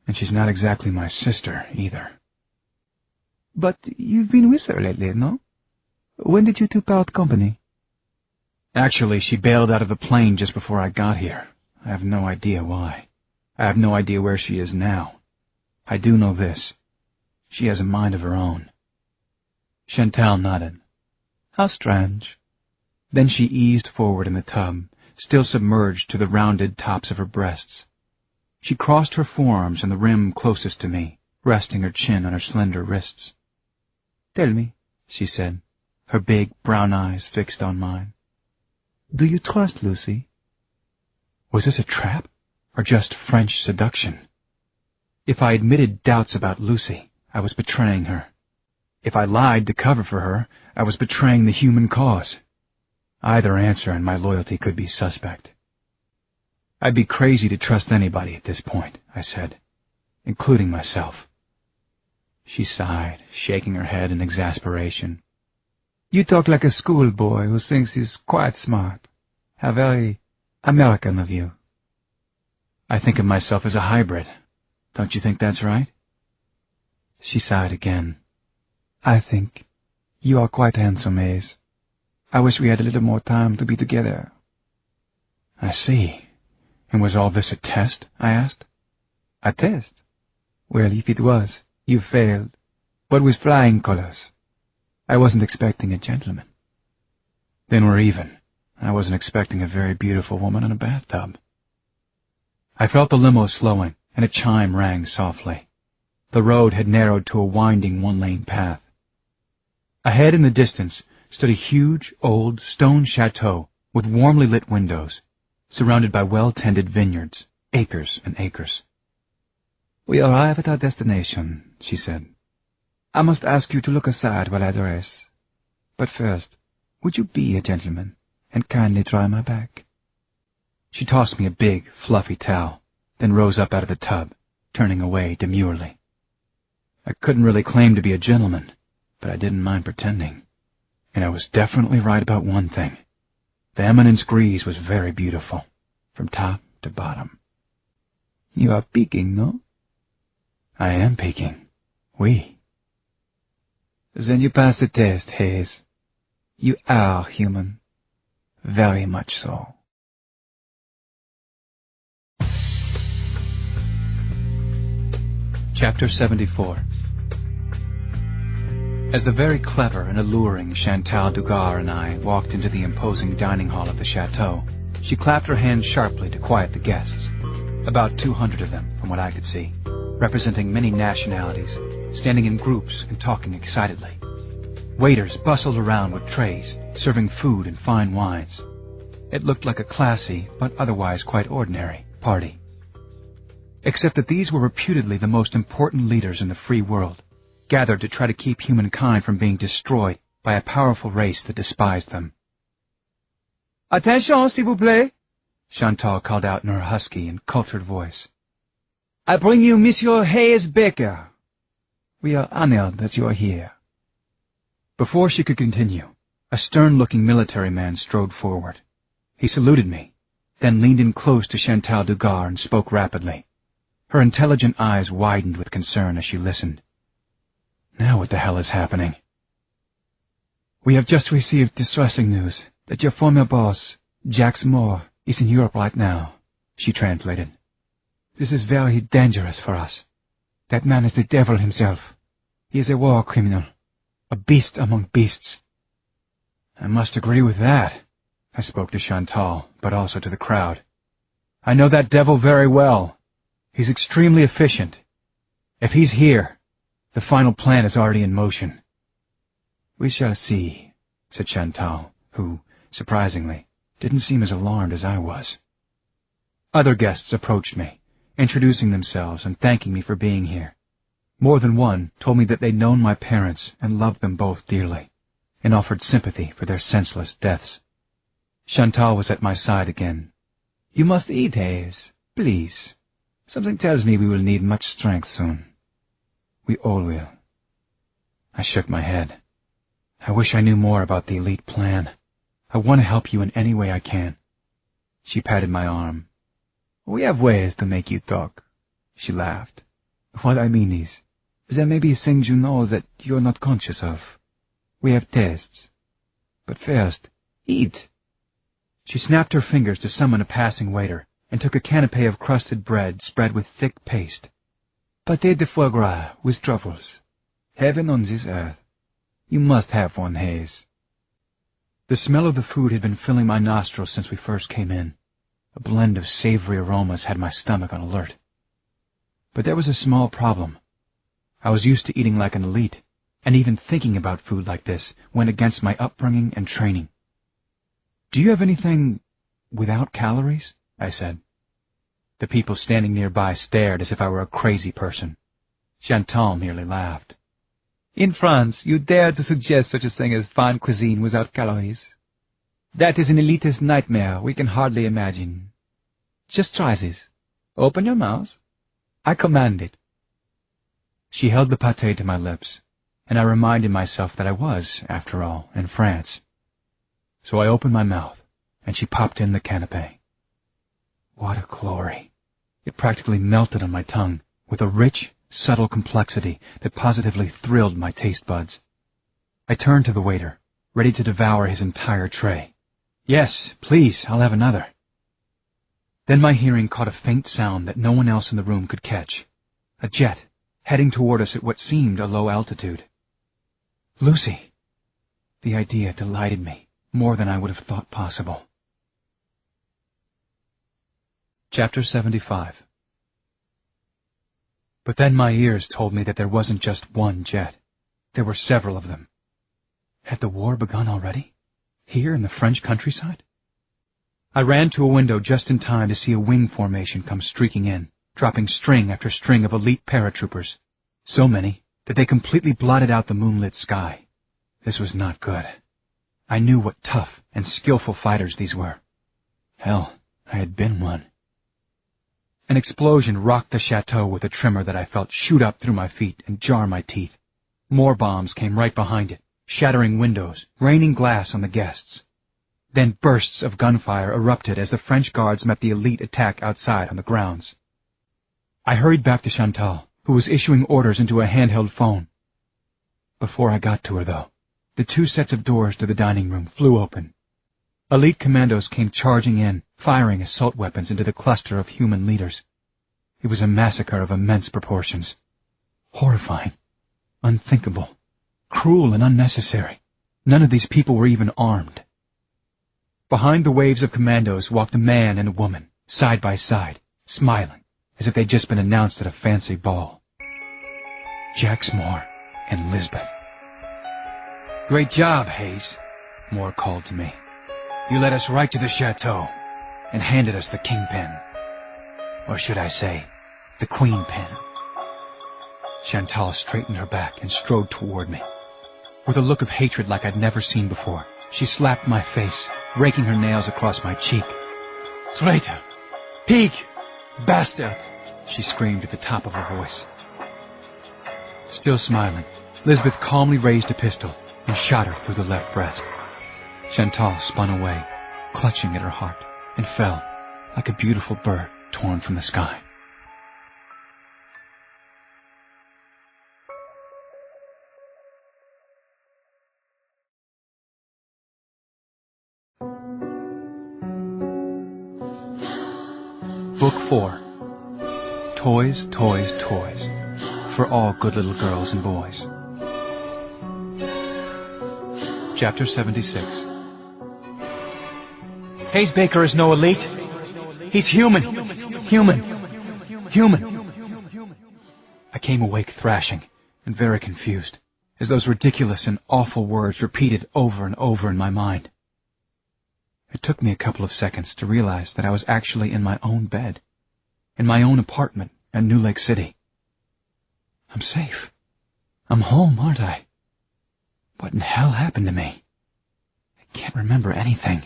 And she's not exactly my sister, either. But you've been with her lately, no? When did you two part company? Actually, she bailed out of the plane just before I got here. I have no idea why. I have no idea where she is now. I do know this. She has a mind of her own. Chantal nodded. How strange. Then she eased forward in the tub, still submerged to the rounded tops of her breasts. She crossed her forearms on the rim closest to me, resting her chin on her slender wrists. Tell me, she said, her big brown eyes fixed on mine. Do you trust Lucy? Was this a trap, or just French seduction? If I admitted doubts about Lucy, I was betraying her. If I lied to cover for her, I was betraying the human cause. Either answer and my loyalty could be suspect. I'd be crazy to trust anybody at this point, I said, including myself. She sighed, shaking her head in exasperation. You talk like a schoolboy who thinks he's quite smart. How very American of you. I think of myself as a hybrid. Don't you think that's right? She sighed again. I think you are quite handsome, Hayes. I wish we had a little more time to be together. I see. And was all this a test? I asked. A test? Well, if it was, you failed, but with flying colors. I wasn't expecting a gentleman. Then we're even. I wasn't expecting a very beautiful woman in a bathtub. I felt the limo slowing, and a chime rang softly. The road had narrowed to a winding one-lane path. Ahead in the distance stood a huge, old, stone chateau with warmly lit windows, surrounded by well-tended vineyards, acres and acres. We arrive at our destination, she said. I must ask you to look aside while I dress. But first, would you be a gentleman and kindly dry my back? She tossed me a big, fluffy towel, then rose up out of the tub, turning away demurely. I couldn't really claim to be a gentleman, but I didn't mind pretending. And I was definitely right about one thing. The eminence grise was very beautiful, from top to bottom. You are peeking, no? I am peeking. Oui. Then you pass the test, Hayes. You are human. Very much so. Chapter 74. As the very clever and alluring Chantal Dugas and I walked into the imposing dining hall of the chateau, she clapped her hands sharply to quiet the guests, about 200 of them from what I could see, representing many nationalities, standing in groups and talking excitedly. Waiters bustled around with trays, serving food and fine wines. It looked like a classy, but otherwise quite ordinary, party. Except that these were reputedly the most important leaders in the free world, gathered to try to keep humankind from being destroyed by a powerful race that despised them. Attention, s'il vous plaît, Chantal called out in her husky and cultured voice. I bring you Monsieur Hayes Baker. We are honored that you are here. Before she could continue, a stern-looking military man strode forward. He saluted me, then leaned in close to Chantal Dugas and spoke rapidly. Her intelligent eyes widened with concern as she listened. Now what the hell is happening? We have just received distressing news that your former boss, Jacques Moore, is in Europe right now, she translated. This is very dangerous for us. That man is the devil himself. He is a war criminal, a beast among beasts. I must agree with that. I spoke to Chantal, but also to the crowd. I know that devil very well. He's extremely efficient. If he's here, the final plan is already in motion. We shall see, said Chantal, who, surprisingly, didn't seem as alarmed as I was. Other guests approached me, introducing themselves and thanking me for being here. More than one told me that they'd known my parents and loved them both dearly, and offered sympathy for their senseless deaths. Chantal was at my side again. You must eat, Hayes, please. Something tells me we will need much strength soon. We all will. I shook my head. I wish I knew more about the elite plan. I want to help you in any way I can. She patted my arm. We have ways to make you talk. She laughed. What I mean is, there may be things you know that you're not conscious of. We have tests. But first, eat. She snapped her fingers to summon a passing waiter and took a canapé of crusted bread spread with thick paste. Pâté de foie gras with truffles. Heaven on this earth. You must have one, Hayes. The smell of the food had been filling my nostrils since we first came in. A blend of savory aromas had my stomach on alert. But there was a small problem. I was used to eating like an elite, and even thinking about food like this went against my upbringing and training. Do you have anything without calories? I said. The people standing nearby stared as if I were a crazy person. Chantal merely laughed. In France, you dare to suggest such a thing as fine cuisine without calories? That is an elitist nightmare we can hardly imagine. Just try this. Open your mouth. I command it. She held the pâté to my lips, and I reminded myself that I was, after all, in France. So I opened my mouth, and she popped in the canapé. What a glory! It practically melted on my tongue, with a rich, subtle complexity that positively thrilled my taste buds. I turned to the waiter, ready to devour his entire tray. Yes, please, I'll have another. Then my hearing caught a faint sound that no one else in the room could catch. A jet, heading toward us at what seemed a low altitude. Lucy! The idea delighted me, more than I would have thought possible. Chapter 75. But then my ears told me that there wasn't just one jet. There were several of them. Had the war begun already? Here in the French countryside? I ran to a window just in time to see a wing formation come streaking in, dropping string after string of elite paratroopers. So many that they completely blotted out the moonlit sky. This was not good. I knew what tough and skillful fighters these were. Hell, I had been one. An explosion rocked the chateau with a tremor that I felt shoot up through my feet and jar my teeth. More bombs came right behind it, shattering windows, raining glass on the guests. Then bursts of gunfire erupted as the French guards met the elite attack outside on the grounds. I hurried back to Chantal, who was issuing orders into a handheld phone. Before I got to her, though, the two sets of doors to the dining room flew open. Elite commandos came charging in, firing assault weapons into the cluster of human leaders. It was a massacre of immense proportions. Horrifying, unthinkable, cruel and unnecessary. None of these people were even armed. Behind the waves of commandos walked a man and a woman, side by side, smiling, as if they'd just been announced at a fancy ball. Jax Moore and Lisbeth. Great job, Hayes, Moore called to me. You led us right to the chateau and handed us the kingpin. Or should I say, the queenpin. Chantal straightened her back and strode toward me. With a look of hatred like I'd never seen before, she slapped my face, raking her nails across my cheek. Traitor! Pig! Bastard! She screamed at the top of her voice. Still smiling, Lisbeth calmly raised a pistol and shot her through the left breast. Chantal spun away, clutching at her heart, and fell like a beautiful bird torn from the sky. Book 4. Toys, Toys, Toys. For all good little girls and boys. Chapter 76. Hayes Baker is no elite. He's human! Human! Human! I came awake thrashing and very confused, as those ridiculous and awful words repeated over and over in my mind. It took me a couple of seconds to realize that I was actually in my own bed, in my own apartment at New Lake City. I'm safe. I'm home, aren't I? What in hell happened to me? I can't remember anything.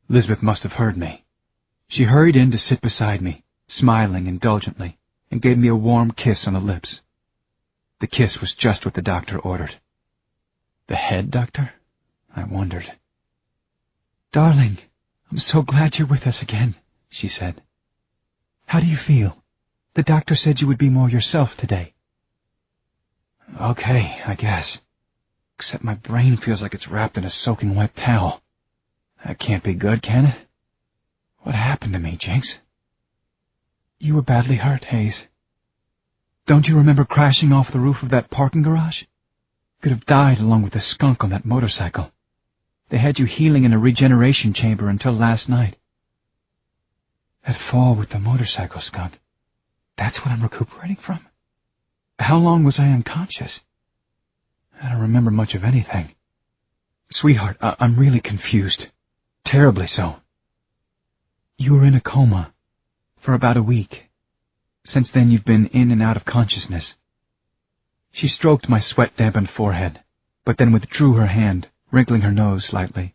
Lisbeth must have heard me. She hurried in to sit beside me, smiling indulgently, and gave me a warm kiss on the lips. The kiss was just what the doctor ordered. The head doctor? I wondered. "Darling, I'm so glad you're with us again," she said. "How do you feel? The doctor said you would be more yourself today." "Okay, I guess. Except my brain feels like it's wrapped in a soaking wet towel. That can't be good, can it? What happened to me, Jinx?" "You were badly hurt, Hayes. Don't you remember crashing off the roof of that parking garage? Could have died along with the skunk on that motorcycle. They had you healing in a regeneration chamber until last night." "That fall with the motorcycle skunk. That's what I'm recuperating from? How long was I unconscious? I don't remember much of anything. Sweetheart, I'm really confused. Terribly so. You were in a coma for about a week. Since then you've been in and out of consciousness." She stroked my sweat-dampened forehead, but then withdrew her hand, wrinkling her nose slightly.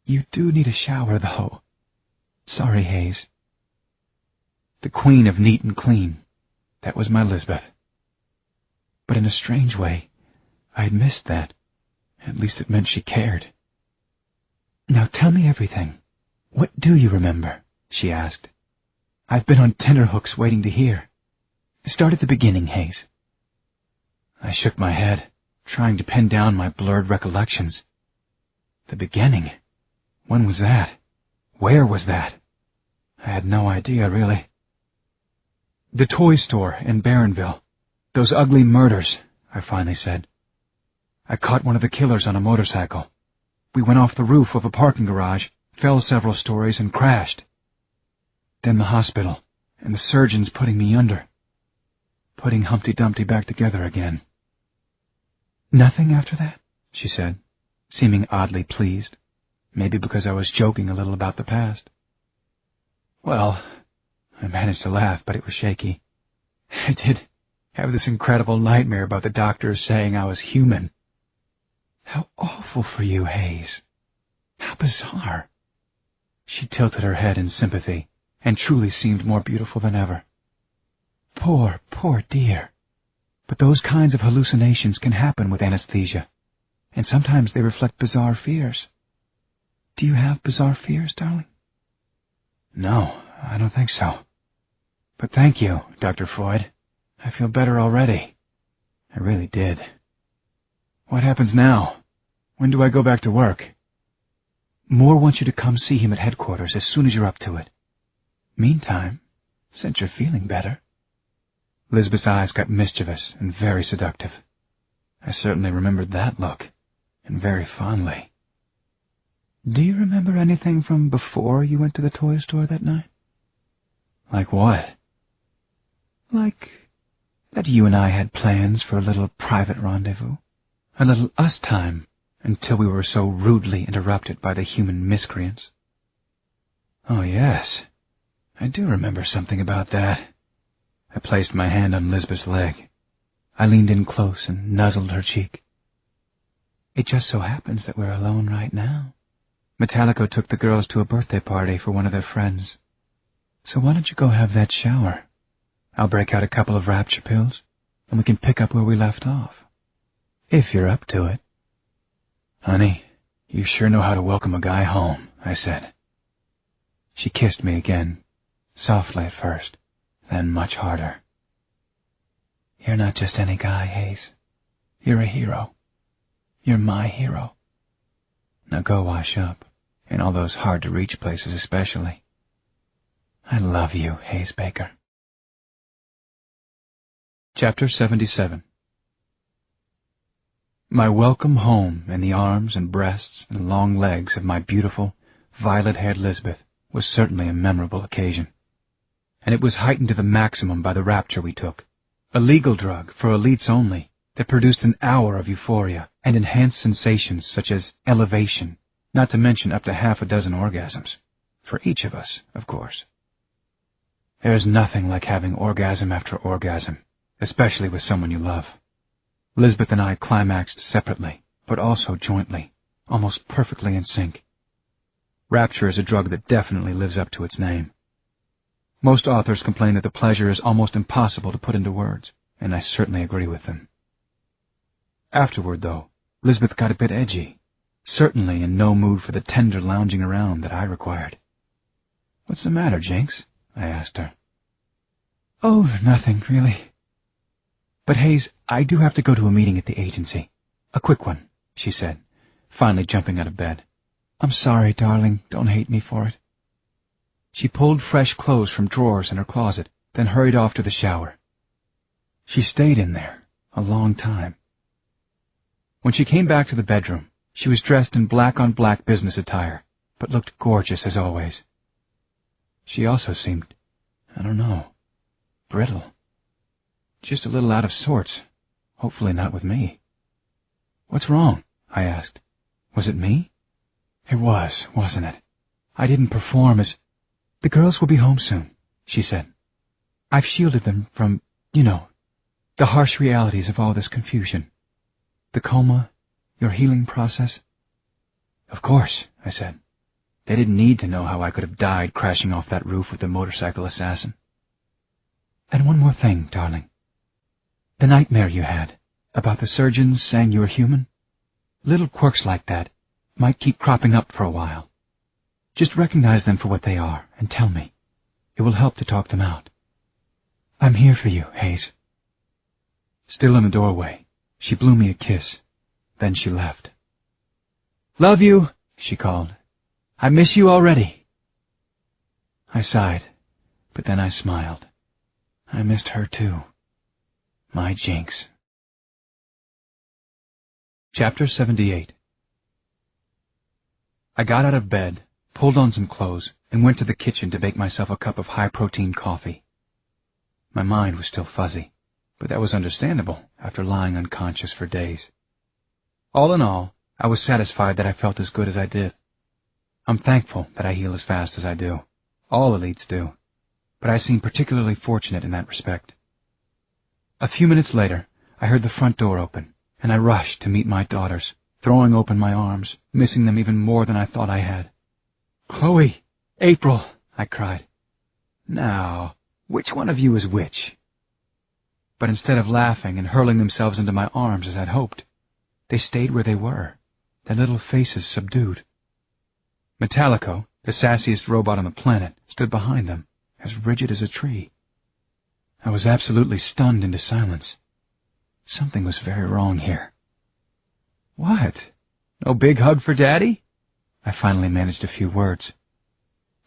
"You do need a shower, though. Sorry, Hayes." The queen of neat and clean. That was my Lisbeth. But in a strange way, I had missed that. At least it meant she cared. "Now tell me everything. What do you remember?" she asked. "I've been on tenterhooks waiting to hear. Start at the beginning, Hayes." I shook my head, trying to pin down my blurred recollections. The beginning? When was that? Where was that? I had no idea, really. "The toy store in Barronville. Those ugly murders," I finally said. "I caught one of the killers on a motorcycle. We went off the roof of a parking garage, fell several stories, and crashed. Then the hospital, and the surgeons putting me under. Putting Humpty Dumpty back together again." "Nothing after that?" she said, seeming oddly pleased, maybe because I was joking a little about the past. "Well," I managed to laugh, but it was shaky. "I did have this incredible nightmare about the doctors saying I was human." "How awful for you, Hayes. How bizarre." She tilted her head in sympathy, and truly seemed more beautiful than ever. "Poor, poor dear. But those kinds of hallucinations can happen with anesthesia, and sometimes they reflect bizarre fears. Do you have bizarre fears, darling?" "No, I don't think so. But thank you, Dr. Freud. I feel better already. I really did. What happens now? When do I go back to work?" "Moore wants you to come see him at headquarters as soon as you're up to it. Meantime, since you're feeling better..." Lisbeth's eyes got mischievous and very seductive. I certainly remembered that look, and very fondly. "Do you remember anything from before you went to the toy store that night?" "Like what?" "Like that you and I had plans for a little private rendezvous, a little us time, until we were so rudely interrupted by the human miscreants." "Oh, yes. I do remember something about that." I placed my hand on Lisbeth's leg. I leaned in close and nuzzled her cheek. "It just so happens that we're alone right now. Metallico took the girls to a birthday party for one of their friends. So why don't you go have that shower? I'll break out a couple of rapture pills, and we can pick up where we left off. If you're up to it." "Honey, you sure know how to welcome a guy home," I said. She kissed me again, softly at first, then much harder. "You're not just any guy, Hayes. You're a hero. You're my hero. Now go wash up, in all those hard-to-reach places especially. I love you, Hayes Baker." Chapter 77. My welcome home in the arms and breasts and long legs of my beautiful, violet-haired Lisbeth was certainly a memorable occasion. And it was heightened to the maximum by the rapture we took, a legal drug for elites only that produced an hour of euphoria and enhanced sensations such as elevation, not to mention up to half a dozen orgasms. For each of us, of course. There is nothing like having orgasm after orgasm, especially with someone you love. Lisbeth and I climaxed separately, but also jointly, almost perfectly in sync. Rapture is a drug that definitely lives up to its name. Most authors complain that the pleasure is almost impossible to put into words, and I certainly agree with them. Afterward, though, Lisbeth got a bit edgy, certainly in no mood for the tender lounging around that I required. "What's the matter, Jinx?" I asked her. "Oh, nothing, really. But Hayes, I do have to go to a meeting at the agency. A quick one," she said, finally jumping out of bed. "I'm sorry, darling. Don't hate me for it." She pulled fresh clothes from drawers in her closet, then hurried off to the shower. She stayed in there a long time. When she came back to the bedroom, she was dressed in black-on-black business attire, but looked gorgeous as always. She also seemed, I don't know, brittle. Just a little out of sorts, hopefully not with me. "What's wrong?" I asked. "Was it me?" "It was, wasn't it? I didn't perform as—" "The girls will be home soon," she said. "I've shielded them from, the harsh realities of all this confusion. The coma, your healing process." "Of course," I said. "They didn't need to know how I could have died crashing off that roof with the motorcycle assassin." "And one more thing, darling. The nightmare you had about the surgeons saying you were human, little quirks like that might keep cropping up for a while. Just recognize them for what they are and tell me. It will help to talk them out. I'm here for you, Hayes." Still in the doorway, she blew me a kiss. Then she left. "Love you," she called. "I miss you already." I sighed, but then I smiled. I missed her too. My Jinx. Chapter 78. I got out of bed, pulled on some clothes, and went to the kitchen to make myself a cup of high-protein coffee. My mind was still fuzzy, but that was understandable after lying unconscious for days. All in all, I was satisfied that I felt as good as I did. I'm thankful that I heal as fast as I do. All elites do, but I seem particularly fortunate in that respect. A few minutes later, I heard the front door open, and I rushed to meet my daughters, throwing open my arms, missing them even more than I thought I had. "Chloe! April!" I cried. "Now, which one of you is which?" But instead of laughing and hurling themselves into my arms as I'd hoped, they stayed where they were, their little faces subdued. Metallico, the sassiest robot on the planet, stood behind them, as rigid as a tree. I was absolutely stunned into silence. Something was very wrong here. "What? No big hug for Daddy?" I finally managed a few words.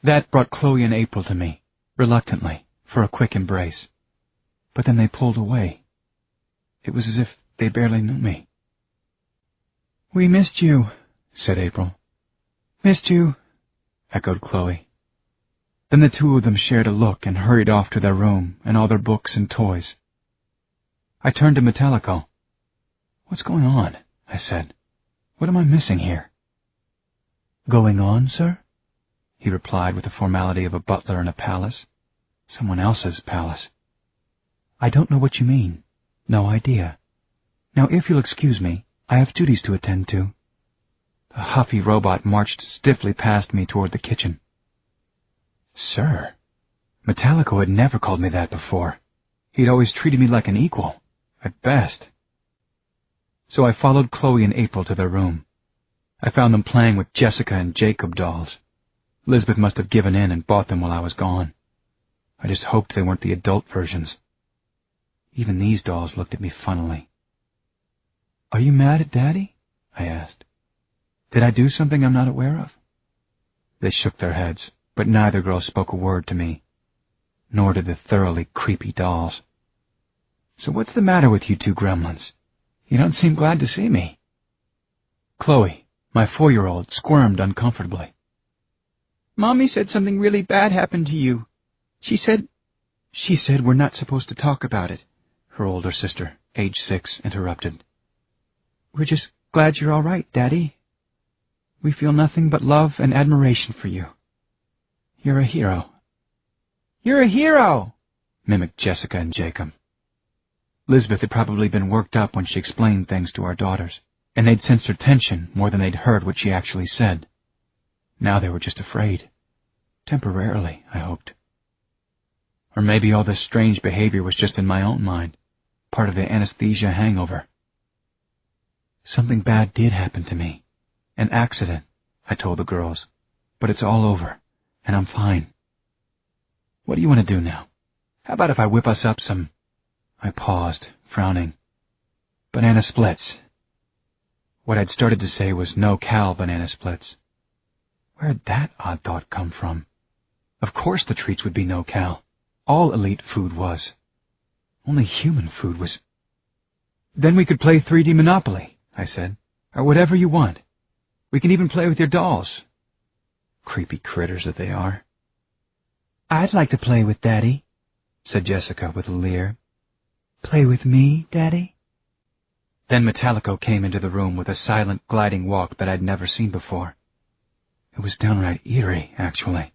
That brought Chloe and April to me, reluctantly, for a quick embrace. But then they pulled away. It was as if they barely knew me. "We missed you," said April. "Missed you," echoed Chloe. Then the two of them shared a look and hurried off to their room and all their books and toys. I turned to Metallico. "What's going on?" I said. "What am I missing here?" "Going on, sir?" he replied with the formality of a butler in a palace. Someone else's palace. "I don't know what you mean. No idea. Now, if you'll excuse me, I have duties to attend to." The huffy robot marched stiffly past me toward the kitchen. "Sir." Metallico had never called me that before. He'd always treated me like an equal, at best. So I followed Chloe and April to their room. I found them playing with Jessica and Jacob dolls. Lisbeth must have given in and bought them while I was gone. I just hoped they weren't the adult versions. Even these dolls looked at me funnily. "Are you mad at Daddy?" I asked. "Did I do something I'm not aware of?" They shook their heads, but neither girl spoke a word to me, nor did the thoroughly creepy dolls. "So what's the matter with you two gremlins? You don't seem glad to see me." Chloe, my 4-year-old, squirmed uncomfortably. Mommy said something really bad happened to you. She said we're not supposed to talk about it, her older sister, age 6, interrupted. We're just glad you're all right, Daddy. We feel nothing but love and admiration for you. You're a hero. You're a hero, mimicked Jessica and Jacob. Lisbeth had probably been worked up when she explained things to our daughters, and they'd sensed her tension more than they'd heard what she actually said. Now they were just afraid. Temporarily, I hoped. Or maybe all this strange behavior was just in my own mind, part of the anesthesia hangover. Something bad did happen to me. An accident, I told the girls, but it's all over, and I'm fine. What do you want to do now? How about if I whip us up some... I paused, frowning. Banana splits. What I'd started to say was no-cal banana splits. Where'd that odd thought come from? Of course the treats would be no-cal. All elite food was. Only human food was... Then we could play 3D Monopoly, I said, or whatever you want. We can even play with your dolls. Creepy critters that they are. I'd like to play with Daddy, said Jessica with a leer. Play with me, Daddy? Then Metallico came into the room with a silent, gliding walk that I'd never seen before. It was downright eerie, actually.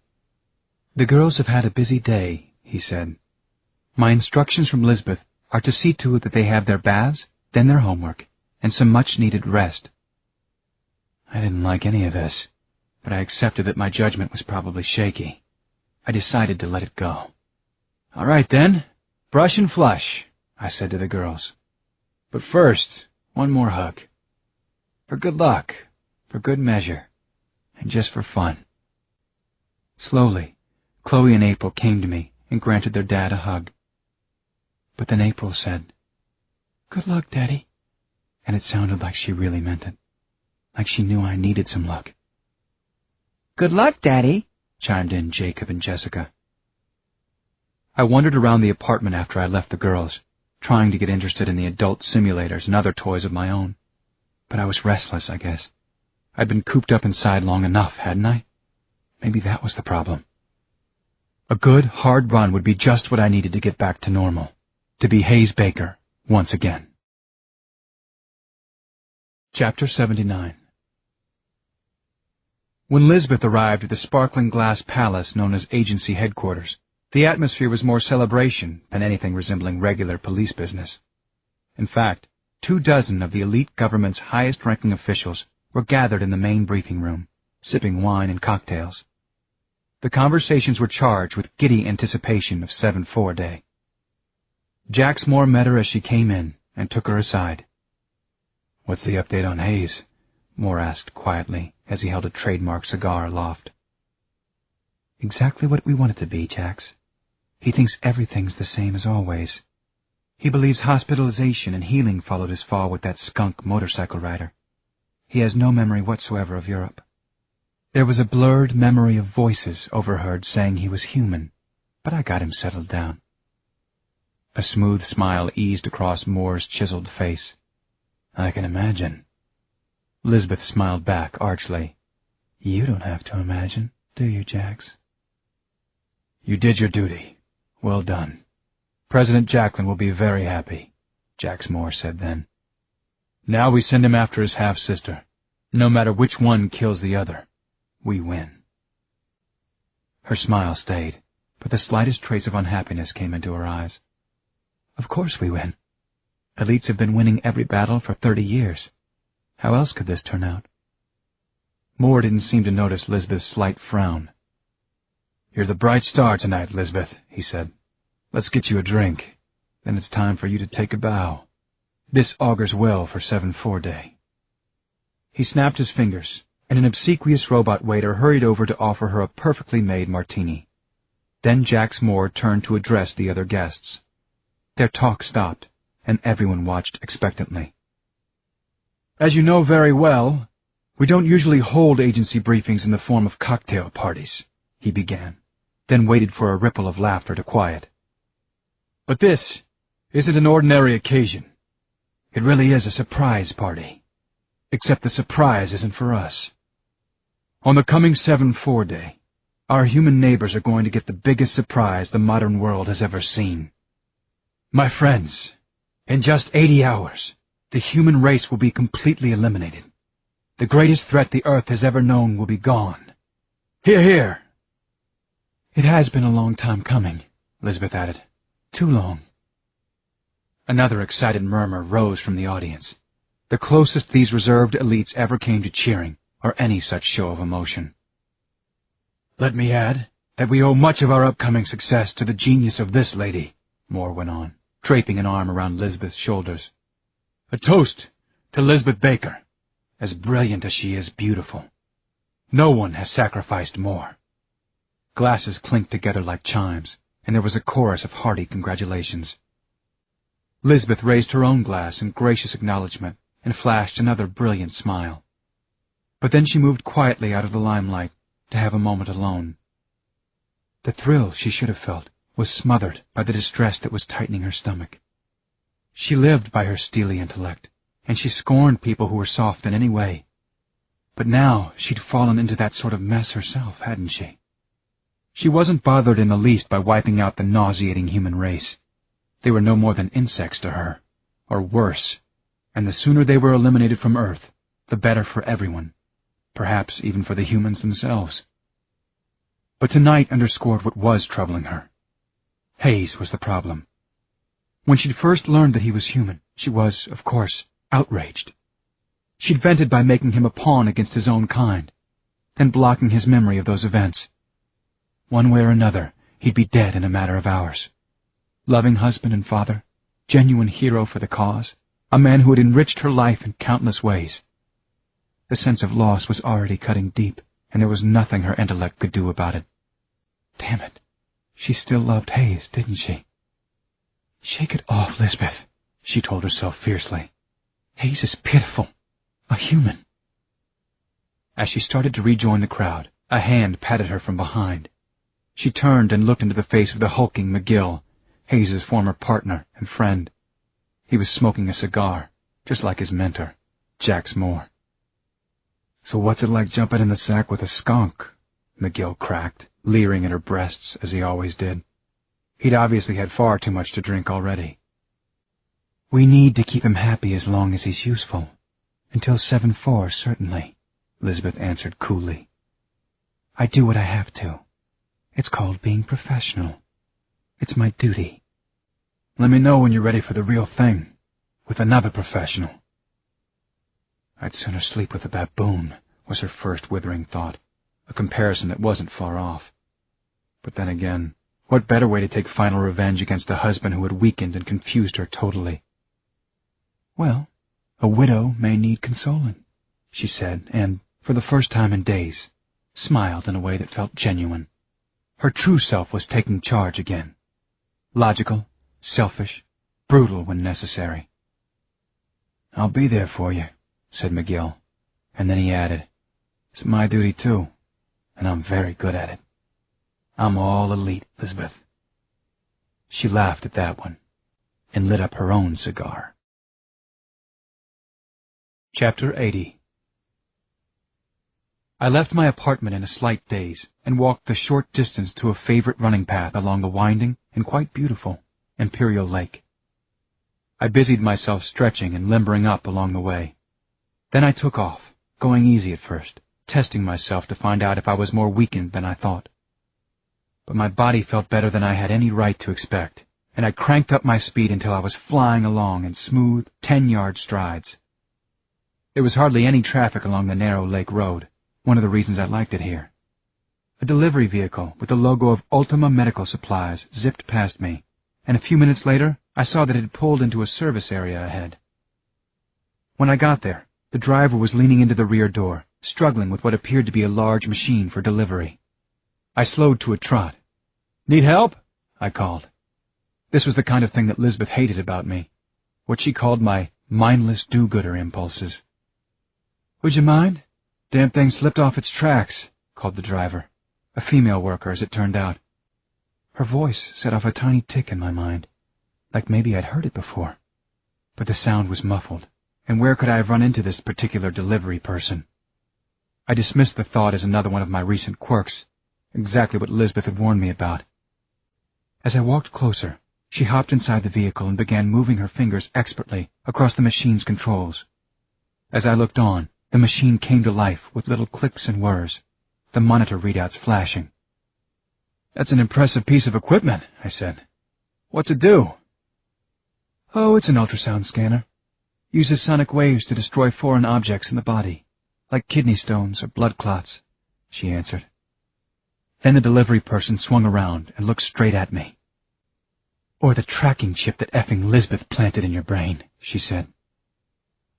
The girls have had a busy day, he said. My instructions from Lisbeth are to see to it that they have their baths, then their homework, and some much-needed rest. I didn't like any of this, but I accepted that my judgment was probably shaky. I decided to let it go. All right, then. Brush and flush, I said to the girls. But first, one more hug. For good luck, for good measure, and just for fun. Slowly, Chloe and April came to me and granted their dad a hug. But then April said, Good luck, Daddy. And it sounded like she really meant it, like she knew I needed some luck. Good luck, Daddy, chimed in Jacob and Jessica. I wandered around the apartment after I left the girls, trying to get interested in the adult simulators and other toys of my own. But I was restless, I guess. I'd been cooped up inside long enough, hadn't I? Maybe that was the problem. A good, hard run would be just what I needed to get back to normal, to be Hayes Baker once again. Chapter 79. When Lisbeth arrived at the sparkling glass palace known as Agency Headquarters, the atmosphere was more celebration than anything resembling regular police business. In fact, 24 of the elite government's highest-ranking officials were gathered in the main briefing room, sipping wine and cocktails. The conversations were charged with giddy anticipation of 7-4 day. Jax Moore met her as she came in and took her aside. "What's the update on Hayes?" Moore asked quietly as he held a trademark cigar aloft. "Exactly what we want it to be, Jax. He thinks everything's the same as always. He believes hospitalization and healing followed his fall with that skunk motorcycle rider. He has no memory whatsoever of Europe. There was a blurred memory of voices overheard saying he was human, but I got him settled down." A smooth smile eased across Moore's chiseled face. "I can imagine." Lisbeth smiled back archly. "You don't have to imagine, do you, Jax?" "You did your duty. Well done. President Jacklin will be very happy," Jax Moore said then. "Now we send him after his half-sister. No matter which one kills the other, we win." Her smile stayed, but the slightest trace of unhappiness came into her eyes. "Of course we win. Elites have been winning every battle for 30 years. How else could this turn out?" Moore didn't seem to notice Lisbeth's slight frown. "You're the bright star tonight, Lisbeth," he said. "Let's get you a drink. Then it's time for you to take a bow. This augurs well for 7-4 day." He snapped his fingers, and an obsequious robot waiter hurried over to offer her a perfectly made martini. Then Jax Moore turned to address the other guests. Their talk stopped, and everyone watched expectantly. "As you know very well, we don't usually hold agency briefings in the form of cocktail parties," he began, then waited for a ripple of laughter to quiet. "But this isn't an ordinary occasion. It really is a surprise party. Except the surprise isn't for us. On the coming 7-4 day, Our human neighbors are going to get the biggest surprise the modern world has ever seen. My friends, in just 80 hours, the human race will be completely eliminated. The greatest threat the Earth has ever known will be gone. Hear, hear! It has been a long time coming, Lisbeth added. Too long. Another excited murmur rose from the audience, the closest these reserved elites ever came to cheering or any such show of emotion. Let me add that we owe much of our upcoming success to the genius of this lady, Moore went on, draping an arm around Lisbeth's shoulders. A toast to Lisbeth Baker, as brilliant as she is beautiful. No one has sacrificed more. Glasses clinked together like chimes, and there was a chorus of hearty congratulations. Lisbeth raised her own glass in gracious acknowledgment and flashed another brilliant smile. But then she moved quietly out of the limelight to have a moment alone. The thrill she should have felt was smothered by the distress that was tightening her stomach. She lived by her steely intellect, and she scorned people who were soft in any way. But now she'd fallen into that sort of mess herself, hadn't she? She wasn't bothered in the least by wiping out the nauseating human race. They were no more than insects to her, or worse, and the sooner they were eliminated from Earth, the better for everyone, perhaps even for the humans themselves. But tonight underscored what was troubling her. Hayes was the problem. When she'd first learned that he was human, she was, of course, outraged. She'd vented by making him a pawn against his own kind, then blocking his memory of those events. One way or another, he'd be dead in a matter of hours. Loving husband and father, genuine hero for the cause, a man who had enriched her life in countless ways. The sense of loss was already cutting deep, and there was nothing her intellect could do about it. Damn it, she still loved Hayes, didn't she? Shake it off, Lisbeth, she told herself fiercely. Hayes is pitiful, a human. As she started to rejoin the crowd, a hand patted her from behind. She turned and looked into the face of the hulking McGill, Hayes' former partner and friend. He was smoking a cigar, just like his mentor, Jax Moore. So what's it like jumping in the sack with a skunk? McGill cracked, leering at her breasts as he always did. He'd obviously had far too much to drink already. We need to keep him happy as long as he's useful. Until 7-4, certainly, Lisbeth answered coolly. I do what I have to. It's called being professional. It's my duty. Let me know when you're ready for the real thing, with another professional. I'd sooner sleep with a baboon, was her first withering thought, a comparison that wasn't far off. But then again, what better way to take final revenge against a husband who had weakened and confused her totally? Well, a widow may need consoling, she said, and, for the first time in days, smiled in a way that felt genuine. Her true self was taking charge again. Logical, selfish, brutal when necessary. I'll be there for you, said McGill, and then he added, It's my duty too, and I'm very good at it. I'm all elite, Lisbeth. She laughed at that one, and lit up her own cigar. Chapter 80. I left my apartment in a slight daze and walked the short distance to a favorite running path along the winding and quite beautiful Imperial Lake. I busied myself stretching and limbering up along the way. Then I took off, going easy at first, testing myself to find out if I was more weakened than I thought. But my body felt better than I had any right to expect, and I cranked up my speed until I was flying along in smooth, 10-yard strides. There was hardly any traffic along the narrow lake road, one of the reasons I liked it here. A delivery vehicle with the logo of Ultima Medical Supplies zipped past me, and a few minutes later I saw that it had pulled into a service area ahead. When I got there, the driver was leaning into the rear door, struggling with what appeared to be a large machine for delivery. I slowed to a trot. Need help? I called. This was the kind of thing that Lisbeth hated about me, what she called my mindless do-gooder impulses. Would you mind? Damn thing slipped off its tracks, called the driver, a female worker as it turned out. Her voice set off a tiny tick in my mind, like maybe I'd heard it before. But the sound was muffled, and where could I have run into this particular delivery person? I dismissed the thought as another one of my recent quirks, exactly what Lisbeth had warned me about. As I walked closer, she hopped inside the vehicle and began moving her fingers expertly across the machine's controls. As I looked on, the machine came to life with little clicks and whirs, the monitor readouts flashing. "That's an impressive piece of equipment," I said. "What's it do?" "Oh, it's an ultrasound scanner. Uses sonic waves to destroy foreign objects in the body, like kidney stones or blood clots," she answered. Then the delivery person swung around and looked straight at me. "Or the tracking chip that effing Lisbeth planted in your brain," she said.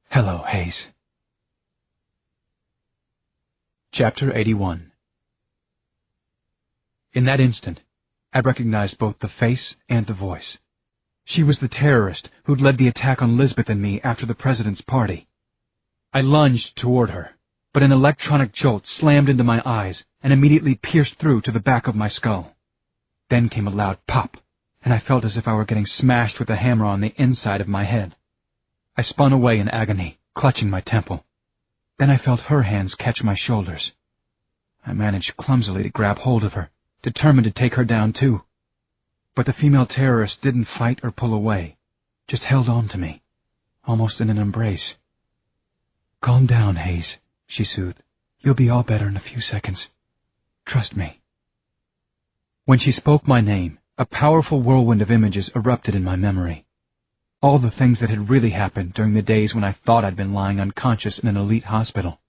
"Hello, Hayes." Chapter 81. In that instant, I recognized both the face and the voice. She was the terrorist who'd led the attack on Lisbeth and me after the president's party. I lunged toward her, but an electronic jolt slammed into my eyes and immediately pierced through to the back of my skull. Then came a loud pop, and I felt as if I were getting smashed with a hammer on the inside of my head. I spun away in agony, clutching my temple. Then I felt her hands catch my shoulders. I managed clumsily to grab hold of her, determined to take her down too. But the female terrorist didn't fight or pull away, just held on to me, almost in an embrace. "Calm down, Hayes," she soothed. "You'll be all better in a few seconds. Trust me." When she spoke my name, a powerful whirlwind of images erupted in my memory. All the things that had really happened during the days when I thought I'd been lying unconscious in an elite hospital.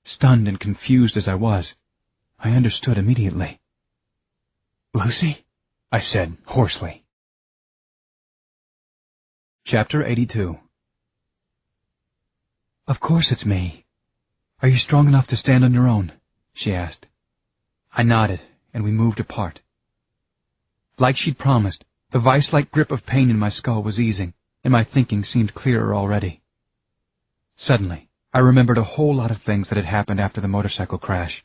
Stunned and confused as I was, I understood immediately. "Lucy?" I said hoarsely. Chapter 82. "Of course it's me. Are you strong enough to stand on your own?" she asked. I nodded, and we moved apart. Like she'd promised, the vice-like grip of pain in my skull was easing, and my thinking seemed clearer already. Suddenly, I remembered a whole lot of things that had happened after the motorcycle crash.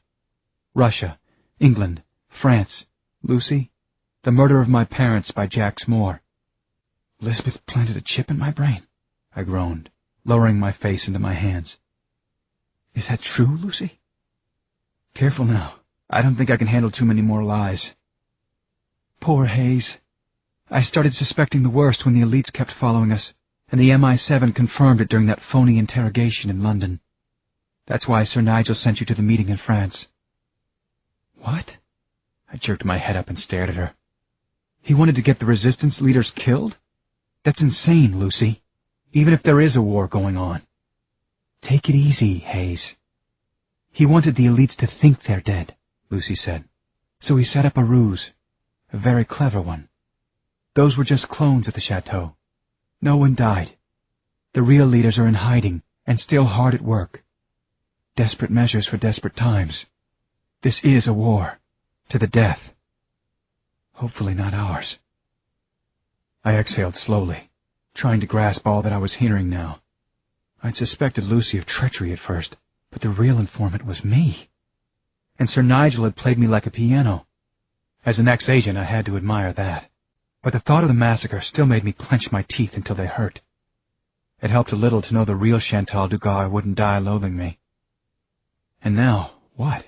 Russia, England, France, Lucy, the murder of my parents by Jax Moore. "Lisbeth planted a chip in my brain," I groaned, lowering my face into my hands. "Is that true, Lucy?" "Careful now. I don't think I can handle too many more lies." "Poor Hayes. I started suspecting the worst when the elites kept following us, and the MI7 confirmed it during that phony interrogation in London. That's why Sir Nigel sent you to the meeting in France." "What?" I jerked my head up and stared at her. "He wanted to get the resistance leaders killed? That's insane, Lucy, even if there is a war going on." "Take it easy, Hayes." "He wanted the elites to think they're dead," Lucy said. "So he set up a ruse, a very clever one. Those were just clones at the chateau. No one died. The real leaders are in hiding and still hard at work. Desperate measures for desperate times. This is a war, to the death. Hopefully not ours." I exhaled slowly, trying to grasp all that I was hearing now. I'd suspected Lucy of treachery at first, but the real informant was me. And Sir Nigel had played me like a piano. As an ex-agent, I had to admire that. But the thought of the massacre still made me clench my teeth until they hurt. It helped a little to know the real Chantal Dugas wouldn't die loathing me. And now, what?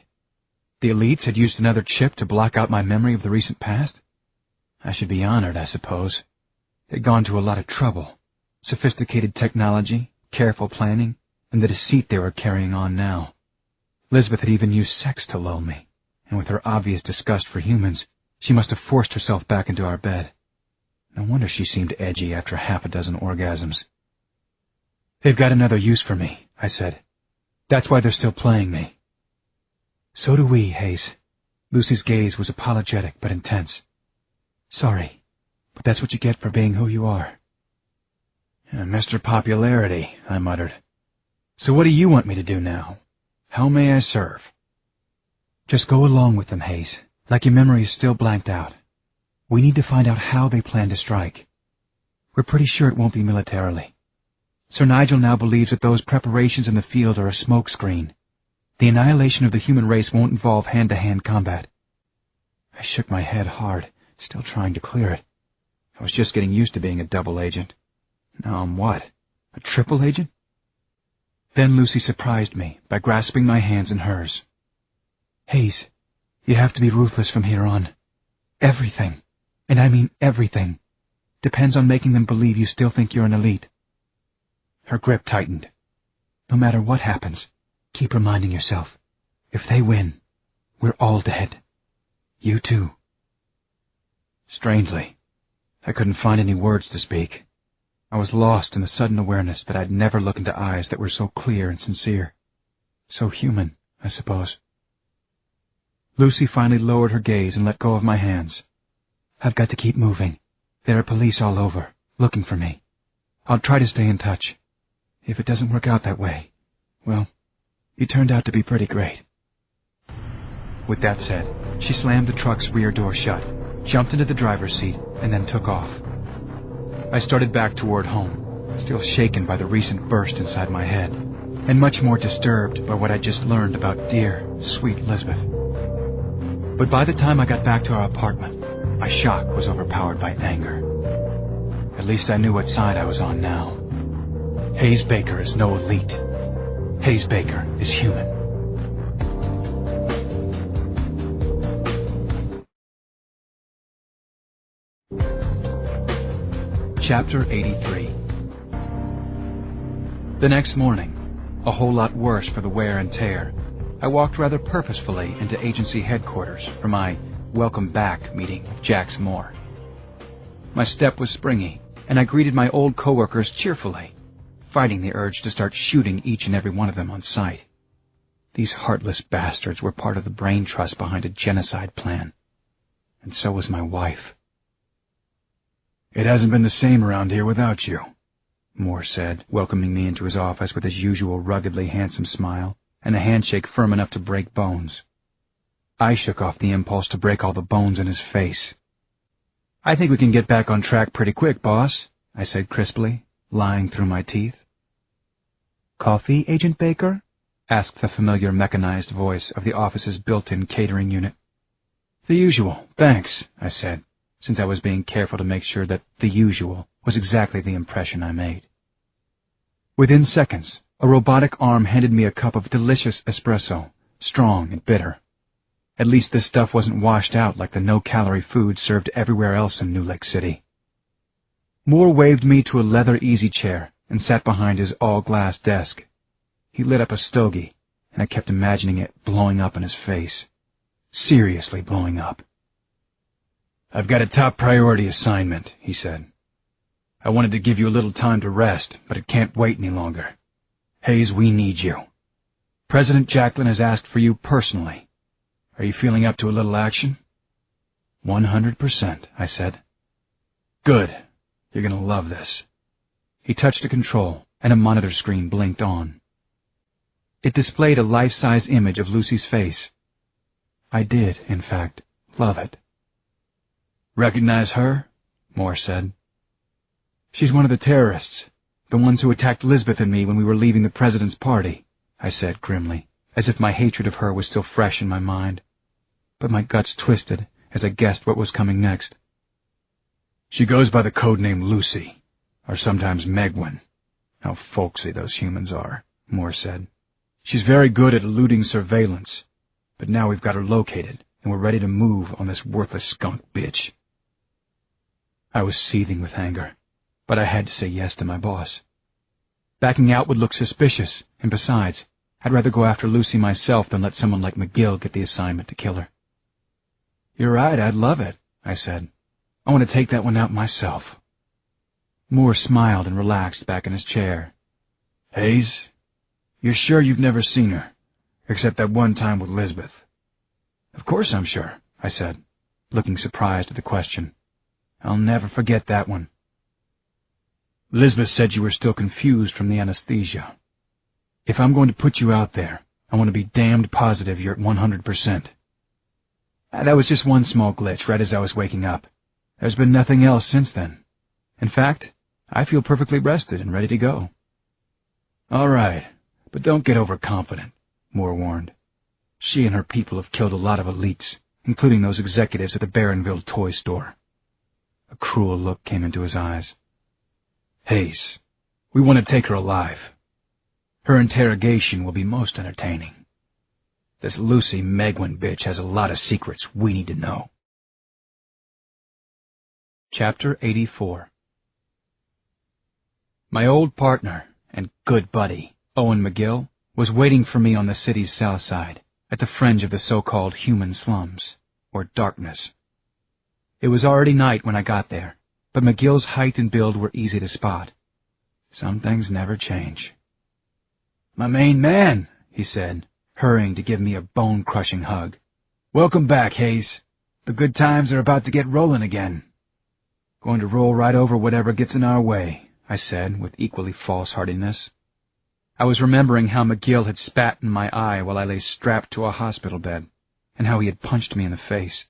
The elites had used another chip to block out my memory of the recent past? I should be honored, I suppose. They'd gone to a lot of trouble. Sophisticated technology, careful planning, and the deceit they were carrying on now. Lisbeth had even used sex to lull me, and with her obvious disgust for humans, she must have forced herself back into our bed. No wonder she seemed edgy after half a dozen orgasms. "They've got another use for me," I said. "That's why they're still playing me." "So do we, Hayes." Lucy's gaze was apologetic but intense. "Sorry, but that's what you get for being who you are." "Mr. Popularity," I muttered. "So what do you want me to do now? How may I serve?" "Just go along with them, Hayes, like your memory is still blanked out. We need to find out how they plan to strike. We're pretty sure it won't be militarily. Sir Nigel now believes that those preparations in the field are a smokescreen. The annihilation of the human race won't involve hand-to-hand combat." I shook my head hard, still trying to clear it. I was just getting used to being a double agent. Now I'm what? A triple agent? Then Lucy surprised me by grasping my hands in hers. "Hayes, You have to be ruthless from here on. Everything, and I mean everything, depends on making them believe you still think you're an elite. Her grip tightened. No matter what happens, keep reminding yourself, if they win, we're all dead. You too. Strangely, I couldn't find any words to speak. I was lost in the sudden awareness that I'd never looked into eyes that were so clear and sincere. So human, I suppose. Lucy finally lowered her gaze and let go of my hands. I've got to keep moving. There are police all over, looking for me. I'll try to stay in touch. If it doesn't work out that way, well, you turned out to be pretty great. With that said, she slammed the truck's rear door shut, jumped into the driver's seat, and then took off. I started back toward home, still shaken by the recent burst inside my head, and much more disturbed by what I just learned about dear, sweet Lisbeth. But by the time I got back to our apartment, my shock was overpowered by anger. At least I knew what side I was on now. Hayes Baker is no elite. Hayes Baker is human. Chapter 83. The next morning, a whole lot worse for the wear and tear, I walked rather purposefully into agency headquarters for my welcome back meeting with Jax Moore. My step was springy, and I greeted my old coworkers cheerfully, fighting the urge to start shooting each and every one of them on sight. These heartless bastards were part of the brain trust behind a genocide plan, and so was my wife. "It hasn't been the same around here without you," Moore said, welcoming me into his office with his usual ruggedly handsome smile and a handshake firm enough to break bones. I shook off the impulse to break all the bones in his face. "I think we can get back on track pretty quick, boss," I said crisply, lying through my teeth. "Coffee, Agent Baker?" asked the familiar mechanized voice of the office's built-in catering unit. "The usual, thanks," I said, since I was being careful to make sure that the usual was exactly the impression I made. Within seconds, a robotic arm handed me a cup of delicious espresso, strong and bitter. At least this stuff wasn't washed out like the no-calorie food served everywhere else in New Lake City. Moore waved me to a leather easy chair and sat behind his all-glass desk. He lit up a stogie, and I kept imagining it blowing up in his face. Seriously blowing up. "I've got a top priority assignment," he said. "I wanted to give you a little time to rest, but it can't wait any longer. Hayes, we need you. President Jacklin has asked for you personally. Are you feeling up to a little action?" 100%, I said. "Good. You're going to love this." He touched a control, and a monitor screen blinked on. It displayed a life-size image of Lucy's face. I did, in fact, love it. "Recognize her?" Moore said. "She's one of the terrorists, the ones who attacked Lisbeth and me when we were leaving the president's party," I said grimly, as if my hatred of her was still fresh in my mind. But my guts twisted as I guessed what was coming next. "She goes by the codename Lucy, or sometimes Megwin. How folksy those humans are," Moore said. "She's very good at eluding surveillance, but now we've got her located, and we're ready to move on this worthless skunk bitch." I was seething with anger, but I had to say yes to my boss. Backing out would look suspicious, and besides, I'd rather go after Lucy myself than let someone like McGill get the assignment to kill her. "You're right, I'd love it," I said. "I want to take that one out myself." Moore smiled and relaxed back in his chair. "Hayes, you're sure you've never seen her, except that one time with Lisbeth?" "Of course I'm sure," I said, looking surprised at the question. "I'll never forget that one." "Lisbeth said you were still confused from the anesthesia. If I'm going to put you out there, I want to be damned positive you're at 100%. That was just one small glitch right as I was waking up. There's been nothing else since then. In fact, I feel perfectly rested and ready to go." "All right, but don't get overconfident," Moore warned. "She and her people have killed a lot of elites, including those executives at the Barronville toy store." A cruel look came into his eyes. "Hayes, we want to take her alive. Her interrogation will be most entertaining. This Lucy Megwin bitch has a lot of secrets we need to know. Chapter 84. My old partner and good buddy, Owen McGill, was waiting for me on the city's south side, at the fringe of the so-called human slums, or darkness. It was already night when I got there, but McGill's height and build were easy to spot. Some things never change. "My main man," he said, hurrying to give me a bone-crushing hug. "Welcome back, Hayes. The good times are about to get rolling again." "Going to roll right over whatever gets in our way," I said, with equally false heartiness. I was remembering how McGill had spat in my eye while I lay strapped to a hospital bed, and how he had punched me in the face.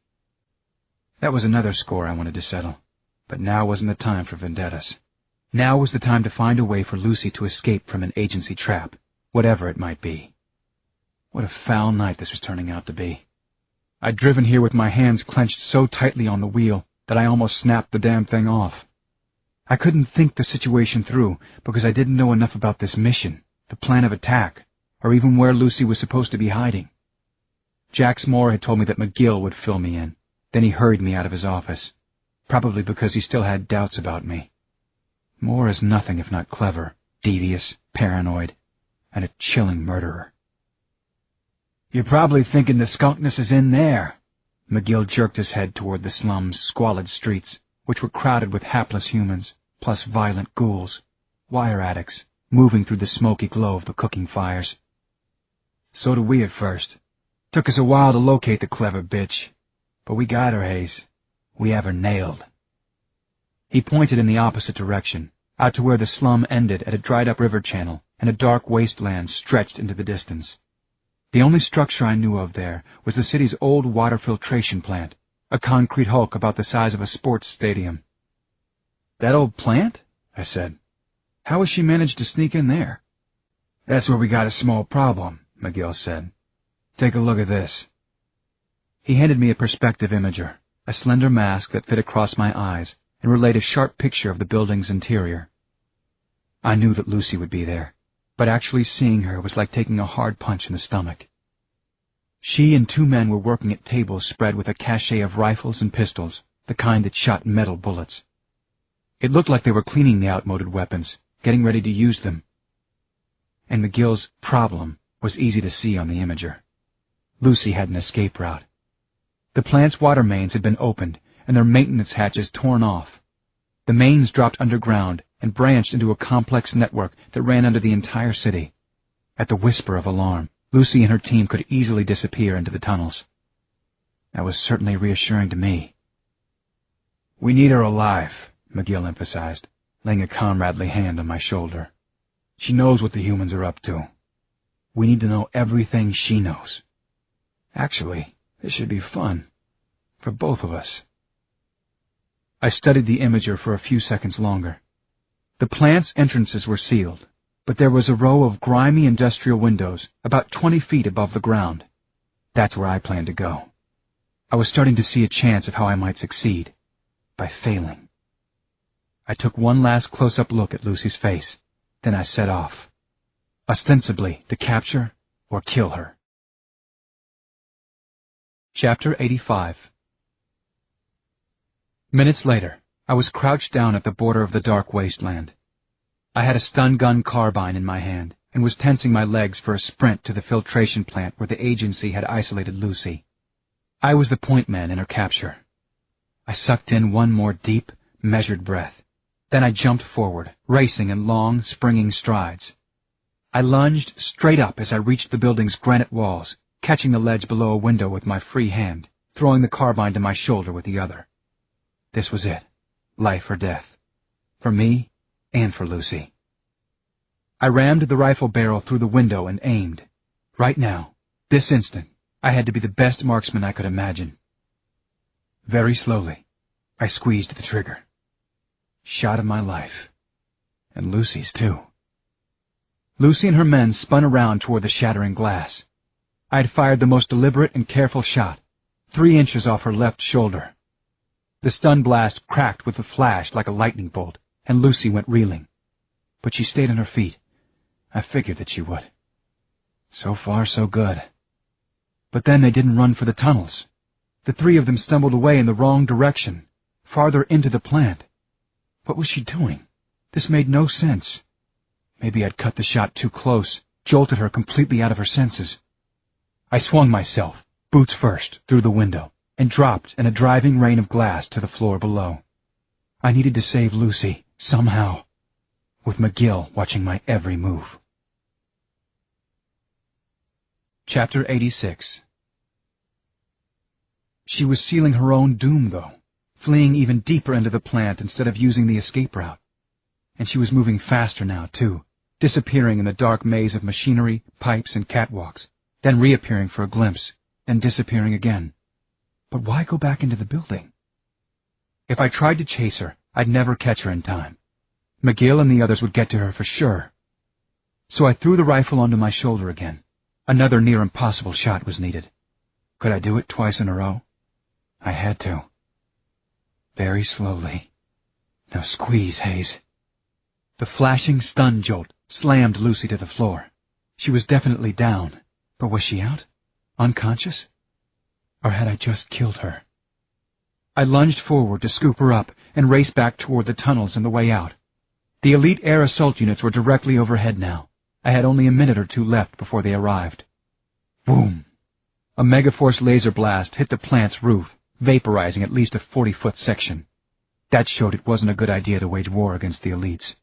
That was another score I wanted to settle, but now wasn't the time for vendettas. Now was the time to find a way for Lucy to escape from an agency trap, whatever it might be. What a foul night this was turning out to be. I'd driven here with my hands clenched so tightly on the wheel that I almost snapped the damn thing off. I couldn't think the situation through because I didn't know enough about this mission, the plan of attack, or even where Lucy was supposed to be hiding. Jax Moore had told me that McGill would fill me in. Then he hurried me out of his office, probably because he still had doubts about me. Moore is nothing if not clever, devious, paranoid, and a chilling murderer. "You're probably thinking the skunkness is in there." McGill jerked his head toward the slum's squalid streets, which were crowded with hapless humans, plus violent ghouls, wire addicts, moving through the smoky glow of the cooking fires. "So did we at first. Took us a while to locate the clever bitch. But we got her, Hayes. We have her nailed." He pointed in the opposite direction, out to where the slum ended at a dried-up river channel and a dark wasteland stretched into the distance. The only structure I knew of there was the city's old water filtration plant, a concrete hulk about the size of a sports stadium. "That old plant?" I said. "How has she managed to sneak in there?" "That's where we got a small problem," McGill said. "Take a look at this." He handed me a perspective imager, a slender mask that fit across my eyes and relayed a sharp picture of the building's interior. I knew that Lucy would be there, but actually seeing her was like taking a hard punch in the stomach. She and two men were working at tables spread with a cache of rifles and pistols, the kind that shot metal bullets. It looked like they were cleaning the outmoded weapons, getting ready to use them. And McGill's problem was easy to see on the imager. Lucy had an escape route. The plant's water mains had been opened and their maintenance hatches torn off. The mains dropped underground and branched into a complex network that ran under the entire city. At the whisper of alarm, Lucy and her team could easily disappear into the tunnels. That was certainly reassuring to me. "We need her alive," McGill emphasized, laying a comradely hand on my shoulder. "She knows what the humans are up to. We need to know everything she knows. Actually, this should be fun. For both of us." I studied the imager for a few seconds longer. The plant's entrances were sealed, but there was a row of grimy industrial windows about 20 feet above the ground. That's where I planned to go. I was starting to see a chance of how I might succeed, by failing. I took one last close-up look at Lucy's face, then I set off, ostensibly to capture or kill her. Chapter 85. Minutes later, I was crouched down at the border of the dark wasteland. I had a stun gun carbine in my hand and was tensing my legs for a sprint to the filtration plant where the agency had isolated Lucy. I was the point man in her capture. I sucked in one more deep, measured breath. Then I jumped forward, racing in long, springing strides. I lunged straight up as I reached the building's granite walls, catching the ledge below a window with my free hand, throwing the carbine to my shoulder with the other. This was it. Life or death. For me and for Lucy. I rammed the rifle barrel through the window and aimed. Right now, this instant, I had to be the best marksman I could imagine. Very slowly, I squeezed the trigger. Shot of my life. And Lucy's, too. Lucy and her men spun around toward the shattering glass. I had fired the most deliberate and careful shot, 3 inches off her left shoulder. The stun blast cracked with a flash like a lightning bolt, and Lucy went reeling. But she stayed on her feet. I figured that she would. So far, so good. But then they didn't run for the tunnels. The three of them stumbled away in the wrong direction, farther into the plant. What was she doing? This made no sense. Maybe I'd cut the shot too close, jolted her completely out of her senses. I swung myself, boots first, through the window, and dropped in a driving rain of glass to the floor below. I needed to save Lucy, somehow, with McGill watching my every move. Chapter 86. She was sealing her own doom, though, fleeing even deeper into the plant instead of using the escape route. And she was moving faster now, too, disappearing in the dark maze of machinery, pipes, and catwalks, then reappearing for a glimpse, then disappearing again. But why go back into the building? If I tried to chase her, I'd never catch her in time. McGill and the others would get to her for sure. So I threw the rifle onto my shoulder again. Another near-impossible shot was needed. Could I do it twice in a row? I had to. Very slowly. Now squeeze, Hayes. The flashing stun jolt slammed Lucy to the floor. She was definitely down, but was she out? Unconscious? Or had I just killed her? I lunged forward to scoop her up and race back toward the tunnels and the way out. The elite air assault units were directly overhead now. I had only a minute or two left before they arrived. Boom! A Megaforce laser blast hit the plant's roof, vaporizing at least a 40-foot section. That showed it wasn't a good idea to wage war against the elites.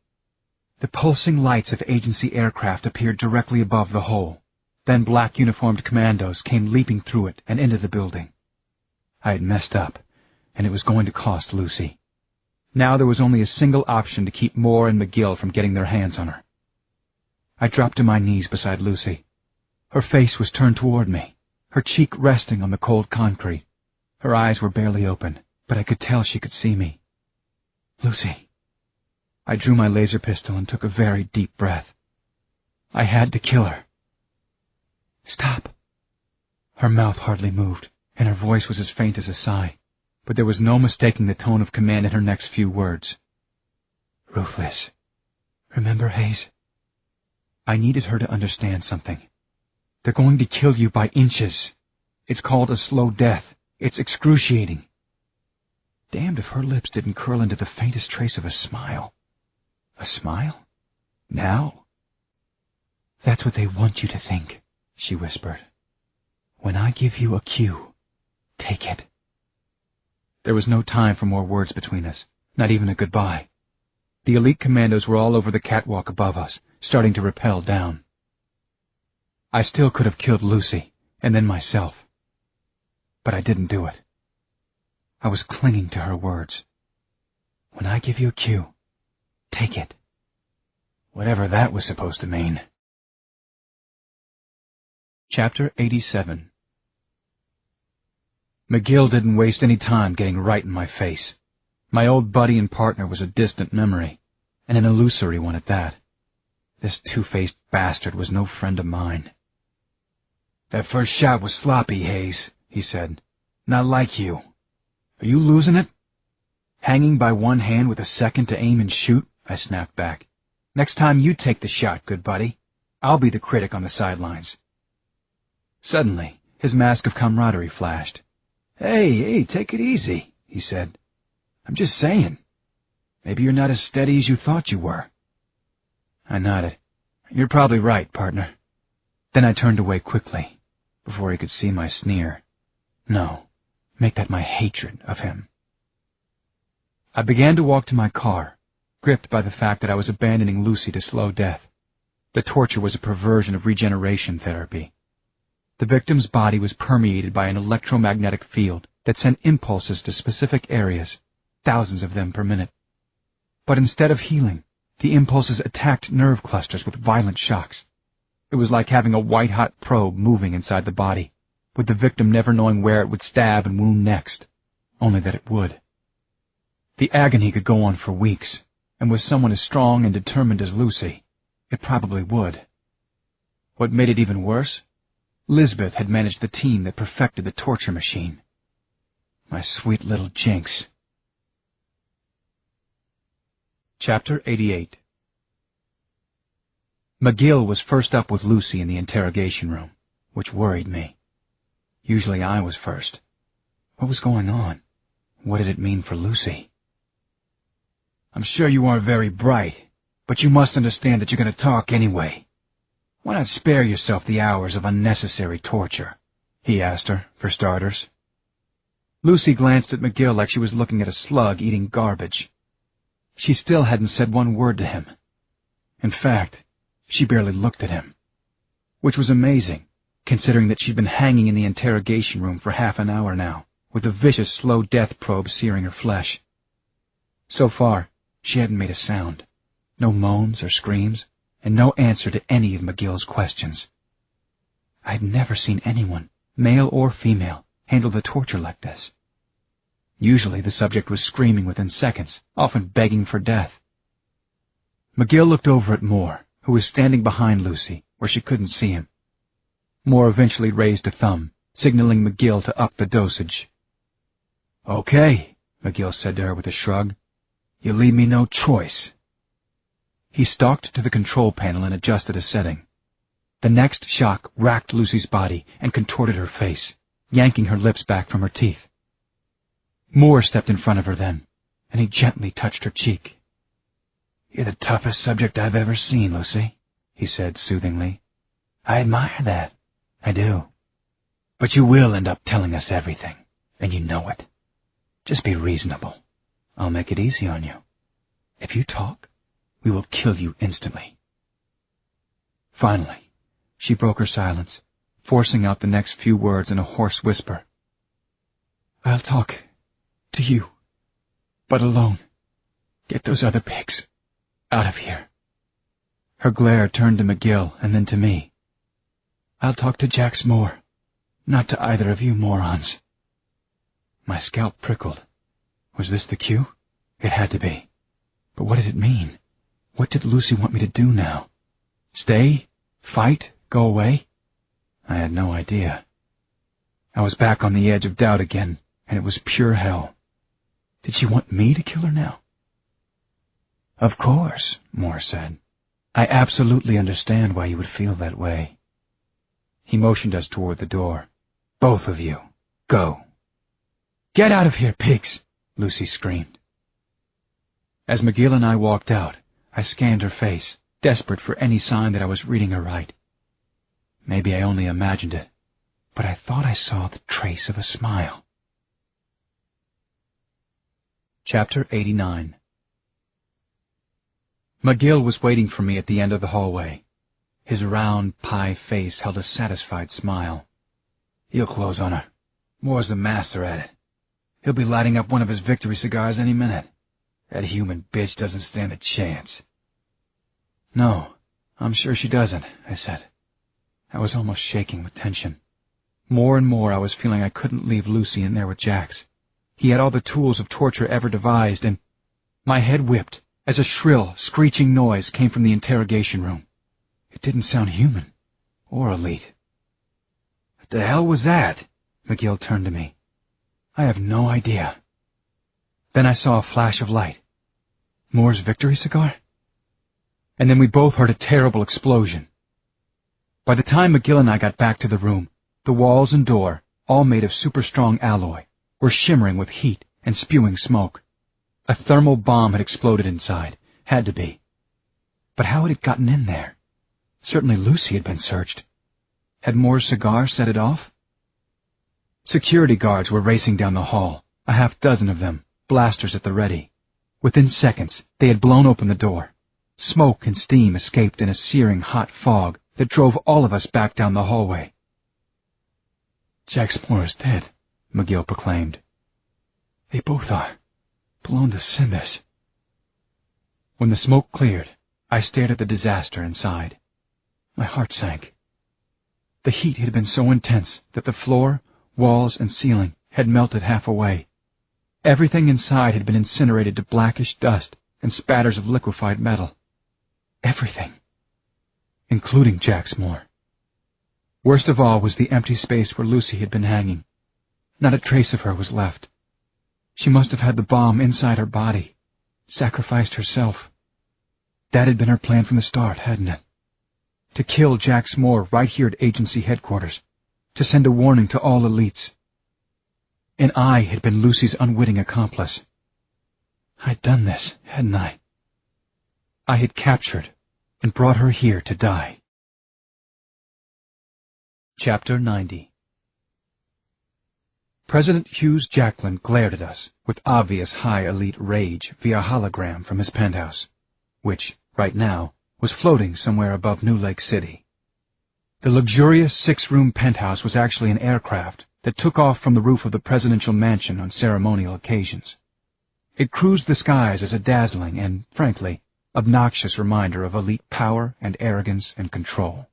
The pulsing lights of agency aircraft appeared directly above the hole. Then black uniformed commandos came leaping through it and into the building. I had messed up, and it was going to cost Lucy. Now there was only a single option to keep Moore and McGill from getting their hands on her. I dropped to my knees beside Lucy. Her face was turned toward me, her cheek resting on the cold concrete. Her eyes were barely open, but I could tell she could see me. Lucy. I drew my laser pistol and took a very deep breath. I had to kill her. Stop. Her mouth hardly moved, and her voice was as faint as a sigh, but there was no mistaking the tone of command in her next few words. Ruthless. Remember, Hayes? I needed her to understand something. They're going to kill you by inches. It's called a slow death. It's excruciating. Damned if her lips didn't curl into the faintest trace of a smile. A smile? Now? That's what they want you to think, she whispered. When I give you a cue, take it. There was no time for more words between us, not even a goodbye. The elite commandos were all over the catwalk above us, starting to rappel down. I still could have killed Lucy, and then myself. But I didn't do it. I was clinging to her words. When I give you a cue, take it. Whatever that was supposed to mean. Chapter 87. McGill didn't waste any time getting right in my face. My old buddy and partner was a distant memory, and an illusory one at that. This two-faced bastard was no friend of mine. That first shot was sloppy, Hayes, he said. Not like you. Are you losing it? Hanging by one hand with a second to aim and shoot, I snapped back. Next time you take the shot, good buddy. I'll be the critic on the sidelines. Suddenly, his mask of camaraderie flashed. Hey, take it easy, he said. I'm just saying. Maybe you're not as steady as you thought you were. I nodded. You're probably right, partner. Then I turned away quickly, before he could see my sneer. No, make that my hatred of him. I began to walk to my car, gripped by the fact that I was abandoning Lucy to slow death. The torture was a perversion of regeneration therapy. The victim's body was permeated by an electromagnetic field that sent impulses to specific areas, thousands of them per minute. But instead of healing, the impulses attacked nerve clusters with violent shocks. It was like having a white-hot probe moving inside the body, with the victim never knowing where it would stab and wound next, only that it would. The agony could go on for weeks, and with someone as strong and determined as Lucy, it probably would. What made it even worse? Lisbeth had managed the team that perfected the torture machine. My sweet little Jinx. Chapter 88. McGill was first up with Lucy in the interrogation room, which worried me. Usually I was first. What was going on? What did it mean for Lucy? "I'm sure you aren't very bright, but you must understand that you're going to talk anyway. Why not spare yourself the hours of unnecessary torture?" he asked her, for starters. Lucy glanced at McGill like she was looking at a slug eating garbage. She still hadn't said one word to him. In fact, she barely looked at him, which was amazing, considering that she'd been hanging in the interrogation room for half an hour now, with a vicious slow death probe searing her flesh. So far, she hadn't made a sound. No moans or screams, and no answer to any of McGill's questions. I'd never seen anyone, male or female, handle the torture like this. Usually the subject was screaming within seconds, often begging for death. McGill looked over at Moore, who was standing behind Lucy, where she couldn't see him. Moore eventually raised a thumb, signaling McGill to up the dosage. "Okay," McGill said to her with a shrug. "You leave me no choice." He stalked to the control panel and adjusted a setting. The next shock racked Lucy's body and contorted her face, yanking her lips back from her teeth. Moore stepped in front of her then, and he gently touched her cheek. "You're the toughest subject I've ever seen, Lucy," he said soothingly. "I admire that. I do. But you will end up telling us everything, and you know it. Just be reasonable. I'll make it easy on you. If you talk, we will kill you instantly." Finally, she broke her silence, forcing out the next few words in a hoarse whisper. "I'll talk to you, but alone. Get those other pigs out of here." Her glare turned to McGill and then to me. "I'll talk to Jax Moore, not to either of you morons." My scalp prickled. Was this the cue? It had to be. But what did it mean? What did Lucy want me to do now? Stay? Fight? Go away? I had no idea. I was back on the edge of doubt again, and it was pure hell. Did she want me to kill her now? "Of course," Moore said. "I absolutely understand why you would feel that way." He motioned us toward the door. "Both of you, go." "Get out of here, pigs!" Lucy screamed. As McGill and I walked out, I scanned her face, desperate for any sign that I was reading her right. Maybe I only imagined it, but I thought I saw the trace of a smile. Chapter 89. McGill was waiting for me at the end of the hallway. His round pie face held a satisfied smile. "He'll close on her. Moore's the master at it. He'll be lighting up one of his victory cigars any minute. That human bitch doesn't stand a chance." "No, I'm sure she doesn't," I said. I was almost shaking with tension. More and more I was feeling I couldn't leave Lucy in there with Jax. He had all the tools of torture ever devised, and my head whipped as a shrill, screeching noise came from the interrogation room. It didn't sound human or elite. "What the hell was that?" McGill turned to me. "I have no idea." Then I saw a flash of light. Moore's victory cigar? And then we both heard a terrible explosion. By the time McGill and I got back to the room, the walls and door, all made of super-strong alloy, were shimmering with heat and spewing smoke. A thermal bomb had exploded inside. Had to be. But how had it gotten in there? Certainly Lucy had been searched. Had Moore's cigar set it off? Security guards were racing down the hall, a half-dozen of them, blasters at the ready. Within seconds, they had blown open the door. Smoke and steam escaped in a searing hot fog that drove all of us back down the hallway. "Jax Moore is dead," McGill proclaimed. "They both are. Blown to cinders." When the smoke cleared, I stared at the disaster inside. My heart sank. The heat had been so intense that the floor, walls, and ceiling had melted half away. Everything inside had been incinerated to blackish dust and spatters of liquefied metal. Everything. Including Jax Moore. Worst of all was the empty space where Lucy had been hanging. Not a trace of her was left. She must have had the bomb inside her body, sacrificed herself. That had been her plan from the start, hadn't it? To kill Jax Moore right here at agency headquarters, to send a warning to all elites. And I had been Lucy's unwitting accomplice. I'd done this, hadn't I? I had captured and brought her here to die. Chapter 90. President Hughes Jacklin glared at us with obvious high elite rage via hologram from his penthouse, which, right now, was floating somewhere above New Lake City. The luxurious 6-room penthouse was actually an aircraft that took off from the roof of the presidential mansion on ceremonial occasions. It cruised the skies as a dazzling and, frankly, obnoxious reminder of elite power and arrogance and control.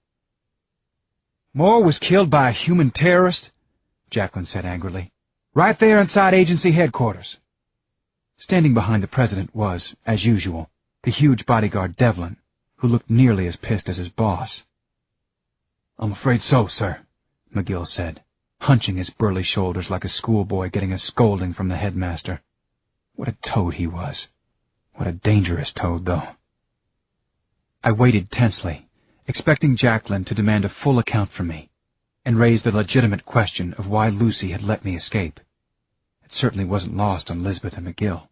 "Moore was killed by a human terrorist," Jacklin said angrily. "Right there inside agency headquarters." Standing behind the president was, as usual, the huge bodyguard Devlin, who looked nearly as pissed as his boss. "I'm afraid so, sir," McGill said, hunching his burly shoulders like a schoolboy getting a scolding from the headmaster. What a toad he was. What a dangerous toad, though. I waited tensely, expecting Jacklin to demand a full account from me, and raise the legitimate question of why Lucy had let me escape. It certainly wasn't lost on Lisbeth and McGill.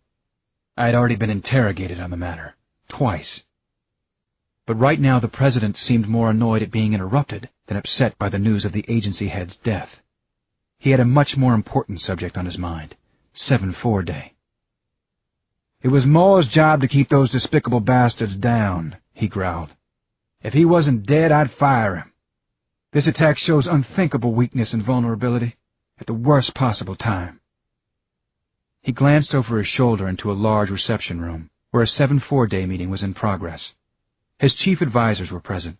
I had already been interrogated on the matter, twice. But right now the president seemed more annoyed at being interrupted than upset by the news of the agency head's death. He had a much more important subject on his mind, 7-4 Day. "It was Moore's job to keep those despicable bastards down," he growled. "If he wasn't dead, I'd fire him. This attack shows unthinkable weakness and vulnerability at the worst possible time." He glanced over his shoulder into a large reception room where a 7-4 Day meeting was in progress. His chief advisors were present.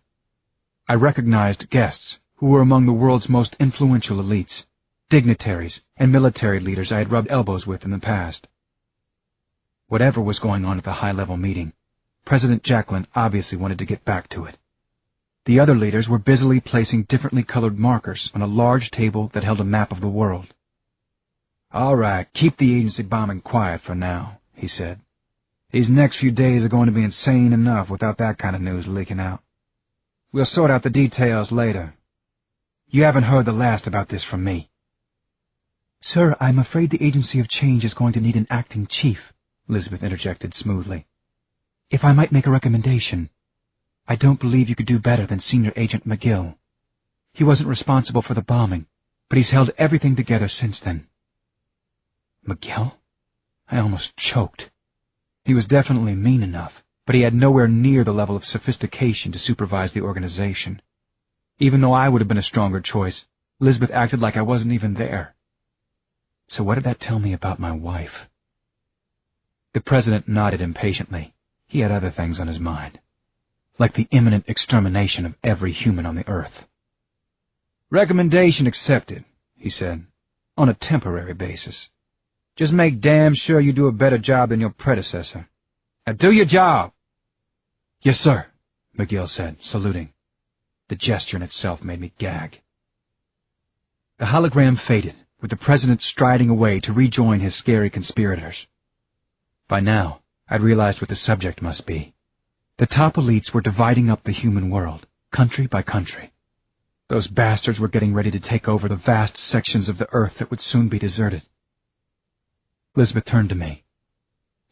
I recognized guests who were among the world's most influential elites, dignitaries, and military leaders I had rubbed elbows with in the past. Whatever was going on at the high-level meeting, President Jacklin obviously wanted to get back to it. The other leaders were busily placing differently colored markers on a large table that held a map of the world. "All right, keep the agency bombing quiet for now," he said. "These next few days are going to be insane enough without that kind of news leaking out. We'll sort out the details later. You haven't heard the last about this from me." "Sir, I'm afraid the Agency of Change is going to need an acting chief," Lisbeth interjected smoothly. "If I might make a recommendation, I don't believe you could do better than Senior Agent McGill. He wasn't responsible for the bombing, but he's held everything together since then." McGill? I almost choked. He was definitely mean enough, but he had nowhere near the level of sophistication to supervise the organization. Even though I would have been a stronger choice, Lisbeth acted like I wasn't even there. So what did that tell me about my wife? The president nodded impatiently. He had other things on his mind, like the imminent extermination of every human on the earth. "Recommendation accepted," he said, "on a temporary basis. Just make damn sure you do a better job than your predecessor. Now do your job!" "Yes, sir," McGill said, saluting. The gesture in itself made me gag. The hologram faded, with the president striding away to rejoin his scary conspirators. By now, I'd realized what the subject must be. The top elites were dividing up the human world, country by country. Those bastards were getting ready to take over the vast sections of the earth that would soon be deserted. Lisbeth turned to me.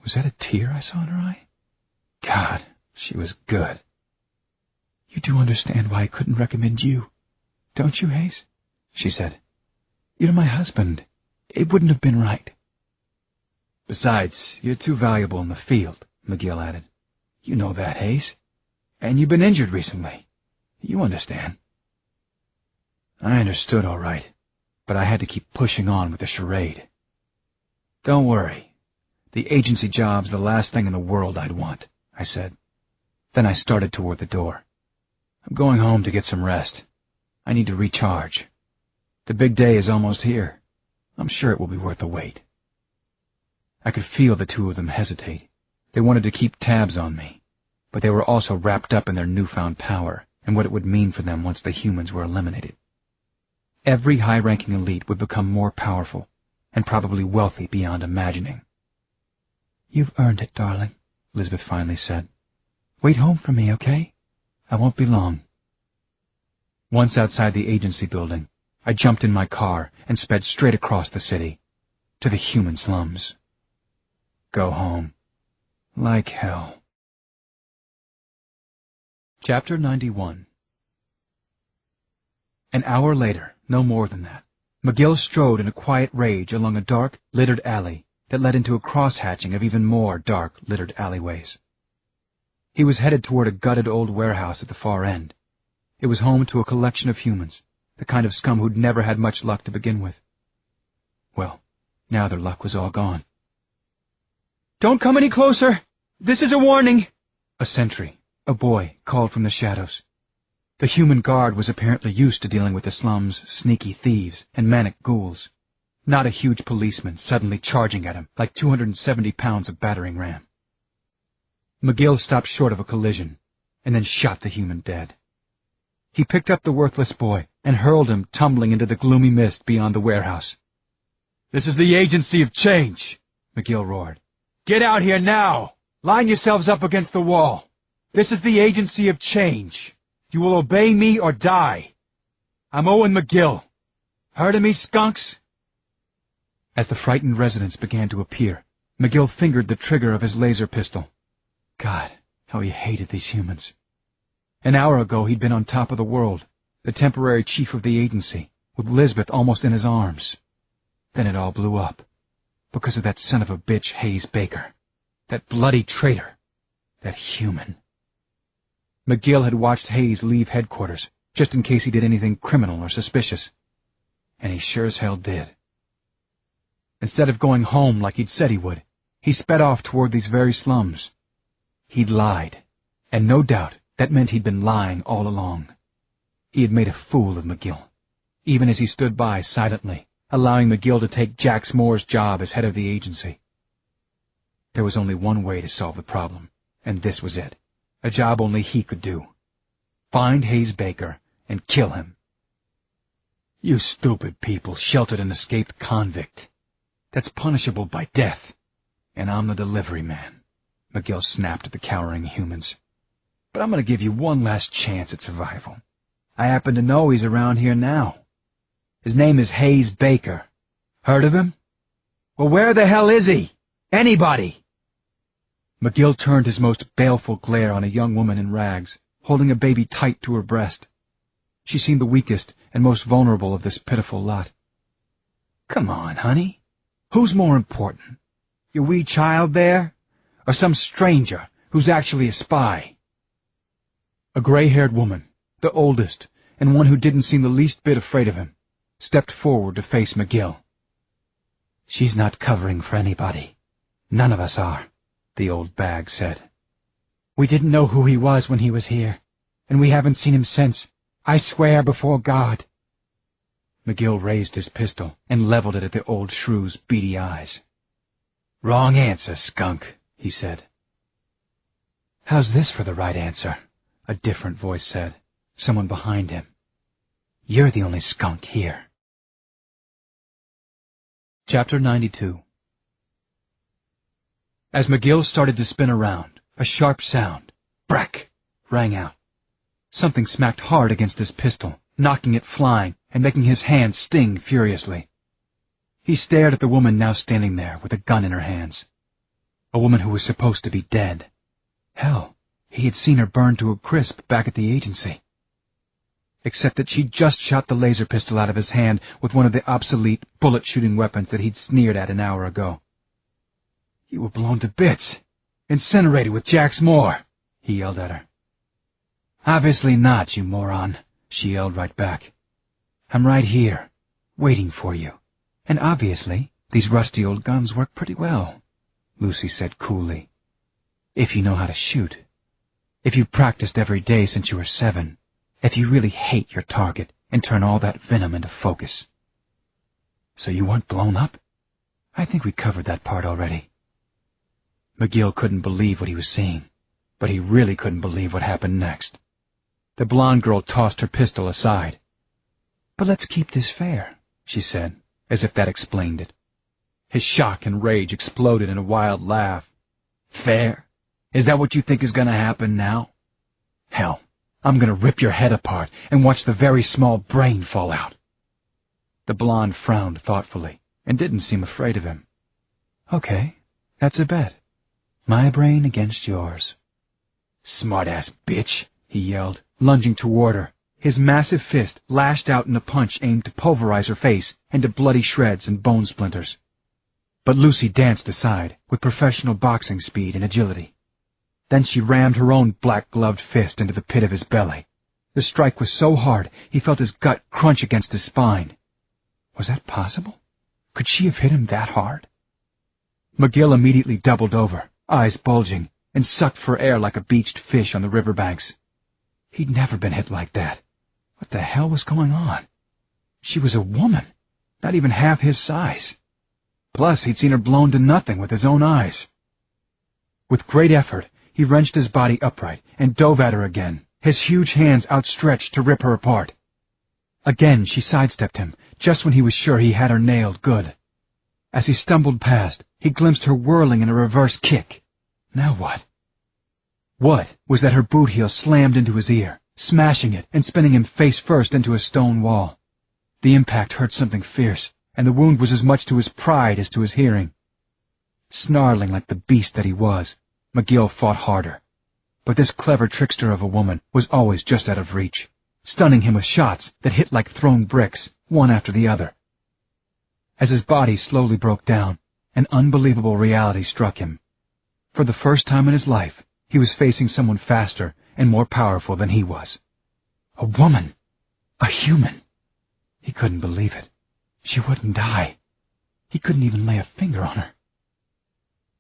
Was that a tear I saw in her eye? God, she was good. "You do understand why I couldn't recommend you, don't you, Hayes?" she said. "You're my husband. It wouldn't have been right." "Besides, you're too valuable in the field," McGill added. "You know that, Hayes. And you've been injured recently. You understand." I understood all right, but I had to keep pushing on with the charade. "Don't worry. The agency job's the last thing in the world I'd want," I said. Then I started toward the door. "I'm going home to get some rest. I need to recharge. The big day is almost here. I'm sure it will be worth the wait." I could feel the two of them hesitate. They wanted to keep tabs on me, but they were also wrapped up in their newfound power and what it would mean for them once the humans were eliminated. Every high-ranking elite would become more powerful, and probably wealthy beyond imagining. "You've earned it, darling," Lisbeth finally said. "Wait home for me, okay? I won't be long." Once outside the agency building, I jumped in my car and sped straight across the city, to the human slums. Go home. Like hell. Chapter 91. An hour later, no more than that, McGill strode in a quiet rage along a dark, littered alley that led into a cross-hatching of even more dark, littered alleyways. He was headed toward a gutted old warehouse at the far end. It was home to a collection of humans, the kind of scum who'd never had much luck to begin with. Well, now their luck was all gone. "Don't come any closer! This is a warning!" A sentry, a boy, called from the shadows. The human guard was apparently used to dealing with the slum's sneaky thieves and manic ghouls, not a huge policeman suddenly charging at him like 270 pounds of battering ram. McGill stopped short of a collision, and then shot the human dead. He picked up the worthless boy and hurled him tumbling into the gloomy mist beyond the warehouse. "This is the Agency of Change," McGill roared. "Get out here now! Line yourselves up against the wall! This is the Agency of Change. You will obey me or die. I'm Owen McGill. Heard of me, skunks?" As the frightened residents began to appear, McGill fingered the trigger of his laser pistol. God, how he hated these humans. An hour ago he'd been on top of the world, the temporary chief of the agency, with Lisbeth almost in his arms. Then it all blew up, because of that son of a bitch Hayes Baker. That bloody traitor. That human. McGill had watched Hayes leave headquarters, just in case he did anything criminal or suspicious. And he sure as hell did. Instead of going home like he'd said he would, he sped off toward these very slums. He'd lied, and no doubt that meant he'd been lying all along. He had made a fool of McGill, even as he stood by silently, allowing McGill to take Jax Moore's job as head of the agency. There was only one way to solve the problem, and this was it. A job only he could do. Find Hayes Baker and kill him. "You stupid people sheltered an escaped convict. That's punishable by death. And I'm the delivery man," McGill snapped at the cowering humans. "But I'm going to give you one last chance at survival. I happen to know he's around here now. His name is Hayes Baker. Heard of him? Well, where the hell is he? Anybody?" McGill turned his most baleful glare on a young woman in rags, holding a baby tight to her breast. She seemed the weakest and most vulnerable of this pitiful lot. "Come on, honey. Who's more important? Your wee child there? Or some stranger who's actually a spy?" A gray-haired woman, the oldest, and one who didn't seem the least bit afraid of him, stepped forward to face McGill. "She's not covering for anybody. None of us are," the old bag said. "We didn't know who he was when he was here, and we haven't seen him since. I swear before God." McGill raised his pistol and leveled it at the old shrew's beady eyes. "Wrong answer, skunk," he said. "How's this for the right answer?" a different voice said, someone behind him. "You're the only skunk here." Chapter 92. As McGill started to spin around, a sharp sound, brack, rang out. Something smacked hard against his pistol, knocking it flying and making his hand sting furiously. He stared at the woman now standing there with a gun in her hands. A woman who was supposed to be dead. Hell, he had seen her burn to a crisp back at the agency. Except that she'd just shot the laser pistol out of his hand with one of the obsolete bullet-shooting weapons that he'd sneered at an hour ago. "You were blown to bits. Incinerated with Jax Moore," he yelled at her. "Obviously not, you moron," she yelled right back. "I'm right here, waiting for you. And obviously, these rusty old guns work pretty well," Lucy said coolly. "If you know how to shoot. If you've practiced every day since you were 7. If you really hate your target and turn all that venom into focus." "So you weren't blown up? I think we covered that part already." McGill couldn't believe what he was seeing, but he really couldn't believe what happened next. The blonde girl tossed her pistol aside. "But let's keep this fair," she said, as if that explained it. His shock and rage exploded in a wild laugh. "Fair? Is that what you think is going to happen now? Hell, I'm going to rip your head apart and watch the very small brain fall out." The blonde frowned thoughtfully and didn't seem afraid of him. "Okay, that's a bet. My brain against yours." "Smart-ass bitch," he yelled, lunging toward her. His massive fist lashed out in a punch aimed to pulverize her face into bloody shreds and bone splinters. But Lucy danced aside with professional boxing speed and agility. Then she rammed her own black-gloved fist into the pit of his belly. The strike was so hard he felt his gut crunch against his spine. Was that possible? Could she have hit him that hard? McGill immediately doubled over, eyes bulging, and sucked for air like a beached fish on the riverbanks. He'd never been hit like that. What the hell was going on? She was a woman, not even half his size. Plus, he'd seen her blown to nothing with his own eyes. With great effort, he wrenched his body upright and dove at her again, his huge hands outstretched to rip her apart. Again she sidestepped him, just when he was sure he had her nailed good. As he stumbled past, he glimpsed her whirling in a reverse kick. Now what? What was that her boot heel slammed into his ear, smashing it and spinning him face first into a stone wall. The impact hurt something fierce, and the wound was as much to his pride as to his hearing. Snarling like the beast that he was, McGill fought harder. But this clever trickster of a woman was always just out of reach, stunning him with shots that hit like thrown bricks, one after the other. As his body slowly broke down, an unbelievable reality struck him. For the first time in his life, he was facing someone faster and more powerful than he was. A woman! A human! He couldn't believe it. She wouldn't die. He couldn't even lay a finger on her.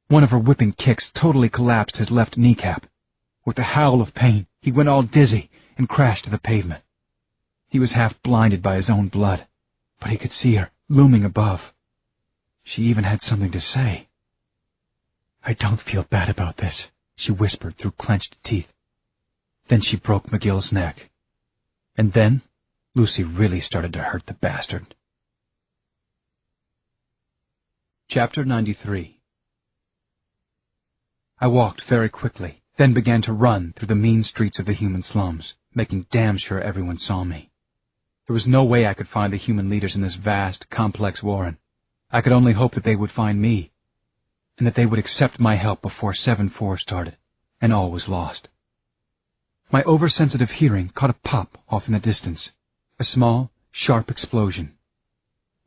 One of her whipping kicks totally collapsed his left kneecap. With a howl of pain, he went all dizzy and crashed to the pavement. He was half blinded by his own blood, but he could see her, looming above. She even had something to say. "I don't feel bad about this," she whispered through clenched teeth. Then she broke McGill's neck. And then Lucy really started to hurt the bastard. Chapter 93. I walked very quickly, then began to run through the mean streets of the human slums, making damn sure everyone saw me. There was no way I could find the human leaders in this vast, complex warren. I could only hope that they would find me, and that they would accept my help before 7-4 started, and all was lost. My oversensitive hearing caught a pop off in the distance, a small, sharp explosion.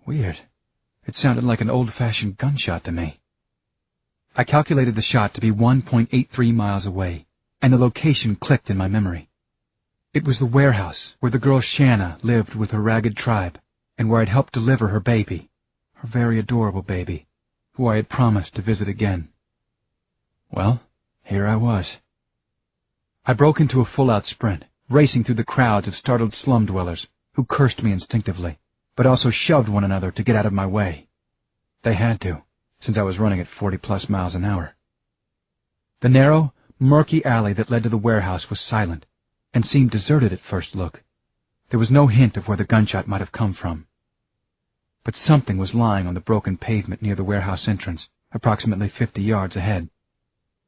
Weird. It sounded like an old-fashioned gunshot to me. I calculated the shot to be 1.83 miles away, and the location clicked in my memory. It was the warehouse where the girl Shanna lived with her ragged tribe, and where I'd helped deliver her baby, her very adorable baby, who I had promised to visit again. Well, here I was. I broke into a full-out sprint, racing through the crowds of startled slum dwellers who cursed me instinctively, but also shoved one another to get out of my way. They had to, since I was running at 40+ miles an hour. The narrow, murky alley that led to the warehouse was silent, and seemed deserted at first look. There was no hint of where the gunshot might have come from. But something was lying on the broken pavement near the warehouse entrance, approximately 50 yards ahead.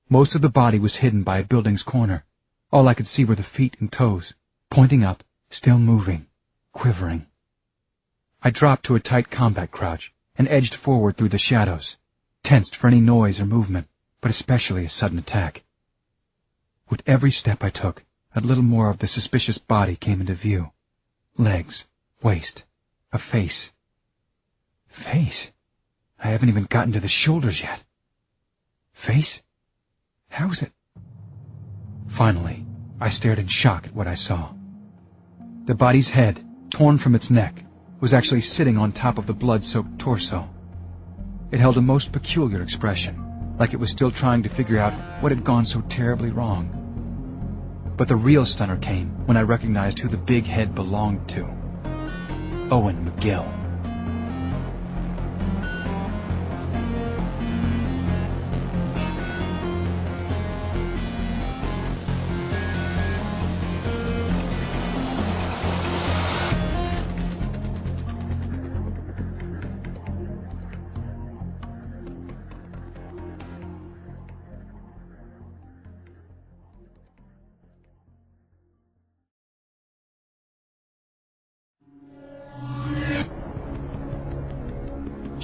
Most of the body was hidden by a building's corner. All I could see were the feet and toes, pointing up, still moving, quivering. I dropped to a tight combat crouch and edged forward through the shadows, tensed for any noise or movement, but especially a sudden attack. With every step I took, a little more of the suspicious body came into view. Legs, waist, a face. Face? I haven't even gotten to the shoulders yet. Face? How is it? Finally, I stared in shock at what I saw. The body's head, torn from its neck, was actually sitting on top of the blood-soaked torso. It held a most peculiar expression, like it was still trying to figure out what had gone so terribly wrong. But the real stunner came when I recognized who the big head belonged to. Owen McGill.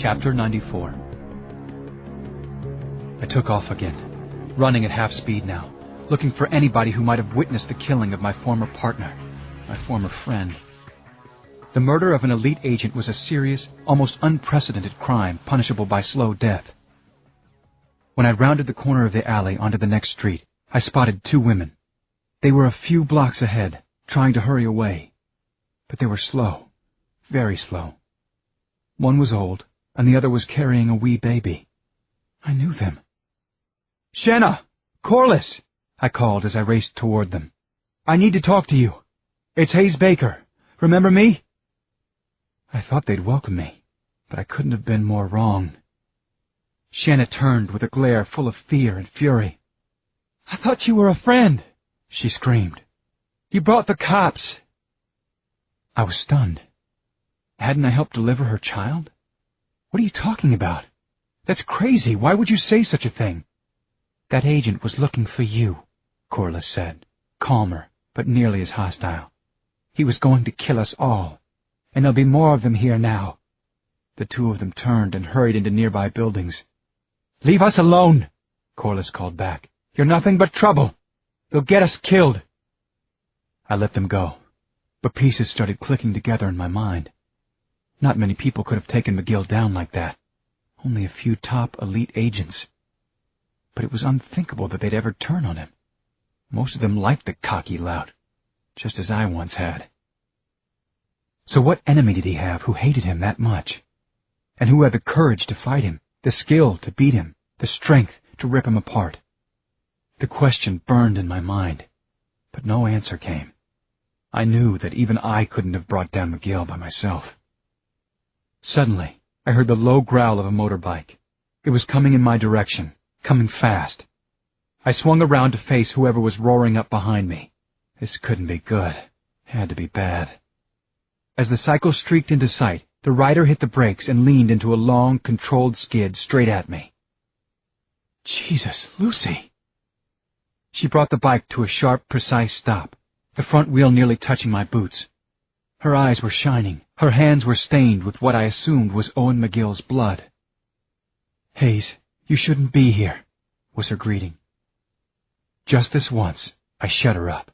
Chapter 94. I took off again, running at half speed now, looking for anybody who might have witnessed the killing of my former partner, my former friend. The murder of an elite agent was a serious, almost unprecedented crime punishable by slow death. When I rounded the corner of the alley onto the next street, I spotted two women. They were a few blocks ahead, trying to hurry away. But they were slow, very slow. One was old, and the other was carrying a wee baby. I knew them. "Shanna! Corliss!" I called as I raced toward them. "I need to talk to you. It's Hayes Baker. Remember me?" I thought they'd welcome me, but I couldn't have been more wrong. Shanna turned with a glare full of fear and fury. "I thought you were a friend," she screamed. "You brought the cops." I was stunned. Hadn't I helped deliver her child? "What are you talking about? That's crazy. Why would you say such a thing?" "That agent was looking for you," Corliss said, calmer, but nearly as hostile. "He was going to kill us all, and there'll be more of them here now." The two of them turned and hurried into nearby buildings. "Leave us alone," Corliss called back. "You're nothing but trouble. They'll get us killed." I let them go, but pieces started clicking together in my mind. Not many people could have taken McGill down like that. Only a few top elite agents. But it was unthinkable that they'd ever turn on him. Most of them liked the cocky lout, just as I once had. So what enemy did he have who hated him that much? And who had the courage to fight him, the skill to beat him, the strength to rip him apart? The question burned in my mind, but no answer came. I knew that even I couldn't have brought down McGill by myself. Suddenly, I heard the low growl of a motorbike. It was coming in my direction, coming fast. I swung around to face whoever was roaring up behind me. This couldn't be good. Had to be bad. As the cycle streaked into sight, the rider hit the brakes and leaned into a long, controlled skid straight at me. "Jesus, Lucy!" She brought the bike to a sharp, precise stop, the front wheel nearly touching my boots. Her eyes were shining. Her hands were stained with what I assumed was Owen McGill's blood. "Hayes, you shouldn't be here," was her greeting. Just this once, I shut her up.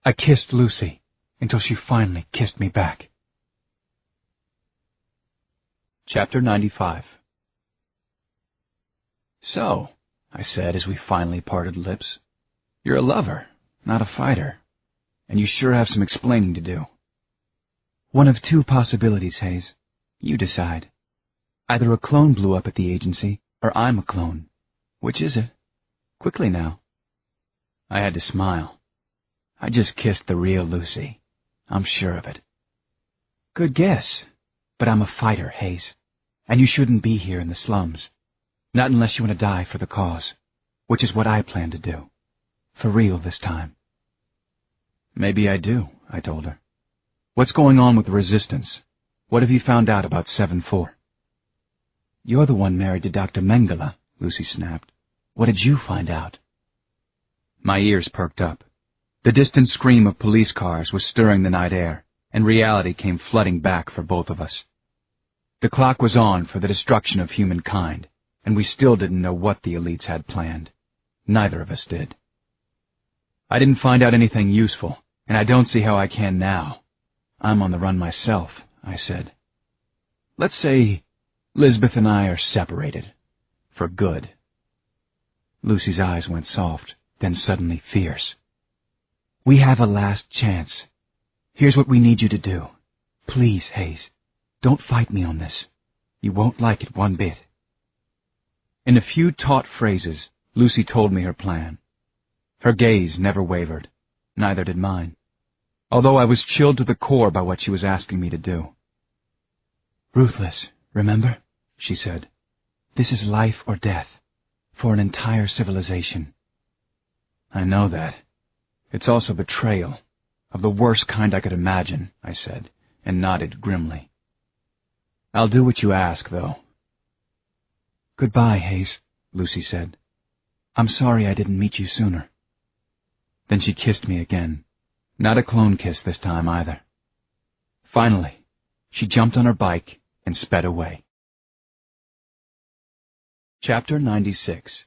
I kissed Lucy until she finally kissed me back. Chapter 95. "So," I said as we finally parted lips, "you're a lover, not a fighter, and you sure have some explaining to do." "One of two possibilities, Hayes. You decide. Either a clone blew up at the agency, or I'm a clone. Which is it? Quickly now." I had to smile. I just kissed the real Lucy. I'm sure of it. "Good guess. But I'm a fighter, Hayes. And you shouldn't be here in the slums. Not unless you want to die for the cause, which is what I plan to do. For real this time." "Maybe I do," I told her. "What's going on with the resistance? What have you found out about 7-4? "You're the one married to Dr. Mengele," Lucy snapped. "What did you find out?" My ears perked up. The distant scream of police cars was stirring the night air, and reality came flooding back for both of us. The clock was on for the destruction of humankind, and we still didn't know what the elites had planned. Neither of us did. "I didn't find out anything useful, and I don't see how I can now. I'm on the run myself," I said. "Let's say Lisbeth and I are separated. For good." Lucy's eyes went soft, then suddenly fierce. "We have a last chance. Here's what we need you to do. Please, Hayes, don't fight me on this. You won't like it one bit." In a few taut phrases, Lucy told me her plan. Her gaze never wavered. Neither did mine, although I was chilled to the core by what she was asking me to do. "Ruthless, remember?" she said. "This is life or death, for an entire civilization." "I know that. It's also betrayal, of the worst kind I could imagine," I said, and nodded grimly. "I'll do what you ask, though." "Goodbye, Hayes," Lucy said. "I'm sorry I didn't meet you sooner." Then she kissed me again. Not a clone kiss this time, either. Finally, she jumped on her bike and sped away. Chapter 96.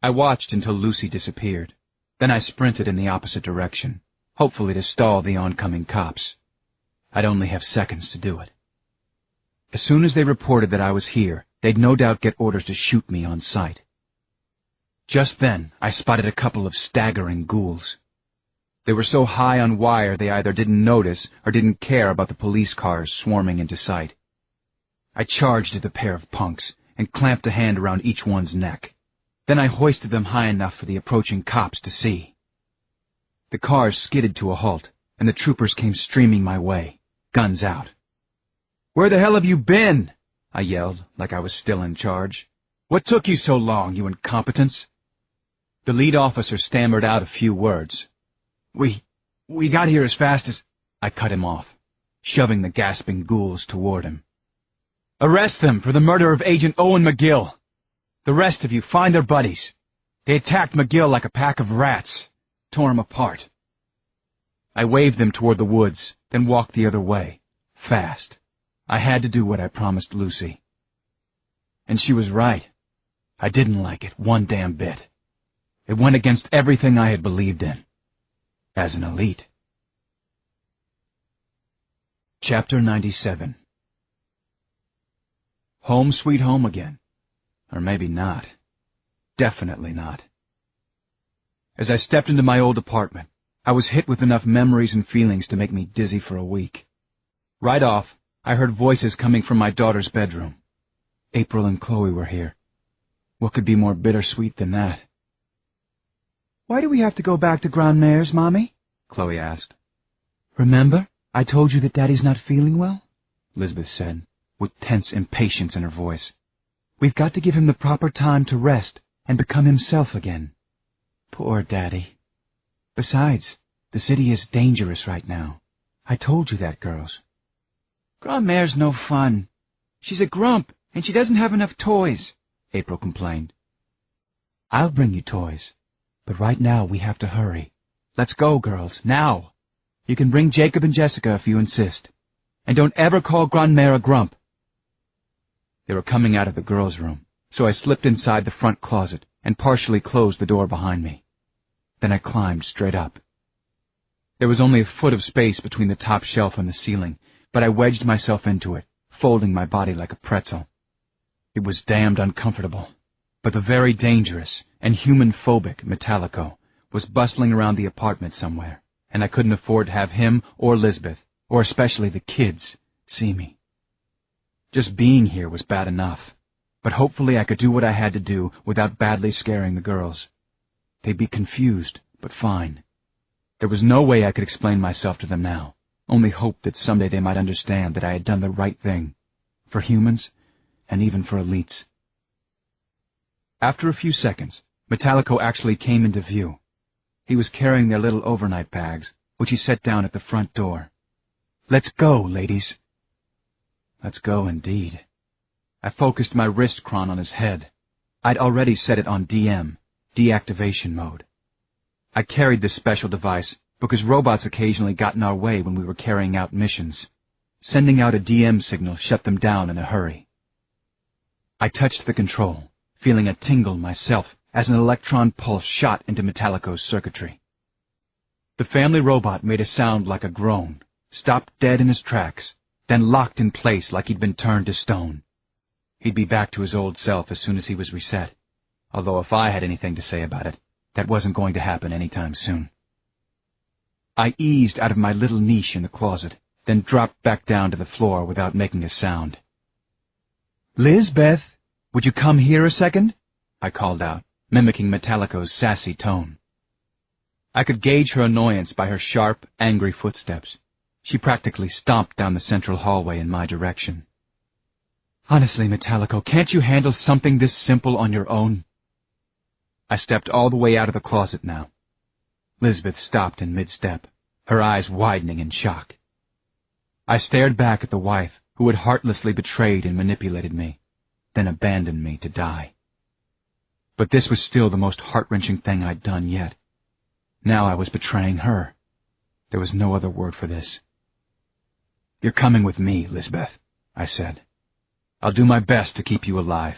I watched until Lucy disappeared. Then I sprinted in the opposite direction, hopefully to stall the oncoming cops. I'd only have seconds to do it. As soon as they reported that I was here, they'd no doubt get orders to shoot me on sight. Just then, I spotted a couple of staggering ghouls. They were so high on wire they either didn't notice or didn't care about the police cars swarming into sight. I charged at the pair of punks and clamped a hand around each one's neck. Then I hoisted them high enough for the approaching cops to see. The cars skidded to a halt, and the troopers came streaming my way, guns out. "Where the hell have you been?" I yelled, like I was still in charge. "What took you so long, you incompetents?" The lead officer stammered out a few words. We got here as fast as—" I cut him off, shoving the gasping ghouls toward him. "Arrest them for the murder of Agent Owen McGill. The rest of you, find their buddies. They attacked McGill like a pack of rats, tore him apart." I waved them toward the woods, then walked the other way, fast. I had to do what I promised Lucy. And she was right. I didn't like it one damn bit. It went against everything I had believed in, as an elite. Chapter 97. Home sweet home again. Or maybe not. Definitely not. As I stepped into my old apartment, I was hit with enough memories and feelings to make me dizzy for a week. Right off, I heard voices coming from my daughter's bedroom. April and Chloe were here. What could be more bittersweet than that? "Why do we have to go back to Grand Mare's, Mommy?" Chloe asked. "Remember, I told you that Daddy's not feeling well?" Lisbeth said, with tense impatience in her voice. "We've got to give him the proper time to rest and become himself again. Poor Daddy. Besides, the city is dangerous right now. I told you that, girls." "Grand Mare's no fun. She's a grump, and she doesn't have enough toys," April complained. "I'll bring you toys, but right now we have to hurry. Let's go, girls, now. You can bring Jacob and Jessica if you insist. And don't ever call Grand Mare a grump." They were coming out of the girls' room, so I slipped inside the front closet and partially closed the door behind me. Then I climbed straight up. There was only a foot of space between the top shelf and the ceiling, but I wedged myself into it, folding my body like a pretzel. It was damned uncomfortable, but the very dangerous and human-phobic Metallico was bustling around the apartment somewhere, and I couldn't afford to have him or Lisbeth, or especially the kids, see me. Just being here was bad enough, but hopefully I could do what I had to do without badly scaring the girls. They'd be confused, but fine. There was no way I could explain myself to them now, only hope that someday they might understand that I had done the right thing, for humans, and even for elites. After a few seconds, Metallico actually came into view. He was carrying their little overnight bags, which he set down at the front door. "Let's go, ladies." Let's go, indeed. I focused my wrist chron on his head. I'd already set it on DM, deactivation mode. I carried this special device because robots occasionally got in our way when we were carrying out missions. Sending out a DM signal shut them down in a hurry. I touched the control, feeling a tingle myself as an electron pulse shot into Metallico's circuitry. The family robot made a sound like a groan, stopped dead in his tracks, then locked in place like he'd been turned to stone. He'd be back to his old self as soon as he was reset, although if I had anything to say about it, that wasn't going to happen anytime soon. I eased out of my little niche in the closet, then dropped back down to the floor without making a sound. "Lisbeth, would you come here a second?" I called out, mimicking Metallico's sassy tone. I could gauge her annoyance by her sharp, angry footsteps. She practically stomped down the central hallway in my direction. "Honestly, Metallico, can't you handle something this simple on your own?" I stepped all the way out of the closet now. Lisbeth stopped in mid-step, her eyes widening in shock. I stared back at the wife who had heartlessly betrayed and manipulated me, then abandoned me to die. But this was still the most heart-wrenching thing I'd done yet. Now I was betraying her. There was no other word for this. "You're coming with me, Lisbeth," I said. I'll do my best to keep you alive.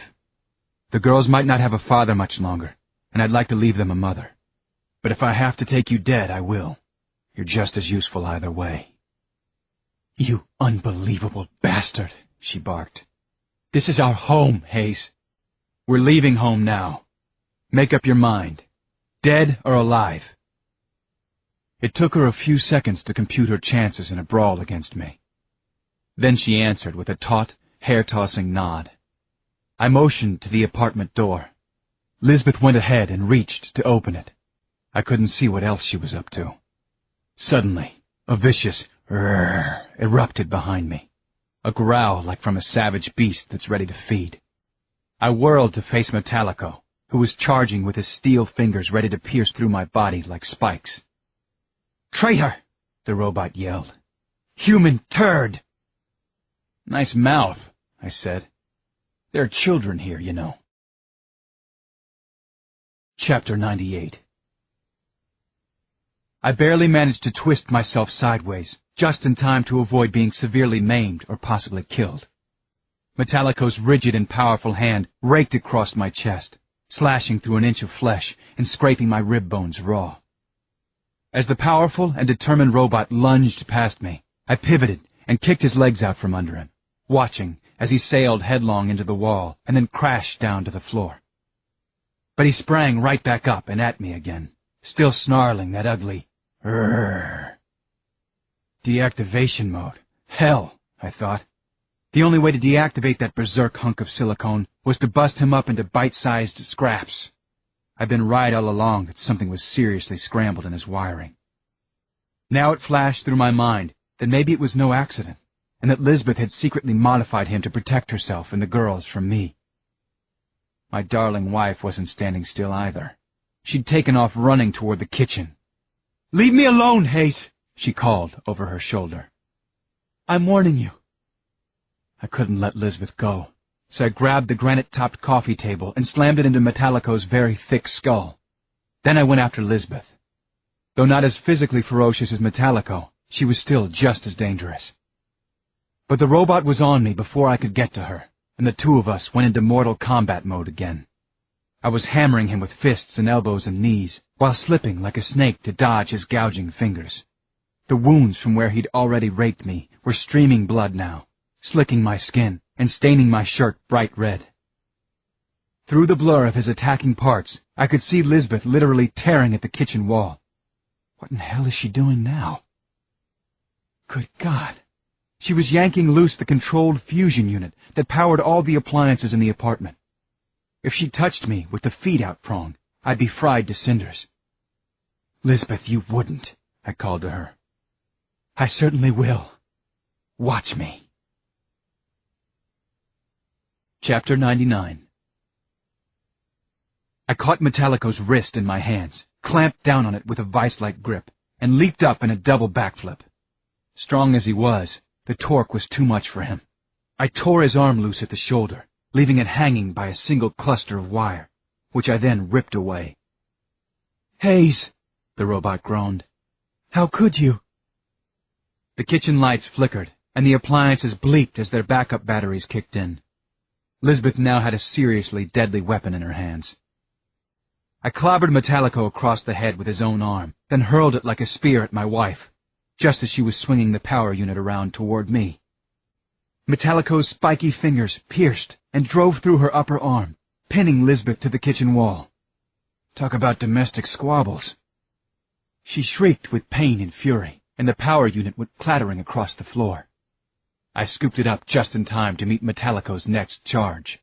The girls might not have a father much longer, and I'd like to leave them a mother. But if I have to take you dead, I will. You're just as useful either way." "You unbelievable bastard," she barked. "This is our home, Hayes. We're leaving home now. Make up your mind. Dead or alive?" It took her a few seconds to compute her chances in a brawl against me. Then she answered with a taut, hair-tossing nod. I motioned to the apartment door. Lisbeth went ahead and reached to open it. I couldn't see what else she was up to. Suddenly, a vicious "rrrr" erupted behind me, a growl like from a savage beast that's ready to feed. I whirled to face Metallico, who was charging with his steel fingers ready to pierce through my body like spikes. "Traitor!" the robot yelled. "Human turd!" "Nice mouth," I said. "There are children here, you know." Chapter 98. I barely managed to twist myself sideways, just in time to avoid being severely maimed or possibly killed. Metallico's rigid and powerful hand raked across my chest, slashing through an inch of flesh and scraping my rib bones raw. As the powerful and determined robot lunged past me, I pivoted and kicked his legs out from under him, watching as he sailed headlong into the wall and then crashed down to the floor. But he sprang right back up and at me again, still snarling that ugly "rrrr." Deactivation mode. Hell, I thought. The only way to deactivate that berserk hunk of silicone was to bust him up into bite-sized scraps. I'd been right all along that something was seriously scrambled in his wiring. Now it flashed through my mind that maybe it was no accident, and that Lisbeth had secretly modified him to protect herself and the girls from me. My darling wife wasn't standing still either. She'd taken off running toward the kitchen. "Leave me alone, Hayes," she called over her shoulder. "I'm warning you." I couldn't let Lisbeth go, so I grabbed the granite-topped coffee table and slammed it into Metallico's very thick skull. Then I went after Lisbeth. Though not as physically ferocious as Metallico, she was still just as dangerous. But the robot was on me before I could get to her, and the two of us went into Mortal Kombat mode again. I was hammering him with fists and elbows and knees, while slipping like a snake to dodge his gouging fingers. The wounds from where he'd already raped me were streaming blood now, slicking my skin and staining my shirt bright red. Through the blur of his attacking parts, I could see Lisbeth literally tearing at the kitchen wall. What in hell is she doing now? Good God! She was yanking loose the controlled fusion unit that powered all the appliances in the apartment. If she touched me with the feed-out prong, I'd be fried to cinders. "Lisbeth, you wouldn't," I called to her. "I certainly will. Watch me." Chapter 99. I caught Metallico's wrist in my hands, clamped down on it with a vice-like grip, and leaped up in a double backflip. Strong as he was, the torque was too much for him. I tore his arm loose at the shoulder, leaving it hanging by a single cluster of wire, which I then ripped away. "Hayes," the robot groaned. "How could you?" The kitchen lights flickered, and the appliances bleeped as their backup batteries kicked in. Lisbeth now had a seriously deadly weapon in her hands. I clobbered Metallico across the head with his own arm, then hurled it like a spear at my wife, just as she was swinging the power unit around toward me. Metallico's spiky fingers pierced and drove through her upper arm, pinning Lisbeth to the kitchen wall. Talk about domestic squabbles. She shrieked with pain and fury, and the power unit went clattering across the floor. I scooped it up just in time to meet Metallico's next charge.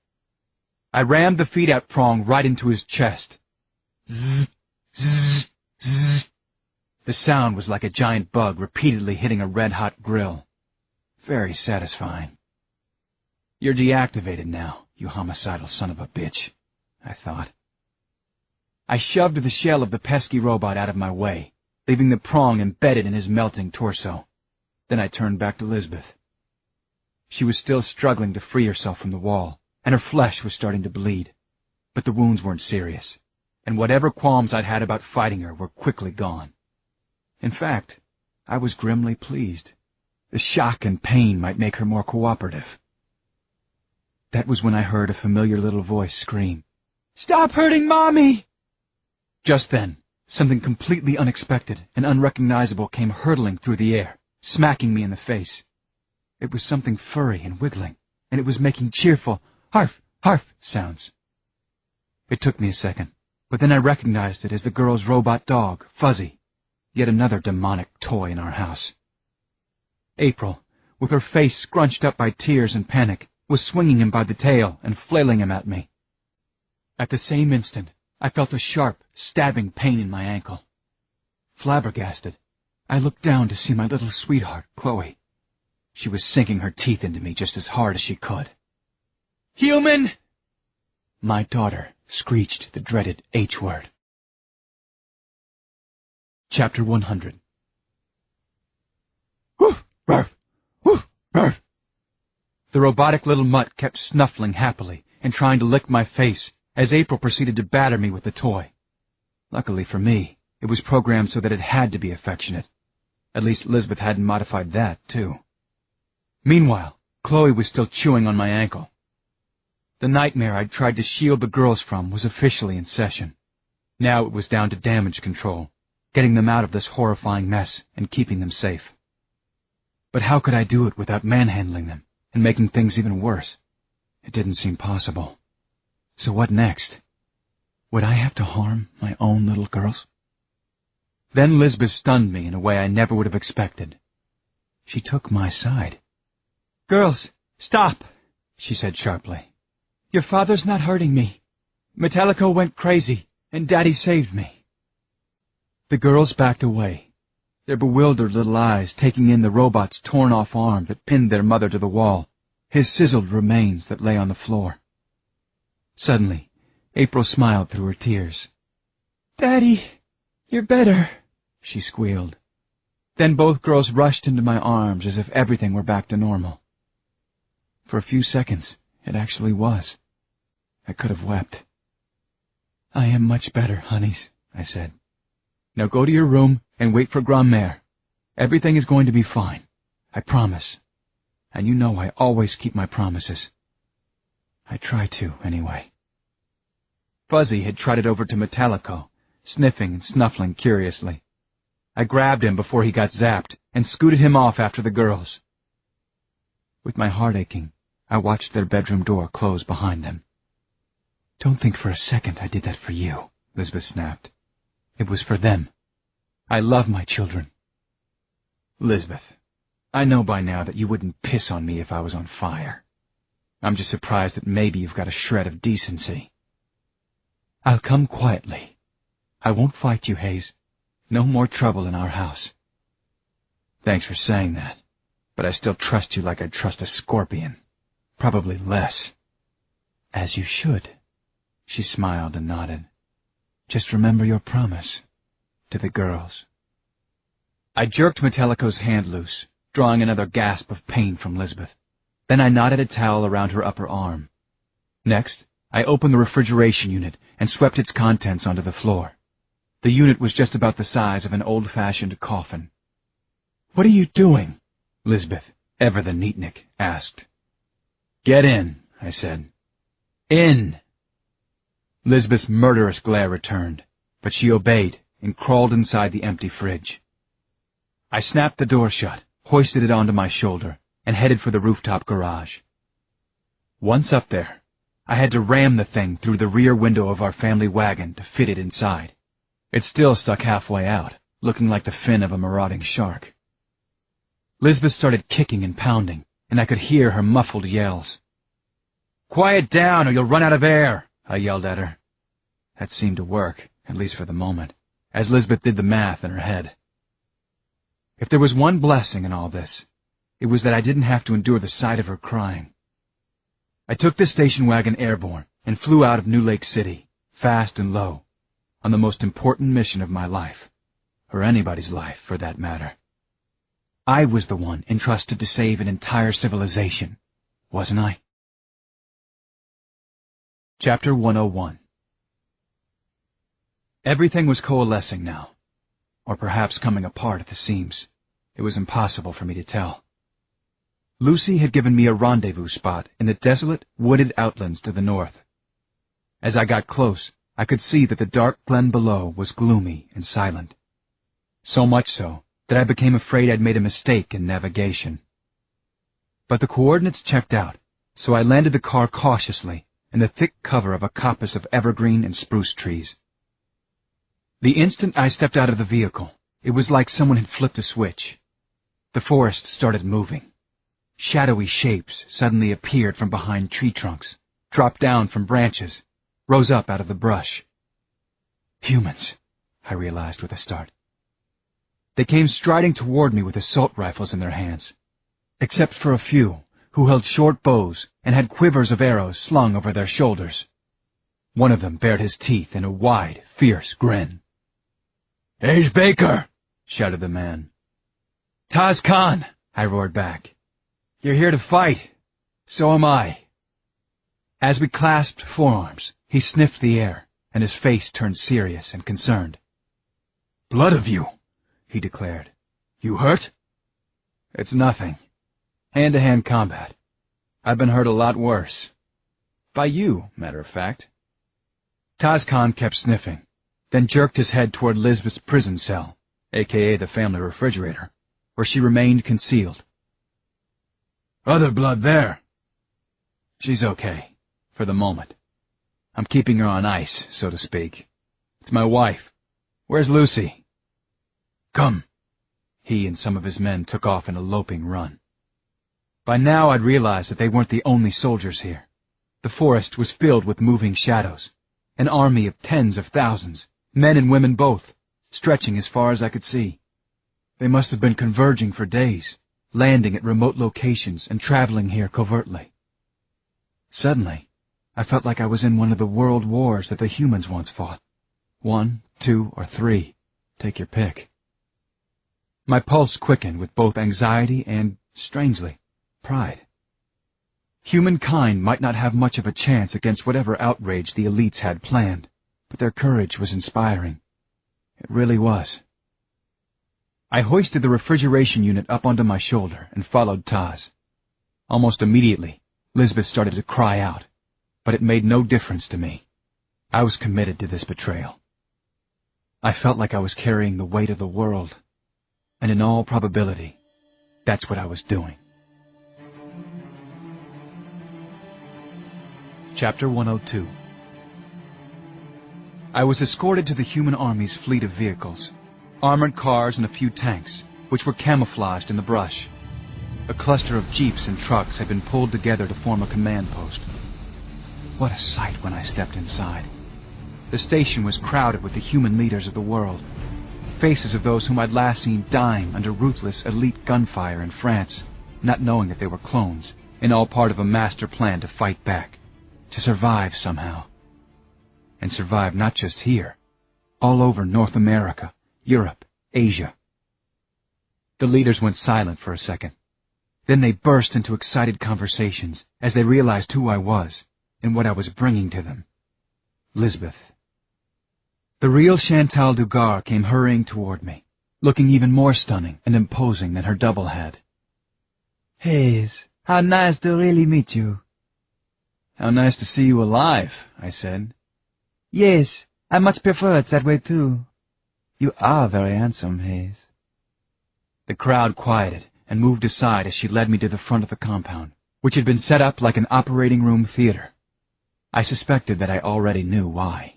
I rammed the feed-out prong right into his chest. Zzz, zzz, zzz. The sound was like a giant bug repeatedly hitting a red-hot grill. Very satisfying. "You're deactivated now, you homicidal son of a bitch," I thought. I shoved the shell of the pesky robot out of my way, leaving the prong embedded in his melting torso. Then I turned back to Lisbeth. She was still struggling to free herself from the wall, and her flesh was starting to bleed. But the wounds weren't serious, and whatever qualms I'd had about fighting her were quickly gone. In fact, I was grimly pleased. The shock and pain might make her more cooperative. That was when I heard a familiar little voice scream, "Stop hurting Mommy!" Just then, something completely unexpected and unrecognizable came hurtling through the air, smacking me in the face. It was something furry and wiggling, and it was making cheerful "harf, harf" sounds. It took me a second, but then I recognized it as the girl's robot dog, Fuzzy, yet another demonic toy in our house. April, with her face scrunched up by tears and panic, was swinging him by the tail and flailing him at me. At the same instant, I felt a sharp, stabbing pain in my ankle. Flabbergasted, I looked down to see my little sweetheart, Chloe. She was sinking her teeth into me just as hard as she could. "Human!" My daughter screeched the dreaded H word. Chapter 100. Woof, ruff, woof, ruff. The robotic little mutt kept snuffling happily and trying to lick my face as April proceeded to batter me with the toy. Luckily for me, it was programmed so that it had to be affectionate. At least Lisbeth hadn't modified that, too. Meanwhile, Chloe was still chewing on my ankle. The nightmare I'd tried to shield the girls from was officially in session. Now it was down to damage control, getting them out of this horrifying mess and keeping them safe. But how could I do it without manhandling them and making things even worse? It didn't seem possible. So what next? Would I have to harm my own little girls? Then Lisbeth stunned me in a way I never would have expected. She took my side. "Girls, stop," she said sharply. "Your father's not hurting me. Metallico went crazy, and Daddy saved me." The girls backed away, their bewildered little eyes taking in the robot's torn-off arm that pinned their mother to the wall, his sizzled remains that lay on the floor. Suddenly, April smiled through her tears. "Daddy, you're better," she squealed. Then both girls rushed into my arms as if everything were back to normal. For a few seconds, it actually was. I could have wept. "I am much better, honeys," I said. "Now go to your room and wait for Grand-mère. Everything is going to be fine. I promise. And you know I always keep my promises. I try to, anyway." Fuzzy had trotted over to Metallico, sniffing and snuffling curiously. I grabbed him before he got zapped and scooted him off after the girls. With my heart aching, I watched their bedroom door close behind them. "Don't think for a second I did that for you," Lisbeth snapped. "It was for them. I love my children." "Lisbeth, I know by now that you wouldn't piss on me if I was on fire. I'm just surprised that maybe you've got a shred of decency." "I'll come quietly. I won't fight you, Hayes. No more trouble in our house." "Thanks for saying that, but I still trust you like I'd trust a scorpion. Probably less." "As you should." She smiled and nodded. "Just remember your promise to the girls." I jerked Metallico's hand loose, drawing another gasp of pain from Lisbeth. Then I knotted a towel around her upper arm. Next, I opened the refrigeration unit and swept its contents onto the floor. The unit was just about the size of an old-fashioned coffin. "What are you doing?" Lisbeth, ever the neatnik, asked. "Get in," I said. "In!" Lisbeth's murderous glare returned, but she obeyed and crawled inside the empty fridge. I snapped the door shut, hoisted it onto my shoulder, and headed for the rooftop garage. Once up there, I had to ram the thing through the rear window of our family wagon to fit it inside. It still stuck halfway out, looking like the fin of a marauding shark. Lisbeth started kicking and pounding, and I could hear her muffled yells. "Quiet down or you'll run out of air," I yelled at her. That seemed to work, at least for the moment, as Lisbeth did the math in her head. If there was one blessing in all this, it was that I didn't have to endure the sight of her crying. I took the station wagon airborne and flew out of New Lake City, fast and low, on the most important mission of my life, or anybody's life, for that matter. I was the one entrusted to save an entire civilization, wasn't I? Chapter 101. Everything was coalescing now, or perhaps coming apart at the seams. It was impossible for me to tell. Lucy had given me a rendezvous spot in the desolate, wooded outlands to the north. As I got close, I could see that the dark glen below was gloomy and silent. So much so that I became afraid I'd made a mistake in navigation. But the coordinates checked out, so I landed the car cautiously in the thick cover of a coppice of evergreen and spruce trees. The instant I stepped out of the vehicle, it was like someone had flipped a switch. The forest started moving. Shadowy shapes suddenly appeared from behind tree trunks, dropped down from branches, rose up out of the brush. Humans, I realized with a start. They came striding toward me with assault rifles in their hands, except for a few who held short bows and had quivers of arrows slung over their shoulders. One of them bared his teeth in a wide, fierce grin. "Here's Baker!" shouted the man. "Taz Khan!" I roared back. "You're here to fight. So am I." As we clasped forearms, he sniffed the air, and his face turned serious and concerned. "Blood of you," he declared. "You hurt?" "It's nothing. Hand-to-hand combat. I've been hurt a lot worse. By you, matter of fact." Taz Khan kept sniffing, then jerked his head toward Lisbeth's prison cell, a.k.a. the family refrigerator, where she remained concealed. "Other blood there." "She's okay, for the moment. I'm keeping her on ice, so to speak. It's my wife. Where's Lucy?" "Come." He and some of his men took off in a loping run. By now I'd realized that they weren't the only soldiers here. The forest was filled with moving shadows, an army of tens of thousands, men and women both, stretching as far as I could see. They must have been converging for days, landing at remote locations and traveling here covertly. Suddenly, I felt like I was in one of the world wars that the humans once fought. 1, 2, or 3. Take your pick. My pulse quickened with both anxiety and, strangely, pride. Humankind might not have much of a chance against whatever outrage the elites had planned, but their courage was inspiring. It really was. I hoisted the refrigeration unit up onto my shoulder and followed Taz. Almost immediately, Lisbeth started to cry out, but it made no difference to me. I was committed to this betrayal. I felt like I was carrying the weight of the world, and in all probability, that's what I was doing. Chapter 102. I was escorted to the human army's fleet of vehicles, armored cars and a few tanks, which were camouflaged in the brush. A cluster of jeeps and trucks had been pulled together to form a command post. What a sight when I stepped inside. The station was crowded with the human leaders of the world, faces of those whom I'd last seen dying under ruthless elite gunfire in France, not knowing that they were clones, and all part of a master plan to fight back, to survive somehow. And survive not just here, all over North America, Europe, Asia. The leaders went silent for a second. Then they burst into excited conversations as they realized who I was and what I was bringing to them. Lisbeth. The real Chantal Dugar came hurrying toward me, looking even more stunning and imposing than her double had. "Hayes, how nice to really meet you." "How nice to see you alive," I said. "Yes, I much prefer it that way too. You are very handsome, Hayes." The crowd quieted and moved aside as she led me to the front of the compound, which had been set up like an operating room theater. I suspected that I already knew why.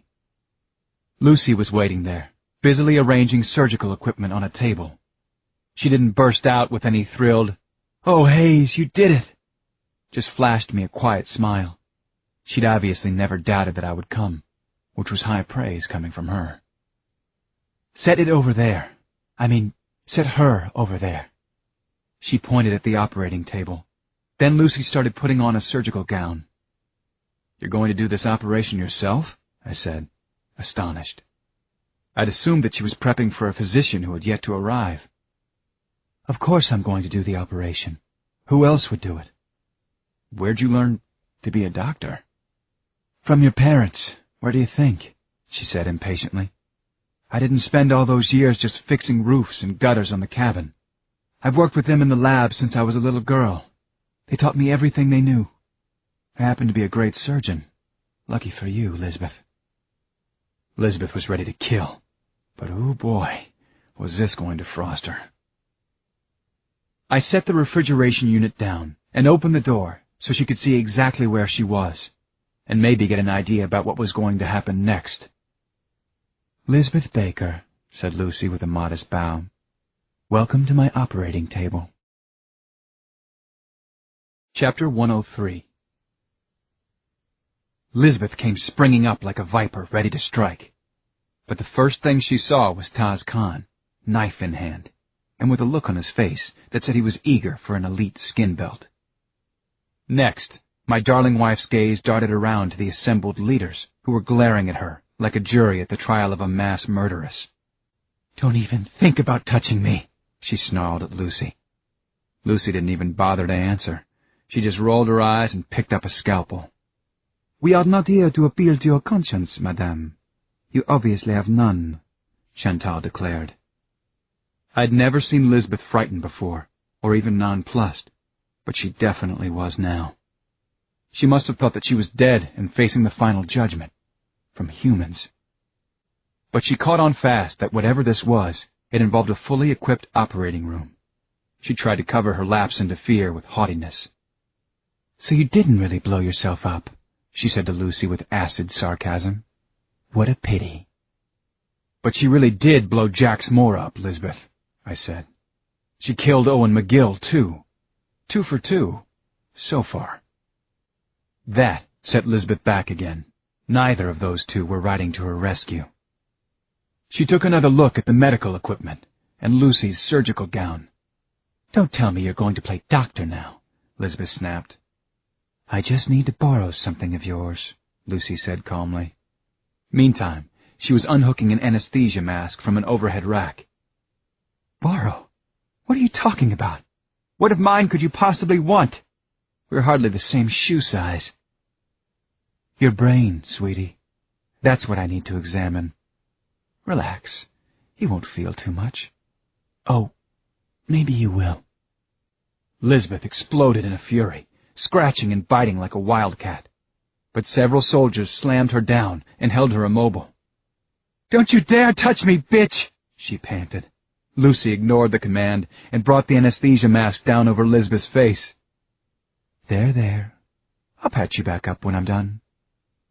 Lucy was waiting there, busily arranging surgical equipment on a table. She didn't burst out with any thrilled, "Oh, Hayes, you did it!" Just flashed me a quiet smile. She'd obviously never doubted that I would come, which was high praise coming from her. "Set it over there. Set her over there." She pointed at the operating table. Then Lucy started putting on a surgical gown. "You're going to do this operation yourself?" I said, astonished. I'd assumed that she was prepping for a physician who had yet to arrive. "Of course I'm going to do the operation. Who else would do it?" "Where'd you learn to be a doctor?" "From your parents. Where do you think?" she said impatiently. "I didn't spend all those years just fixing roofs and gutters on the cabin. I've worked with them in the lab since I was a little girl, They taught me everything they knew. I happen to be a great surgeon. Lucky for you, Lisbeth. Lisbeth was ready to kill, but oh boy, was this going to frost her. I set the refrigeration unit down and opened the door so she could see exactly where she was, and maybe get an idea about what was going to happen next. "Lisbeth Baker," said Lucy with a modest bow. "Welcome to my operating table." Chapter 103. Lisbeth came springing up like a viper ready to strike. But the first thing she saw was Taz Khan, knife in hand, and with a look on his face that said he was eager for an elite skin belt. Next, my darling wife's gaze darted around to the assembled leaders, who were glaring at her like a jury at the trial of a mass murderess. "Don't even think about touching me," she snarled at Lucy. Lucy didn't even bother to answer. She just rolled her eyes and picked up a scalpel. "We are not here to appeal to your conscience, madame. You obviously have none," Chantal declared. I'd never seen Lisbeth frightened before, or even nonplussed, but she definitely was now. She must have thought that she was dead and facing the final judgment, from humans. But she caught on fast that whatever this was, it involved a fully equipped operating room. She tried to cover her lapse into fear with haughtiness. "So you didn't really blow yourself up," she said to Lucy with acid sarcasm. "What a pity." "But she really did blow Jax Moore up, Lisbeth," I said. "She killed Owen McGill, too. 2 for 2, so far." That set Lisbeth back again. Neither of those two were riding to her rescue. She took another look at the medical equipment and Lucy's surgical gown. "Don't tell me you're going to play doctor now," Lisbeth snapped. "I just need to borrow something of yours," Lucy said calmly. Meantime, she was unhooking an anesthesia mask from an overhead rack. "Borrow? What are you talking about? What of mine could you possibly want? We're hardly the same shoe size." "Your brain, sweetie. That's what I need to examine. Relax. You won't feel too much. Oh, maybe you will." Lisbeth exploded in a fury, scratching and biting like a wildcat. But several soldiers slammed her down and held her immobile. "Don't you dare touch me, bitch!" she panted. Lucy ignored the command and brought the anesthesia mask down over Lisbeth's face. "There, there. I'll patch you back up when I'm done.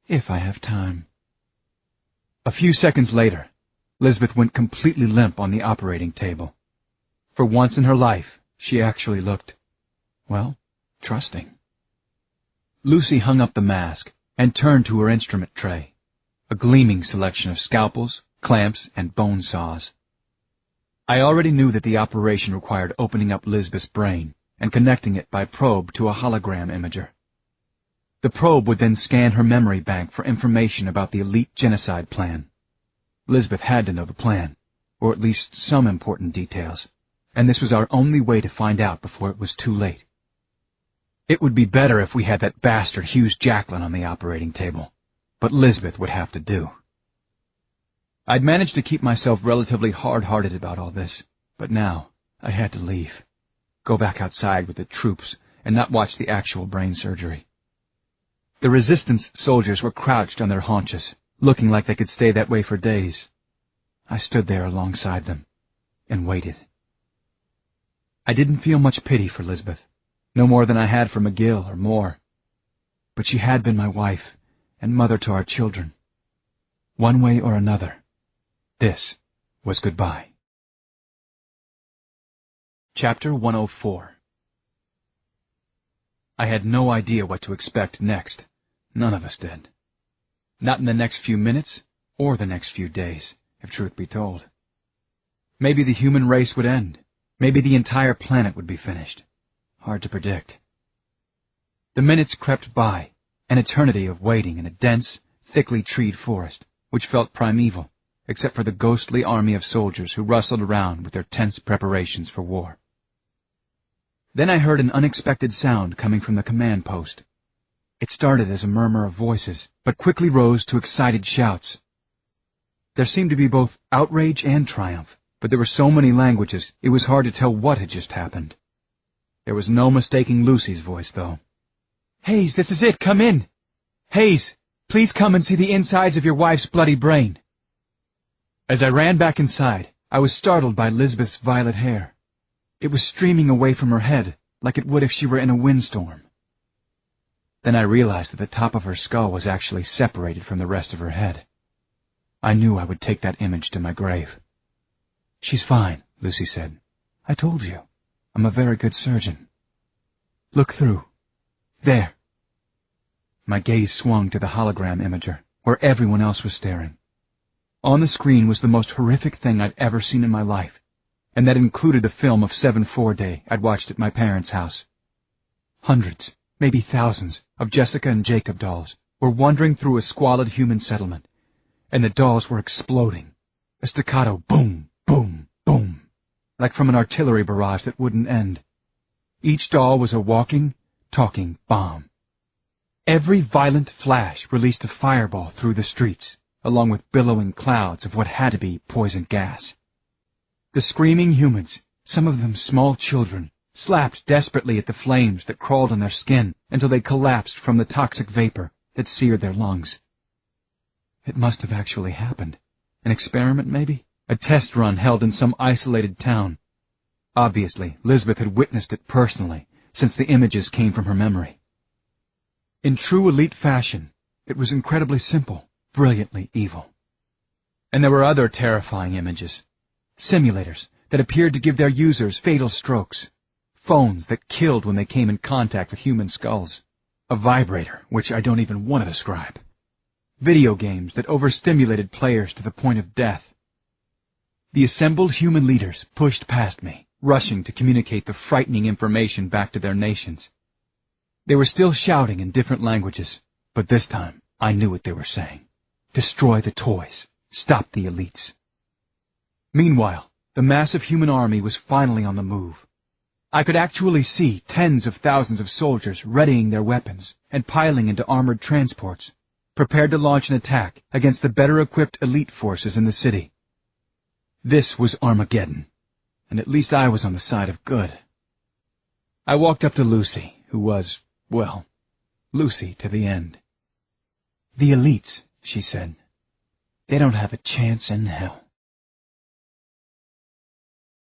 If I have time." A few seconds later, Lisbeth went completely limp on the operating table. For once in her life, she actually looked, well, trusting. Lucy hung up the mask and turned to her instrument tray, a gleaming selection of scalpels, clamps, and bone saws. I already knew that the operation required opening up Lisbeth's brain and connecting it by probe to a hologram imager. The probe would then scan her memory bank for information about the elite genocide plan. Lisbeth had to know the plan, or at least some important details, and this was our only way to find out before it was too late. It would be better if we had that bastard Hughes Jacklin on the operating table, but Lisbeth would have to do. I'd managed to keep myself relatively hard-hearted about all this, but now I had to leave, go back outside with the troops, and not watch the actual brain surgery. The resistance soldiers were crouched on their haunches, looking like they could stay that way for days. I stood there alongside them and waited. I didn't feel much pity for Lisbeth, no more than I had for McGill or Moore. But she had been my wife and mother to our children. One way or another, this was goodbye. Chapter 104. I had no idea what to expect next. None of us did. Not in the next few minutes or the next few days, if truth be told. Maybe the human race would end. Maybe the entire planet would be finished. Hard to predict. The minutes crept by, an eternity of waiting in a dense, thickly treed forest, which felt primeval, except for the ghostly army of soldiers who rustled around with their tense preparations for war. Then I heard an unexpected sound coming from the command post. It started as a murmur of voices, but quickly rose to excited shouts. There seemed to be both outrage and triumph, but there were so many languages it was hard to tell what had just happened. There was no mistaking Lucy's voice, though. "Hayes, this is it. Come in. Hayes, please come and see the insides of your wife's bloody brain." As I ran back inside, I was startled by Lisbeth's violet hair. It was streaming away from her head, like it would if she were in a windstorm. Then I realized that the top of her skull was actually separated from the rest of her head. I knew I would take that image to my grave. "She's fine," Lucy said. "I told you. I'm a very good surgeon. Look through. There." My gaze swung to the hologram imager, where everyone else was staring. On the screen was the most horrific thing I'd ever seen in my life, and that included the film of 7/4 Day I'd watched at my parents' house. Hundreds, maybe thousands, of Jessica and Jacob dolls were wandering through a squalid human settlement, and the dolls were exploding. A staccato boom, boom, boom, like from an artillery barrage that wouldn't end. Each doll was a walking, talking bomb. Every violent flash released a fireball through the streets, along with billowing clouds of what had to be poison gas. The screaming humans, some of them small children, slapped desperately at the flames that crawled on their skin until they collapsed from the toxic vapor that seared their lungs. It must have actually happened. An experiment, maybe? A test run held in some isolated town. Obviously, Lisbeth had witnessed it personally, since the images came from her memory. In true elite fashion, it was incredibly simple, brilliantly evil. And there were other terrifying images. Simulators that appeared to give their users fatal strokes. Phones that killed when they came in contact with human skulls. A vibrator, which I don't even want to describe. Video games that overstimulated players to the point of death. The assembled human leaders pushed past me, rushing to communicate the frightening information back to their nations. They were still shouting in different languages, but this time I knew what they were saying. Destroy the toys. Stop the elites. Meanwhile, the massive human army was finally on the move. I could actually see tens of thousands of soldiers readying their weapons and piling into armored transports, prepared to launch an attack against the better-equipped elite forces in the city. This was Armageddon, and at least I was on the side of good. I walked up to Lucy, who was, well, Lucy to the end. "The elites," she said. "They don't have a chance in hell."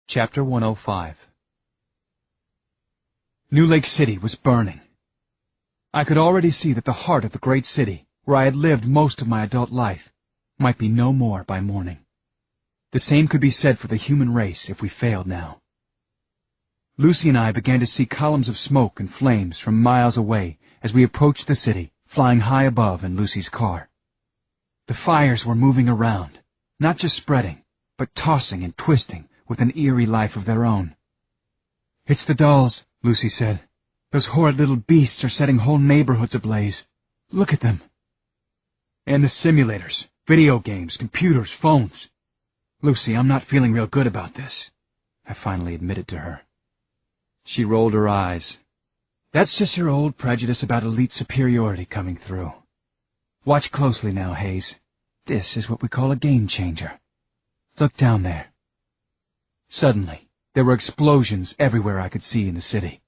Chapter 105. New Lake City was burning. I could already see that the heart of the great city, where I had lived most of my adult life, might be no more by morning. The same could be said for the human race if we failed now. Lucy and I began to see columns of smoke and flames from miles away as we approached the city, flying high above in Lucy's car. The fires were moving around, not just spreading, but tossing and twisting with an eerie life of their own. "It's the dolls," Lucy said. "Those horrid little beasts are setting whole neighborhoods ablaze. Look at them." "And the simulators, video games, computers, phones. Lucy, I'm not feeling real good about this," I finally admitted to her. She rolled her eyes. "That's just your old prejudice about elite superiority coming through. Watch closely now, Hayes. This is what we call a game changer. Look down there." Suddenly, there were explosions everywhere I could see in the city.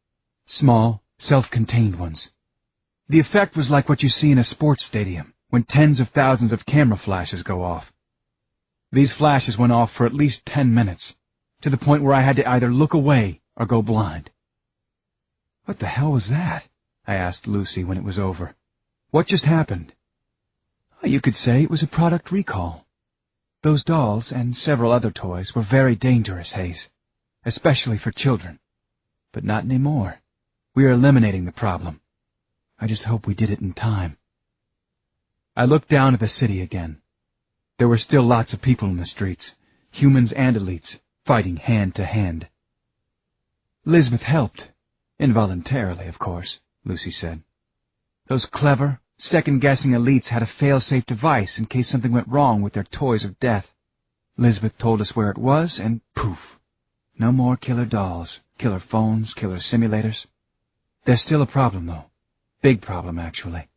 Small, self-contained ones. The effect was like what you see in a sports stadium when tens of thousands of camera flashes go off. These flashes went off for at least 10 minutes, to the point where I had to either look away or go blind. "What the hell was that?" I asked Lucy when it was over. "What just happened?" "You could say it was a product recall. Those dolls and several other toys were very dangerous, Hayes, especially for children. But not anymore. We are eliminating the problem. I just hope we did it in time." I looked down at the city again. There were still lots of people in the streets, humans and elites, fighting hand to hand. "Lisbeth helped. Involuntarily, of course," Lucy said. "Those clever, second-guessing elites had a fail-safe device in case something went wrong with their toys of death. Lisbeth told us where it was, and poof. No more killer dolls, killer phones, killer simulators. There's still a problem, though. Big problem, actually.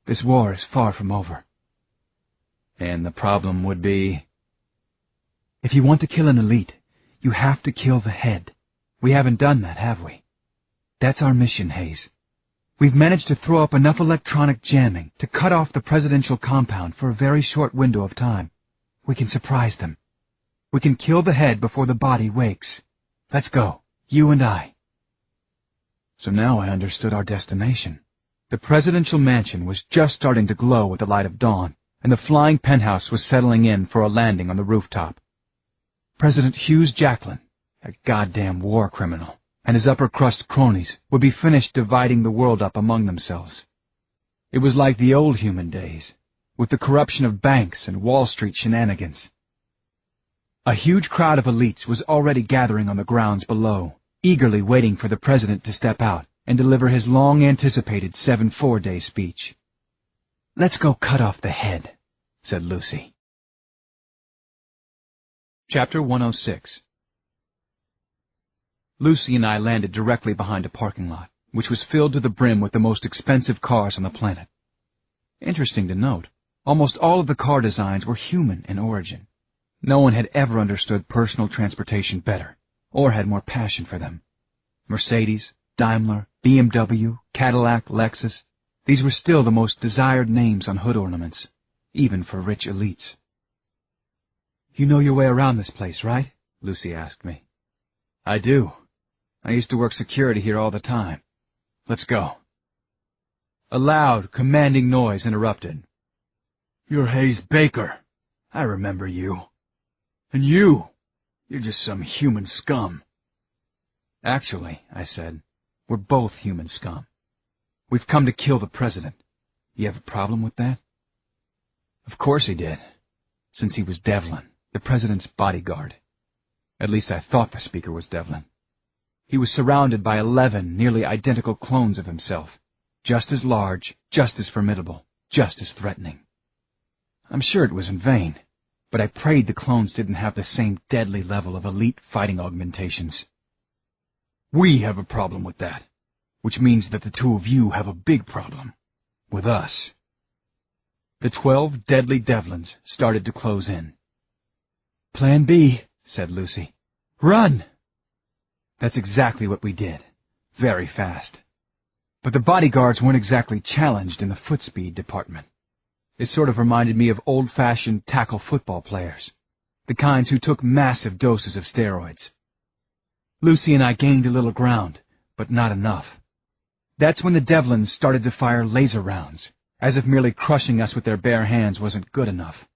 This war is far from over." "And the problem would be?" "If you want to kill an elite, you have to kill the head. We haven't done that, have we? That's our mission, Hayes. We've managed to throw up enough electronic jamming to cut off the presidential compound for a very short window of time. We can surprise them. We can kill the head before the body wakes. Let's go, you and I. So now I understood our destination. The presidential mansion was just starting to glow with the light of dawn, and the flying penthouse was settling in for a landing on the rooftop. President Hughes Jacklin, a goddamn war criminal, and his upper-crust cronies would be finished dividing the world up among themselves. It was like the old human days, with the corruption of banks and Wall Street shenanigans. A huge crowd of elites was already gathering on the grounds below, eagerly waiting for the president to step out and deliver his long-anticipated 7-4-day speech. "Let's go cut off the head," said Lucy. Chapter 106. Lucy and I landed directly behind a parking lot, which was filled to the brim with the most expensive cars on the planet. Interesting to note, almost all of the car designs were human in origin. No one had ever understood personal transportation better, or had more passion for them. Mercedes, Daimler, BMW, Cadillac, Lexus, these were still the most desired names on hood ornaments, even for rich elites. "You know your way around this place, right?" Lucy asked me. "I do. I used to work security here all the time. Let's go." A loud, commanding noise interrupted. "You're Hayes Baker. I remember you. And you're just some human scum." "Actually," I said, "we're both human scum. We've come to kill the president. You have a problem with that?" Of course he did, since he was Devlin, the president's bodyguard. At least I thought the speaker was Devlin. He was surrounded by 11 nearly identical clones of himself, just as large, just as formidable, just as threatening. I'm sure it was in vain, but I prayed the clones didn't have the same deadly level of elite fighting augmentations. "We have a problem with that, which means that the two of you have a big problem. With us." The 12 deadly Devlins started to close in. "Plan B," said Lucy. "Run!" That's exactly what we did, very fast. But the bodyguards weren't exactly challenged in the foot speed department. It sort of reminded me of old-fashioned tackle football players, the kinds who took massive doses of steroids. Lucy and I gained a little ground, but not enough. That's when the Devlins started to fire laser rounds, as if merely crushing us with their bare hands wasn't good enough.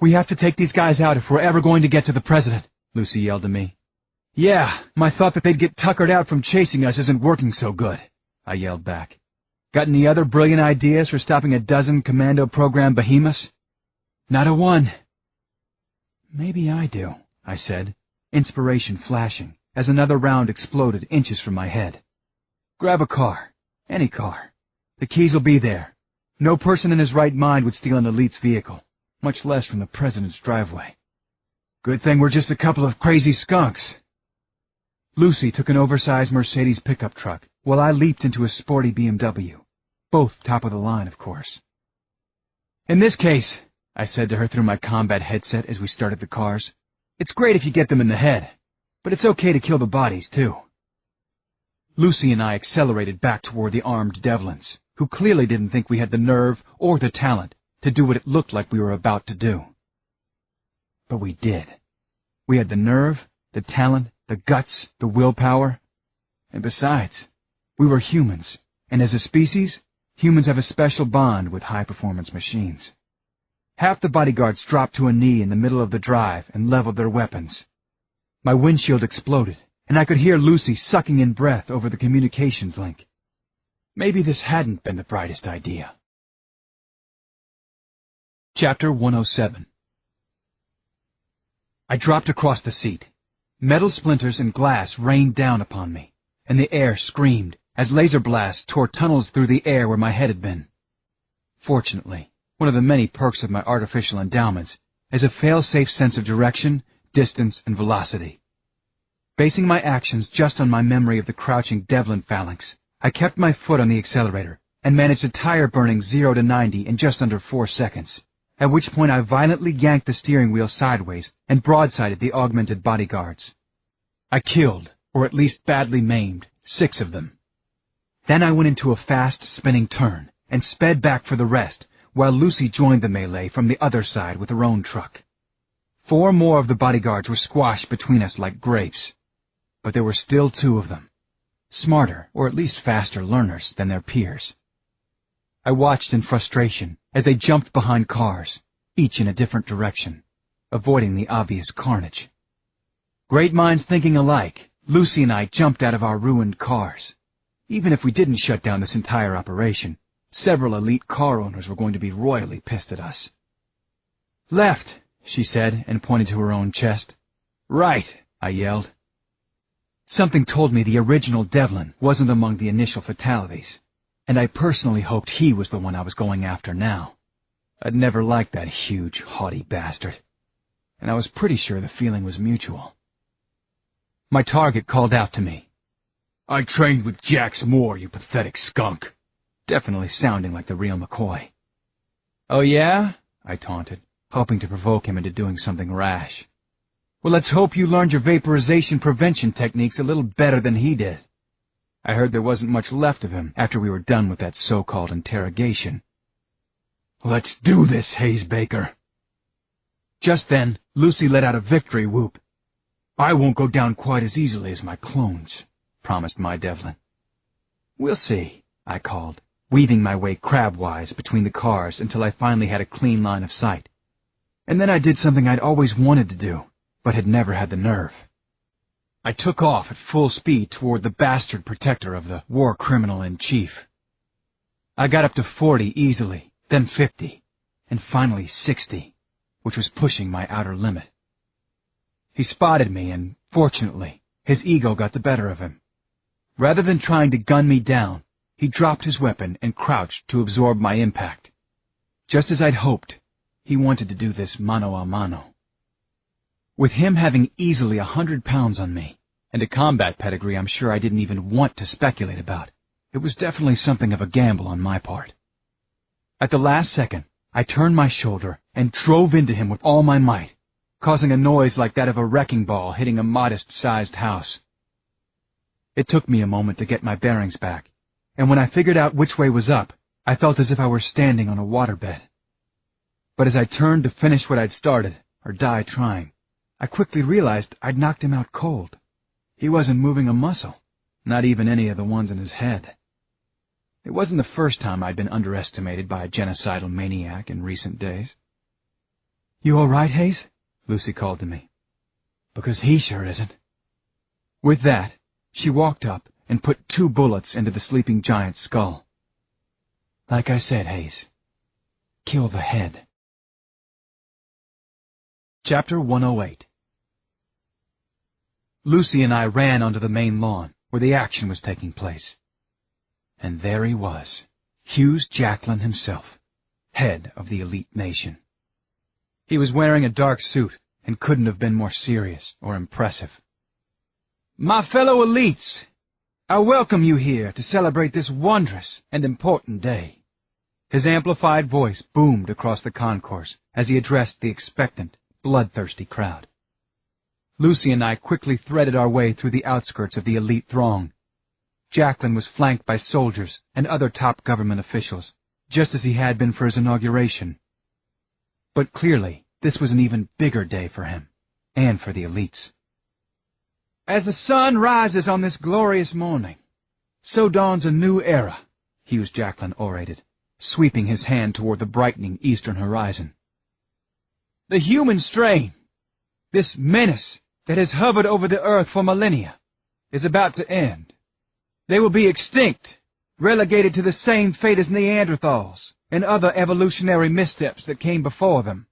"We have to take these guys out if we're ever going to get to the president," Lucy yelled at me. "Yeah, my thought that they'd get tuckered out from chasing us isn't working so good," I yelled back. "Got any other brilliant ideas for stopping a dozen commando program behemoths?" "Not a one." "Maybe I do," I said, inspiration flashing, as another round exploded inches from my head. "Grab a car. Any car. The keys will be there. No person in his right mind would steal an elite's vehicle, much less from the president's driveway. Good thing we're just a couple of crazy skunks." Lucy took an oversized Mercedes pickup truck, while I leaped into a sporty BMW. Both top of the line, of course. "In this case," I said to her through my combat headset as we started the cars, "it's great if you get them in the head, but it's okay to kill the bodies, too." Lucy and I accelerated back toward the armed Devlins, who clearly didn't think we had the nerve or the talent to do what it looked like we were about to do. But we did. We had the nerve, the talent, the guts, the willpower. And besides, we were humans, and as a species, humans have a special bond with high-performance machines. Half the bodyguards dropped to a knee in the middle of the drive and leveled their weapons. My windshield exploded, and I could hear Lucy sucking in breath over the communications link. Maybe this hadn't been the brightest idea. Chapter 107. I dropped across the seat. Metal splinters and glass rained down upon me, and the air screamed as laser blasts tore tunnels through the air where my head had been. Fortunately, one of the many perks of my artificial endowments is a fail-safe sense of direction, distance, and velocity. Basing my actions just on my memory of the crouching Devlin phalanx, I kept my foot on the accelerator and managed a tire-burning 0 to 90 in just under 4 seconds, at which point I violently yanked the steering wheel sideways and broadsided the augmented bodyguards. I killed, or at least badly maimed, 6 of them. Then I went into a fast, spinning turn and sped back for the rest, while Lucy joined the melee from the other side with her own truck. 4 more of the bodyguards were squashed between us like grapes, but there were still 2 of them, smarter or at least faster learners than their peers. I watched in frustration as they jumped behind cars, each in a different direction, avoiding the obvious carnage. Great minds thinking alike, Lucy and I jumped out of our ruined cars. Even if we didn't shut down this entire operation, several elite car owners were going to be royally pissed at us. "Left," she said, and pointed to her own chest. "Right," I yelled. Something told me the original Devlin wasn't among the initial fatalities, and I personally hoped he was the one I was going after now. I'd never liked that huge, haughty bastard, and I was pretty sure the feeling was mutual. My target called out to me. "I trained with Jax Moore, you pathetic skunk," definitely sounding like the real McCoy. "Oh yeah?" I taunted, hoping to provoke him into doing something rash. "Well, let's hope you learned your vaporization prevention techniques a little better than he did." I heard there wasn't much left of him after we were done with that so-called interrogation. "Let's do this, Hayes Baker." Just then, Lucy let out a victory whoop. "I won't go down quite as easily as my clones," promised my Devlin. "We'll see," I called, weaving my way crabwise between the cars until I finally had a clean line of sight. And then I did something I'd always wanted to do, but had never had the nerve. I took off at full speed toward the bastard protector of the war criminal-in-chief. I got up to 40 easily, then 50, and finally 60, which was pushing my outer limit. He spotted me, and, fortunately, his ego got the better of him. Rather than trying to gun me down, he dropped his weapon and crouched to absorb my impact. Just as I'd hoped, he wanted to do this mano a mano. With him having easily 100 pounds on me, and a combat pedigree I'm sure I didn't even want to speculate about, it was definitely something of a gamble on my part. At the last second, I turned my shoulder and drove into him with all my might, causing a noise like that of a wrecking ball hitting a modest-sized house. It took me a moment to get my bearings back, and when I figured out which way was up, I felt as if I were standing on a waterbed. But as I turned to finish what I'd started, or die trying, I quickly realized I'd knocked him out cold. He wasn't moving a muscle, not even any of the ones in his head. It wasn't the first time I'd been underestimated by a genocidal maniac in recent days. "You all right, Hayes?" Lucy called to me. "Because he sure isn't." With that, she walked up and put 2 bullets into the sleeping giant's skull. "Like I said, Hayes, kill the head." Chapter 108. Lucy and I ran onto the main lawn, where the action was taking place. And there he was, Hughes Jacklin himself, head of the elite nation. He was wearing a dark suit and couldn't have been more serious or impressive. "My fellow elites, I welcome you here to celebrate this wondrous and important day." His amplified voice boomed across the concourse as he addressed the expectant, bloodthirsty crowd. Lucy and I quickly threaded our way through the outskirts of the elite throng. Jacklin was flanked by soldiers and other top government officials, just as he had been for his inauguration. But clearly, this was an even bigger day for him, and for the elites. "As the sun rises on this glorious morning, so dawns a new era," Hughes Jacklin orated, sweeping his hand toward the brightening eastern horizon. "The human strain, this menace that has hovered over the earth for millennia, is about to end. They will be extinct, relegated to the same fate as Neanderthals and other evolutionary missteps that came before them.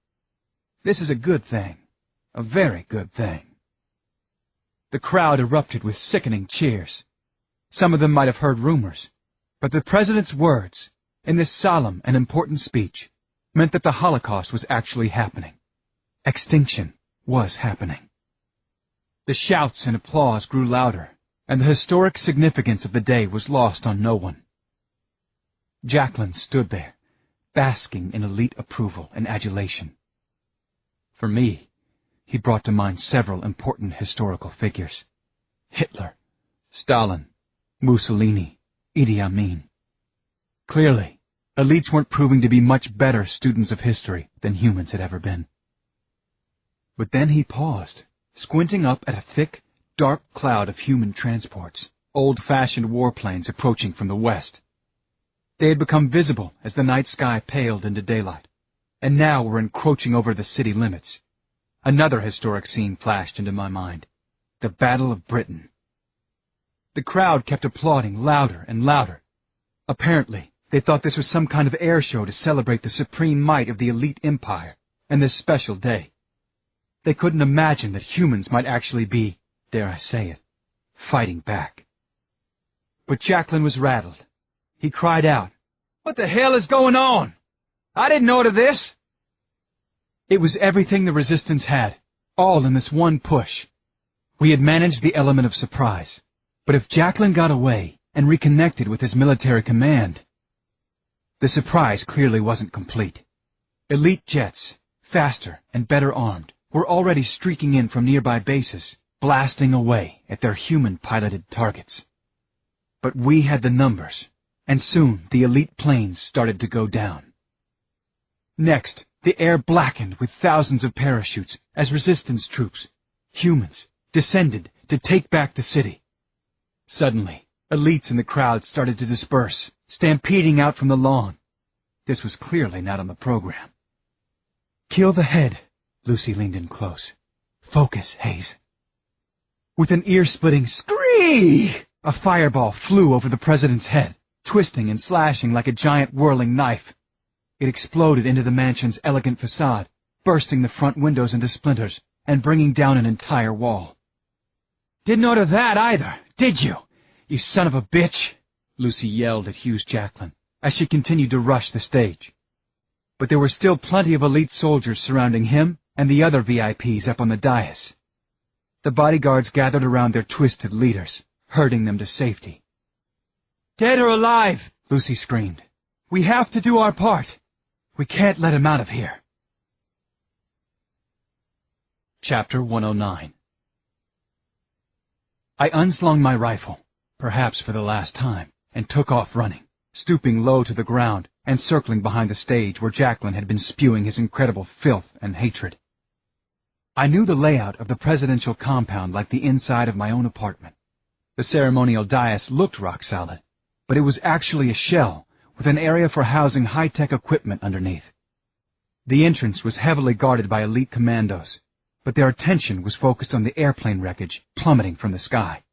This is a good thing, a very good thing." The crowd erupted with sickening cheers. Some of them might have heard rumors, but the president's words, in this solemn and important speech, meant that the Holocaust was actually happening. Extinction was happening. The shouts and applause grew louder, and the historic significance of the day was lost on no one. Jacklin stood there, basking in elite approval and adulation. For me, he brought to mind several important historical figures. Hitler, Stalin, Mussolini, Idi Amin. Clearly, elites weren't proving to be much better students of history than humans had ever been. But then he paused, squinting up at a thick, dark cloud of human transports, old-fashioned warplanes approaching from the west. They had become visible as the night sky paled into daylight, and now were encroaching over the city limits. Another historic scene flashed into my mind: the Battle of Britain. The crowd kept applauding louder and louder. Apparently, they thought this was some kind of air show to celebrate the supreme might of the elite empire and this special day. They couldn't imagine that humans might actually be, dare I say it, fighting back. But Jacqueline was rattled. He cried out, "What the hell is going on? I didn't order this!" It was everything the resistance had, all in this one push. We had managed the element of surprise, but if Jacqueline got away and reconnected with his military command, the surprise clearly wasn't complete. Elite jets, faster and better armed, were already streaking in from nearby bases, blasting away at their human-piloted targets. But we had the numbers, and soon the elite planes started to go down. Next, the air blackened with thousands of parachutes as resistance troops, humans, descended to take back the city. Suddenly, elites in the crowd started to disperse, stampeding out from the lawn. This was clearly not on the program. "Kill the head." Lucy leaned in close. "Focus, Hayes." With an ear-splitting screech, a fireball flew over the president's head, twisting and slashing like a giant whirling knife. It exploded into the mansion's elegant facade, bursting the front windows into splinters and bringing down an entire wall. "Didn't order that either, did you? You son of a bitch!" Lucy yelled at Hugh's Jacqueline as she continued to rush the stage. But there were still plenty of elite soldiers surrounding him and the other VIPs up on the dais. The bodyguards gathered around their twisted leaders, herding them to safety. "Dead or alive!" Lucy screamed. "We have to do our part. We can't let him out of here." Chapter 109. I unslung my rifle, perhaps for the last time, and took off running, stooping low to the ground and circling behind the stage where Jacqueline had been spewing his incredible filth and hatred. I knew the layout of the presidential compound like the inside of my own apartment. The ceremonial dais looked rock solid, but it was actually a shell with an area for housing high-tech equipment underneath. The entrance was heavily guarded by elite commandos, but their attention was focused on the airplane wreckage plummeting from the sky.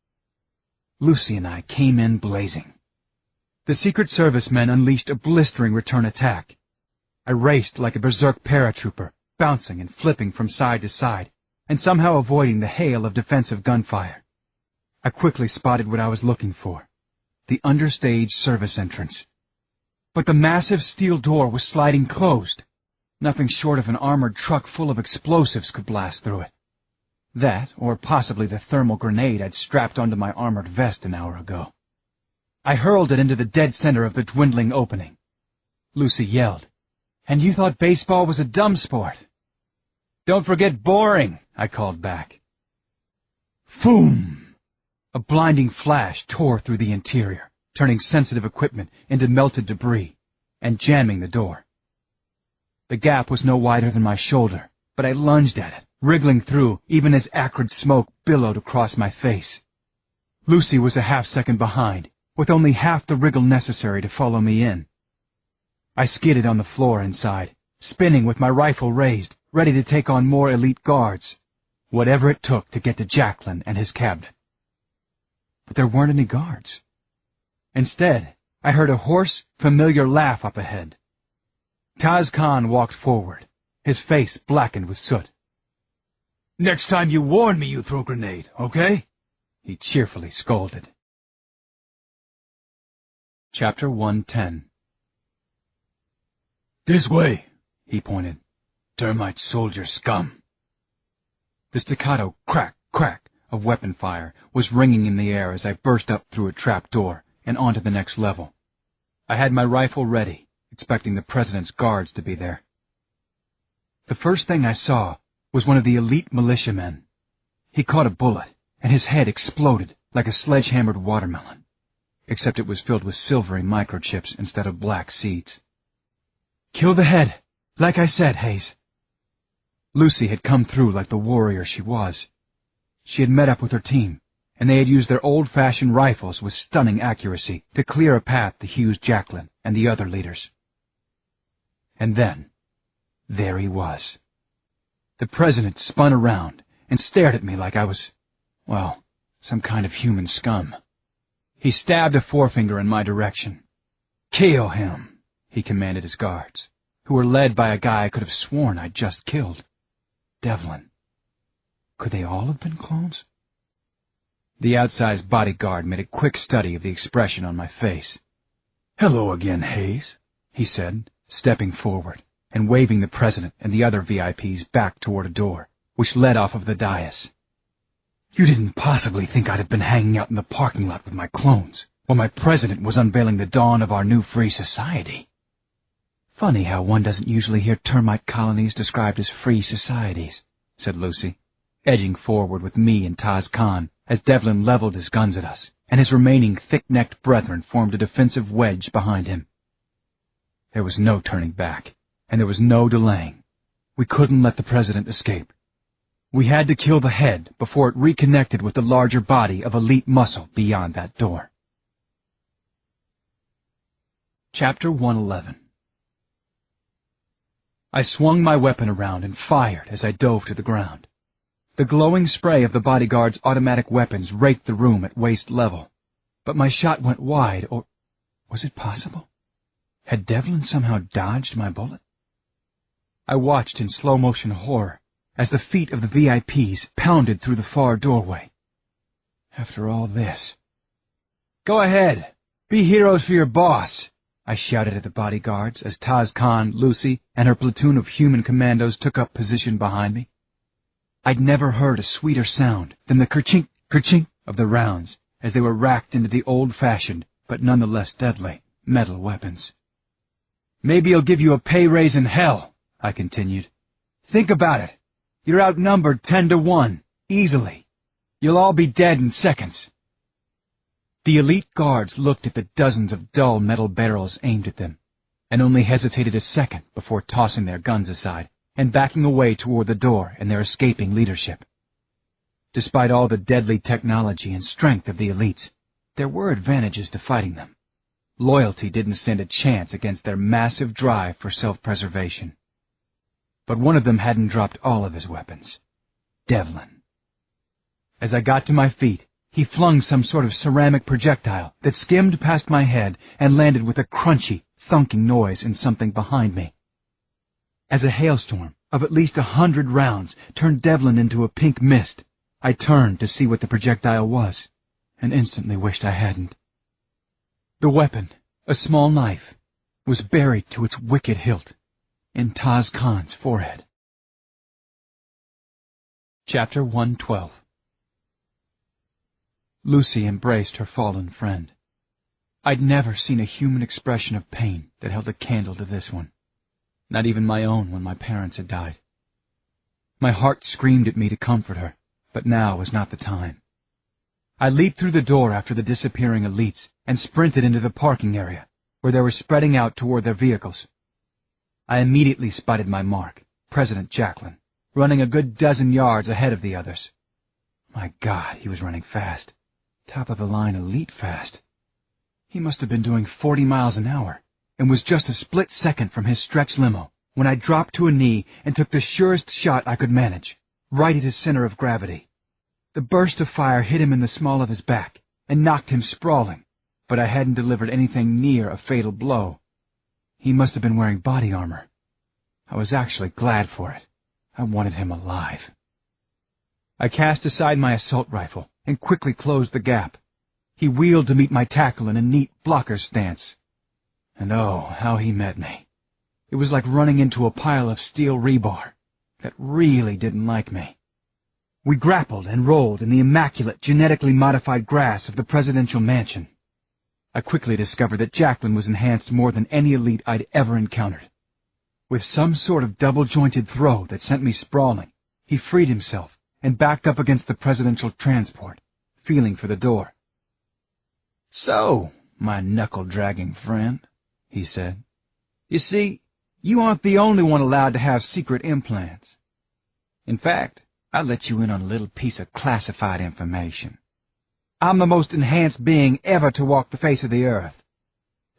Lucy and I came in blazing. The Secret Service men unleashed a blistering return attack. I raced like a berserk paratrooper, bouncing and flipping from side to side, and somehow avoiding the hail of defensive gunfire. I quickly spotted what I was looking for: the understage service entrance. But the massive steel door was sliding closed. Nothing short of an armored truck full of explosives could blast through it. That, or possibly the thermal grenade I'd strapped onto my armored vest an hour ago. I hurled it into the dead center of the dwindling opening. Lucy yelled, "And you thought baseball was a dumb sport?" "Don't forget boring," I called back. Boom! A blinding flash tore through the interior, turning sensitive equipment into melted debris, and jamming the door. The gap was no wider than my shoulder, but I lunged at it, wriggling through even as acrid smoke billowed across my face. Lucy was a half-second behind, with only half the wriggle necessary to follow me in. I skidded on the floor inside, spinning with my rifle raised, ready to take on more elite guards, whatever it took to get to Jacqueline and his cabinet. But there weren't any guards. Instead, I heard a hoarse, familiar laugh up ahead. Taz Khan walked forward, his face blackened with soot. "Next time you warn me you throw a grenade, okay?" he cheerfully scolded. Chapter 110. "This way," he pointed. "Termite soldier scum." The staccato crack, crack of weapon fire was ringing in the air as I burst up through a trap door and onto the next level. I had my rifle ready, expecting the president's guards to be there. The first thing I saw was one of the elite militiamen. He caught a bullet and his head exploded like a sledge-hammered watermelon, except it was filled with silvery microchips instead of black seeds. "Kill the head, like I said, Hayes." Lucy had come through like the warrior she was. She had met up with her team, and they had used their old-fashioned rifles with stunning accuracy to clear a path to Hughes Jacklin and the other leaders. And then, there he was. The president spun around and stared at me like I was, well, some kind of human scum. He stabbed a forefinger in my direction. "Kill him," he commanded his guards, who were led by a guy I could have sworn I'd just killed. Devlin. Could they all have been clones? The outsized bodyguard made a quick study of the expression on my face. "Hello again, Hayes," he said, stepping forward and waving the president and the other VIPs back toward a door, which led off of the dais. "You didn't possibly think I'd have been hanging out in the parking lot with my clones while my president was unveiling the dawn of our new free society." "Funny how one doesn't usually hear termite colonies described as free societies," said Lucy, edging forward with me and Taz Khan as Devlin leveled his guns at us, and his remaining thick-necked brethren formed a defensive wedge behind him. There was no turning back, and there was no delaying. We couldn't let the president escape. We had to kill the head before it reconnected with the larger body of elite muscle beyond that door. Chapter 111. I swung my weapon around and fired as I dove to the ground. The glowing spray of the bodyguard's automatic weapons raked the room at waist level, but my shot went wide, or was it possible? Had Devlin somehow dodged my bullet? I watched in slow-motion horror as the feet of the VIPs pounded through the far doorway. After all this... "Go ahead! Be heroes for your boss!" I shouted at the bodyguards as Taz Khan, Lucy, and her platoon of human commandos took up position behind me. I'd never heard a sweeter sound than the kerchink, kerchink of the rounds as they were racked into the old-fashioned, but nonetheless deadly, metal weapons. "Maybe he'll give you a pay raise in hell," I continued. "Think about it. You're outnumbered 10-1, easily. You'll all be dead in seconds." The elite guards looked at the dozens of dull metal barrels aimed at them, and only hesitated a second before tossing their guns aside and backing away toward the door and their escaping leadership. Despite all the deadly technology and strength of the elites, there were advantages to fighting them. Loyalty didn't stand a chance against their massive drive for self-preservation. But one of them hadn't dropped all of his weapons. Devlin. As I got to my feet, he flung some sort of ceramic projectile that skimmed past my head and landed with a crunchy, thunking noise in something behind me. As a hailstorm of at least 100 rounds turned Devlin into a pink mist, I turned to see what the projectile was, and instantly wished I hadn't. The weapon, a small knife, was buried to its wicked hilt in Taz Khan's forehead. Chapter 112. Lucy embraced her fallen friend. I'd never seen a human expression of pain that held a candle to this one, not even my own when my parents had died. My heart screamed at me to comfort her, but now was not the time. I leaped through the door after the disappearing elites and sprinted into the parking area, where they were spreading out toward their vehicles. I immediately spotted my mark, President Jacklin, running a good dozen yards ahead of the others. My God, he was running fast. Top-of-the-line elite fast. He must have been doing 40 miles an hour, and was just a split second from his stretch limo when I dropped to a knee and took the surest shot I could manage, right at his center of gravity. The burst of fire hit him in the small of his back and knocked him sprawling, but I hadn't delivered anything near a fatal blow. He must have been wearing body armor. I was actually glad for it. I wanted him alive. I cast aside my assault rifle and quickly closed the gap. He wheeled to meet my tackle in a neat blocker stance. And oh, how he met me. It was like running into a pile of steel rebar that really didn't like me. We grappled and rolled in the immaculate, genetically modified grass of the presidential mansion. I quickly discovered that Jacklin was enhanced more than any elite I'd ever encountered. With some sort of double-jointed throw that sent me sprawling, he freed himself and backed up against the presidential transport, feeling for the door. "So, my knuckle-dragging friend," he said, "you see, you aren't the only one allowed to have secret implants. In fact, I'll let you in on a little piece of classified information. I'm the most enhanced being ever to walk the face of the earth.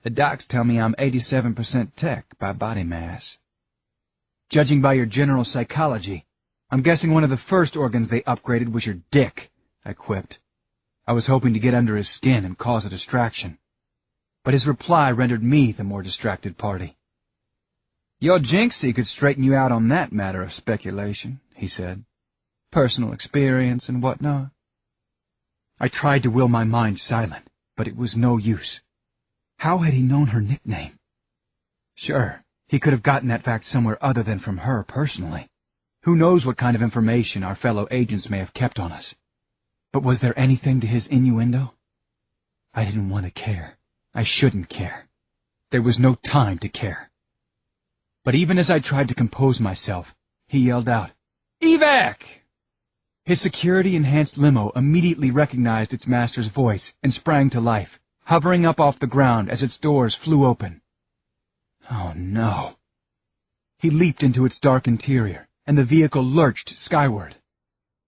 The docs tell me I'm 87% tech by body mass. Judging by your general psychology, I'm guessing one of the first organs they upgraded was your dick," I quipped. I was hoping to get under his skin and cause a distraction. But his reply rendered me the more distracted party. "Your Jinxie could straighten you out on that matter of speculation," he said. "Personal experience and whatnot." I tried to will my mind silent, but it was no use. How had he known her nickname? Sure, he could have gotten that fact somewhere other than from her personally. Who knows what kind of information our fellow agents may have kept on us? But was there anything to his innuendo? I didn't want to care. I shouldn't care. There was no time to care. But even as I tried to compose myself, he yelled out, "Evac!" His security-enhanced limo immediately recognized its master's voice and sprang to life, hovering up off the ground as its doors flew open. Oh no. He leaped into its dark interior, and the vehicle lurched skyward.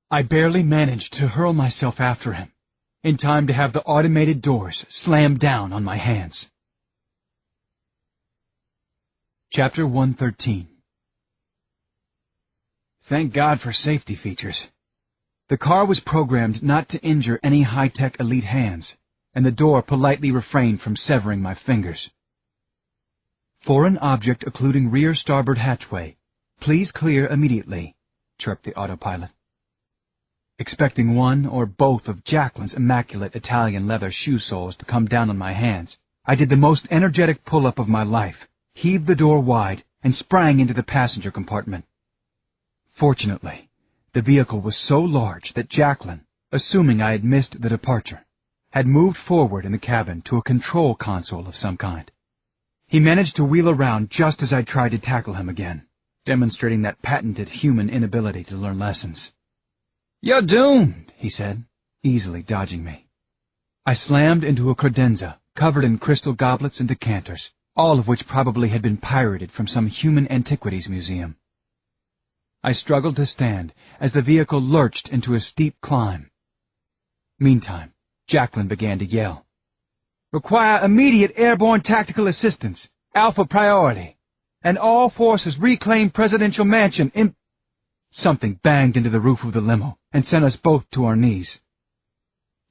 I barely managed to hurl myself after him, in time to have the automated doors slam down on my hands. Chapter 113. Thank God for safety features. The car was programmed not to injure any high-tech elite hands, and the door politely refrained from severing my fingers. "Foreign object occluding rear starboard hatchway. Please clear immediately," chirped the autopilot. Expecting one or both of Jacqueline's immaculate Italian leather shoe soles to come down on my hands, I did the most energetic pull-up of my life, heaved the door wide, and sprang into the passenger compartment. Fortunately, the vehicle was so large that Jacqueline, assuming I had missed the departure, had moved forward in the cabin to a control console of some kind. He managed to wheel around just as I tried to tackle him again, demonstrating that patented human inability to learn lessons. "You're doomed," he said, easily dodging me. I slammed into a credenza covered in crystal goblets and decanters, all of which probably had been pirated from some human antiquities museum. I struggled to stand as the vehicle lurched into a steep climb. Meantime, Jacqueline began to yell. "Require immediate airborne tactical assistance, Alpha priority, and all forces reclaim presidential mansion." Something banged into the roof of the limo and sent us both to our knees.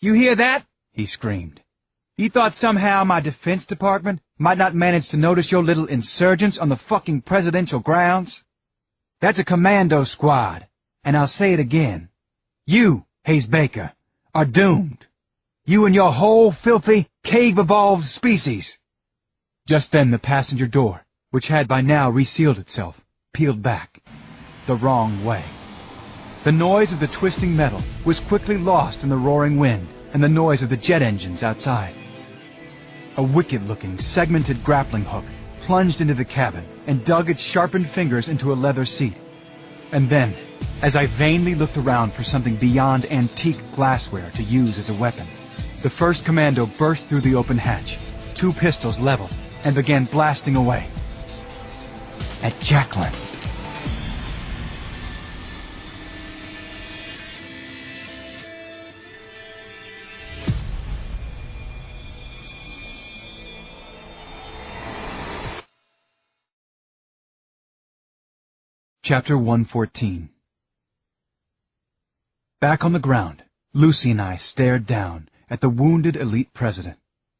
"You hear that?" he screamed. "You thought somehow my Defense Department might not manage to notice your little insurgents on the fucking presidential grounds? That's a commando squad, and I'll say it again. You, Hayes Baker, are doomed. You and your whole filthy, cave-evolved species." Just then the passenger door, which had by now resealed itself, peeled back. The wrong way. The noise of the twisting metal was quickly lost in the roaring wind and the noise of the jet engines outside. A wicked-looking, segmented grappling hook plunged into the cabin and dug its sharpened fingers into a leather seat. And then, as I vainly looked around for something beyond antique glassware to use as a weapon, the first commando burst through the open hatch, 2 pistols leveled, and began blasting away. At Jacqueline. Chapter 114. Back on the ground, Lucy and I stared down at the wounded elite president,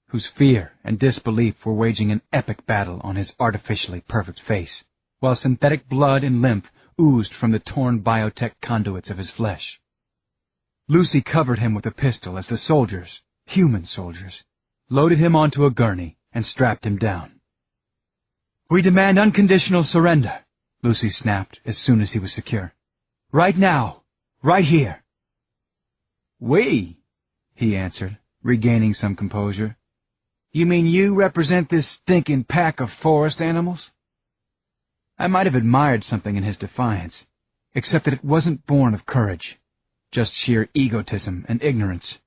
whose fear and disbelief were waging an epic battle on his artificially perfect face, while synthetic blood and lymph oozed from the torn biotech conduits of his flesh. Lucy covered him with a pistol as the soldiers, human soldiers, loaded him onto a gurney and strapped him down. "We demand unconditional surrender," Lucy snapped as soon as he was secure. "Right now. Right here." "We," he answered, regaining some composure. "You mean you represent this stinking pack of forest animals?" I might have admired something in his defiance, except that it wasn't born of courage, just sheer egotism and ignorance.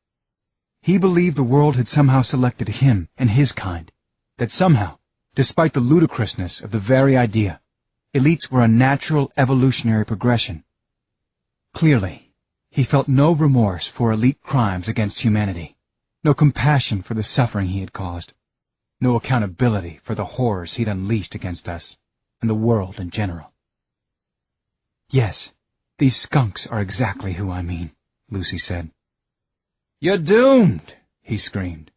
He believed the world had somehow selected him and his kind, that somehow, despite the ludicrousness of the very idea, elites were a natural evolutionary progression. Clearly, he felt no remorse for elite crimes against humanity, no compassion for the suffering he had caused, no accountability for the horrors he'd unleashed against us and the world in general. "Yes, these skunks are exactly who I mean," Lucy said. "You're doomed," he screamed.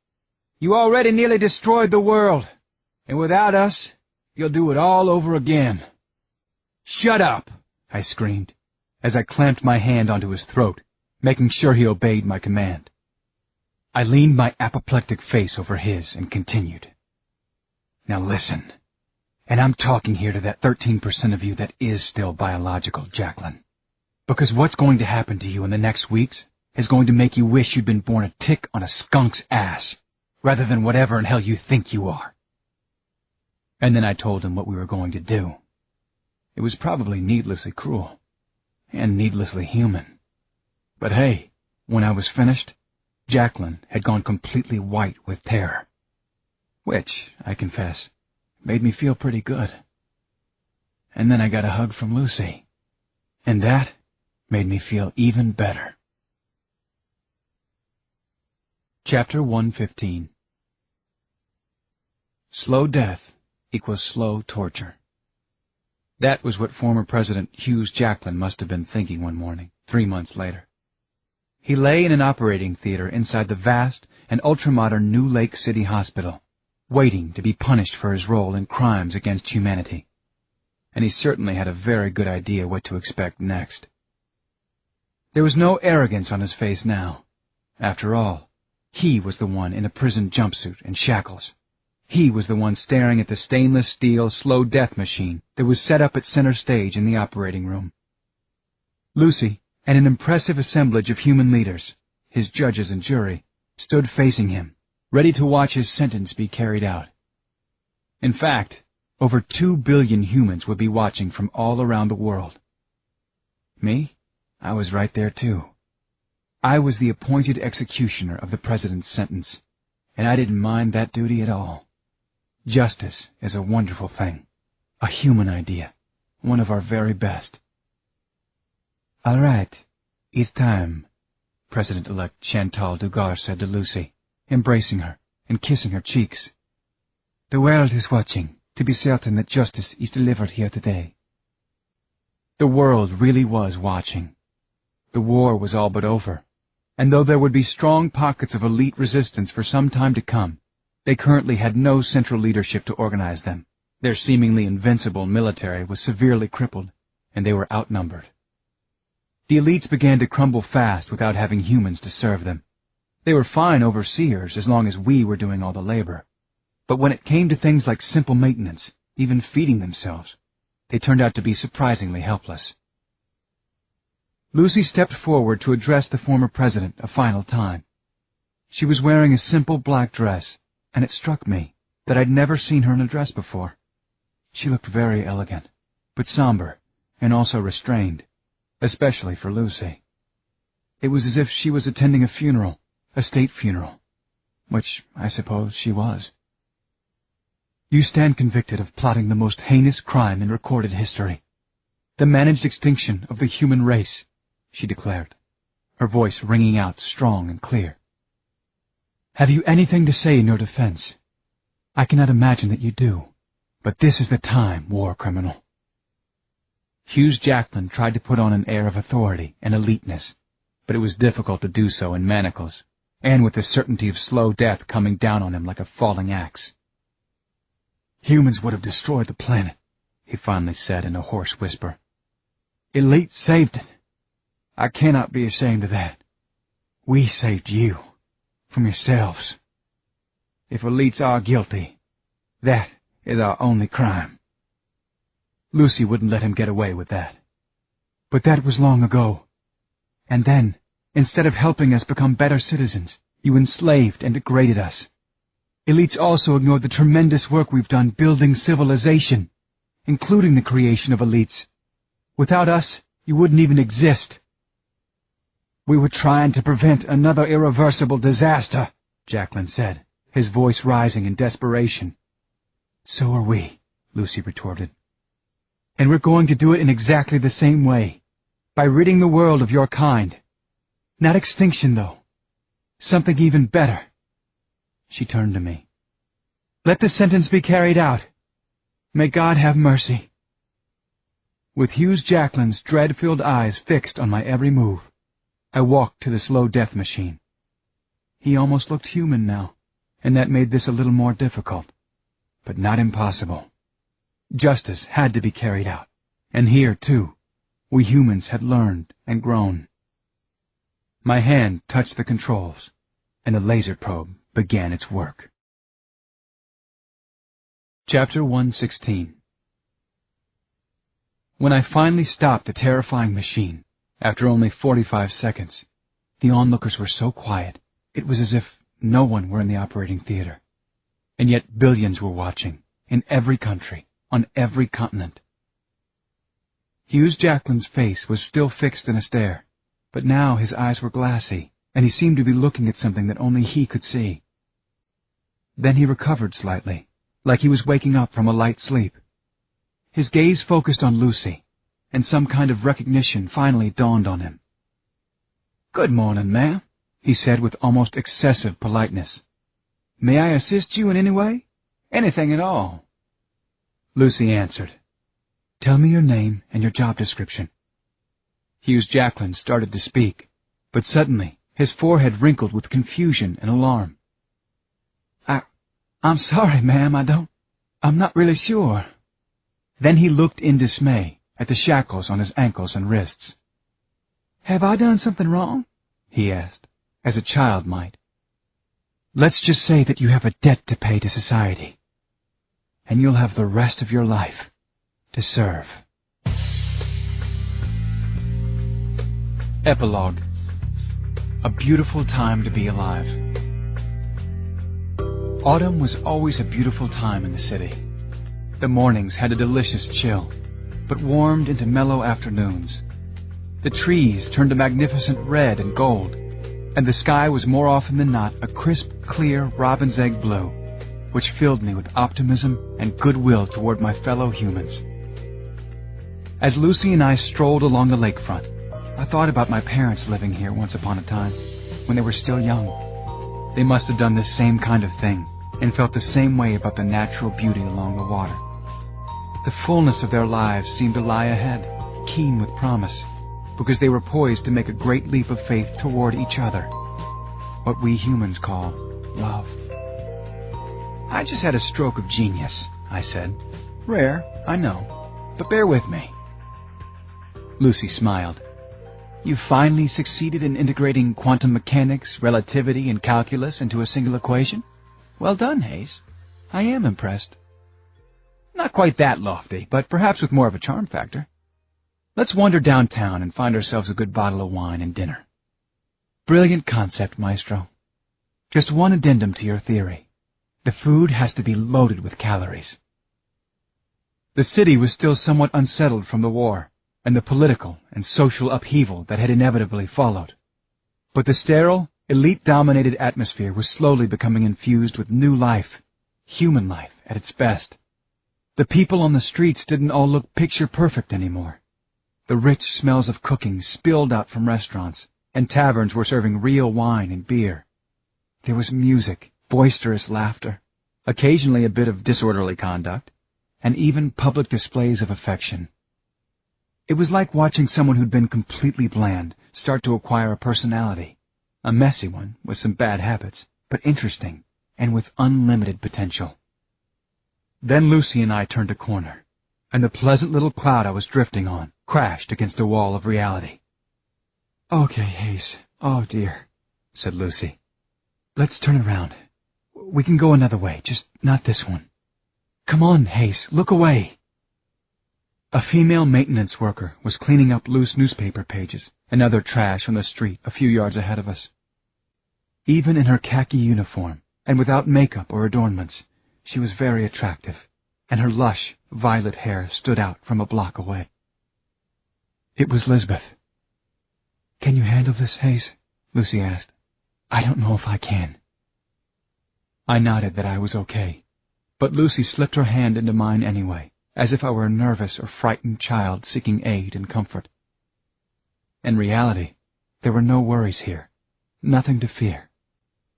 "You already nearly destroyed the world, and without us, you'll do it all over again." "Shut up," I screamed, as I clamped my hand onto his throat, making sure he obeyed my command. I leaned my apoplectic face over his and continued. "Now listen, and I'm talking here to that 13% of you that is still biological, Jacqueline, because what's going to happen to you in the next weeks is going to make you wish you'd been born a tick on a skunk's ass, rather than whatever in hell you think you are." And then I told him what we were going to do. It was probably needlessly cruel, and needlessly human. But hey, when I was finished, Jacqueline had gone completely white with terror, which, I confess, made me feel pretty good. And then I got a hug from Lucy, and that made me feel even better. Chapter 115. Slow death equals slow torture. That was what former President Hughes Jackson must have been thinking one morning, 3 months later. He lay in an operating theater inside the vast and ultramodern New Lake City Hospital, waiting to be punished for his role in crimes against humanity. And he certainly had a very good idea what to expect next. There was no arrogance on his face now. After all, he was the one in a prison jumpsuit and shackles. He was the one staring at the stainless steel slow death machine that was set up at center stage in the operating room. Lucy and an impressive assemblage of human leaders, his judges and jury, stood facing him, ready to watch his sentence be carried out. In fact, over 2 billion humans would be watching from all around the world. Me? I was right there too. I was the appointed executioner of the president's sentence, and I didn't mind that duty at all. Justice is a wonderful thing, a human idea, one of our very best. "All right, it's time," President-elect Chantal Dugar said to Lucy, embracing her and kissing her cheeks. "The world is watching to be certain that justice is delivered here today." The world really was watching. The war was all but over, and though there would be strong pockets of elite resistance for some time to come, they currently had no central leadership to organize them. Their seemingly invincible military was severely crippled, and they were outnumbered. The elites began to crumble fast without having humans to serve them. They were fine overseers as long as we were doing all the labor. But when it came to things like simple maintenance, even feeding themselves, they turned out to be surprisingly helpless. Lucy stepped forward to address the former president a final time. She was wearing a simple black dress, and it struck me that I'd never seen her in a dress before. She looked very elegant, but somber and also restrained, especially for Lucy. It was as if she was attending a funeral, a state funeral, which I suppose she was. "You stand convicted of plotting the most heinous crime in recorded history, the managed extinction of the human race," she declared, her voice ringing out strong and clear. "Have you anything to say in your defense? I cannot imagine that you do, but this is the time, war criminal." Hughes Jackson tried to put on an air of authority and eliteness, but it was difficult to do so in manacles, and with the certainty of slow death coming down on him like a falling axe. "Humans would have destroyed the planet," he finally said in a hoarse whisper. "Elites saved it. I cannot be ashamed of that. We saved you, from yourselves. If elites are guilty, that is our only crime." Lucy wouldn't let him get away with that. "But that was long ago. And then, instead of helping us become better citizens, you enslaved and degraded us. Elites also ignored the tremendous work we've done building civilization, including the creation of elites. Without us, you wouldn't even exist." We were trying to prevent another irreversible disaster, Jacqueline said, his voice rising in desperation. So are we, Lucy retorted. And we're going to do it in exactly the same way, by ridding the world of your kind. Not extinction, though. Something even better. She turned to me. Let the sentence be carried out. May God have mercy. With Hughes Jacqueline's dread-filled eyes fixed on my every move, I walked to the slow death machine. He almost looked human now, and that made this a little more difficult, but not impossible. Justice had to be carried out, and here, too, we humans had learned and grown. My hand touched the controls, and the laser probe began its work. Chapter 116. When I finally stopped the terrifying machine, after only 45 seconds, the onlookers were so quiet, it was as if no one were in the operating theater. And yet billions were watching, in every country, on every continent. Hughes Jacqueline's face was still fixed in a stare, but now his eyes were glassy, and he seemed to be looking at something that only he could see. Then he recovered slightly, like he was waking up from a light sleep. His gaze focused on Lucy, and some kind of recognition finally dawned on him. "Good morning, ma'am," he said with almost excessive politeness. "May I assist you in any way? Anything at all?" Lucy answered. "Tell me your name and your job description." Hughes Jacqueline started to speak, but suddenly his forehead wrinkled with confusion and alarm. I'm sorry, ma'am, I'm not really sure." Then he looked in dismay at the shackles on his ankles and wrists. "Have I done something wrong?" he asked, as a child might. "Let's just say that you have a debt to pay to society, and you'll have the rest of your life to serve." Epilogue. A beautiful time to be alive. Autumn was always a beautiful time in the city. The mornings had a delicious chill, but warmed into mellow afternoons. The trees turned a magnificent red and gold, and the sky was more often than not a crisp, clear robin's egg blue, which filled me with optimism and goodwill toward my fellow humans. As Lucy and I strolled along the lakefront, I thought about my parents living here once upon a time, when they were still young. They must have done this same kind of thing, and felt the same way about the natural beauty along the water. The fullness of their lives seemed to lie ahead, keen with promise, because they were poised to make a great leap of faith toward each other, what we humans call love. "I just had a stroke of genius," I said. "Rare, I know, but bear with me." Lucy smiled. "You finally succeeded in integrating quantum mechanics, relativity, and calculus into a single equation? Well done, Hayes. I am impressed." "Not quite that lofty, but perhaps with more of a charm factor. Let's wander downtown and find ourselves a good bottle of wine and dinner." "Brilliant concept, Maestro. Just one addendum to your theory. The food has to be loaded with calories." The city was still somewhat unsettled from the war and the political and social upheaval that had inevitably followed. But the sterile, elite-dominated atmosphere was slowly becoming infused with new life, human life at its best. The people on the streets didn't all look picture-perfect anymore. The rich smells of cooking spilled out from restaurants, and taverns were serving real wine and beer. There was music, boisterous laughter, occasionally a bit of disorderly conduct, and even public displays of affection. It was like watching someone who'd been completely bland start to acquire a personality. A messy one, with some bad habits, but interesting, and with unlimited potential. Then Lucy and I turned a corner, and the pleasant little cloud I was drifting on crashed against a wall of reality. "Okay, Hayes. Oh, dear," said Lucy. "Let's turn around. We can go another way, just not this one. Come on, Hayes, look away." A female maintenance worker was cleaning up loose newspaper pages and other trash on the street a few yards ahead of us. Even in her khaki uniform, and without makeup or adornments, she was very attractive, and her lush, violet hair stood out from a block away. It was Lisbeth. "Can you handle this, Hayes?" Lucy asked. "I don't know if I can." I nodded that I was okay, but Lucy slipped her hand into mine anyway, as if I were a nervous or frightened child seeking aid and comfort. In reality, there were no worries here, nothing to fear.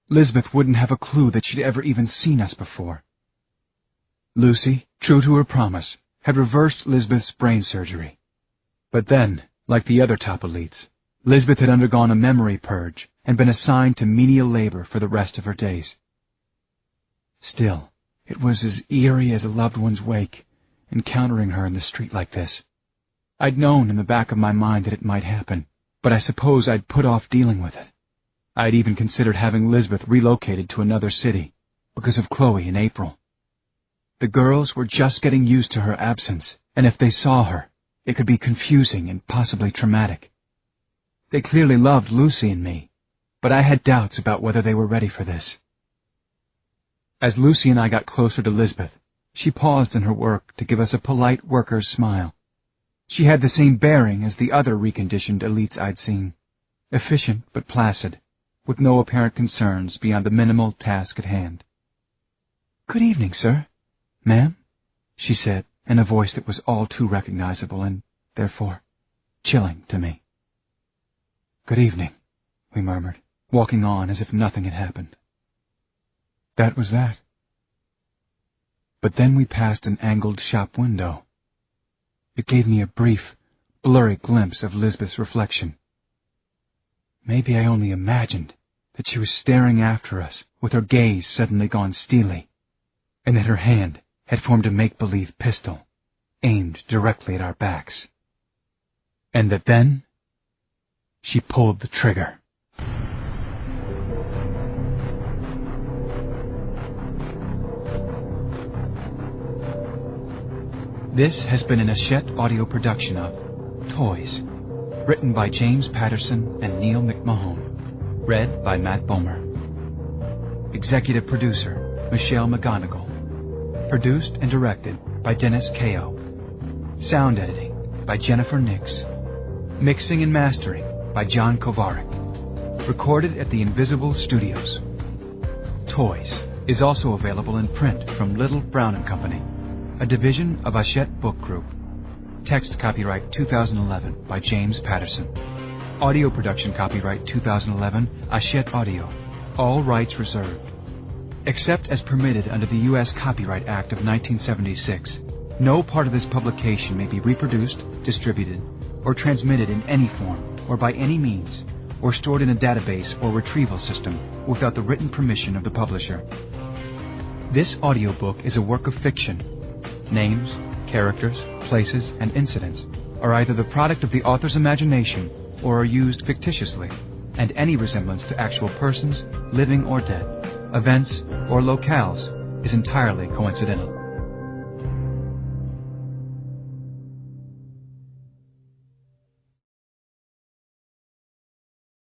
Lisbeth wouldn't have a clue that she'd ever even seen us before. Lucy, true to her promise, had reversed Lisbeth's brain surgery. But then, like the other top elites, Lisbeth had undergone a memory purge and been assigned to menial labor for the rest of her days. Still, it was as eerie as a loved one's wake, encountering her in the street like this. I'd known in the back of my mind that it might happen, but I suppose I'd put off dealing with it. I'd even considered having Lisbeth relocated to another city, because of Chloe and April. The girls were just getting used to her absence, and if they saw her, it could be confusing and possibly traumatic. They clearly loved Lucy and me, but I had doubts about whether they were ready for this. As Lucy and I got closer to Lisbeth, she paused in her work to give us a polite worker's smile. She had the same bearing as the other reconditioned elites I'd seen, efficient but placid, with no apparent concerns beyond the minimal task at hand. "Good evening, sir. Ma'am," she said, in a voice that was all too recognizable and, therefore, chilling to me. "Good evening," we murmured, walking on as if nothing had happened. That was that. But then we passed an angled shop window. It gave me a brief, blurry glimpse of Lisbeth's reflection. Maybe I only imagined that she was staring after us with her gaze suddenly gone steely, and that her hand had formed a make-believe pistol, aimed directly at our backs. And that then she pulled the trigger. This has been an Hachette audio production of Toys, written by James Patterson and Neil McMahon, read by Matt Bomer. Executive producer, Michelle McGonigal. Produced and directed by Dennis Kao. Sound editing by Jennifer Nix. Mixing and mastering by John Kovarik. Recorded at the Invisible Studios. Toys is also available in print from Little Brown & Company, a division of Hachette Book Group. Text copyright 2011 by James Patterson. Audio production copyright 2011 Hachette Audio. All rights reserved. Except as permitted under the U.S. Copyright Act of 1976, no part of this publication may be reproduced, distributed, or transmitted in any form or by any means, or stored in a database or retrieval system without the written permission of the publisher. This audiobook is a work of fiction. Names, characters, places, and incidents are either the product of the author's imagination or are used fictitiously, and any resemblance to actual persons, living or dead, events, or locales is entirely coincidental.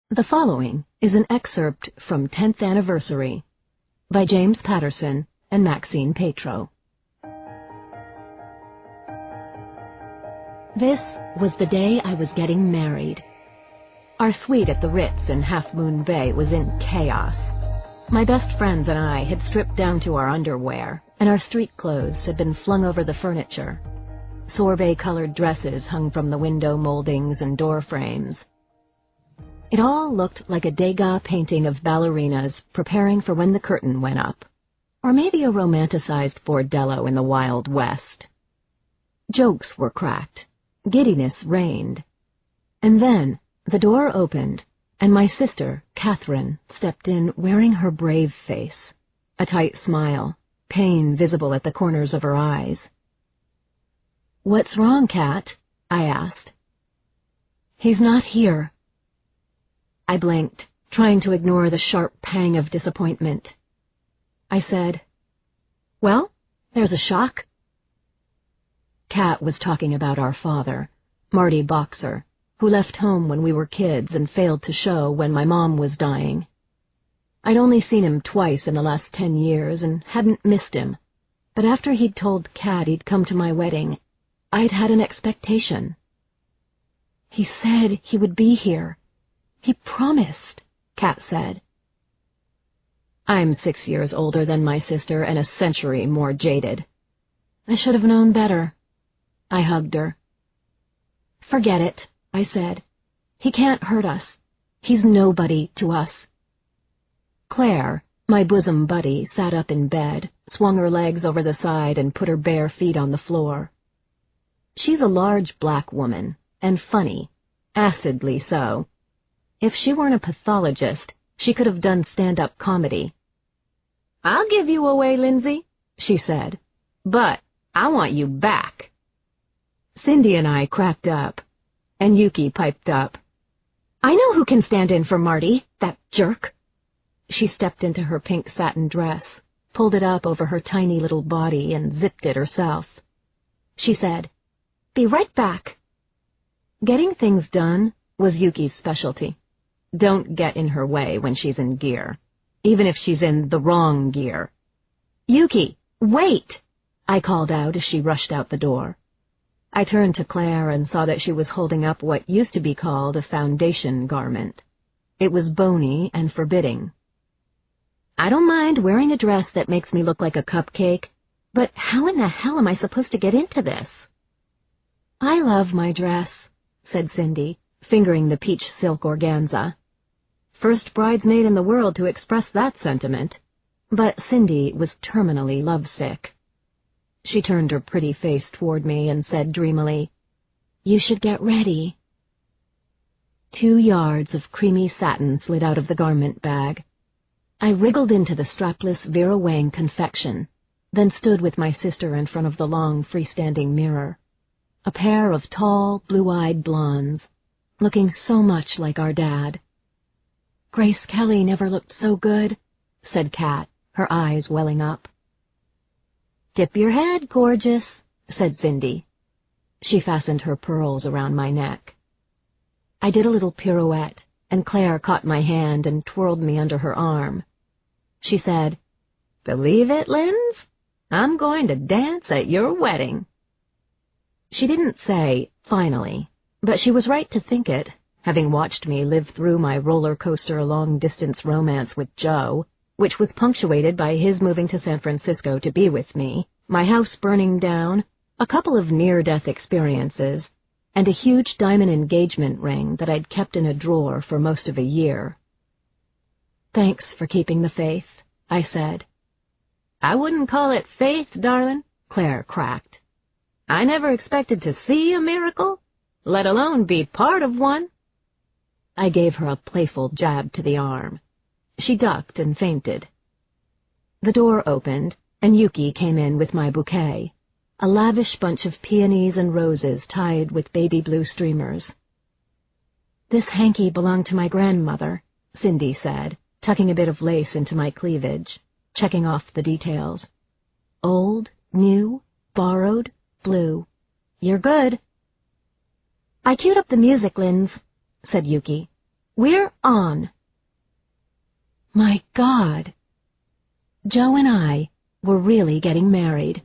The following is an excerpt from 10th Anniversary by James Patterson and Maxine Petro. This was the day I was getting married. Our suite at the Ritz in Half Moon Bay was in chaos. My best friends and I had stripped down to our underwear, and our street clothes had been flung over the furniture. Sorbet-colored dresses hung from the window moldings and door frames. It all looked like a Degas painting of ballerinas preparing for when the curtain went up, or maybe a romanticized bordello in the Wild West. Jokes were cracked. Giddiness reigned. And then the door opened, and my sister, Catherine, stepped in wearing her brave face, a tight smile, pain visible at the corners of her eyes. "What's wrong, Cat?" I asked. "He's not here." I blinked, trying to ignore the sharp pang of disappointment. I said, "Well, there's a shock." Kat was talking about our father, Marty Boxer, who left home when we were kids and failed to show when my mom was dying. I'd only seen him twice in the last 10 years and hadn't missed him, but after he'd told Kat he'd come to my wedding, I'd had an expectation. "He said he would be here," He promised, Kat said. I'm 6 years older than my sister and a century more jaded. I should have known better. I hugged her. Forget it, I said. He can't hurt us. He's nobody to us. Claire, my bosom buddy, sat up in bed, swung her legs over the side, and put her bare feet on the floor. She's a large black woman, and funny, acidly so. If she weren't a pathologist, she could have done stand-up comedy. I'll give you away, Lindsay, she said, but I want you back. Cindy and I cracked up, and Yuki piped up. I know who can stand in for Marty, that jerk. She stepped into her pink satin dress, pulled it up over her tiny little body, and zipped it herself. She said, Be right back. Getting things done was Yuki's specialty. Don't get in her way when she's in gear, even if she's in the wrong gear. Yuki, wait! I called out as she rushed out the door. I turned to Claire and saw that she was holding up what used to be called a foundation garment. It was bony and forbidding. I don't mind wearing a dress that makes me look like a cupcake, but how in the hell am I supposed to get into this? I love my dress, said Cindy, fingering the peach silk organza. First bridesmaid in the world to express that sentiment. But Cindy was terminally lovesick. She turned her pretty face toward me and said dreamily, You should get ready. 2 yards of creamy satin slid out of the garment bag. I wriggled into the strapless Vera Wang confection, then stood with my sister in front of the long freestanding mirror. A pair of tall, blue-eyed blondes, looking so much like our dad. Grace Kelly never looked so good, said Kat, her eyes welling up. Dip your head, gorgeous, said Cindy. She fastened her pearls around my neck. I did a little pirouette, and Claire caught my hand and twirled me under her arm. She said, Believe it, Linz? I'm going to dance at your wedding. She didn't say, finally, but she was right to think it, having watched me live through my roller coaster long-distance romance with Joe, which was punctuated by his moving to San Francisco to be with me, my house burning down, a couple of near-death experiences, and a huge diamond engagement ring that I'd kept in a drawer for most of a year. Thanks for keeping the faith, I said. I wouldn't call it faith, darling, Claire cracked. I never expected to see a miracle, let alone be part of one. I gave her a playful jab to the arm. She ducked and fainted. The door opened, and Yuki came in with my bouquet, a lavish bunch of peonies and roses tied with baby blue streamers. This hanky belonged to my grandmother, Cindy said, tucking a bit of lace into my cleavage, checking off the details. Old, new, borrowed, blue. You're good. I queued up the music, Linz, said Yuki. We're on. My God! Joe and I were really getting married.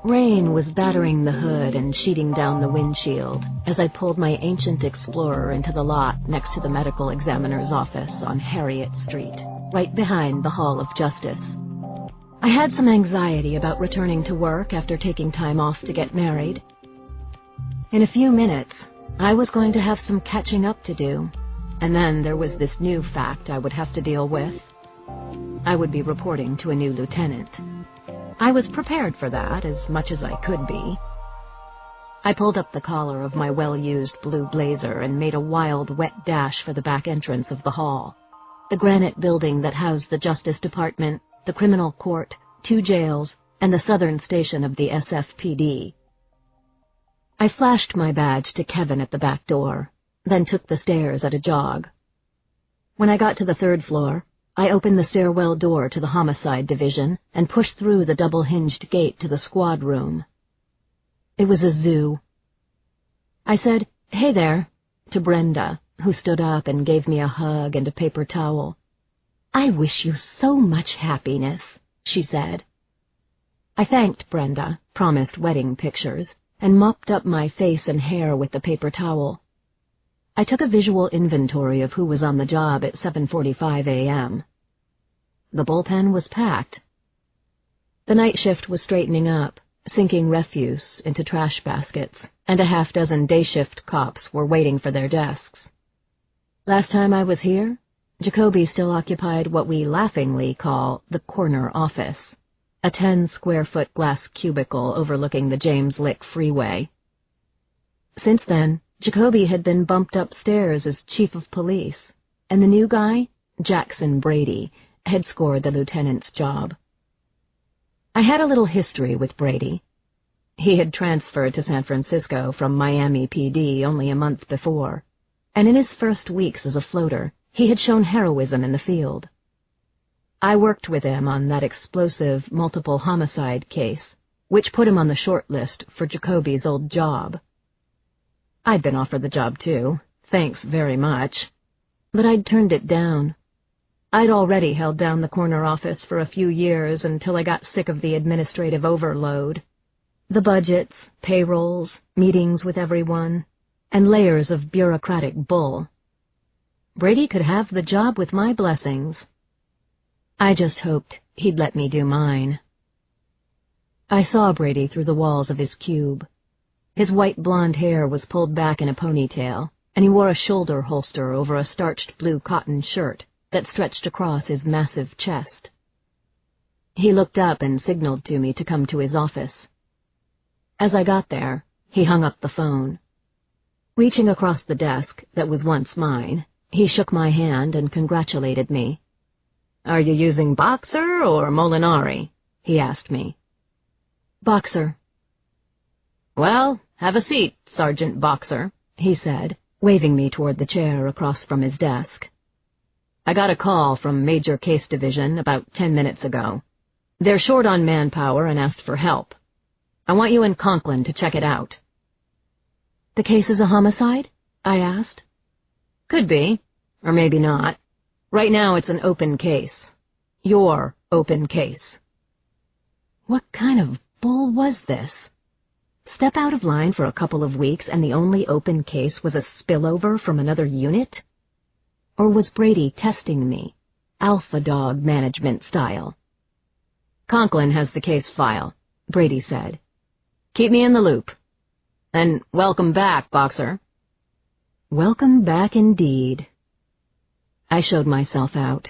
Rain was battering the hood and sheeting down the windshield as I pulled my ancient Explorer into the lot next to the medical examiner's office on Harriet Street, right behind the Hall of Justice. I had some anxiety about returning to work after taking time off to get married. In a few minutes, I was going to have some catching up to do, and then there was this new fact I would have to deal with. I would be reporting to a new lieutenant. I was prepared for that as much as I could be. I pulled up the collar of my well-used blue blazer and made a wild, wet dash for the back entrance of the hall, the granite building that housed the Justice Department, the criminal court, 2 jails, and the southern station of the SFPD. I flashed my badge to Kevin at the back door, then took the stairs at a jog. When I got to the 3rd floor, I opened the stairwell door to the homicide division and pushed through the double-hinged gate to the squad room. It was a zoo. I said, "Hey there," to Brenda, who stood up and gave me a hug and a paper towel. "I wish you so much happiness," she said. I thanked Brenda, promised wedding pictures, and mopped up my face and hair with the paper towel. I took a visual inventory of who was on the job at 7:45 a.m. The bullpen was packed. The night shift was straightening up, sinking refuse into trash baskets, and a half-dozen day shift cops were waiting for their desks. Last time I was here, Jacoby still occupied what we laughingly call the corner office, a 10-square-foot glass cubicle overlooking the James Lick Freeway. Since then, Jacoby had been bumped upstairs as chief of police, and the new guy, Jackson Brady, had scored the lieutenant's job. I had a little history with Brady. He had transferred to San Francisco from Miami PD only a month before, and in his first weeks as a floater, he had shown heroism in the field. I worked with him on that explosive multiple homicide case, which put him on the short list for Jacoby's old job. I'd been offered the job too, thanks very much, but I'd turned it down. I'd already held down the corner office for a few years until I got sick of the administrative overload. The budgets, payrolls, meetings with everyone, and layers of bureaucratic bull. Brady could have the job with my blessings. I just hoped he'd let me do mine. I saw Brady through the walls of his cube. His white blonde hair was pulled back in a ponytail, and he wore a shoulder holster over a starched blue cotton shirt that stretched across his massive chest. He looked up and signaled to me to come to his office. As I got there, he hung up the phone. Reaching across the desk that was once mine, he shook my hand and congratulated me. "Are you using Boxer or Molinari?" he asked me. "Boxer." "Well, have a seat, Sergeant Boxer," he said, waving me toward the chair across from his desk. "I got a call from Major Case Division about 10 minutes ago. They're short on manpower and asked for help. I want you in Conklin to check it out." "The case is a homicide?" I asked. "Could be, or maybe not. Right now it's an open case. Your open case." What kind of bull was this? Step out of line for a couple of weeks and the only open case was a spillover from another unit? Or was Brady testing me, alpha dog management style? "Conklin has the case file," Brady said. "Keep me in the loop. And welcome back, Boxer." Welcome back indeed. I showed myself out,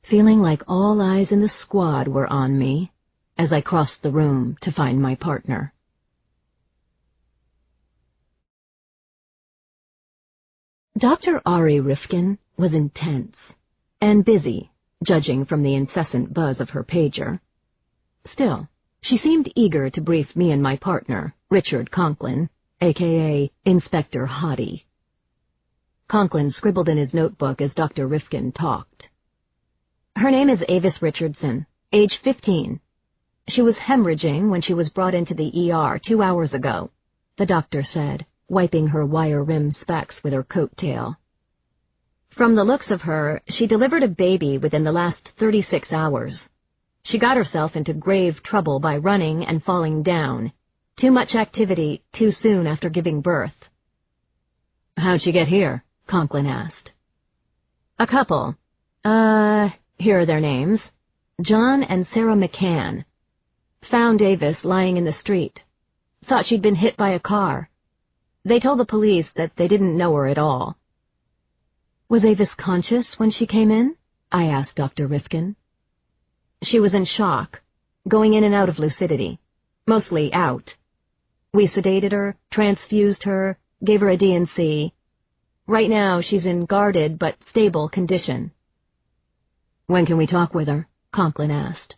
feeling like all eyes in the squad were on me as I crossed the room to find my partner. Dr. Ari Rifkin was intense and busy, judging from the incessant buzz of her pager. Still, she seemed eager to brief me and my partner, Richard Conklin, a.k.a. Inspector Hottie. Conklin scribbled in his notebook as Dr. Rifkin talked. "Her name is Avis Richardson, age 15. She was hemorrhaging when she was brought into the ER 2 hours ago," the doctor said, wiping her wire-rimmed specs with her coat tail. "From the looks of her, she delivered a baby within the last 36 hours. She got herself into grave trouble by running and falling down. Too much activity too soon after giving birth." "How'd she get here?" Conklin asked. "A couple. Here are their names. John and Sarah McCann. Found Avis lying in the street. Thought she'd been hit by a car. They told the police that they didn't know her at all." "Was Avis conscious when she came in?" I asked Dr. Rifkin. "She was in shock, going in and out of lucidity. Mostly out. We sedated her, transfused her, gave her a D&C. Right now she's in guarded but stable condition." "When can we talk with her?" Conklin asked.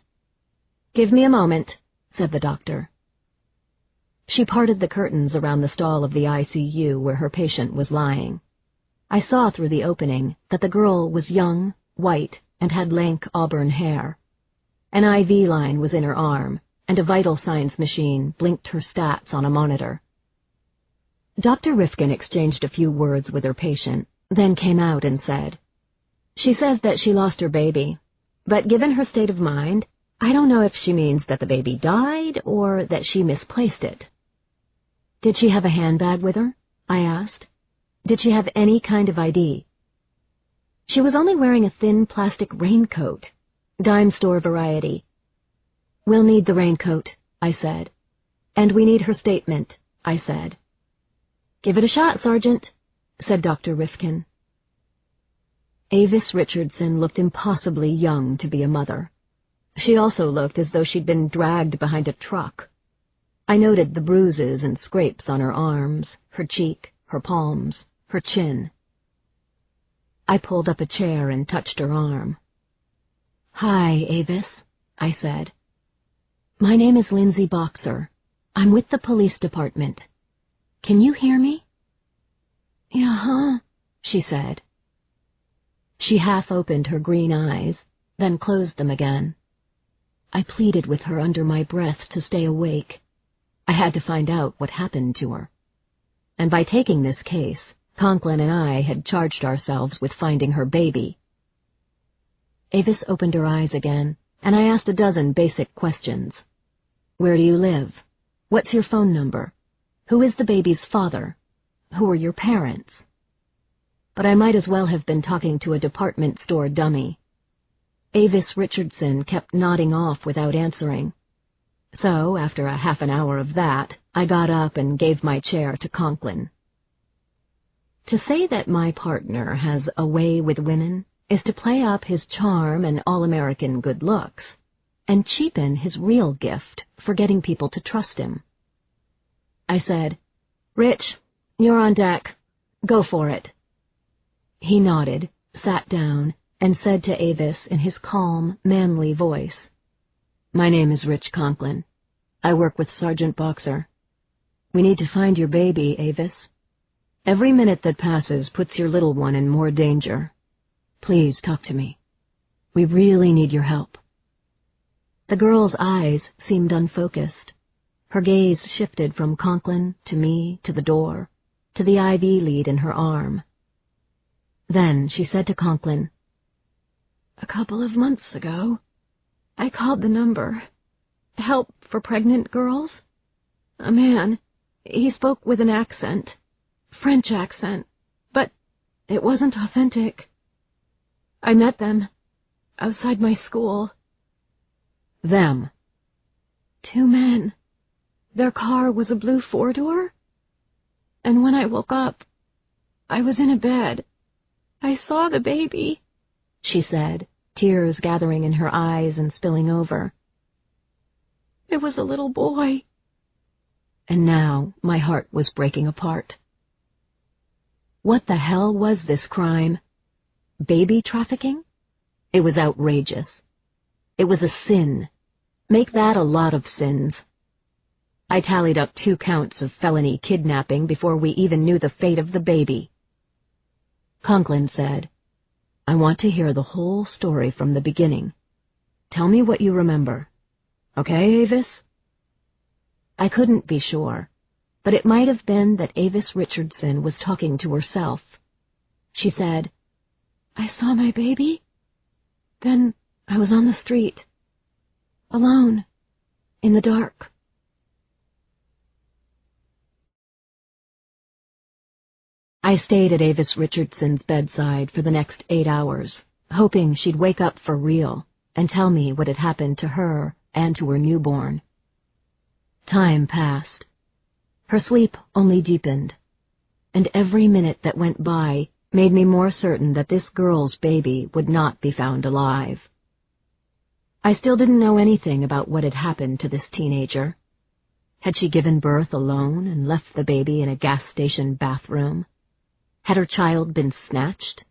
"Give me a moment," said the doctor. She parted the curtains around the stall of the ICU where her patient was lying. I saw through the opening that the girl was young, white, and had lank auburn hair. An IV line was in her arm, and a vital signs machine blinked her stats on a monitor. Dr. Rifkin exchanged a few words with her patient, then came out and said, "She says that she lost her baby, but given her state of mind, I don't know if she means that the baby died or that she misplaced it." Did she have a handbag with her? I asked. Did she have any kind of ID? She was only wearing a thin plastic raincoat, dime store variety. We'll need the raincoat, I said. And we need her statement, I said. Give it a shot, Sergeant, said Dr. Rifkin. Avis Richardson looked impossibly young to be a mother. She also looked as though she'd been dragged behind a truck. I noted the bruises and scrapes on her arms, her cheek, her palms, her chin. I pulled up a chair and touched her arm. Hi, Avis, I said. My name is Lindsay Boxer. I'm with the police department. Can you hear me? Yeah, she said. She half opened her green eyes, then closed them again. I pleaded with her under my breath to stay awake. I had to find out what happened to her. And by taking this case, Conklin and I had charged ourselves with finding her baby. Avis opened her eyes again, and I asked a dozen basic questions. Where do you live? What's your phone number? Who is the baby's father? Who are your parents? But I might as well have been talking to a department store dummy. Avis Richardson kept nodding off without answering. So, after a half an hour of that, I got up and gave my chair to Conklin. To say that my partner has a way with women is to play up his charm and all-American good looks, and cheapen his real gift for getting people to trust him. I said, Rich, you're on deck. Go for it. He nodded, sat down, and said to Avis in his calm, manly voice, My name is Rich Conklin. I work with Sergeant Boxer. We need to find your baby, Avis. Every minute that passes puts your little one in more danger. Please talk to me. We really need your help. The girl's eyes seemed unfocused. Her gaze shifted from Conklin to me, to the door, to the IV lead in her arm. Then she said to Conklin, A couple of months ago, I called the number. Help for pregnant girls? A man. He spoke with an accent. French accent. But it wasn't authentic. I met them outside my school. Them. 2 men. Their car was a blue 4-door. And when I woke up, I was in a bed. I saw the baby, she said, tears gathering in her eyes and spilling over. It was a little boy. And now my heart was breaking apart. What the hell was this crime? Baby trafficking? It was outrageous. It was a sin. Make that a lot of sins. I tallied up 2 counts of felony kidnapping before we even knew the fate of the baby. Conklin said, I want to hear the whole story from the beginning. Tell me what you remember. Okay, Avis? I couldn't be sure, but it might have been that Avis Richardson was talking to herself. She said, I saw my baby. Then I was on the street, alone, in the dark. I stayed at Avis Richardson's bedside for the next 8 hours, hoping she'd wake up for real and tell me what had happened to her and to her newborn. Time passed. Her sleep only deepened, and every minute that went by made me more certain that this girl's baby would not be found alive. I still didn't know anything about what had happened to this teenager. Had she given birth alone and left the baby in a gas station bathroom? Had her child been snatched?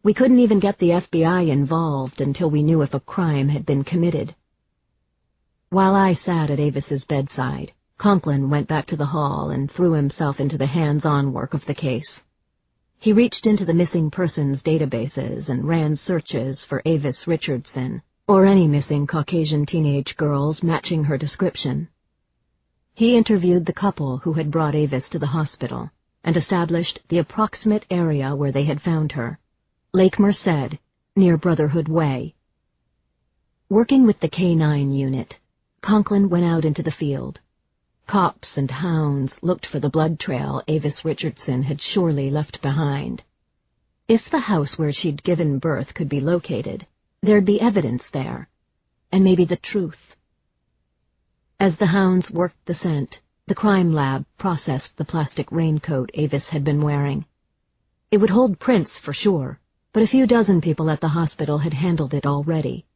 We couldn't even get the FBI involved until we knew if a crime had been committed. While I sat at Avis's bedside, Conklin went back to the hall and threw himself into the hands-on work of the case. He reached into the missing persons databases and ran searches for Avis Richardson, or any missing Caucasian teenage girls matching her description. He interviewed the couple who had brought Avis to the hospital and established the approximate area where they had found her, Lake Merced, near Brotherhood Way. Working with the K-9 unit, Conklin went out into the field. Cops and hounds looked for the blood trail Avis Richardson had surely left behind. If the house where she'd given birth could be located, there'd be evidence there, and maybe the truth. As the hounds worked the scent, the crime lab processed the plastic raincoat Avis had been wearing. It would hold prints for sure, but a few dozen people at the hospital had handled it already.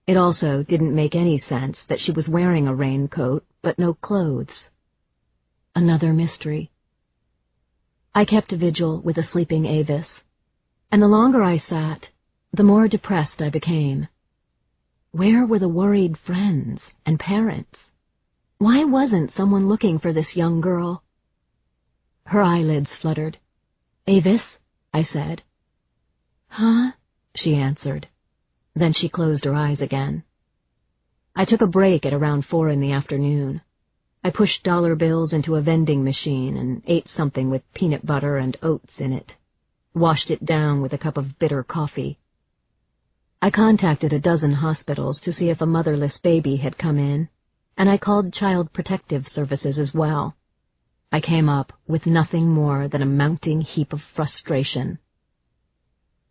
It also didn't make any sense that she was wearing a raincoat, but no clothes. Another mystery. I kept vigil with a sleeping Avis, and the longer I sat, the more depressed I became. Where were the worried friends and parents? Why wasn't someone looking for this young girl? Her eyelids fluttered. "Avis?" I said. "Huh?" she answered. Then she closed her eyes again. I took a break at around 4 in the afternoon. I pushed dollar bills into a vending machine and ate something with peanut butter and oats in it. Washed it down with a cup of bitter coffee. I contacted a dozen hospitals to see if a motherless baby had come in, and I called Child Protective Services as well. I came up with nothing more than a mounting heap of frustration.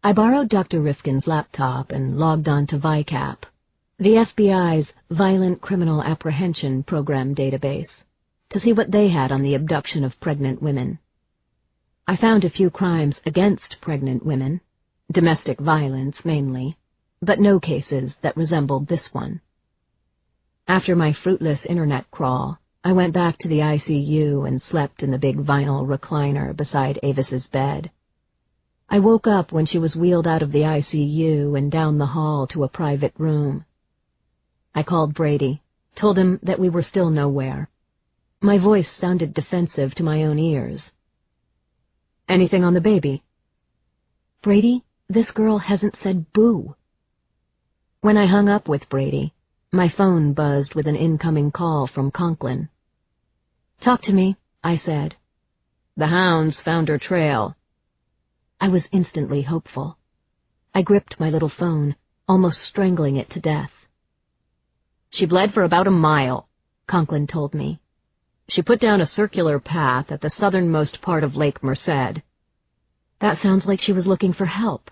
I borrowed Dr. Rifkin's laptop and logged on to VICAP, the FBI's Violent Criminal Apprehension Program database, to see what they had on the abduction of pregnant women. I found a few crimes against pregnant women, domestic violence mainly, but no cases that resembled this one. After my fruitless internet crawl, I went back to the ICU and slept in the big vinyl recliner beside Avis's bed. I woke up when she was wheeled out of the ICU and down the hall to a private room. I called Brady, told him that we were still nowhere. My voice sounded defensive to my own ears. "Anything on the baby?" "Brady, this girl hasn't said boo." When I hung up with Brady, my phone buzzed with an incoming call from Conklin. "Talk to me," I said. "The hounds found her trail." I was instantly hopeful. I gripped my little phone, almost strangling it to death. "She bled for about a mile," Conklin told me. "She put down a circular path at the southernmost part of Lake Merced." That sounds like she was looking for help.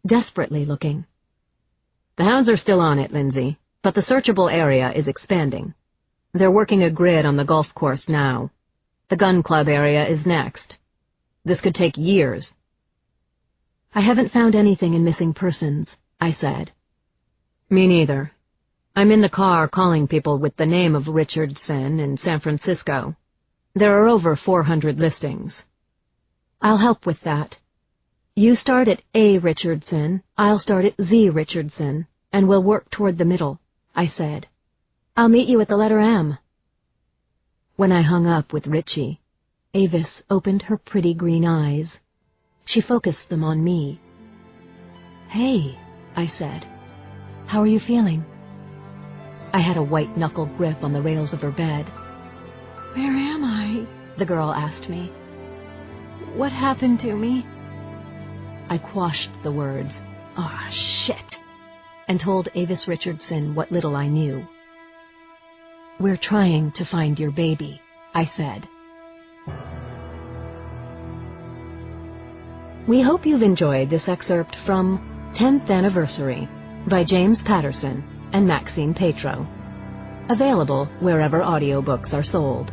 Desperately looking. "The hounds are still on it, Lindsay, but the searchable area is expanding. They're working a grid on the golf course now. The gun club area is next. This could take years." "I haven't found anything in missing persons," I said. "Me neither. I'm in the car calling people with the name of Richardson in San Francisco. There are over 400 listings." "I'll help with that. You start at A. Richardson, I'll start at Z. Richardson, and we'll work toward the middle," I said. "I'll meet you at the letter M." When I hung up with Richie, Avis opened her pretty green eyes. She focused them on me. "Hey," I said. "How are you feeling?" I had a white-knuckled grip on the rails of her bed. "Where am I?" the girl asked me. "What happened to me?" I quashed the words, "Ah, shit," and told Avis Richardson what little I knew. "We're trying to find your baby," I said. We hope you've enjoyed this excerpt from 10th Anniversary by James Patterson and Maxine Petro. Available wherever audiobooks are sold.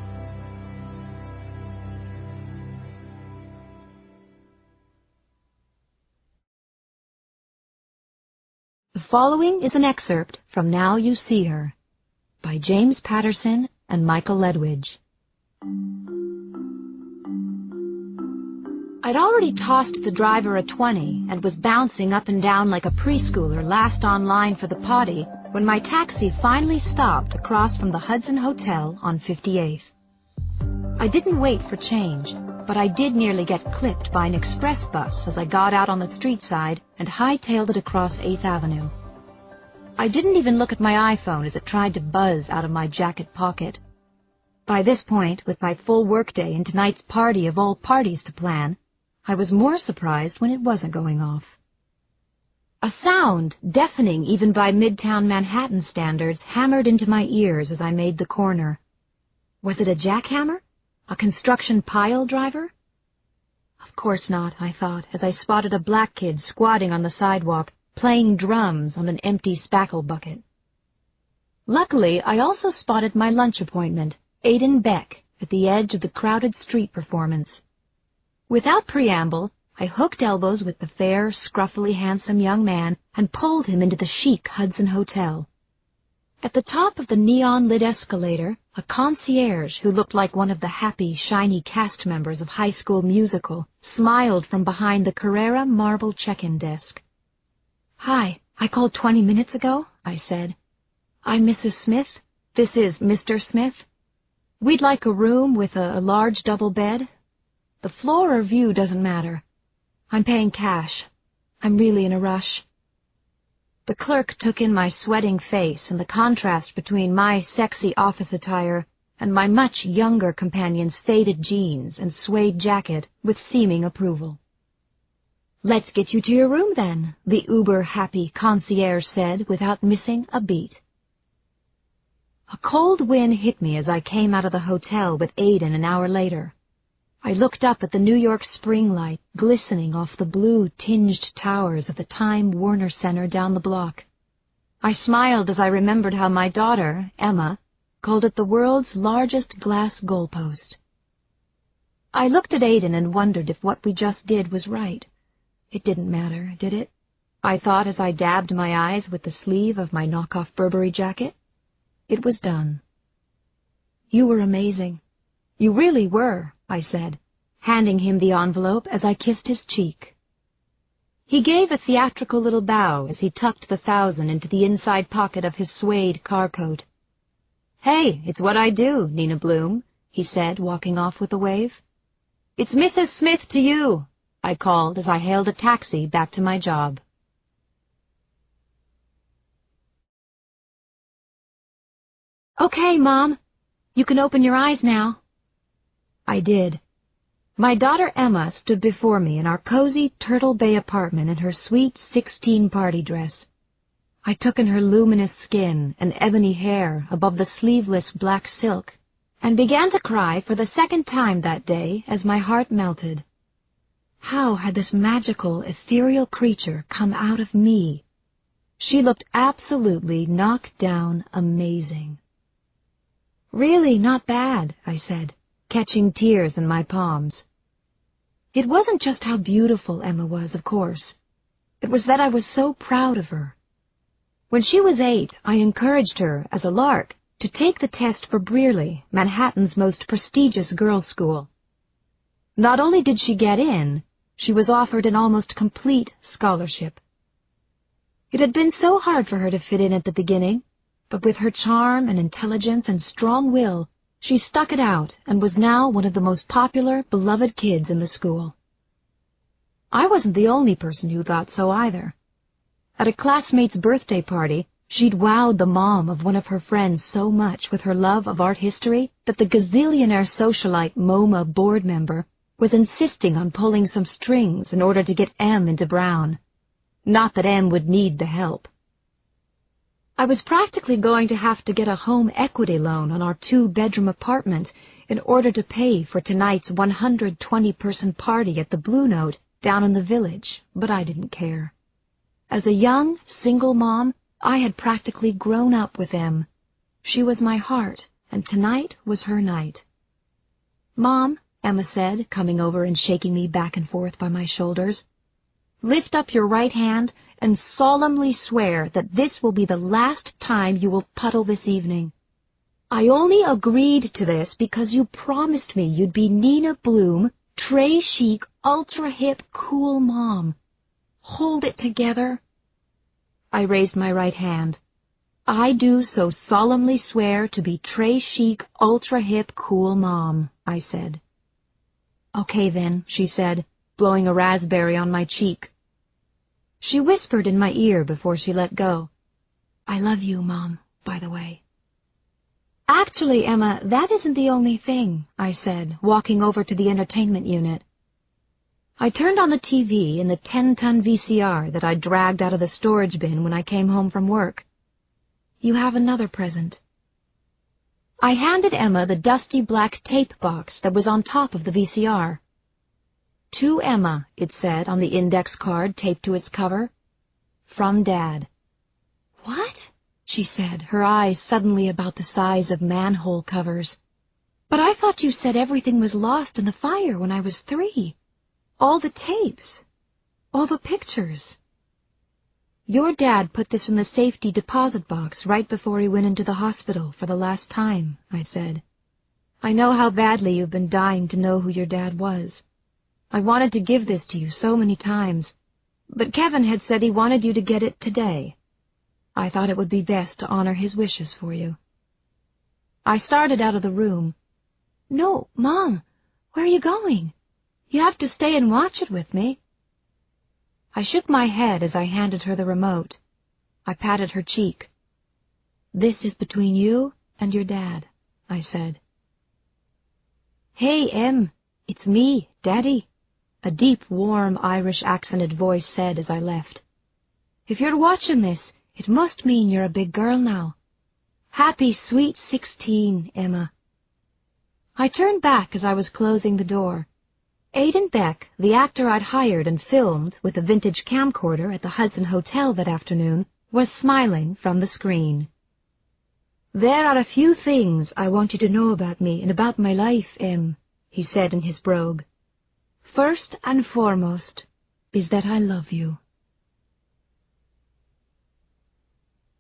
The following is an excerpt from Now You See Her by James Patterson and Michael Ledwidge. I'd already tossed the driver a 20 and was bouncing up and down like a preschooler last online for the potty when my taxi finally stopped across from the Hudson Hotel on 58th. I didn't wait for change, but I did nearly get clipped by an express bus as I got out on the street side and hightailed it across 8th Avenue. I didn't even look at my iPhone as it tried to buzz out of my jacket pocket. By this point, with my full workday and tonight's party of all parties to plan, I was more surprised when it wasn't going off. A sound, deafening even by Midtown Manhattan standards, hammered into my ears as I made the corner. Was it a jackhammer? A construction pile driver? Of course not, I thought, as I spotted a black kid squatting on the sidewalk, playing drums on an empty spackle bucket. Luckily, I also spotted my lunch appointment, Aiden Beck, at the edge of the crowded street performance. Without preamble, I hooked elbows with the fair, scruffily handsome young man and pulled him into the chic Hudson Hotel. At the top of the neon-lit escalator, a concierge who looked like one of the happy, shiny cast members of High School Musical smiled from behind the Carrera marble check-in desk. "Hi, I called 20 minutes ago," I said. "I'm Mrs. Smith. This is Mr. Smith. We'd like a room with a large double bed. The floor or view doesn't matter. I'm paying cash. I'm really in a rush." The clerk took in my sweating face and the contrast between my sexy office attire and my much younger companion's faded jeans and suede jacket with seeming approval. "Let's get you to your room, then," the uber-happy concierge said without missing a beat. A cold wind hit me as I came out of the hotel with Aiden an hour later. I looked up at the New York spring light glistening off the blue-tinged towers of the Time Warner Center down the block. I smiled as I remembered how my daughter, Emma, called it the world's largest glass goalpost. I looked at Aiden and wondered if what we just did was right. It didn't matter, did it? I thought as I dabbed my eyes with the sleeve of my knockoff Burberry jacket. It was done. "You were amazing. You really were," I said, handing him the envelope as I kissed his cheek. He gave a theatrical little bow as he tucked the $1,000 into the inside pocket of his suede car coat. "Hey, it's what I do, Nina Bloom," he said, walking off with a wave. "It's Mrs. Smith to you," I called as I hailed a taxi back to my job. "Okay, Mom. You can open your eyes now." I did. My daughter Emma stood before me in our cozy Turtle Bay apartment in her sweet 16 party dress. I took in her luminous skin and ebony hair above the sleeveless black silk and began to cry for the second time that day as my heart melted. How had this magical, ethereal creature come out of me? She looked absolutely knocked down amazing. "Really not bad," I said, catching tears in my palms. It wasn't just how beautiful Emma was, of course. It was that I was so proud of her. When she was 8, I encouraged her, as a lark, to take the test for Brearley, Manhattan's most prestigious girls' school. Not only did she get in, she was offered an almost complete scholarship. It had been so hard for her to fit in at the beginning, but with her charm and intelligence and strong will, she stuck it out and was now one of the most popular, beloved kids in the school. I wasn't the only person who thought so either. At a classmate's birthday party, she'd wowed the mom of one of her friends so much with her love of art history that the gazillionaire socialite MoMA board member was insisting on pulling some strings in order to get Em into Brown. Not that Em would need the help. I was practically going to have to get a home equity loan on our 2-bedroom apartment in order to pay for tonight's 120-person party at the Blue Note down in the village, but I didn't care. As a young, single mom, I had practically grown up with Em. She was my heart, and tonight was her night. "Mom," Emma said, coming over and shaking me back and forth by my shoulders, "lift up your right hand and solemnly swear that this will be the last time you will puddle this evening. I only agreed to this because you promised me you'd be Nina Bloom, très chic, ultra-hip, cool mom. Hold it together." I raised my right hand. "I do so solemnly swear to be très chic, ultra-hip, cool mom," I said. "Okay then," she said, blowing a raspberry on my cheek. She whispered in my ear before she let go, "I love you, Mom, by the way." "Actually, Emma, that isn't the only thing," I said, walking over to the entertainment unit. I turned on the TV and the 10-ton VCR that I'd dragged out of the storage bin when I came home from work. "You have another present." I handed Emma the dusty black tape box that was on top of the VCR. To Emma, it said on the index card taped to its cover. From Dad. What? She said, her eyes suddenly about the size of manhole covers. But I thought you said everything was lost in the fire when I was 3. All the tapes. All the pictures. Your dad put this in the safety deposit box right before he went into the hospital for the last time, I said. I know how badly you've been dying to know who your dad was. I wanted to give this to you so many times, but Kevin had said he wanted you to get it today. I thought it would be best to honor his wishes for you. I started out of the room. No, Mom, where are you going? You have to stay and watch it with me. I shook my head as I handed her the remote. I patted her cheek. This is between you and your dad, I said. Hey, Em, it's me, Daddy, a deep, warm, Irish-accented voice said as I left. If you're watching this, it must mean you're a big girl now. Happy sweet 16, Emma. I turned back as I was closing the door. Aidan Beck, the actor I'd hired and filmed with a vintage camcorder at the Hudson Hotel that afternoon, was smiling from the screen. There are a few things I want you to know about me and about my life, Em, he said in his brogue. First and foremost is that I love you.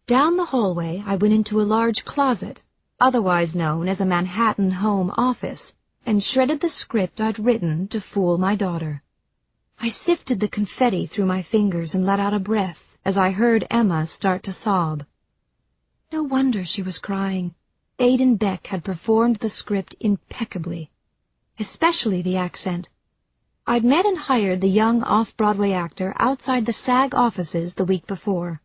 Down the hallway, I went into a large closet, otherwise known as a Manhattan home office, and shredded the script I'd written to fool my daughter. I sifted the confetti through my fingers and let out a breath as I heard Emma start to sob. No wonder she was crying. Aidan Beck had performed the script impeccably, especially the accent. I'd met and hired the young off-Broadway actor outside the SAG offices the week before.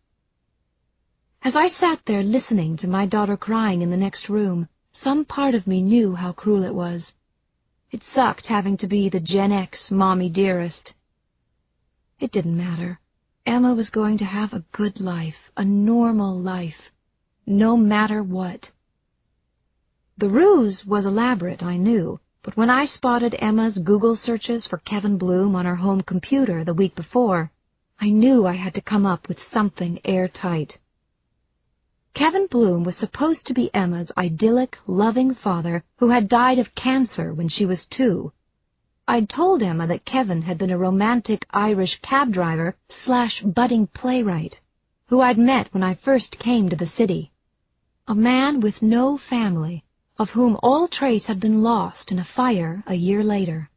As I sat there listening to my daughter crying in the next room, some part of me knew how cruel it was. It sucked having to be the Gen X mommy dearest. It didn't matter. Emma was going to have a good life, a normal life, no matter what. The ruse was elaborate, I knew, but when I spotted Emma's Google searches for Kevin Bloom on her home computer the week before, I knew I had to come up with something airtight. Kevin Bloom was supposed to be Emma's idyllic, loving father who had died of cancer when she was 2. I'd told Emma that Kevin had been a romantic Irish cab driver / budding playwright, who I'd met when I first came to the city. A man with no family, of whom all trace had been lost in a fire a year later.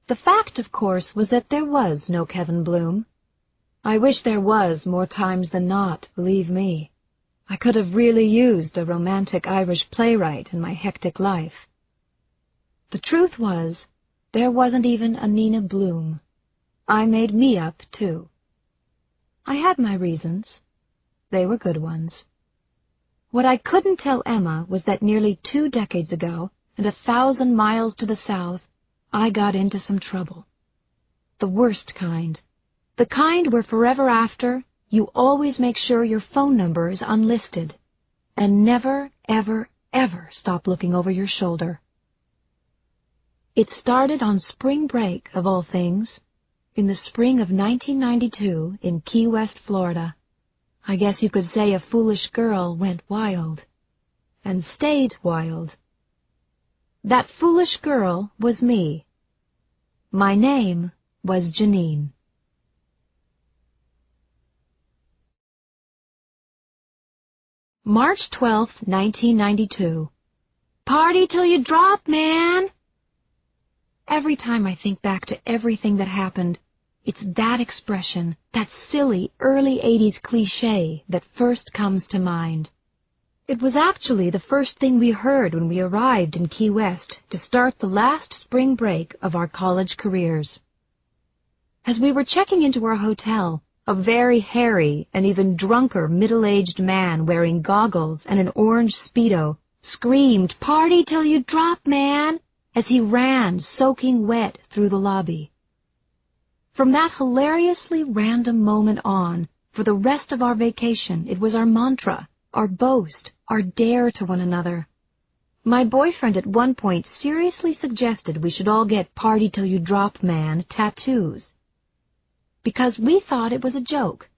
The fact, of course, was that there was no Kevin Bloom. I wish there was more times than not, believe me. I could have really used a romantic Irish playwright in my hectic life. The truth was, there wasn't even a Nina Bloom. I made me up, too. I had my reasons. They were good ones. What I couldn't tell Emma was that nearly 2 decades ago, and 1,000 miles to the south, I got into some trouble. The worst kind. The kind where forever after, you always make sure your phone number is unlisted, and never, ever, ever stop looking over your shoulder. It started on spring break, of all things, in the spring of 1992 in Key West, Florida. I guess you could say a foolish girl went wild, and stayed wild. That foolish girl was me. My name was Janine. March 12th, 1992. Party till you drop, man! Every time I think back to everything that happened, it's that expression, that silly early 80s cliché that first comes to mind. It was actually the first thing we heard when we arrived in Key West to start the last spring break of our college careers. As we were checking into our hotel, a very hairy and even drunker middle-aged man wearing goggles and an orange Speedo screamed, "Party till you drop, man!" as he ran, soaking wet, through the lobby. From that hilariously random moment on, for the rest of our vacation, it was our mantra, our boast, our dare to one another. My boyfriend at one point seriously suggested we should all get Party Till You Drop Man tattoos, because we thought it was a joke.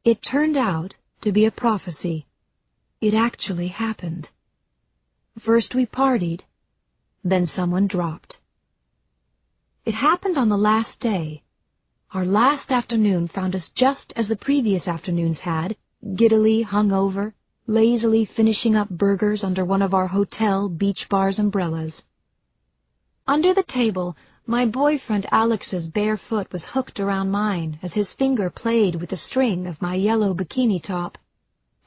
It turned out to be a prophecy. It actually happened. First we partied, then someone dropped. It happened on the last day. Our last afternoon found us just as the previous afternoons had, giddily hungover, lazily finishing up burgers under one of our hotel beach bar's umbrellas. Under the table, my boyfriend Alex's bare foot was hooked around mine as his finger played with the string of my yellow bikini top.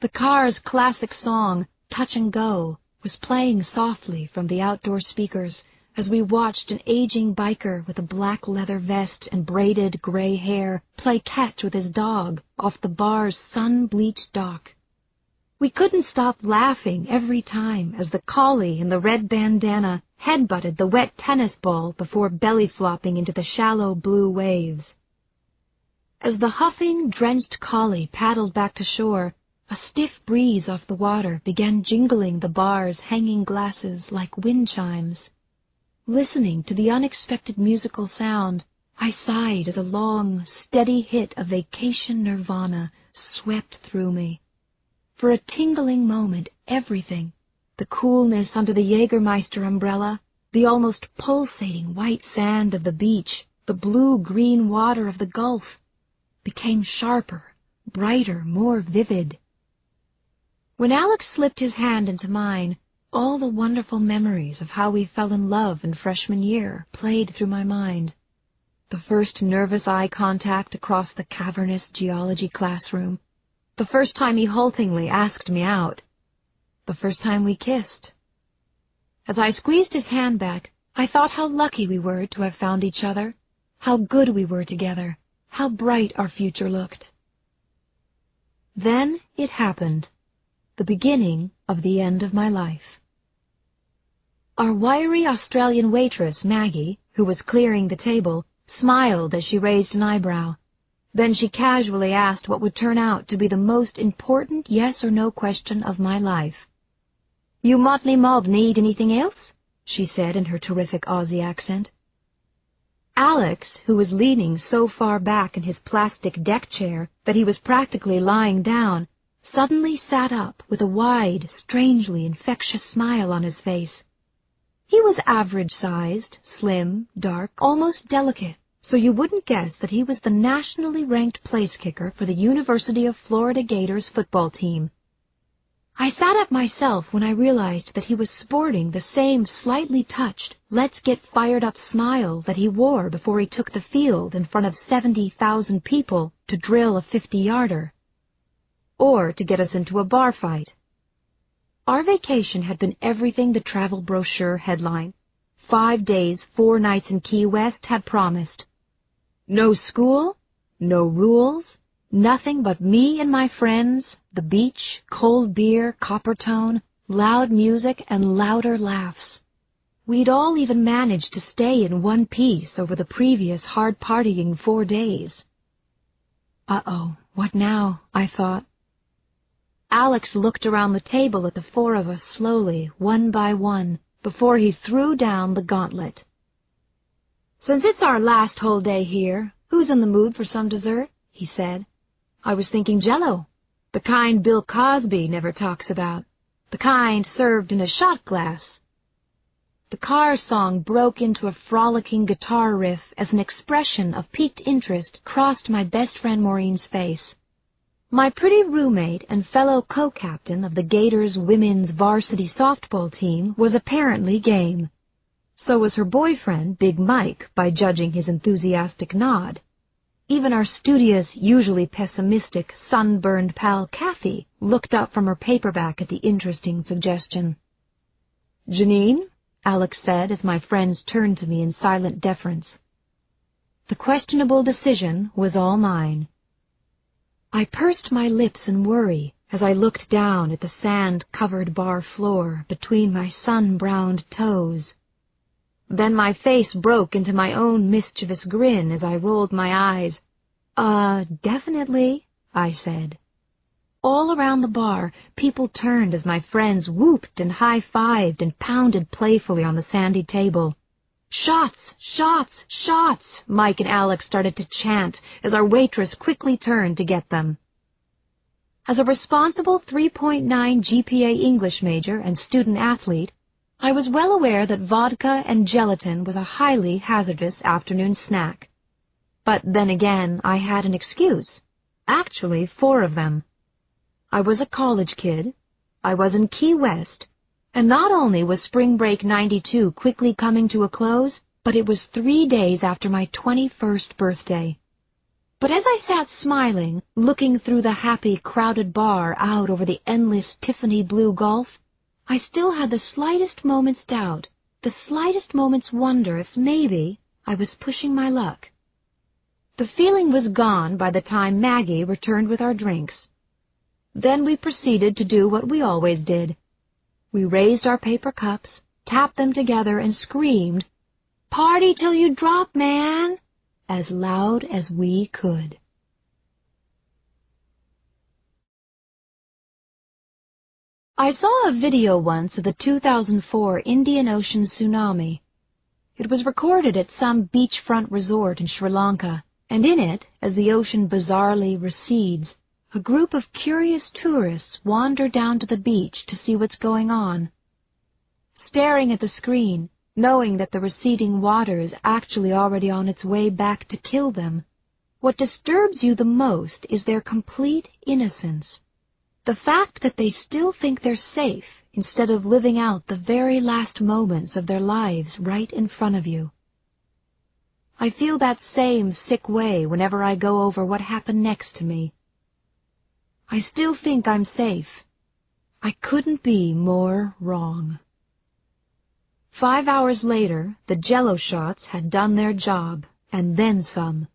The car's classic song, Touch and Go, was playing softly from the outdoor speakers as we watched an aging biker with a black leather vest and braided gray hair play catch with his dog off the bar's sun-bleached dock. We couldn't stop laughing every time as the collie in the red bandana headbutted the wet tennis ball before belly-flopping into the shallow blue waves. As the huffing, drenched collie paddled back to shore, a stiff breeze off the water began jingling the bar's hanging glasses like wind chimes. Listening to the unexpected musical sound, I sighed as a long, steady hit of vacation nirvana swept through me. For a tingling moment, everything, the coolness under the Jägermeister umbrella, the almost pulsating white sand of the beach, the blue-green water of the Gulf, became sharper, brighter, more vivid. When Alex slipped his hand into mine, all the wonderful memories of how we fell in love in freshman year played through my mind. The first nervous eye contact across the cavernous geology classroom, the first time he haltingly asked me out, the first time we kissed. As I squeezed his hand back, I thought how lucky we were to have found each other, how good we were together, how bright our future looked. Then it happened, the beginning of the end of my life. Our wiry Australian waitress, Maggie, who was clearing the table, smiled as she raised an eyebrow. Then she casually asked what would turn out to be the most important yes or no question of my life. "You motley mob need anything else?" she said in her terrific Aussie accent. Alex, who was leaning so far back in his plastic deck chair that he was practically lying down, suddenly sat up with a wide, strangely infectious smile on his face. He was average-sized, slim, dark, almost delicate, so you wouldn't guess that he was the nationally ranked place kicker for the University of Florida Gators football team. I sat up myself when I realized that he was sporting the same slightly touched, let's-get-fired-up smile that he wore before he took the field in front of 70,000 people to drill a 50-yarder, or to get us into a bar fight. Our vacation had been everything the travel brochure headline, 5 days, 4 nights in Key West, had promised. No school, no rules, nothing but me and my friends, the beach, cold beer, copper tone, loud music, and louder laughs. We'd all even managed to stay in one piece over the previous hard-partying 4 days. Uh-oh, what now? I thought. Alex looked around the table at the 4 of us slowly, one by one, before he threw down the gauntlet. "Since it's our last whole day here, who's in the mood for some dessert?" he said. "I was thinking Jell-O, the kind Bill Cosby never talks about, the kind served in a shot glass." The car song broke into a frolicking guitar riff as an expression of piqued interest crossed my best friend Maureen's face. My pretty roommate and fellow co-captain of the Gators women's varsity softball team was apparently game. So was her boyfriend, Big Mike, by judging his enthusiastic nod. Even our studious, usually pessimistic, sunburned pal Kathy looked up from her paperback at the interesting suggestion. "Janine?" Alex said as my friends turned to me in silent deference. The questionable decision was all mine. I pursed my lips in worry as I looked down at the sand-covered bar floor between my sun-browned toes. Then my face broke into my own mischievous grin as I rolled my eyes. Definitely," I said. All around the bar, people turned as my friends whooped and high-fived and pounded playfully on the sandy table. "Shots! Shots! Shots!" Mike and Alex started to chant as our waitress quickly turned to get them. As a responsible 3.9 GPA English major and student athlete, I was well aware that vodka and gelatin was a highly hazardous afternoon snack. But then again, I had an excuse. Actually, 4 of them. I was a college kid, I was in Key West, and not only was Spring Break '92 quickly coming to a close, but it was 3 days after my 21st birthday. But as I sat smiling, looking through the happy, crowded bar out over the endless Tiffany blue gulf, I still had the slightest moment's doubt, the slightest moment's wonder if maybe I was pushing my luck. The feeling was gone by the time Maggie returned with our drinks. Then we proceeded to do what we always did. We raised our paper cups, tapped them together, and screamed, "Party till you drop, man!" as loud as we could. I saw a video once of the 2004 Indian Ocean tsunami. It was recorded at some beachfront resort in Sri Lanka, and in it, as the ocean bizarrely recedes, a group of curious tourists wander down to the beach to see what's going on. Staring at the screen, knowing that the receding water is actually already on its way back to kill them, what disturbs you the most is their complete innocence. The fact that they still think they're safe instead of living out the very last moments of their lives right in front of you. I feel that same sick way whenever I go over what happened next to me. I still think I'm safe. I couldn't be more wrong. 5 hours later, the Jell-O shots had done their job, and then some.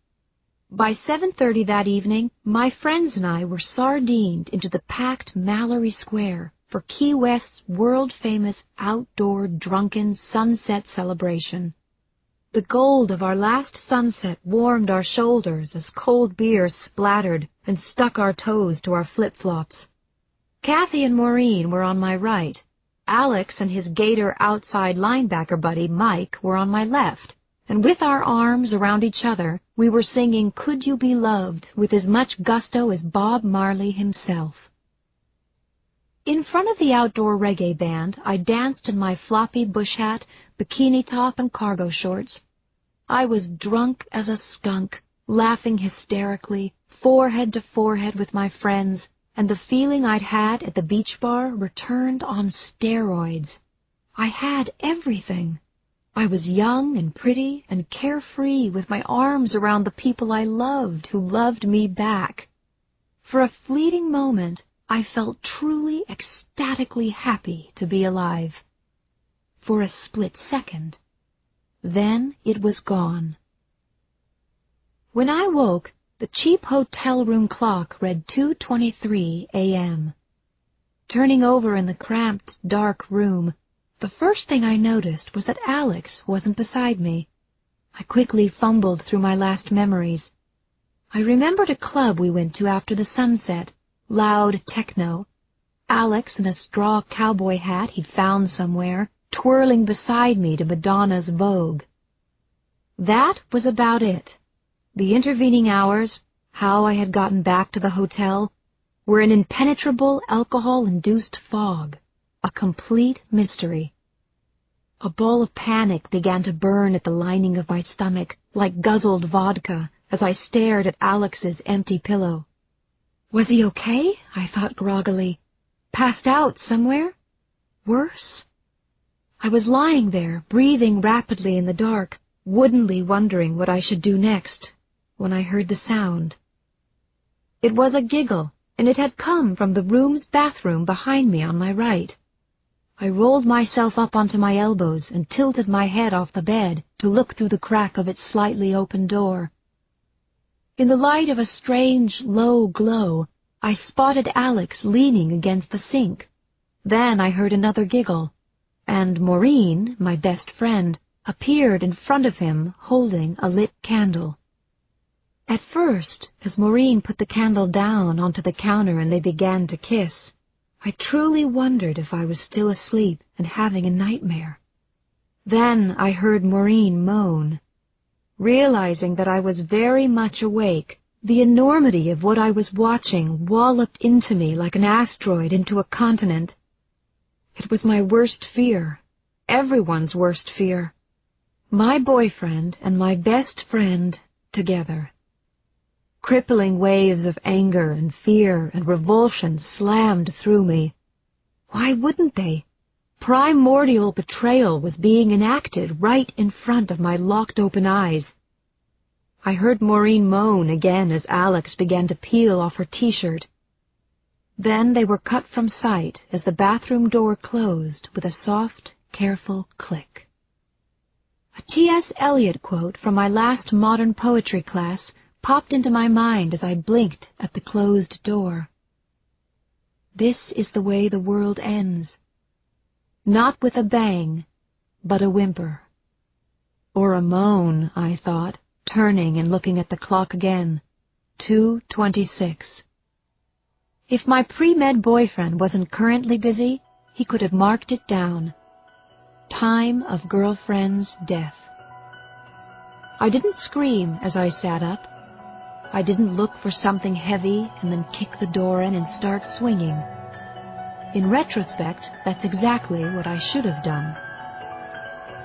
By 7:30 that evening, my friends and I were sardined into the packed Mallory Square for Key West's world-famous outdoor drunken sunset celebration. The gold of our last sunset warmed our shoulders as cold beer splattered and stuck our toes to our flip-flops. Kathy and Maureen were on my right. Alex and his Gator outside linebacker buddy Mike were on my left, and with our arms around each other, we were singing "Could You Be Loved" with as much gusto as Bob Marley himself. In front of the outdoor reggae band, I danced in my floppy bush hat, bikini top, and cargo shorts. I was drunk as a skunk, laughing hysterically, forehead to forehead with my friends, and the feeling I'd had at the beach bar returned on steroids. I had everything. I was young and pretty and carefree with my arms around the people I loved who loved me back. For a fleeting moment, I felt truly ecstatically happy to be alive. For a split second. Then it was gone. When I woke, the cheap hotel room clock read 2:23 a.m. Turning over in the cramped, dark room, the first thing I noticed was that Alex wasn't beside me. I quickly fumbled through my last memories. I remembered a club we went to after the sunset, loud techno. Alex in a straw cowboy hat he'd found somewhere, twirling beside me to Madonna's Vogue. That was about it. The intervening hours, how I had gotten back to the hotel, were an impenetrable alcohol-induced fog, a complete mystery. A ball of panic began to burn at the lining of my stomach, like guzzled vodka, as I stared at Alex's empty pillow. Was he okay? I thought groggily. Passed out somewhere? Worse? I was lying there, breathing rapidly in the dark, woodenly wondering what I should do next, when I heard the sound. It was a giggle, and it had come from the room's bathroom behind me on my right. I rolled myself up onto my elbows and tilted my head off the bed to look through the crack of its slightly open door. In the light of a strange, low glow, I spotted Alex leaning against the sink. Then I heard another giggle, and Maureen, my best friend, appeared in front of him holding a lit candle. At first, as Maureen put the candle down onto the counter and they began to kiss, I truly wondered if I was still asleep and having a nightmare. Then I heard Maureen moan. Realizing that I was very much awake, the enormity of what I was watching walloped into me like an asteroid into a continent. It was my worst fear, everyone's worst fear. My boyfriend and my best friend together. Crippling waves of anger and fear and revulsion slammed through me. Why wouldn't they? Primordial betrayal was being enacted right in front of my locked-open eyes. I heard Maureen moan again as Alex began to peel off her T-shirt. Then they were cut from sight as the bathroom door closed with a soft, careful click. A T.S. Eliot quote from my last modern poetry class popped into my mind as I blinked at the closed door. This is the way the world ends. Not with a bang, but a whimper. Or a moan, I thought, turning and looking at the clock again. 2:26. If my pre-med boyfriend wasn't currently busy, he could have marked it down. Time of girlfriend's death. I didn't scream as I sat up. I didn't look for something heavy and then kick the door in and start swinging. In retrospect, that's exactly what I should have done.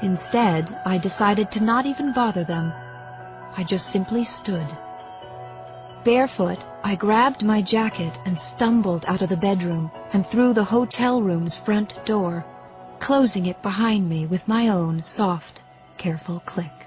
Instead, I decided to not even bother them. I just simply stood. Barefoot, I grabbed my jacket and stumbled out of the bedroom and through the hotel room's front door, closing it behind me with my own soft, careful click.